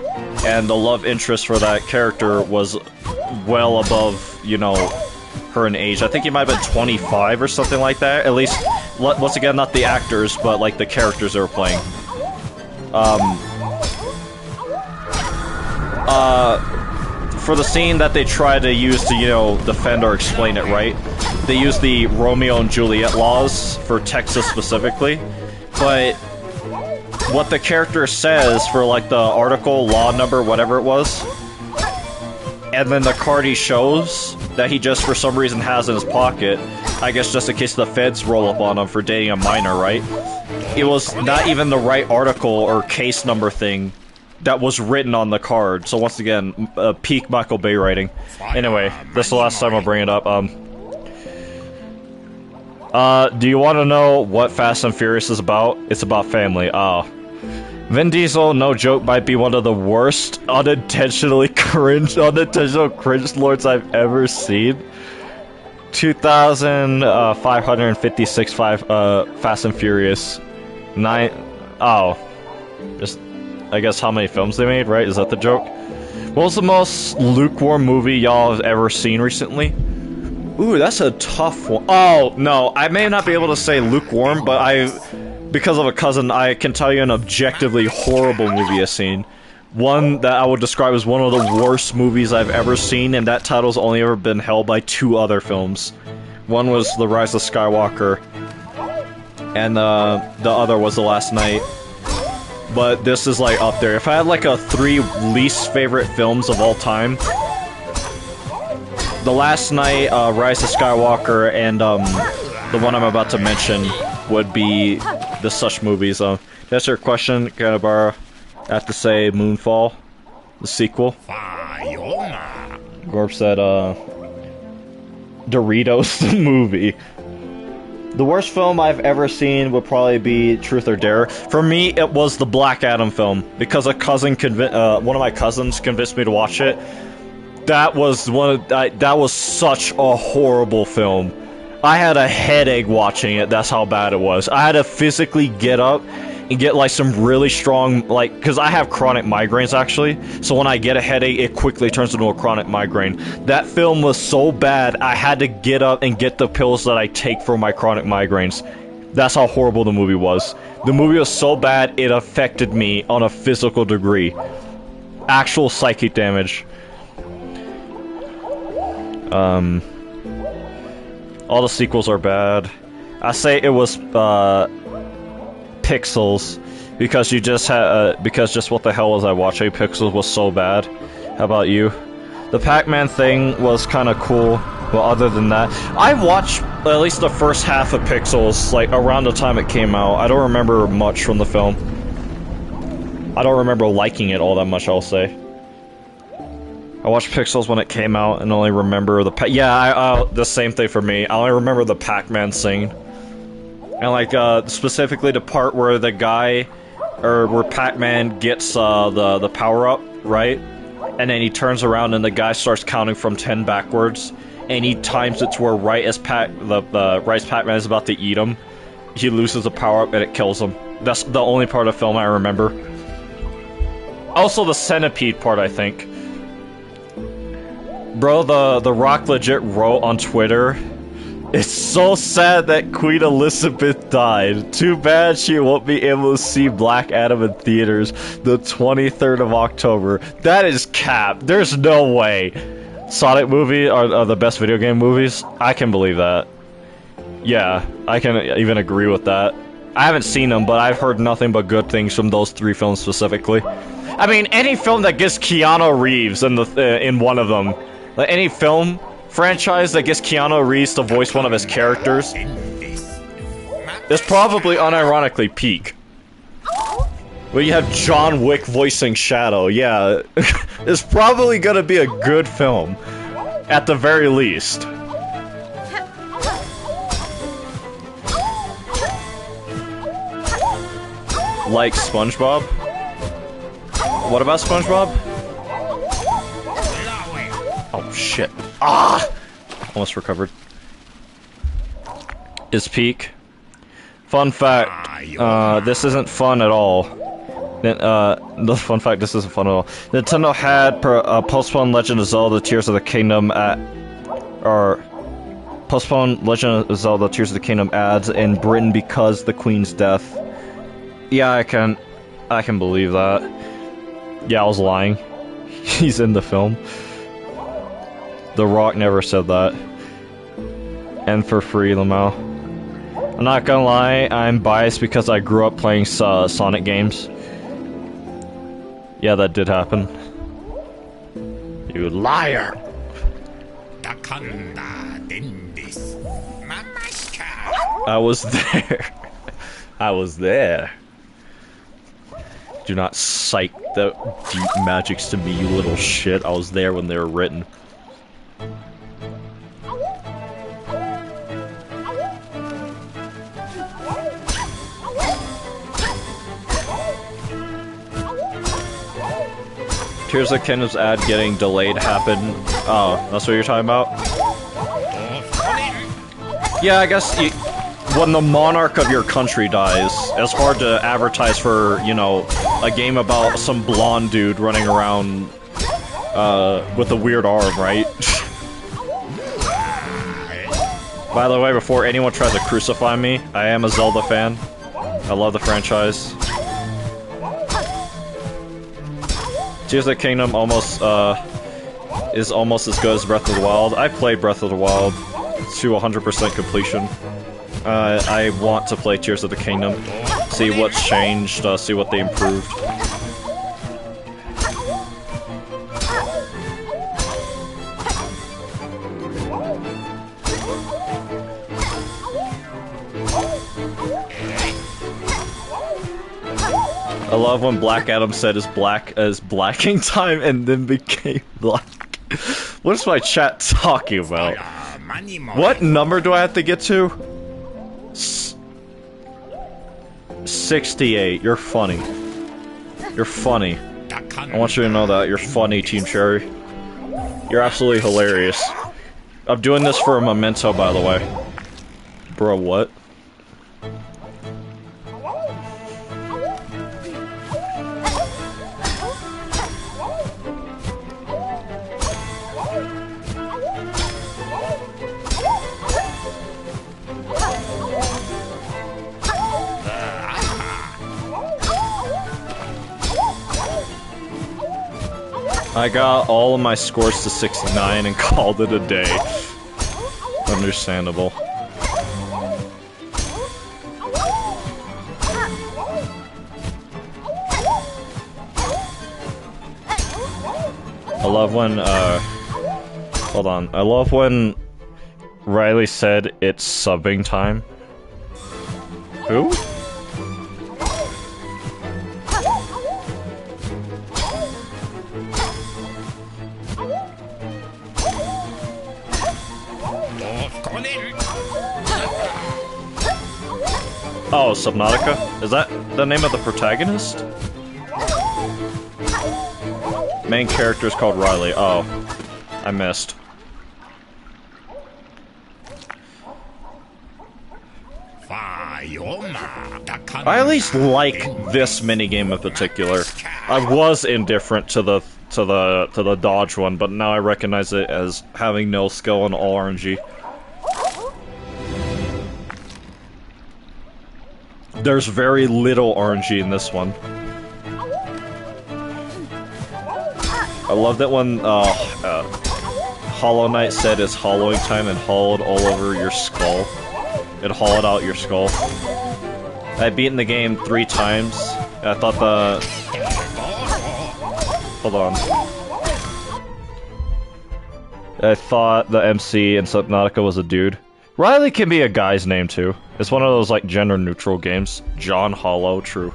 Speaker 1: and the love interest for that character was well above, you know, her in age. I think he might have been 25 or something like that. At least, once again, not the actors, but like the characters they were playing. For the scene that they try to use to, you know, defend or explain it, right? They use the Romeo and Juliet laws for Texas specifically, but what the character says for, like, the article, law number, whatever it was, and then the card he shows that he just for some reason has in his pocket, I guess just in case the feds roll up on him for dating a minor, right? It was not even the right article or case number thing that was written on the card. So once again, peak Michael Bay writing. Anyway, this is the last time I'll bring it up. Do you want to know what Fast and Furious is about? It's about family. Vin Diesel, no joke, might be one of the worst unintentional cringe lords I've ever seen. 2,556 Fast and Furious. Just, I guess how many films they made, right? Is that the joke? What was the most lukewarm movie y'all have ever seen recently? Ooh, that's a tough one. Oh, no, I may not be able to say lukewarm, but because of a cousin, I can tell you an objectively horrible movie I've seen. One that I would describe as one of the worst movies I've ever seen, and that title's only ever been held by two other films. One was The Rise of Skywalker, and the other was The Last Knight. but this is like up there. If I had like a 3 least favorite films of all time, The Last Night, Rise of Skywalker, and the one I'm about to mention would be the such movies. To answer your question, Kanabara, I have to say Moonfall, the sequel. Gorb said, Doritos, the movie. The worst film I've ever seen would probably be Truth or Dare. For me, it was the Black Adam film, because a cousin one of my cousins convinced me to watch it. That was that was such a horrible film. I had a headache watching it, that's how bad it was. I had to physically get up and get like some really strong, like, because I have chronic migraines actually, so when I get a headache, it quickly turns into a chronic migraine. That film was so bad, I had to get up and get the pills that I take for my chronic migraines. That's how horrible the movie was. The movie was so bad, it affected me on a physical degree. Actual psychic damage. All the sequels are bad. I say it was, Pixels, because you just had, because just what the hell was I watching? Pixels was so bad. How about you? The Pac-Man thing was kind of cool, but other than that, I watched at least the first half of Pixels, like, around the time it came out. I don't remember much from the film. I don't remember liking it all that much, I'll say. I watched Pixels when it came out and only remember the the same thing for me. I only remember the Pac-Man scene. And like, specifically the part where the guy, or where Pac-Man gets, the power-up, right? And then he turns around and the guy starts counting from 10 backwards. And he times it to where right as Pac-Man is about to eat him, he loses the power-up and it kills him. That's the only part of the film I remember. Also the centipede part, I think. Bro, the Rock legit wrote on Twitter, "It's so sad that Queen Elizabeth died. Too bad she won't be able to see Black Adam in theaters the 23rd of October. That is cap. There's no way. Sonic movies are the best video game movies? I can believe that. Yeah, I can even agree with that. I haven't seen them, but I've heard nothing but good things from those 3 films specifically. I mean, any film that gets Keanu Reeves in one of them, like any film franchise that gets Keanu Reeves to voice one of his characters, is probably unironically peak. Well, you have John Wick voicing Shadow, yeah, it's probably gonna be a good film, at the very least. Like SpongeBob? What about SpongeBob? Oh shit. Ah! Almost recovered. Is peak. Fun fact, this isn't fun at all. The fun fact, this isn't fun at all. Nintendo had postponed Legend of Zelda Tears of the Kingdom postponed Legend of Zelda Tears of the Kingdom ads in Britain because the Queen's death. Yeah, I can believe that. Yeah, I was lying. He's in the film. The Rock never said that. And for free, Lamau. I'm not gonna lie, I'm biased because I grew up playing Sonic games. Yeah, that did happen. You liar! I was there. I was there. Do not cite the deep magics to me, you little shit. I was there when they were written. Tears of the Kingdom's ad getting delayed happened. Oh, that's what you're talking about? Yeah, I guess when the monarch of your country dies, it's hard to advertise for, you know, a game about some blonde dude running around with a weird arm, right? By the way, before anyone tries to crucify me, I am a Zelda fan. I love the franchise. Tears of the Kingdom is almost as good as Breath of the Wild. I played Breath of the Wild to 100% completion. I want to play Tears of the Kingdom. See what's changed, see what they improved. I love when Black Adam said as blacking time and then became black. What is my chat talking about? What number do I have to get to? 68. You're funny. You're funny. I want you to know that. You're funny, Team Cherry. You're absolutely hilarious. I'm doing this for a memento, by the way. Bro, what? I got all of my scores to 69 and called it a day. Understandable. I love when, hold on. I love when Riley said it's subbing time. Who? Oh, Subnautica? Is that the name of the protagonist? Main character is called Riley. Oh, I missed. I at least like this minigame in particular. I was indifferent to the dodge one, but now I recognize it as having no skill and all RNG. There's very little RNG in this one. I love that when Hollow Knight said it's hollowing time and hollowed all over your skull. It hollowed out your skull. I'd beaten the game 3 times. I thought the... Hold on. I thought the MC in Subnautica was a dude. Riley can be a guy's name too. It's one of those like gender neutral games. John Hollow, true.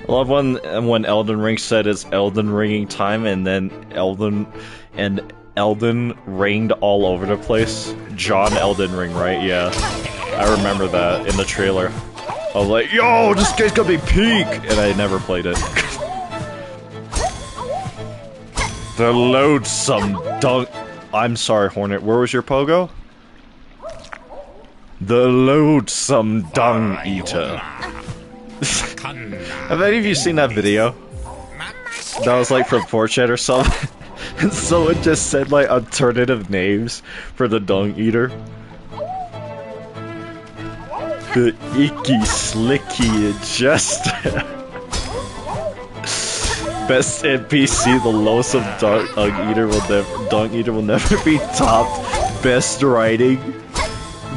Speaker 1: I love when Elden Ring said it's Elden Ringing time and then Elden ringed all over the place. John Elden Ring, right? Yeah. I remember that in the trailer. I was like, yo, this game's gonna be peak! And I never played it. The loadsome dunk. I'm sorry, Hornet. Where was your pogo? The loadsome dung eater. Have any of you seen that video? That was like from 4chan or something. And someone just said like alternative names for the dung eater. The icky, slicky, jester. Best NPC, the loathsome dung eater will never be topped. Best writing.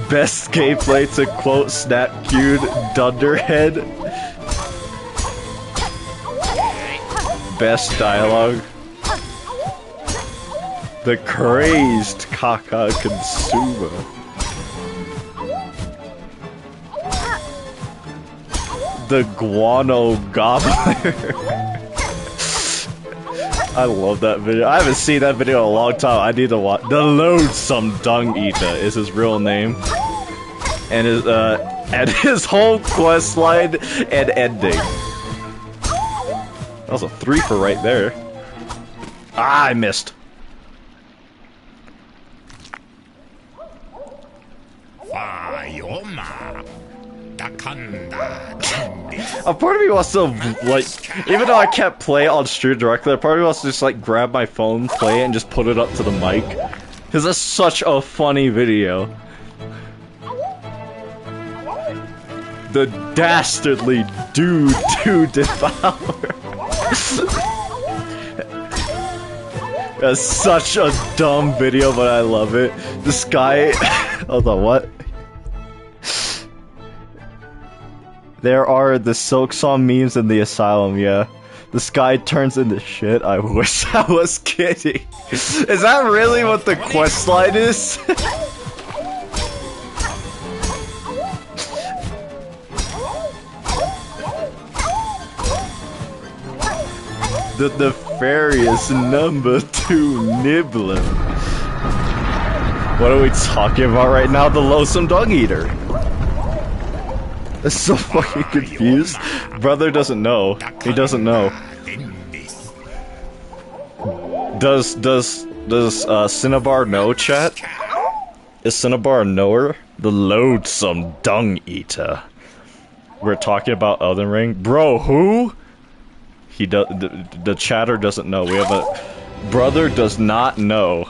Speaker 1: Best gameplay, to quote Snap-Queued Dunderhead. Best dialogue. The crazed caca consumer. The guano gobbler. I love that video. I haven't seen that video in a long time. I need to watch. The loathsome dung eater is his real name, and his whole quest line and ending. That was a 3-for right there. Ah, I missed. A part of me wants to, like, even though I can't play on stream directly, a part of me wants to just, like, grab my phone, play it, and just put it up to the mic. Because that's such a funny video. The dastardly dude to devour. That's such a dumb video, but I love it. This guy... Hold on, what? There are the Silksong memes in the asylum, yeah. This guy turns into shit. I wish I was kidding. Is that really what the quest line is? The nefarious number 2 nibbler. What are we talking about right now? The loathsome dog eater. I'm so fucking confused. Brother doesn't know. He doesn't know. Does Cinnabar know, chat? Is Cinnabar a knower? The loathsome dung eater. We're talking about Elden Ring? Bro, who? He does. The chatter doesn't know. We have a brother does not know.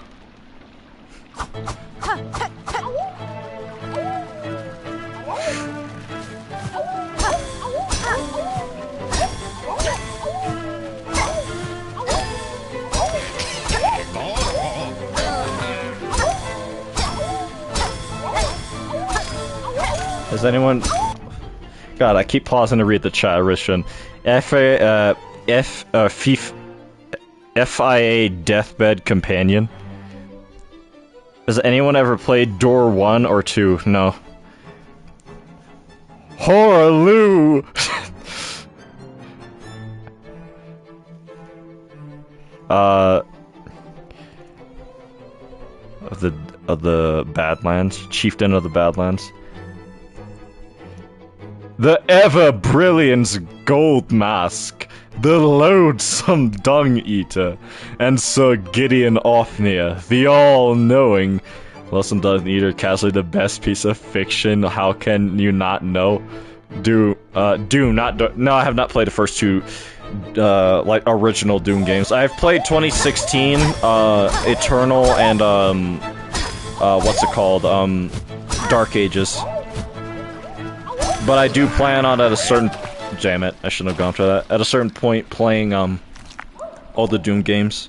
Speaker 1: Has anyone? God, I keep pausing to read the chat, Rishan. FIA Deathbed Companion. Has anyone ever played Door 1 or 2? No. Horaloo! Of the Badlands, Chieftain of the Badlands. The ever-brilliant Gold Mask, the loathsome Dung Eater, and Sir Gideon Ofnir, the all-knowing. Loathsome Dung Eater, casually the best piece of fiction. How can you not know? No, I have not played the first two, like, original Doom games. I've played 2016, Eternal, and, what's it called? Dark Ages. But I do plan on at a certain... Damn it, I shouldn't have gone for that. At a certain point, playing, all the Doom games.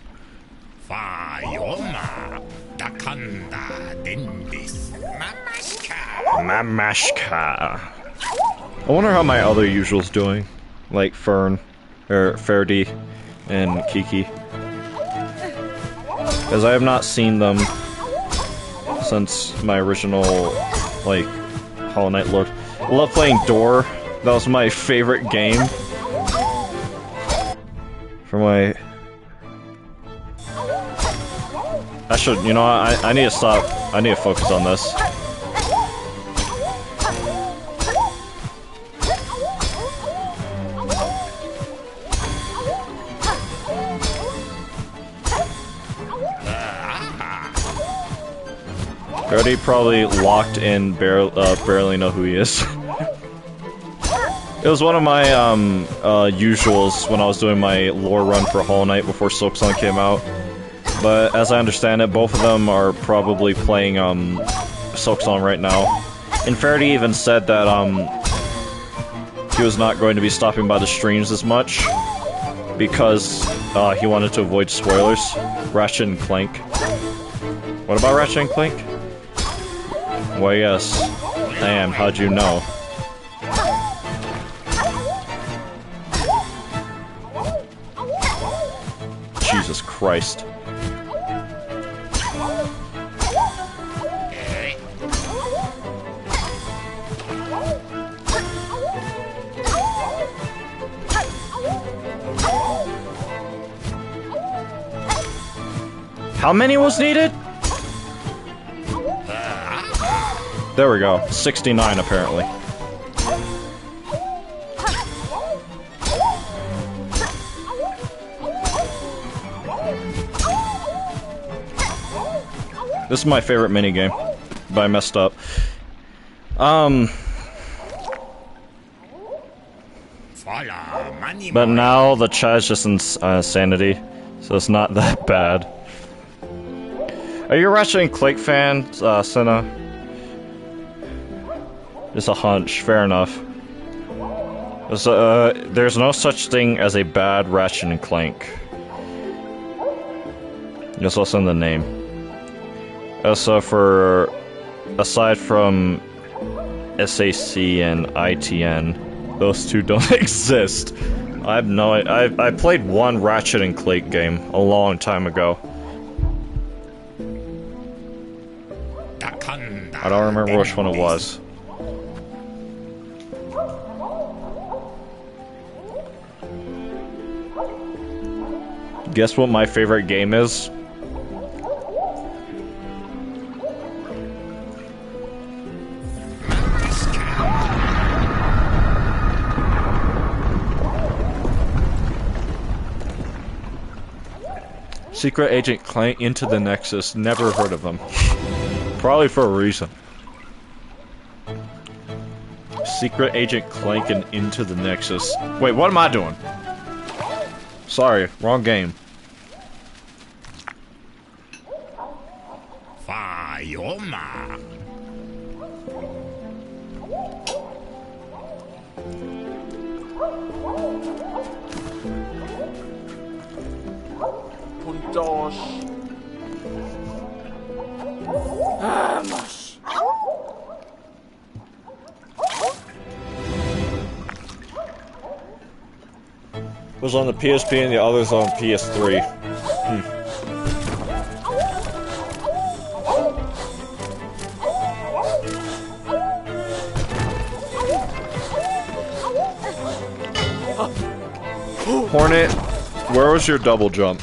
Speaker 1: Mamashka. I wonder how my other usual's doing. Like Fern, or Ferdy, and Kiki. Because I have not seen them since my original, like, Hollow Knight Lord. I love playing Door. That was my favorite game. For my... I should, you know, I need to stop. I need to focus on this. I already probably locked in, barely know who he is. It was one of my, usuals when I was doing my lore run for Hollow Knight before Silksong came out. But as I understand it, both of them are probably playing, Silksong right now. And Faraday even said that, he was not going to be stopping by the streams as much. Because, he wanted to avoid spoilers. Ratchet and Clank. What about Ratchet and Clank? Well, yes. Damn, how'd you know? Jesus Christ. How many was needed? There we go. 69 apparently. This is my favorite minigame, but I messed up. But now the chat's just insanity, so it's not that bad. Are you a Ratchet & Clank fan, Senna? It's a hunch, fair enough. There's no such thing as a bad Ratchet & Clank. It's also in the name. So aside from SAC and ITN, those two don't exist. I played one Ratchet & Clank game a long time ago. I don't remember which one it was. Guess what my favorite game is? Secret Agent Clank Into the Nexus. Never heard of them. Probably for a reason. Secret Agent Clank and Into the Nexus. Wait, what am I doing? Sorry, wrong game.
Speaker 6: Fayoma.
Speaker 2: Puntos. Vamos.
Speaker 1: Was on the PSP and the others on PS3. Hornet, where was your double jump?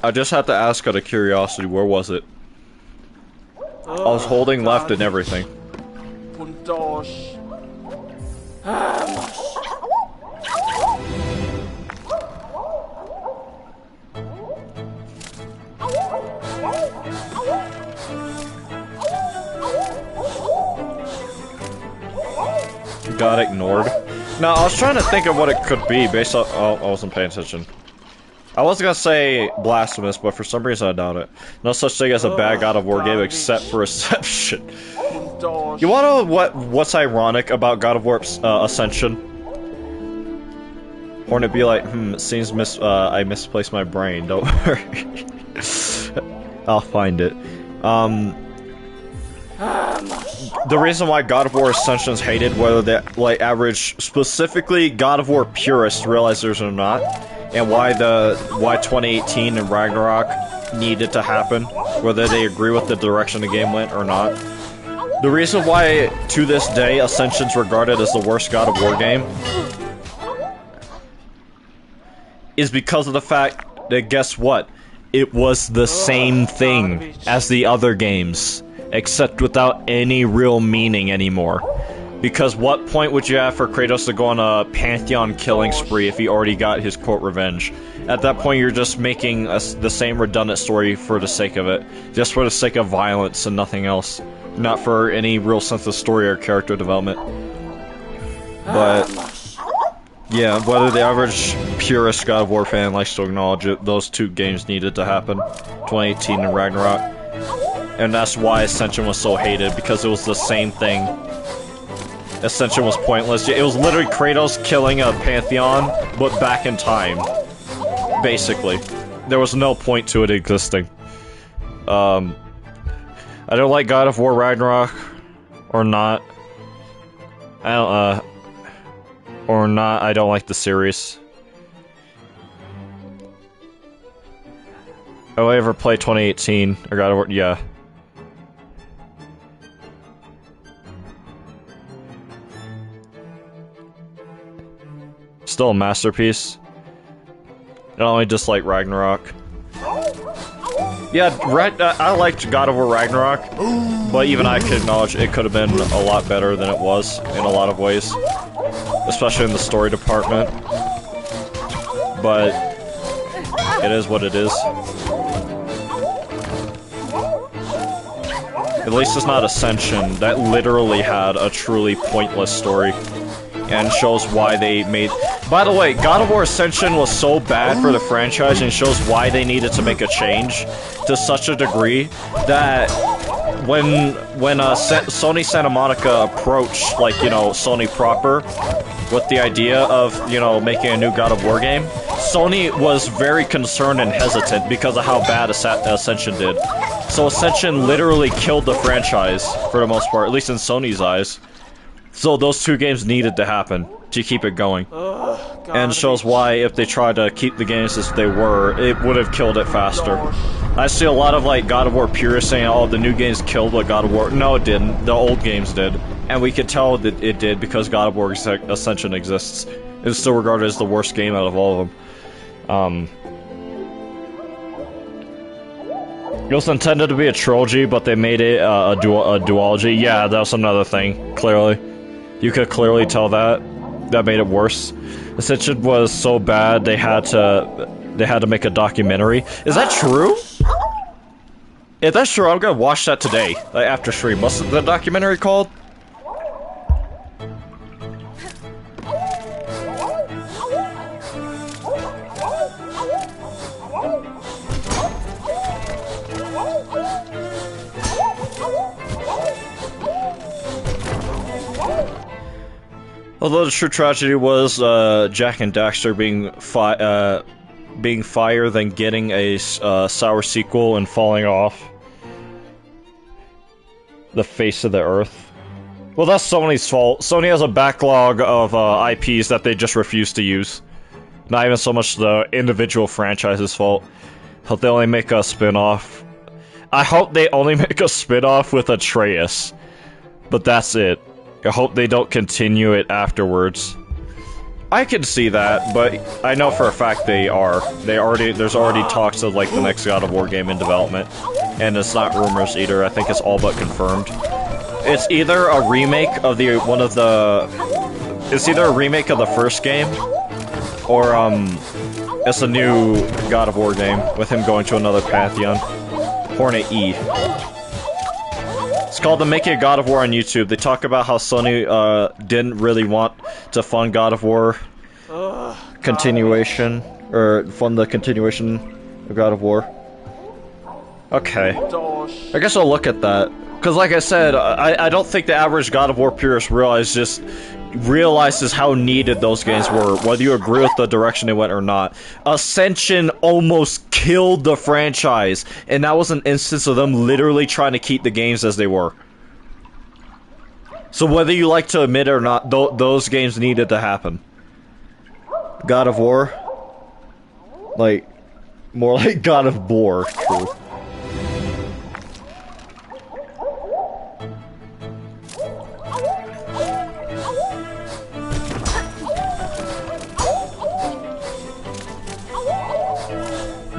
Speaker 1: I just had to ask out of curiosity, where was it? I was holding left and everything.
Speaker 2: Puntos. Vamos.
Speaker 1: Got ignored. No, I was trying to think of what it could be based on. Oh, I wasn't paying attention. I was gonna say Blasphemous, but for some reason I doubt it. No such thing as a bad God of War game except for Ascension. You wanna know what's ironic about God of War Ascension? Hornet be like, it seems I misplaced my brain. Don't worry. I'll find it. The reason why God of War Ascension is hated, whether the average, specifically God of War purists realize there's or not, and why 2018 and Ragnarok needed to happen, whether they agree with the direction the game went or not. The reason why, to this day, Ascension's regarded as the worst God of War game is because of the fact that, guess what? It was the same thing as the other games, except without any real meaning anymore. Because what point would you have for Kratos to go on a Pantheon killing spree if he already got his quote revenge? At that point, you're just making the same redundant story for the sake of it. Just for the sake of violence and nothing else. Not for any real sense of story or character development. But yeah, whether the average purist God of War fan likes to acknowledge it, those two games needed to happen. 2018 and Ragnarok. And that's why Ascension was so hated, because it was the same thing. Ascension was pointless. It was literally Kratos killing a Pantheon, but back in time. Basically. There was no point to it existing. I don't like God of War Ragnarok. Or not. I don't like the series. Oh, I ever play 2018 or God of War? Yeah. Still a masterpiece. I only dislike Ragnarok. Yeah, I liked God of War Ragnarok, but even I could acknowledge it could have been a lot better than it was in a lot of ways. Especially in the story department. But it is what it is. At least it's not Ascension, that literally had a truly pointless story. And shows why they made... By the way, God of War Ascension was so bad for the franchise and shows why they needed to make a change to such a degree that when Sony Santa Monica approached, like, you know, Sony proper with the idea of, you know, making a new God of War game, Sony was very concerned and hesitant because of how bad Ascension did. So Ascension literally killed the franchise for the most part, at least in Sony's eyes. So those two games needed to happen to keep it going. And shows why if they tried to keep the games as they were, it would have killed it faster. I see a lot of like God of War purists saying, oh, the new games killed what God of War. No, it didn't. The old games did. And we could tell that it did because God of War Ascension exists. It's still regarded as the worst game out of all of them. It was intended to be a trilogy, but they made it a duology. Yeah, that was another thing, clearly. You could clearly tell that. That made it worse. Ascension was so bad they had to make a documentary. Is that true? If that's true, I'm gonna watch that today, like, after stream. What's the documentary called? Although the true tragedy was Jack and Daxter being fired, then getting a sour sequel and falling off the face of the earth. Well, that's Sony's fault. Sony has a backlog of IPs that they just refuse to use. Not even so much the individual franchise's fault. Hope they only make a spin-off. I hope they only make a spin-off with Atreus. But that's it. I hope they don't continue it afterwards. I can see that, but I know for a fact they are. There's already talks of like the next God of War game in development. And it's not rumors either, I think it's all but confirmed. It's either a remake of it's either a remake of the first game, or it's a new God of War game with him going to another pantheon. Hornet E. It's called The Making of God of War on YouTube. They talk about how Sony didn't really want to fund God of War continuation, or fund the continuation of God of War. Okay. I guess I'll look at that. Because like I said, I don't think the average God of War purist realizes how needed those games were, whether you agree with the direction they went or not. Ascension almost killed the franchise, and that was an instance of them literally trying to keep the games as they were. So whether you like to admit it or not, those games needed to happen. God of War? Like, more like God of War, true.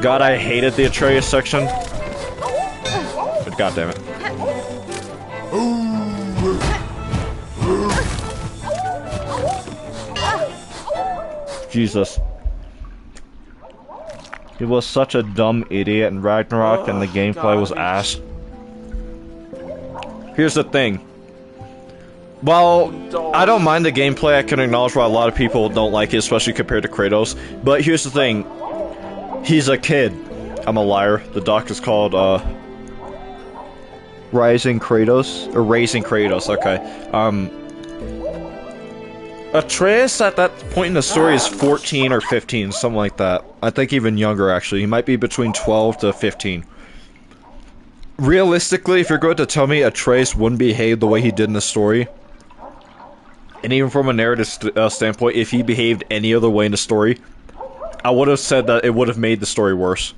Speaker 1: God, I hated the Atreus section. But god damn it. Jesus. He was such a dumb idiot in Ragnarok and the gameplay was ass. Here's the thing. While I don't mind the gameplay, I can acknowledge why a lot of people don't like it, especially compared to Kratos. But here's the thing. He's a kid. I'm a liar. The doc is called, Raising Kratos? Or Raising Kratos, okay. Atreus at that point in the story is 14 or 15, something like that. I think even younger, actually. He might be between 12 to 15. Realistically, if you're going to tell me Atreus wouldn't behave the way he did in the story, and even from a narrative standpoint, if he behaved any other way in the story, I would have said that it would have made the story worse.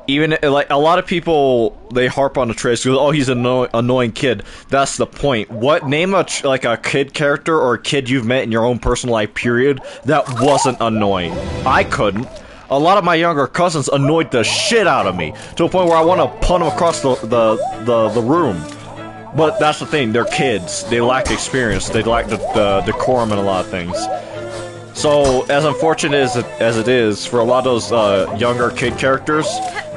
Speaker 1: Even, like, a lot of people, they harp on Atreus because, oh, he's an annoying kid. That's the point. Name a kid character or a kid you've met in your own personal life, period, that wasn't annoying. I couldn't. A lot of my younger cousins annoyed the shit out of me, to a point where I want to punt them across the room. But that's the thing, they're kids. They lack experience. They lack the decorum in a lot of things. So, as unfortunate as it is, for a lot of those younger kid characters,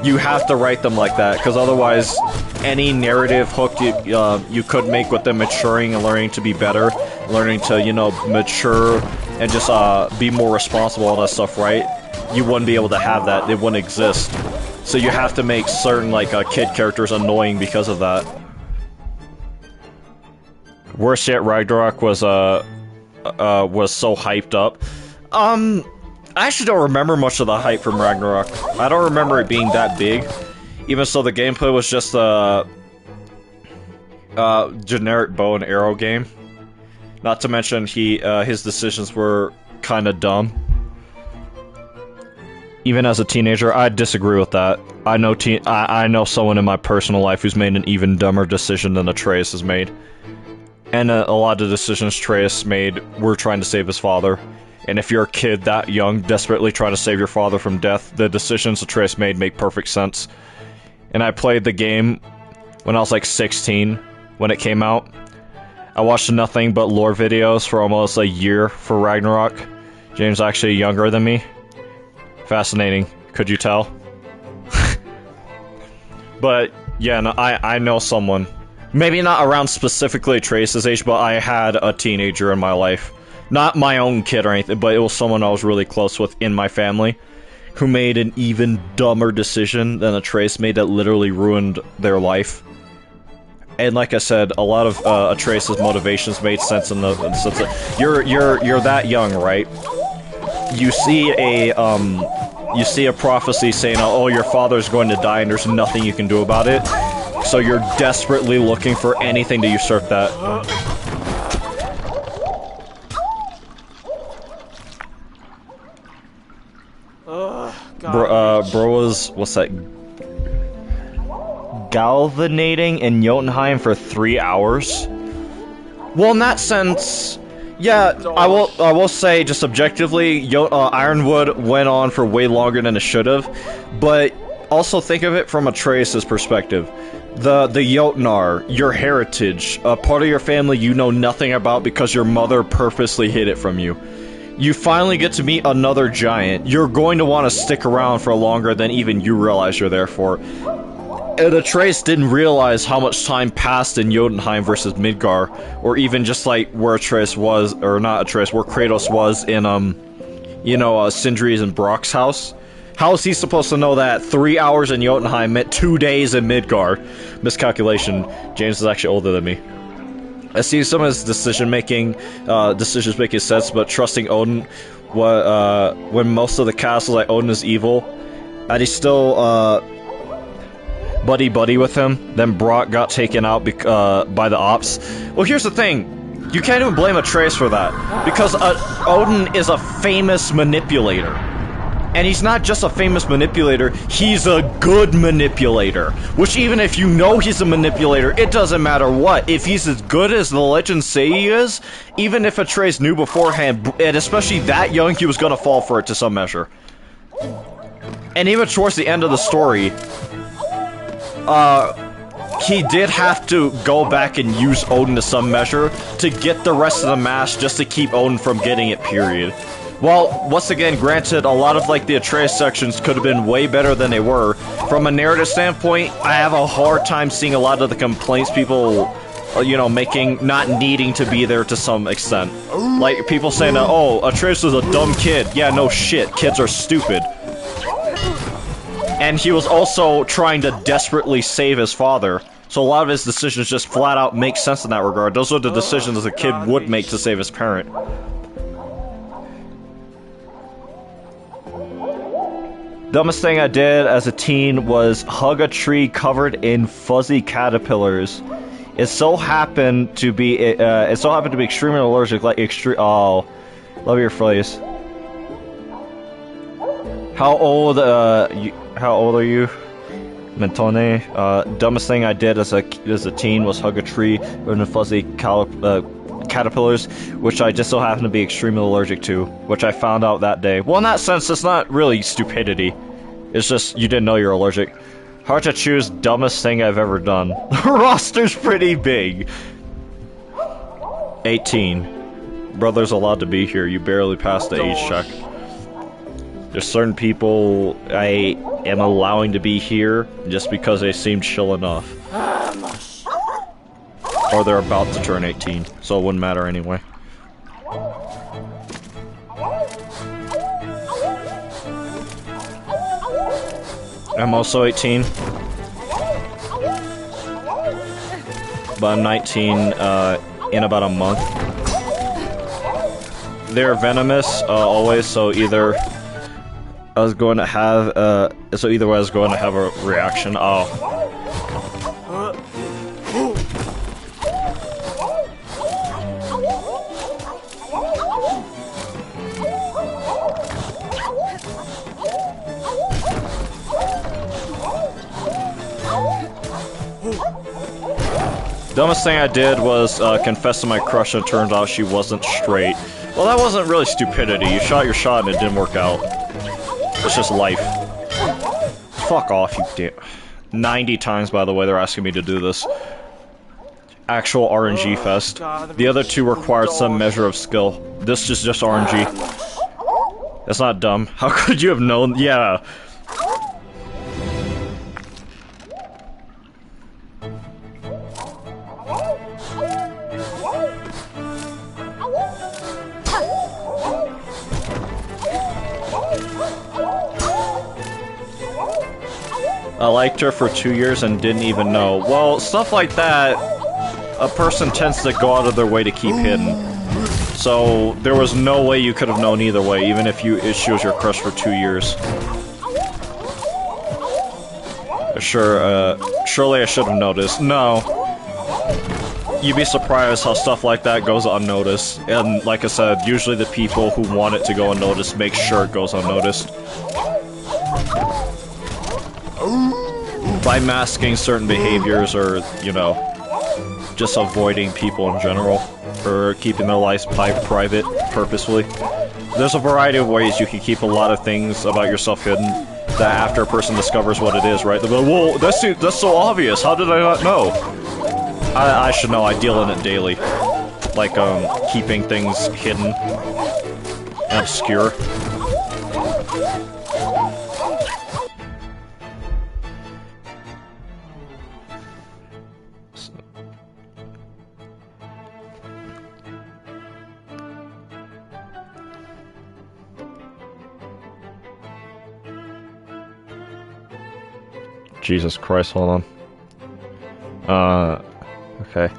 Speaker 1: you have to write them like that, because otherwise, any narrative hook you could make with them maturing and learning to be better, learning to, you know, mature and just be more responsible on that stuff, right? You wouldn't be able to have that. It wouldn't exist. So you have to make certain like kid characters annoying because of that. Worst yet, Ragnarok was so hyped up. I actually don't remember much of the hype from Ragnarok. I don't remember it being that big, even so the gameplay was just a generic bow and arrow game. Not to mention his decisions were kind of dumb. Even as a teenager, I disagree with that. I know someone in my personal life who's made an even dumber decision than Atreus has made. And a lot of the decisions Atreus made were trying to save his father. And if you're a kid that young, desperately trying to save your father from death, the decisions Atreus made make perfect sense. And I played the game when I was like 16, when it came out. I watched nothing but lore videos for almost a year for Ragnarok. James is actually younger than me. Fascinating. Could you tell? But, yeah, no, I know someone. Maybe not around specifically Trace's age, but I had a teenager in my life. Not my own kid or anything, but it was someone I was really close with in my family who made an even dumber decision than a Trace made that literally ruined their life. And like I said, a lot of Atreus' motivations made sense in the sense that you're that young, right? You see a prophecy saying, "Oh, your father's going to die, and there's nothing you can do about it." So you're desperately looking for anything to usurp that. Bro was, what's that? Galvanating in Jotunheim for 3 hours? Well, in that sense, yeah, I will say, just objectively, Ironwood went on for way longer than it should have, but also think of it from Atreus' perspective. The Jotnar, your heritage, a part of your family you know nothing about because your mother purposely hid it from you. You finally get to meet another giant. You're going to want to stick around for longer than even you realize you're there for. And Atreus didn't realize how much time passed in Jotunheim versus Midgar, or even just like where Atreus was, or not Atreus, where Kratos was in, Sindri's and Brock's house. How is he supposed to know that 3 hours in Jotunheim meant 2 days in Midgar? Miscalculation. James is actually older than me. I see some of his decisions making sense, but trusting Odin, when most of the castles like Odin is evil, and he's still buddy with him. Then Brock got taken out by the Ops. Well, here's the thing. You can't even blame Atreus for that, because Odin is a famous manipulator. And he's not just a famous manipulator, he's a good manipulator. Which, even if you know he's a manipulator, it doesn't matter what. If he's as good as the legends say he is, even if Atreus knew beforehand, and especially that young, he was gonna fall for it to some measure. And even towards the end of the story, he did have to go back and use Odin to some measure to get the rest of the mask just to keep Odin from getting it, period. Well, once again, granted, a lot of, like, the Atreus sections could have been way better than they were. From a narrative standpoint, I have a hard time seeing a lot of the complaints people, making, not needing to be there to some extent. Like, people saying that, oh, Atreus was a dumb kid. Yeah, no shit, kids are stupid. And he was also trying to desperately save his father. So a lot of his decisions just flat out make sense in that regard. Those are the decisions a kid would make to save his parent. Dumbest thing I did as a teen was hug a tree covered in fuzzy caterpillars. It so happened to be extremely allergic, like oh, love your phrase. How old are you? Mentone. Dumbest thing I did as a teen was hug a tree covered in fuzzy caterpillars, which I just so happen to be extremely allergic to, which I found out that day. Well, in that sense, it's not really stupidity. It's just you didn't know you're allergic. Hard to choose dumbest thing I've ever done. The roster's pretty big. 18. Brother's allowed to be here. You barely passed the age check. There's certain people I am allowing to be here just because they seem chill enough. Or they're about to turn 18, so it wouldn't matter anyway. I'm also 18. But I'm 19 in about a month. They're venomous always, so either I was going to have a reaction. Oh. Dumbest thing I did was confess to my crush, and it turned out she wasn't straight. Well, that wasn't really stupidity. You shot your shot and it didn't work out. It's just life. Fuck off, you damn. 90 times, by the way, they're asking me to do this. Actual RNG fest. The other two required some measure of skill. This is just RNG. That's not dumb. How could you have known? Yeah. I liked her for 2 years and didn't even know. Well, stuff like that, a person tends to go out of their way to keep hidden. So, there was no way you could have known either way, even if she was your crush for 2 years. Surely I should have noticed. No. You'd be surprised how stuff like that goes unnoticed. And like I said, usually the people who want it to go unnoticed make sure it goes unnoticed. By masking certain behaviors or, you know, just avoiding people in general. Or keeping their lives private purposefully. There's a variety of ways you can keep a lot of things about yourself hidden that after a person discovers what it is, right? They'll go, whoa, that's so obvious, how did I not know? I should know, I deal in it daily. Like, keeping things hidden and obscure. Jesus Christ, hold on. Okay.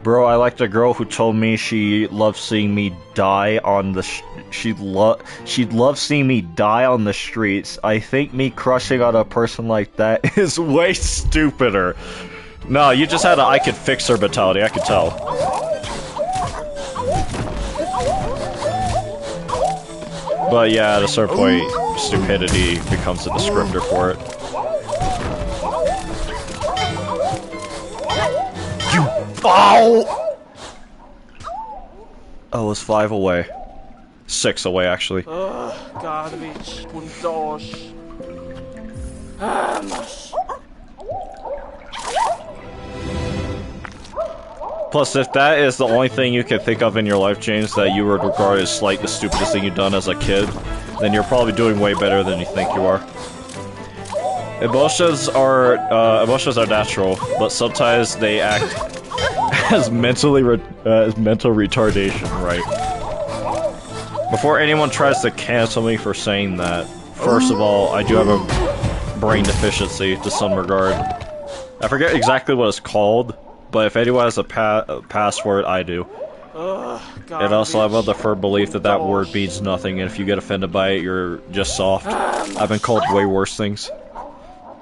Speaker 1: Bro, I liked a girl who told me she loved seeing me die on the she'd love seeing me die on the streets. I think me crushing on a person like that is way stupider. No, you just had a I could fix her mentality, I could tell. But yeah, at a certain point, stupidity becomes a descriptor for it. You ow! I was 5 away. 6 away, actually.
Speaker 2: Garbage. Puntos.
Speaker 1: Plus, if that is the only thing you can think of in your life, James, that you would regard as like the stupidest thing you've done as a kid, then you're probably doing way better than you think you are. Emotions are natural, but sometimes they act as mental retardation, right? Before anyone tries to cancel me for saying that, first of all, I do have a brain deficiency to some regard. I forget exactly what it's called, but if anyone has a password, I do. And also, I have the firm belief that that word means nothing, and if you get offended by it, you're just soft. I've been called way worse things.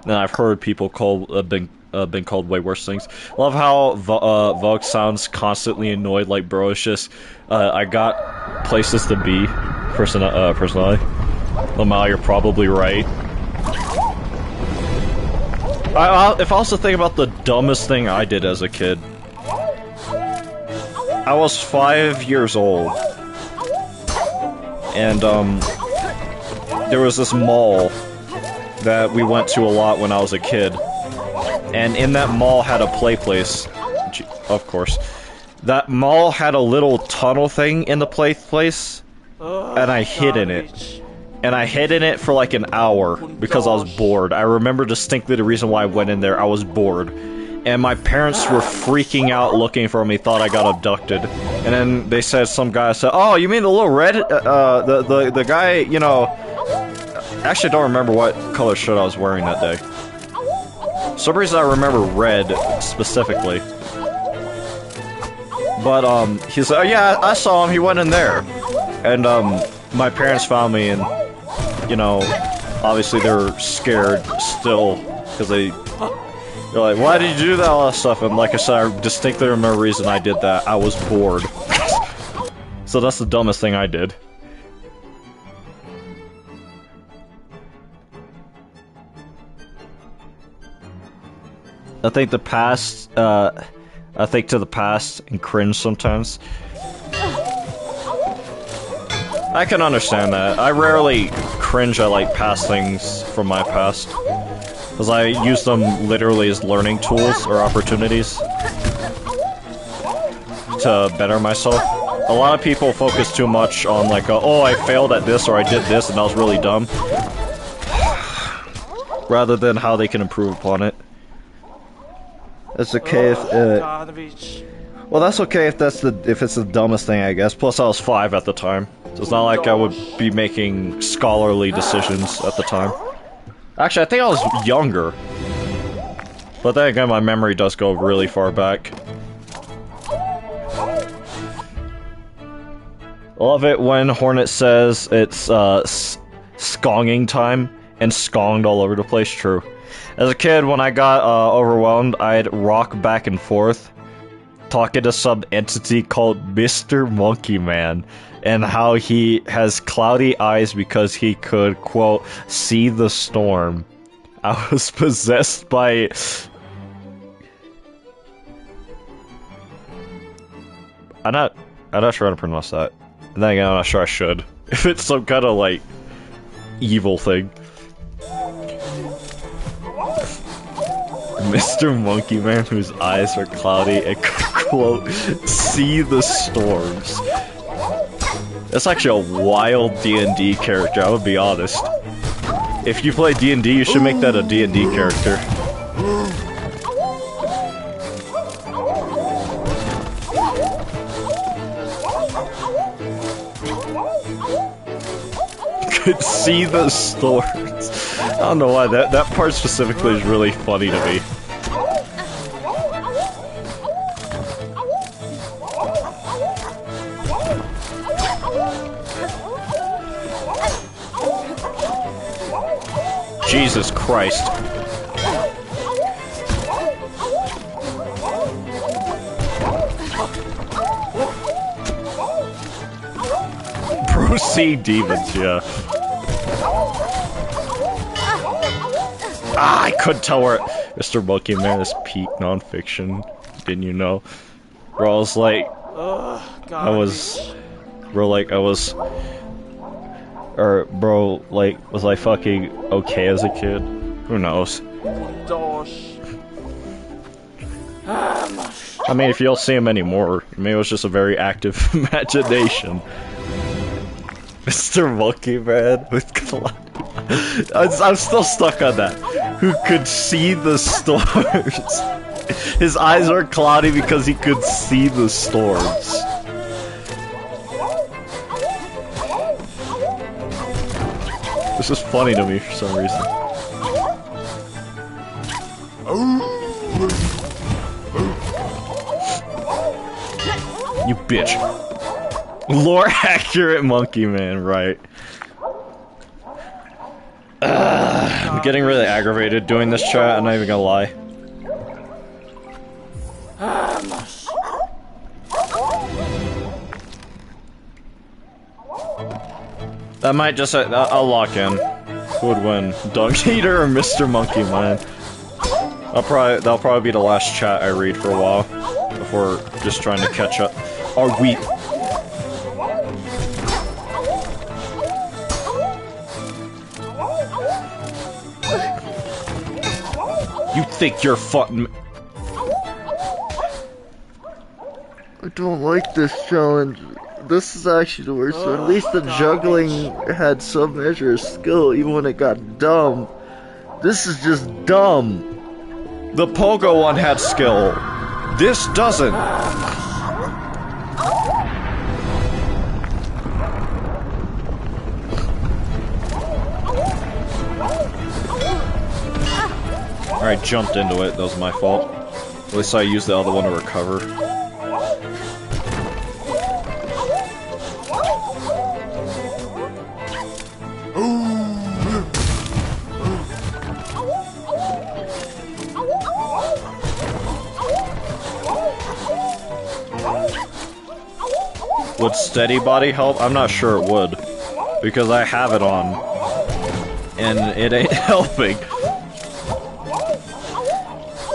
Speaker 1: And I've heard people been called way worse things. Love how Vogue sounds constantly annoyed, like, bro, it's just, I got places to be, personally. Lamau, you're probably right. If I was to think about the dumbest thing I did as a kid, I was 5 years old, and there was this mall that we went to a lot when I was a kid, and in that mall had a play place. Of course, that mall had a little tunnel thing in the play place, and I hid in it. And I hid in it for like an hour because I was bored. I remember distinctly the reason why I went in there. I was bored. and my parents were freaking out looking for me, thought I got abducted. And then they said, some guy said, "Oh, you mean the little red, the guy, you know..." Actually, I don't remember what color shirt I was wearing that day. For some reason I remember red, specifically. But, he said, "Oh yeah, I saw him, he went in there." And, my parents found me, and, you know, obviously they were scared still, because they're like, "Why did you do that?" All that stuff. And like I said, I distinctly remember the reason I did that. I was bored. So that's the dumbest thing I did. I think the past, I think to the past and cringe sometimes. I can understand that. I rarely cringe at, like, past things from my past. Because I use them literally as learning tools or opportunities to better myself. A lot of people focus too much on, like, oh, I failed at this or I did this and that was really dumb. Rather than how they can improve upon it. It's okay if, well, that's okay if it's the dumbest thing, I guess. Plus, I was 5 at the time. So it's not like I would be making scholarly decisions at the time. Actually, I think I was younger. But then again, my memory does go really far back. Love it when Hornet says it's, skonging time, and skonged all over the place. True. As a kid, when I got, overwhelmed, I'd rock back and forth, talking to some entity called Mr. Monkey Man, and how he has cloudy eyes because he could, quote, see the storm. I was possessed by... I'm not sure how to pronounce that. And then again, I'm not sure I should. If it's some kind of, like, evil thing. Mr. Monkey Man, whose eyes are cloudy and quote, see the storms. That's actually a wild D&D character, I would be honest. If you play D&D, you should make that a D&D character. Could see the storms. I don't know why, that part specifically is really funny to me. Jesus Christ. Proceed demons, yeah. Ah, I couldn't tell where Mr. Monkey Man is peak nonfiction. Didn't you know? Bro, I was like... bro, like, was I fucking okay as a kid? Who knows? I mean, if you don't see him anymore, maybe it was just a very active imagination. Mr. Monkey Man with cloud. I'm still stuck on that. Who could see the storms? His eyes are cloudy because he could see the storms. This is funny to me for some reason. You bitch. Lore accurate Monkey Man, right. I'm getting really aggravated doing this chat, I'm not even gonna lie. That might just... I'll lock in. Who would win? Dog Eater or Mr. Monkey Man? That'll probably be the last chat I read for a while. Before just trying to catch up. Are we... You think you're fun?
Speaker 7: I don't like this challenge. This is actually the worst one. At least the juggling had some measure of skill, even when it got dumb. This is just dumb.
Speaker 1: The pogo one had skill. This doesn't. Alright, jumped into it. That was my fault. At least I used the other one to recover. Would steady body help? I'm not sure it would. Because I have it on. And it ain't helping.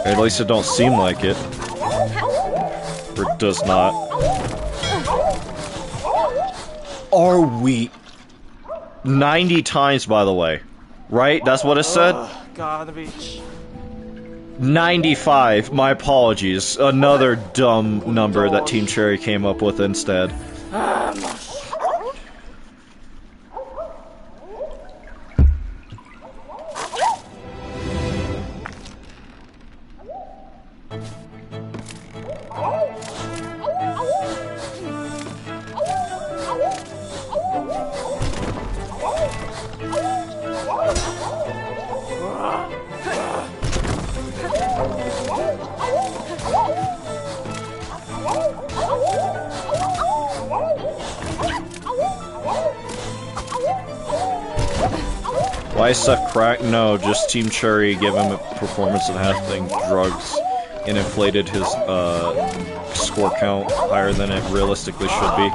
Speaker 1: At least it don't seem like it. Or it does not. Are we... 90 times, by the way. Right? That's what it said?
Speaker 2: Garbage.
Speaker 1: 95. My apologies. Another dumb number that Team Cherry came up with instead. Why is Seth cracked? No, just Team Cherry gave him a performance enhancing drugs and inflated his score count higher than it realistically should be.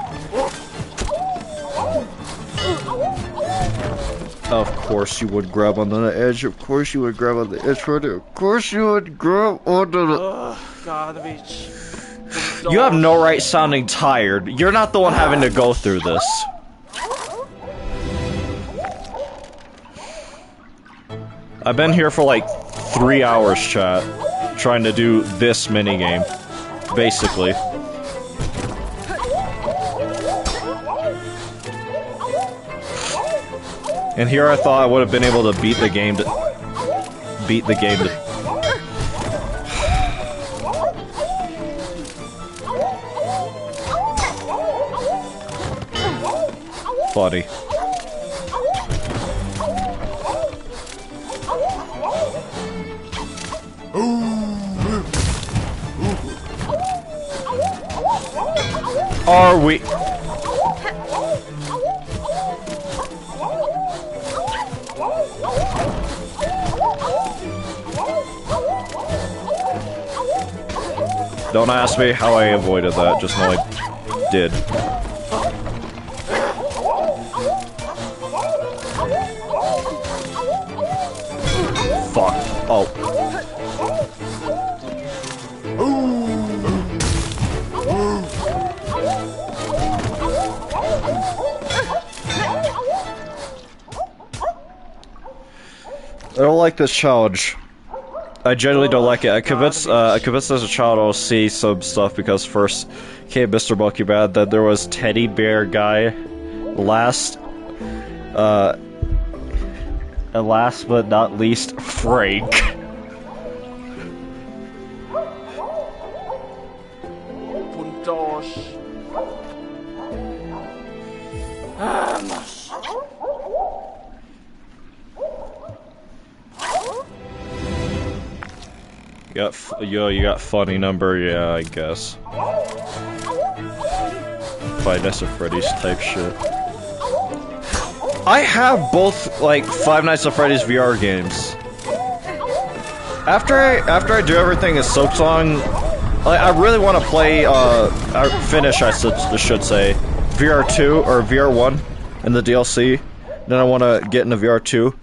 Speaker 1: Of course you would grab onto the edge, of course you would grab on the edge right there, of course you would grab onto the...
Speaker 2: Garbage.
Speaker 1: You have no right sounding tired. You're not the one having to go through this. I've been here for like 3 hours, chat, trying to do this minigame, basically. And here I thought I would have been able to beat the game to... Funny. Are we? Don't ask me how I avoided that, just know I did. Fuck. Oh. I don't like this challenge. I generally don't like it. I convinced as a child I'll see some stuff because first came Mr. Monkey Man, then there was Teddy Bear Guy, last and last but not least, Frank.
Speaker 2: Puntosh. You got funny number, yeah, I guess. Five Nights at Freddy's type shit. I have both, like, Five Nights at Freddy's VR games. After I do everything in Silksong, like, I really want to play, finish, I should say, VR2 or VR1 in the DLC. Then I want to get into VR2.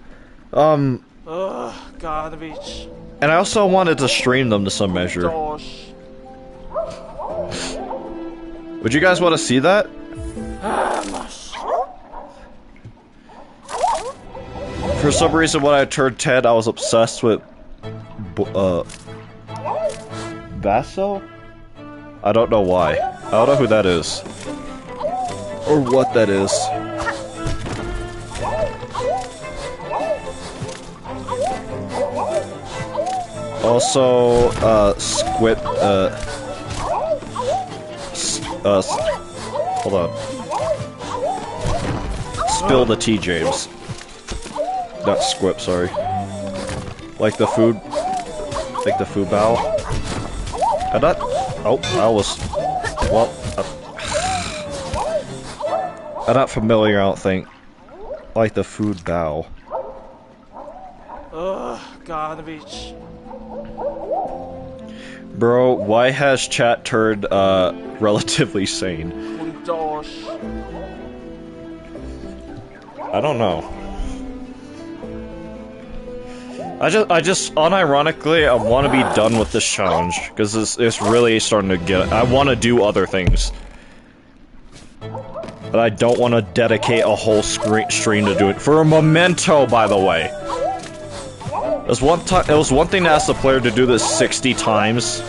Speaker 2: Garbage.
Speaker 1: And I also wanted to stream them to some measure. Would you guys want to see that? For some reason, when I turned 10, I was obsessed with Basso? I don't know why. I don't know who that is. Or what that is.
Speaker 2: Also, squid, hold on. Spill the tea, James. Not squip, sorry. Like the food bowl. And that, oh, I was, well, I'm not familiar, I don't think. Like the food bowl.
Speaker 8: Garbage.
Speaker 2: Bro, why has chat turned, relatively sane? I don't know. I just, unironically, I want to be done with this challenge, because it's really starting to get, I want to do other things. But I don't want to dedicate a whole stream to do it. For a memento, by the way. It was one thing to ask the player to do this 60 times,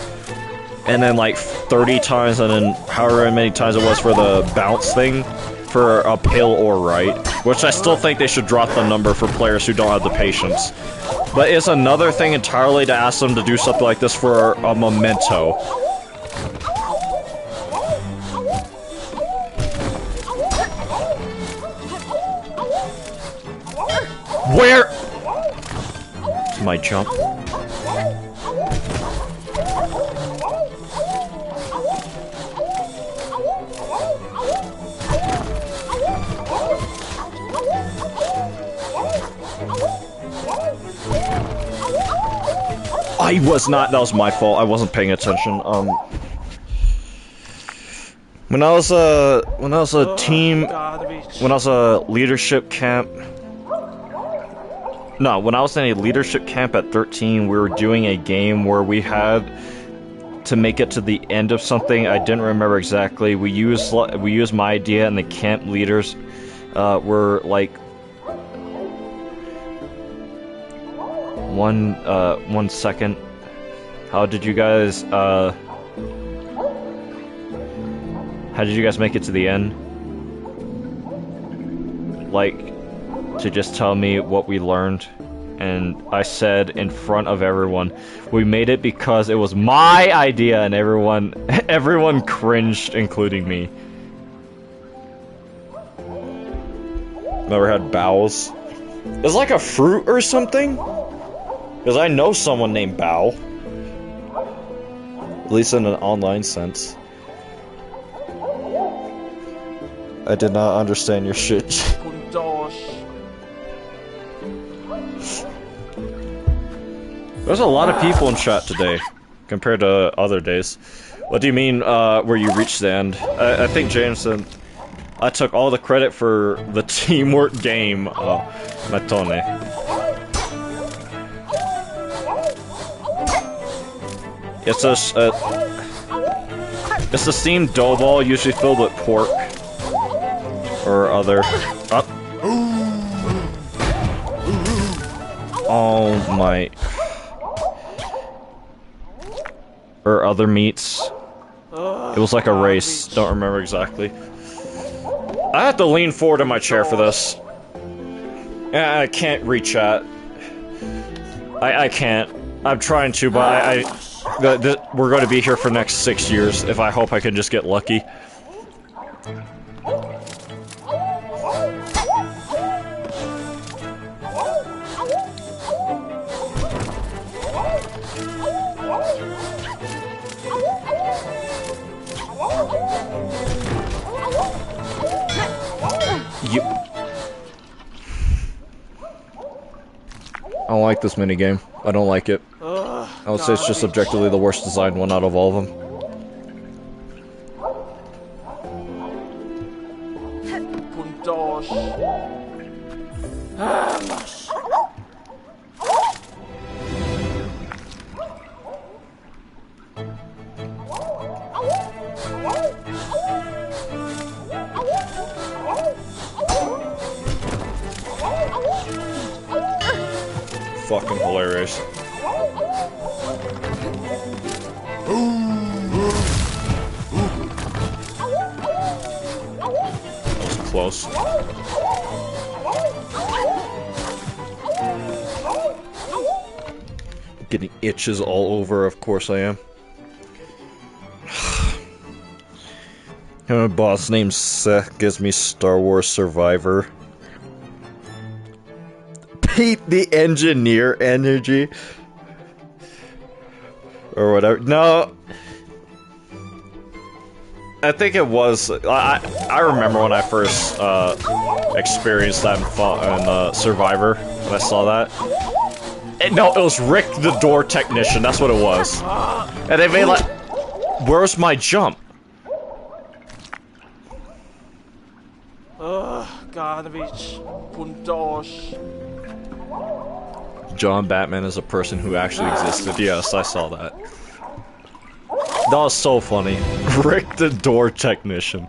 Speaker 2: and then like 30 times, and then however many times it was for the bounce thing, for a pill or right. Which I still think they should drop the number for players who don't have the patience. But it's another thing entirely to ask them to do something like this for a memento. Where? My jump. I was not, that was my fault, I wasn't paying attention. When I was a leadership camp, no, when I was in a leadership camp at 13, we were doing a game where we had to make it to the end of something. I didn't remember exactly. We used my idea, and the camp leaders were like 1 second. How did you guys make it to the end? Like, to just tell me what we learned. And I said in front of everyone, we made it because it was my idea, and everyone cringed, including me. Never had bowels. It's like a fruit or something? Because I know someone named Bao. At least in an online sense. I did not understand your shit. There's a lot of people in chat today, compared to other days. What do you mean, where you reached the end? I think Jameson, I took all the credit for the teamwork game, Matone. It's a steamed dough ball, usually filled with pork. Or other... Oh my... Or other meats. It was like a race, don't remember exactly. I have to lean forward in my chair for this. I can't re-chat. I can't. I'm trying to, but we're going to be here for the next 6 years, if I hope I can just get lucky. I don't like this minigame. I don't like it. I would say it's just objectively the worst designed one out of all of them. Fucking hilarious. That was close. Getting itches all over, of course I am. My boss named Seth gives me Star Wars Survivor. Pete the Engineer energy. Or whatever. No. I think it was. I remember when I first experienced that in Survivor. When I saw that. No, it was Rick the Door Technician. That's what it was. And they made like. Where's my jump?
Speaker 8: Garnovich. Puntosh.
Speaker 2: John Batman is a person who actually existed. Yes, I saw that. That was so funny. Rick the Door Technician.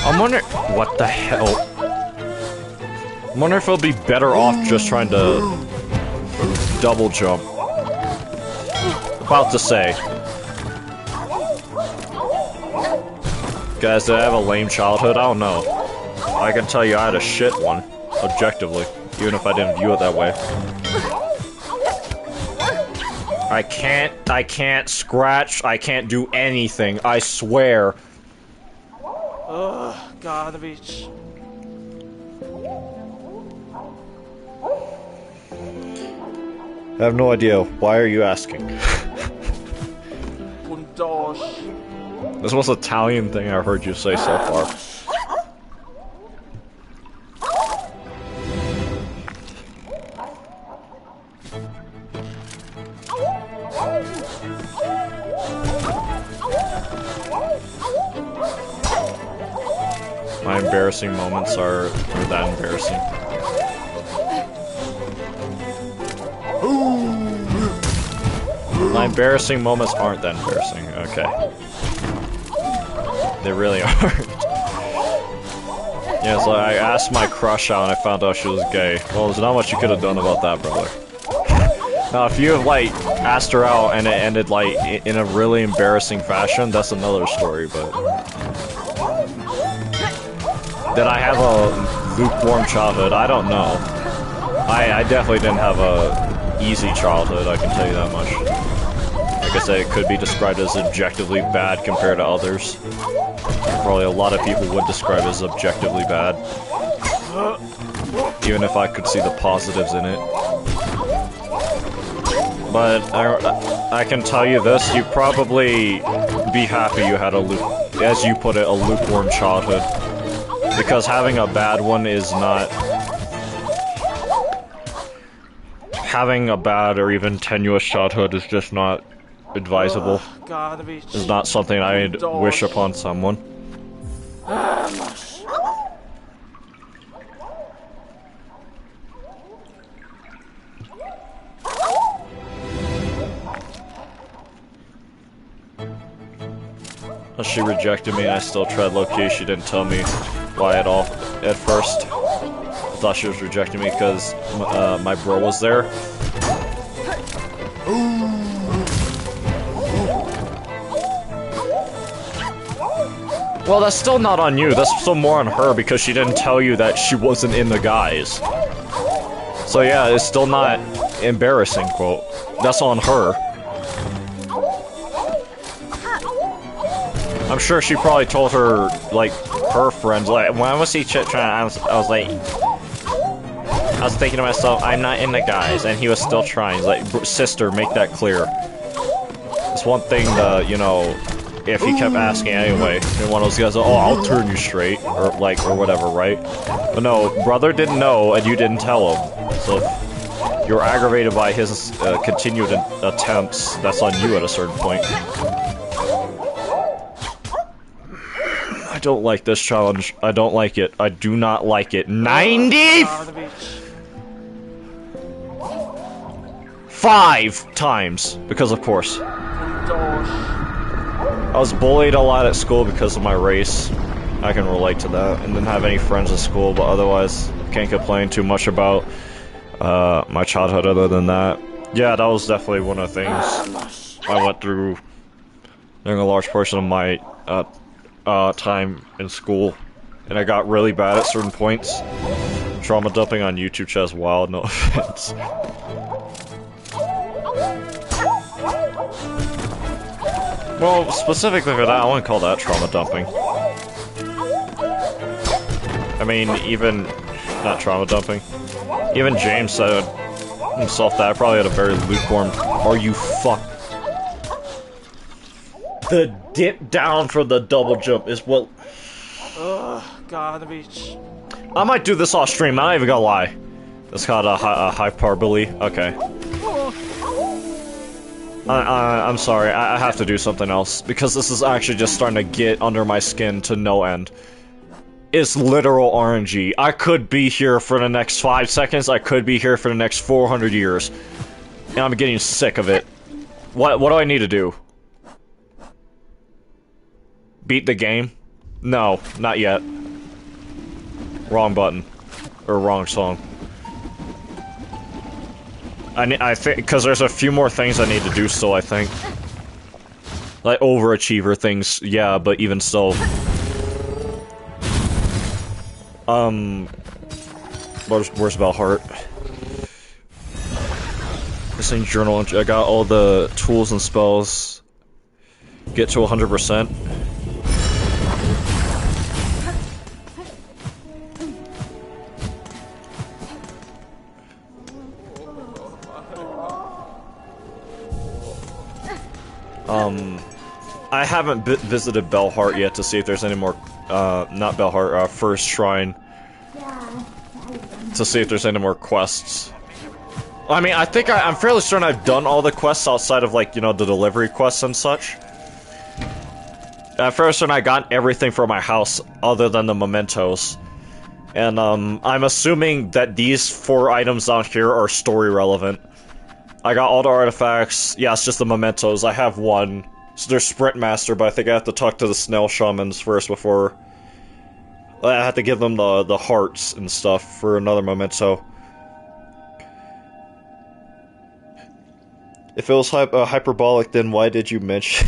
Speaker 2: I'm wondering... What the hell? I'm wondering if it'll be better off just trying to... double jump. About to say. Guys, did I have a lame childhood? I don't know. I can tell you I had a shit one. Objectively. Even if I didn't view it that way. I can't scratch, I can't do anything, I swear.
Speaker 8: Garnovich.
Speaker 2: I have no idea. Why are you asking?
Speaker 8: Puntosh.
Speaker 2: This was an Italian thing I heard you say so far. My embarrassing moments are that embarrassing. My embarrassing moments aren't that embarrassing. Okay. They really aren't. Yeah, so I asked my crush out and I found out she was gay. Well, there's not much you could have done about that, brother. Now, if you have, like, asked her out and it ended, like, in a really embarrassing fashion, that's another story, but... Did I have a lukewarm childhood? I don't know. I definitely didn't have a easy childhood, I can tell you that much. Like I said, it could be described as objectively bad compared to others. Probably a lot of people would describe it as objectively bad. Even if I could see the positives in it. But I can tell you this, you'd probably be happy you had as you put it, a lukewarm childhood. Because having a bad one is not... Having a bad or even tenuous childhood is just not advisable. It's not something I'd wish upon someone. She rejected me and I still tread low-key. She didn't tell me why at all at first. I thought she was rejecting me because my bro was there. Well, that's still not on you. That's still more on her because she didn't tell you that she wasn't in the guys. So yeah, it's still not embarrassing, quote. That's on her. I'm sure she probably told her, like, her friends, like, when I was see Chit trying, I was thinking to myself, I'm not in the guys, and he was still trying. He's like, sister, make that clear. It's one thing to, you know, if he kept asking anyway, and one of those guys, oh, I'll turn you straight, or like, or whatever, right? But no, brother didn't know, and you didn't tell him. So if you're aggravated by his continued attempts, that's on you at a certain point. I don't like this challenge. I don't like it. I do not like it. 95 times! Because of course. I was bullied a lot at school because of my race. I can relate to that. And didn't have any friends at school, but otherwise, can't complain too much about my childhood other than that. Yeah, that was definitely one of the things I went through during a large portion of my time in school.
Speaker 1: and I got really bad at certain points. Trauma dumping on YouTube chat is wild, no offense. Well, specifically for that, I wouldn't call that trauma dumping. I mean, even... not trauma dumping. Even James said himself that I probably had a very lukewarm... Are you fuck... The dip down for the double jump is what...
Speaker 8: Ugh, garbage.
Speaker 1: I might do this off stream, I'm not even gonna lie. It's called a hyperbole. Okay. I'm sorry, I have to do something else, because this is actually just starting to get under my skin to no end. It's literal RNG. I could be here for the next 5 seconds, I could be here for the next 400 years. And I'm getting sick of it. What do I need to do? Beat the game? No, not yet. Wrong button. Or wrong song. I think, because there's a few more things I need to do still, I think. Like, overachiever things, yeah, but even so. Where's Valhart? Missing journal entry. I got all the tools and spells. Get to 100%. I haven't visited Belheart yet to see if there's any more, not Belheart, First Shrine. To see if there's any more quests. I mean, I think I'm fairly certain I've done all the quests outside of, like, you know, the delivery quests and such. At fairly certain I got everything for my house other than the mementos. And, I'm assuming that these 4 items down here are story relevant. I got all the artifacts. Yeah, it's just the mementos. I have one. So there's Sprint Master, but I think I have to talk to the Snail Shamans first before... I have to give them the hearts and stuff for another memento. If it was hyperbolic, then why did you mention...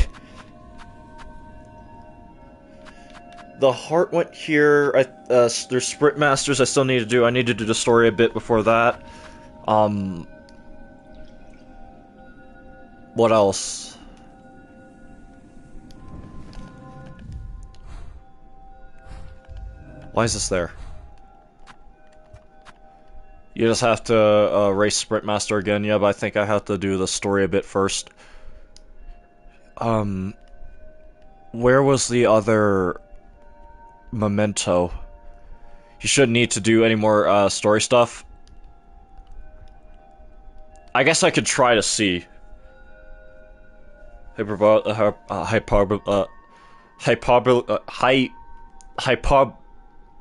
Speaker 1: The heart went here. There's Sprint Masters I still need to do. I need to do the story a bit before that. What else? Why is this there? You just have to race Sprint Master again. Yeah, but I think I have to do the story a bit first. Where was the other memento? You shouldn't need to do any more story stuff. I guess I could try to see.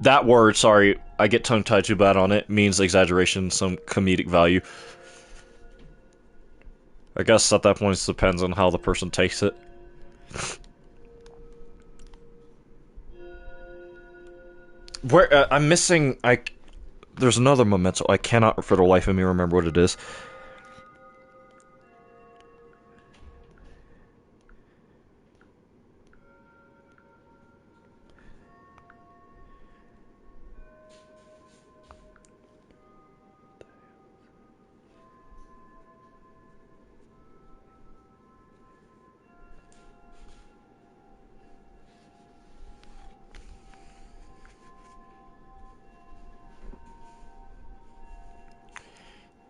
Speaker 1: That word, sorry, I get tongue-tied too bad on it, means exaggeration, some comedic value. I guess at that point it depends on how the person takes it. Where, I'm missing, there's another memento, I cannot for the life of me remember what it is.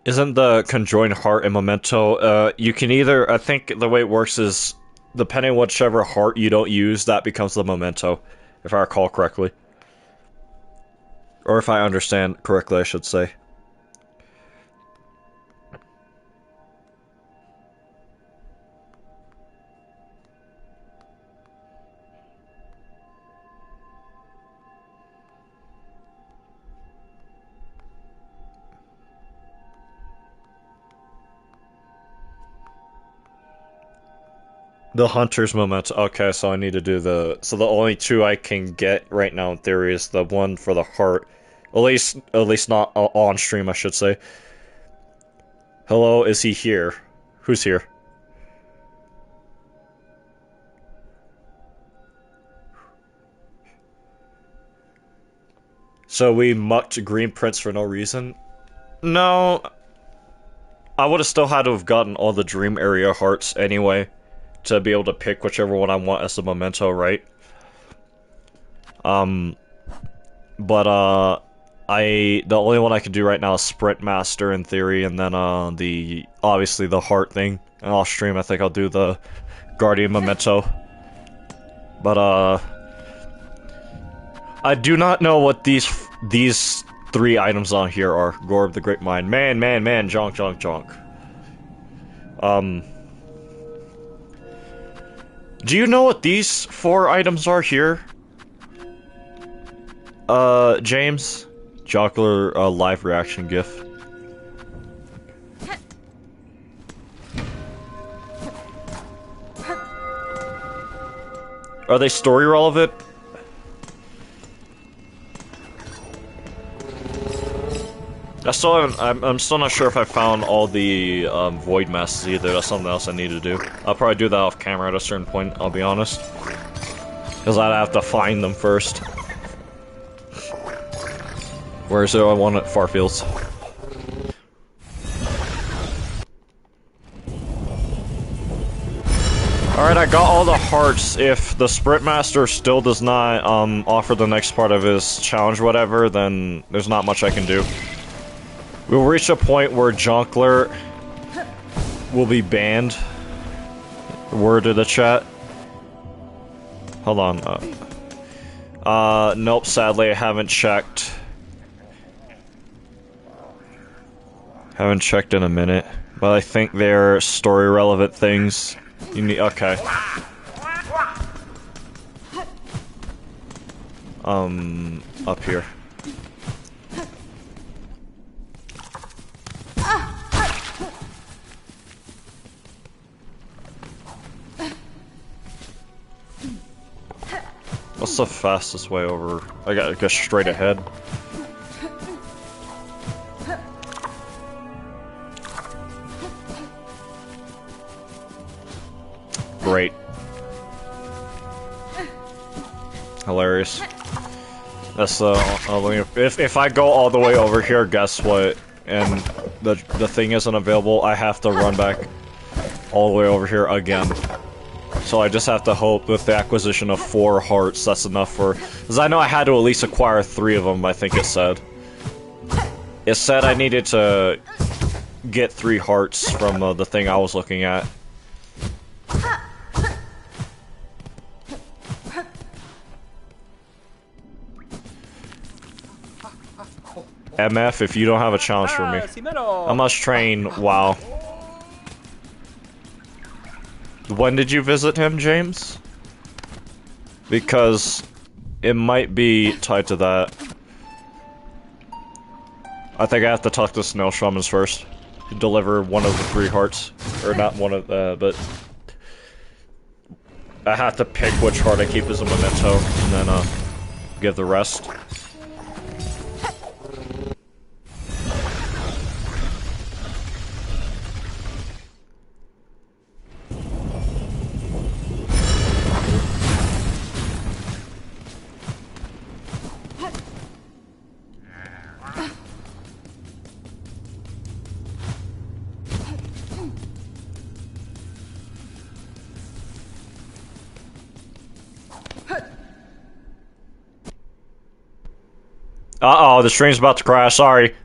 Speaker 1: Isn't the conjoined heart and memento, you can either, I think the way it works is, depending on whichever heart you don't use, that becomes the memento, if I recall correctly. Or if I understand correctly, I should say. The Hunter's Memento. Okay, so I need to do the... So the only 2 I can get right now in theory is the one for the heart. At least not on stream, I should say. Hello, is he here? Who's here? So we mucked Green Prince for no reason? No. I would have still had to have gotten all the dream area hearts anyway, to be able to pick whichever one I want as a memento, right? But the only one I can do right now is Sprint Master in theory, and then obviously the heart thing. And off stream I think I'll do the Guardian Memento. But I do not know what these 3 items on here are. Gorb the Great Mind. Man, jonk. Do you know what these 4 items are here? James? Jocular, live reaction gif. Are they story relevant? I'm still not sure if I found all the void masses either. That's something else I need to do. I'll probably do that off camera at a certain point, I'll be honest. Because I'd have to find them first. Where is it? I want it Farfields. Alright, I got all the hearts. If the Sprint Master still does not offer the next part of his challenge or whatever, then there's not much I can do. We'll reach a point where Jonkler will be banned. Word to the chat. Hold on. Nope, sadly I haven't checked. Haven't checked in a minute. But I think they're story relevant things. You need, okay. Up here. What's the fastest way over? I gotta go straight ahead. Great. Hilarious. That's if I go all the way over here, guess what? And the thing isn't available, I have to run back all the way over here again. So I just have to hope with the acquisition of 4 hearts, that's enough for... Because I know I had to at least acquire 3 of them, I think it said. It said I needed to get 3 hearts from the thing I was looking at. MF, if you don't have a challenge for me. I must train, wow. When did you visit him, James? Because it might be tied to that. I think I have to talk to Snail Shamans first. Deliver one of the 3 hearts. Or not one of the, but... I have to pick which heart I keep as a memento, and then, give the rest. Uh-oh, the stream's about to crash, sorry.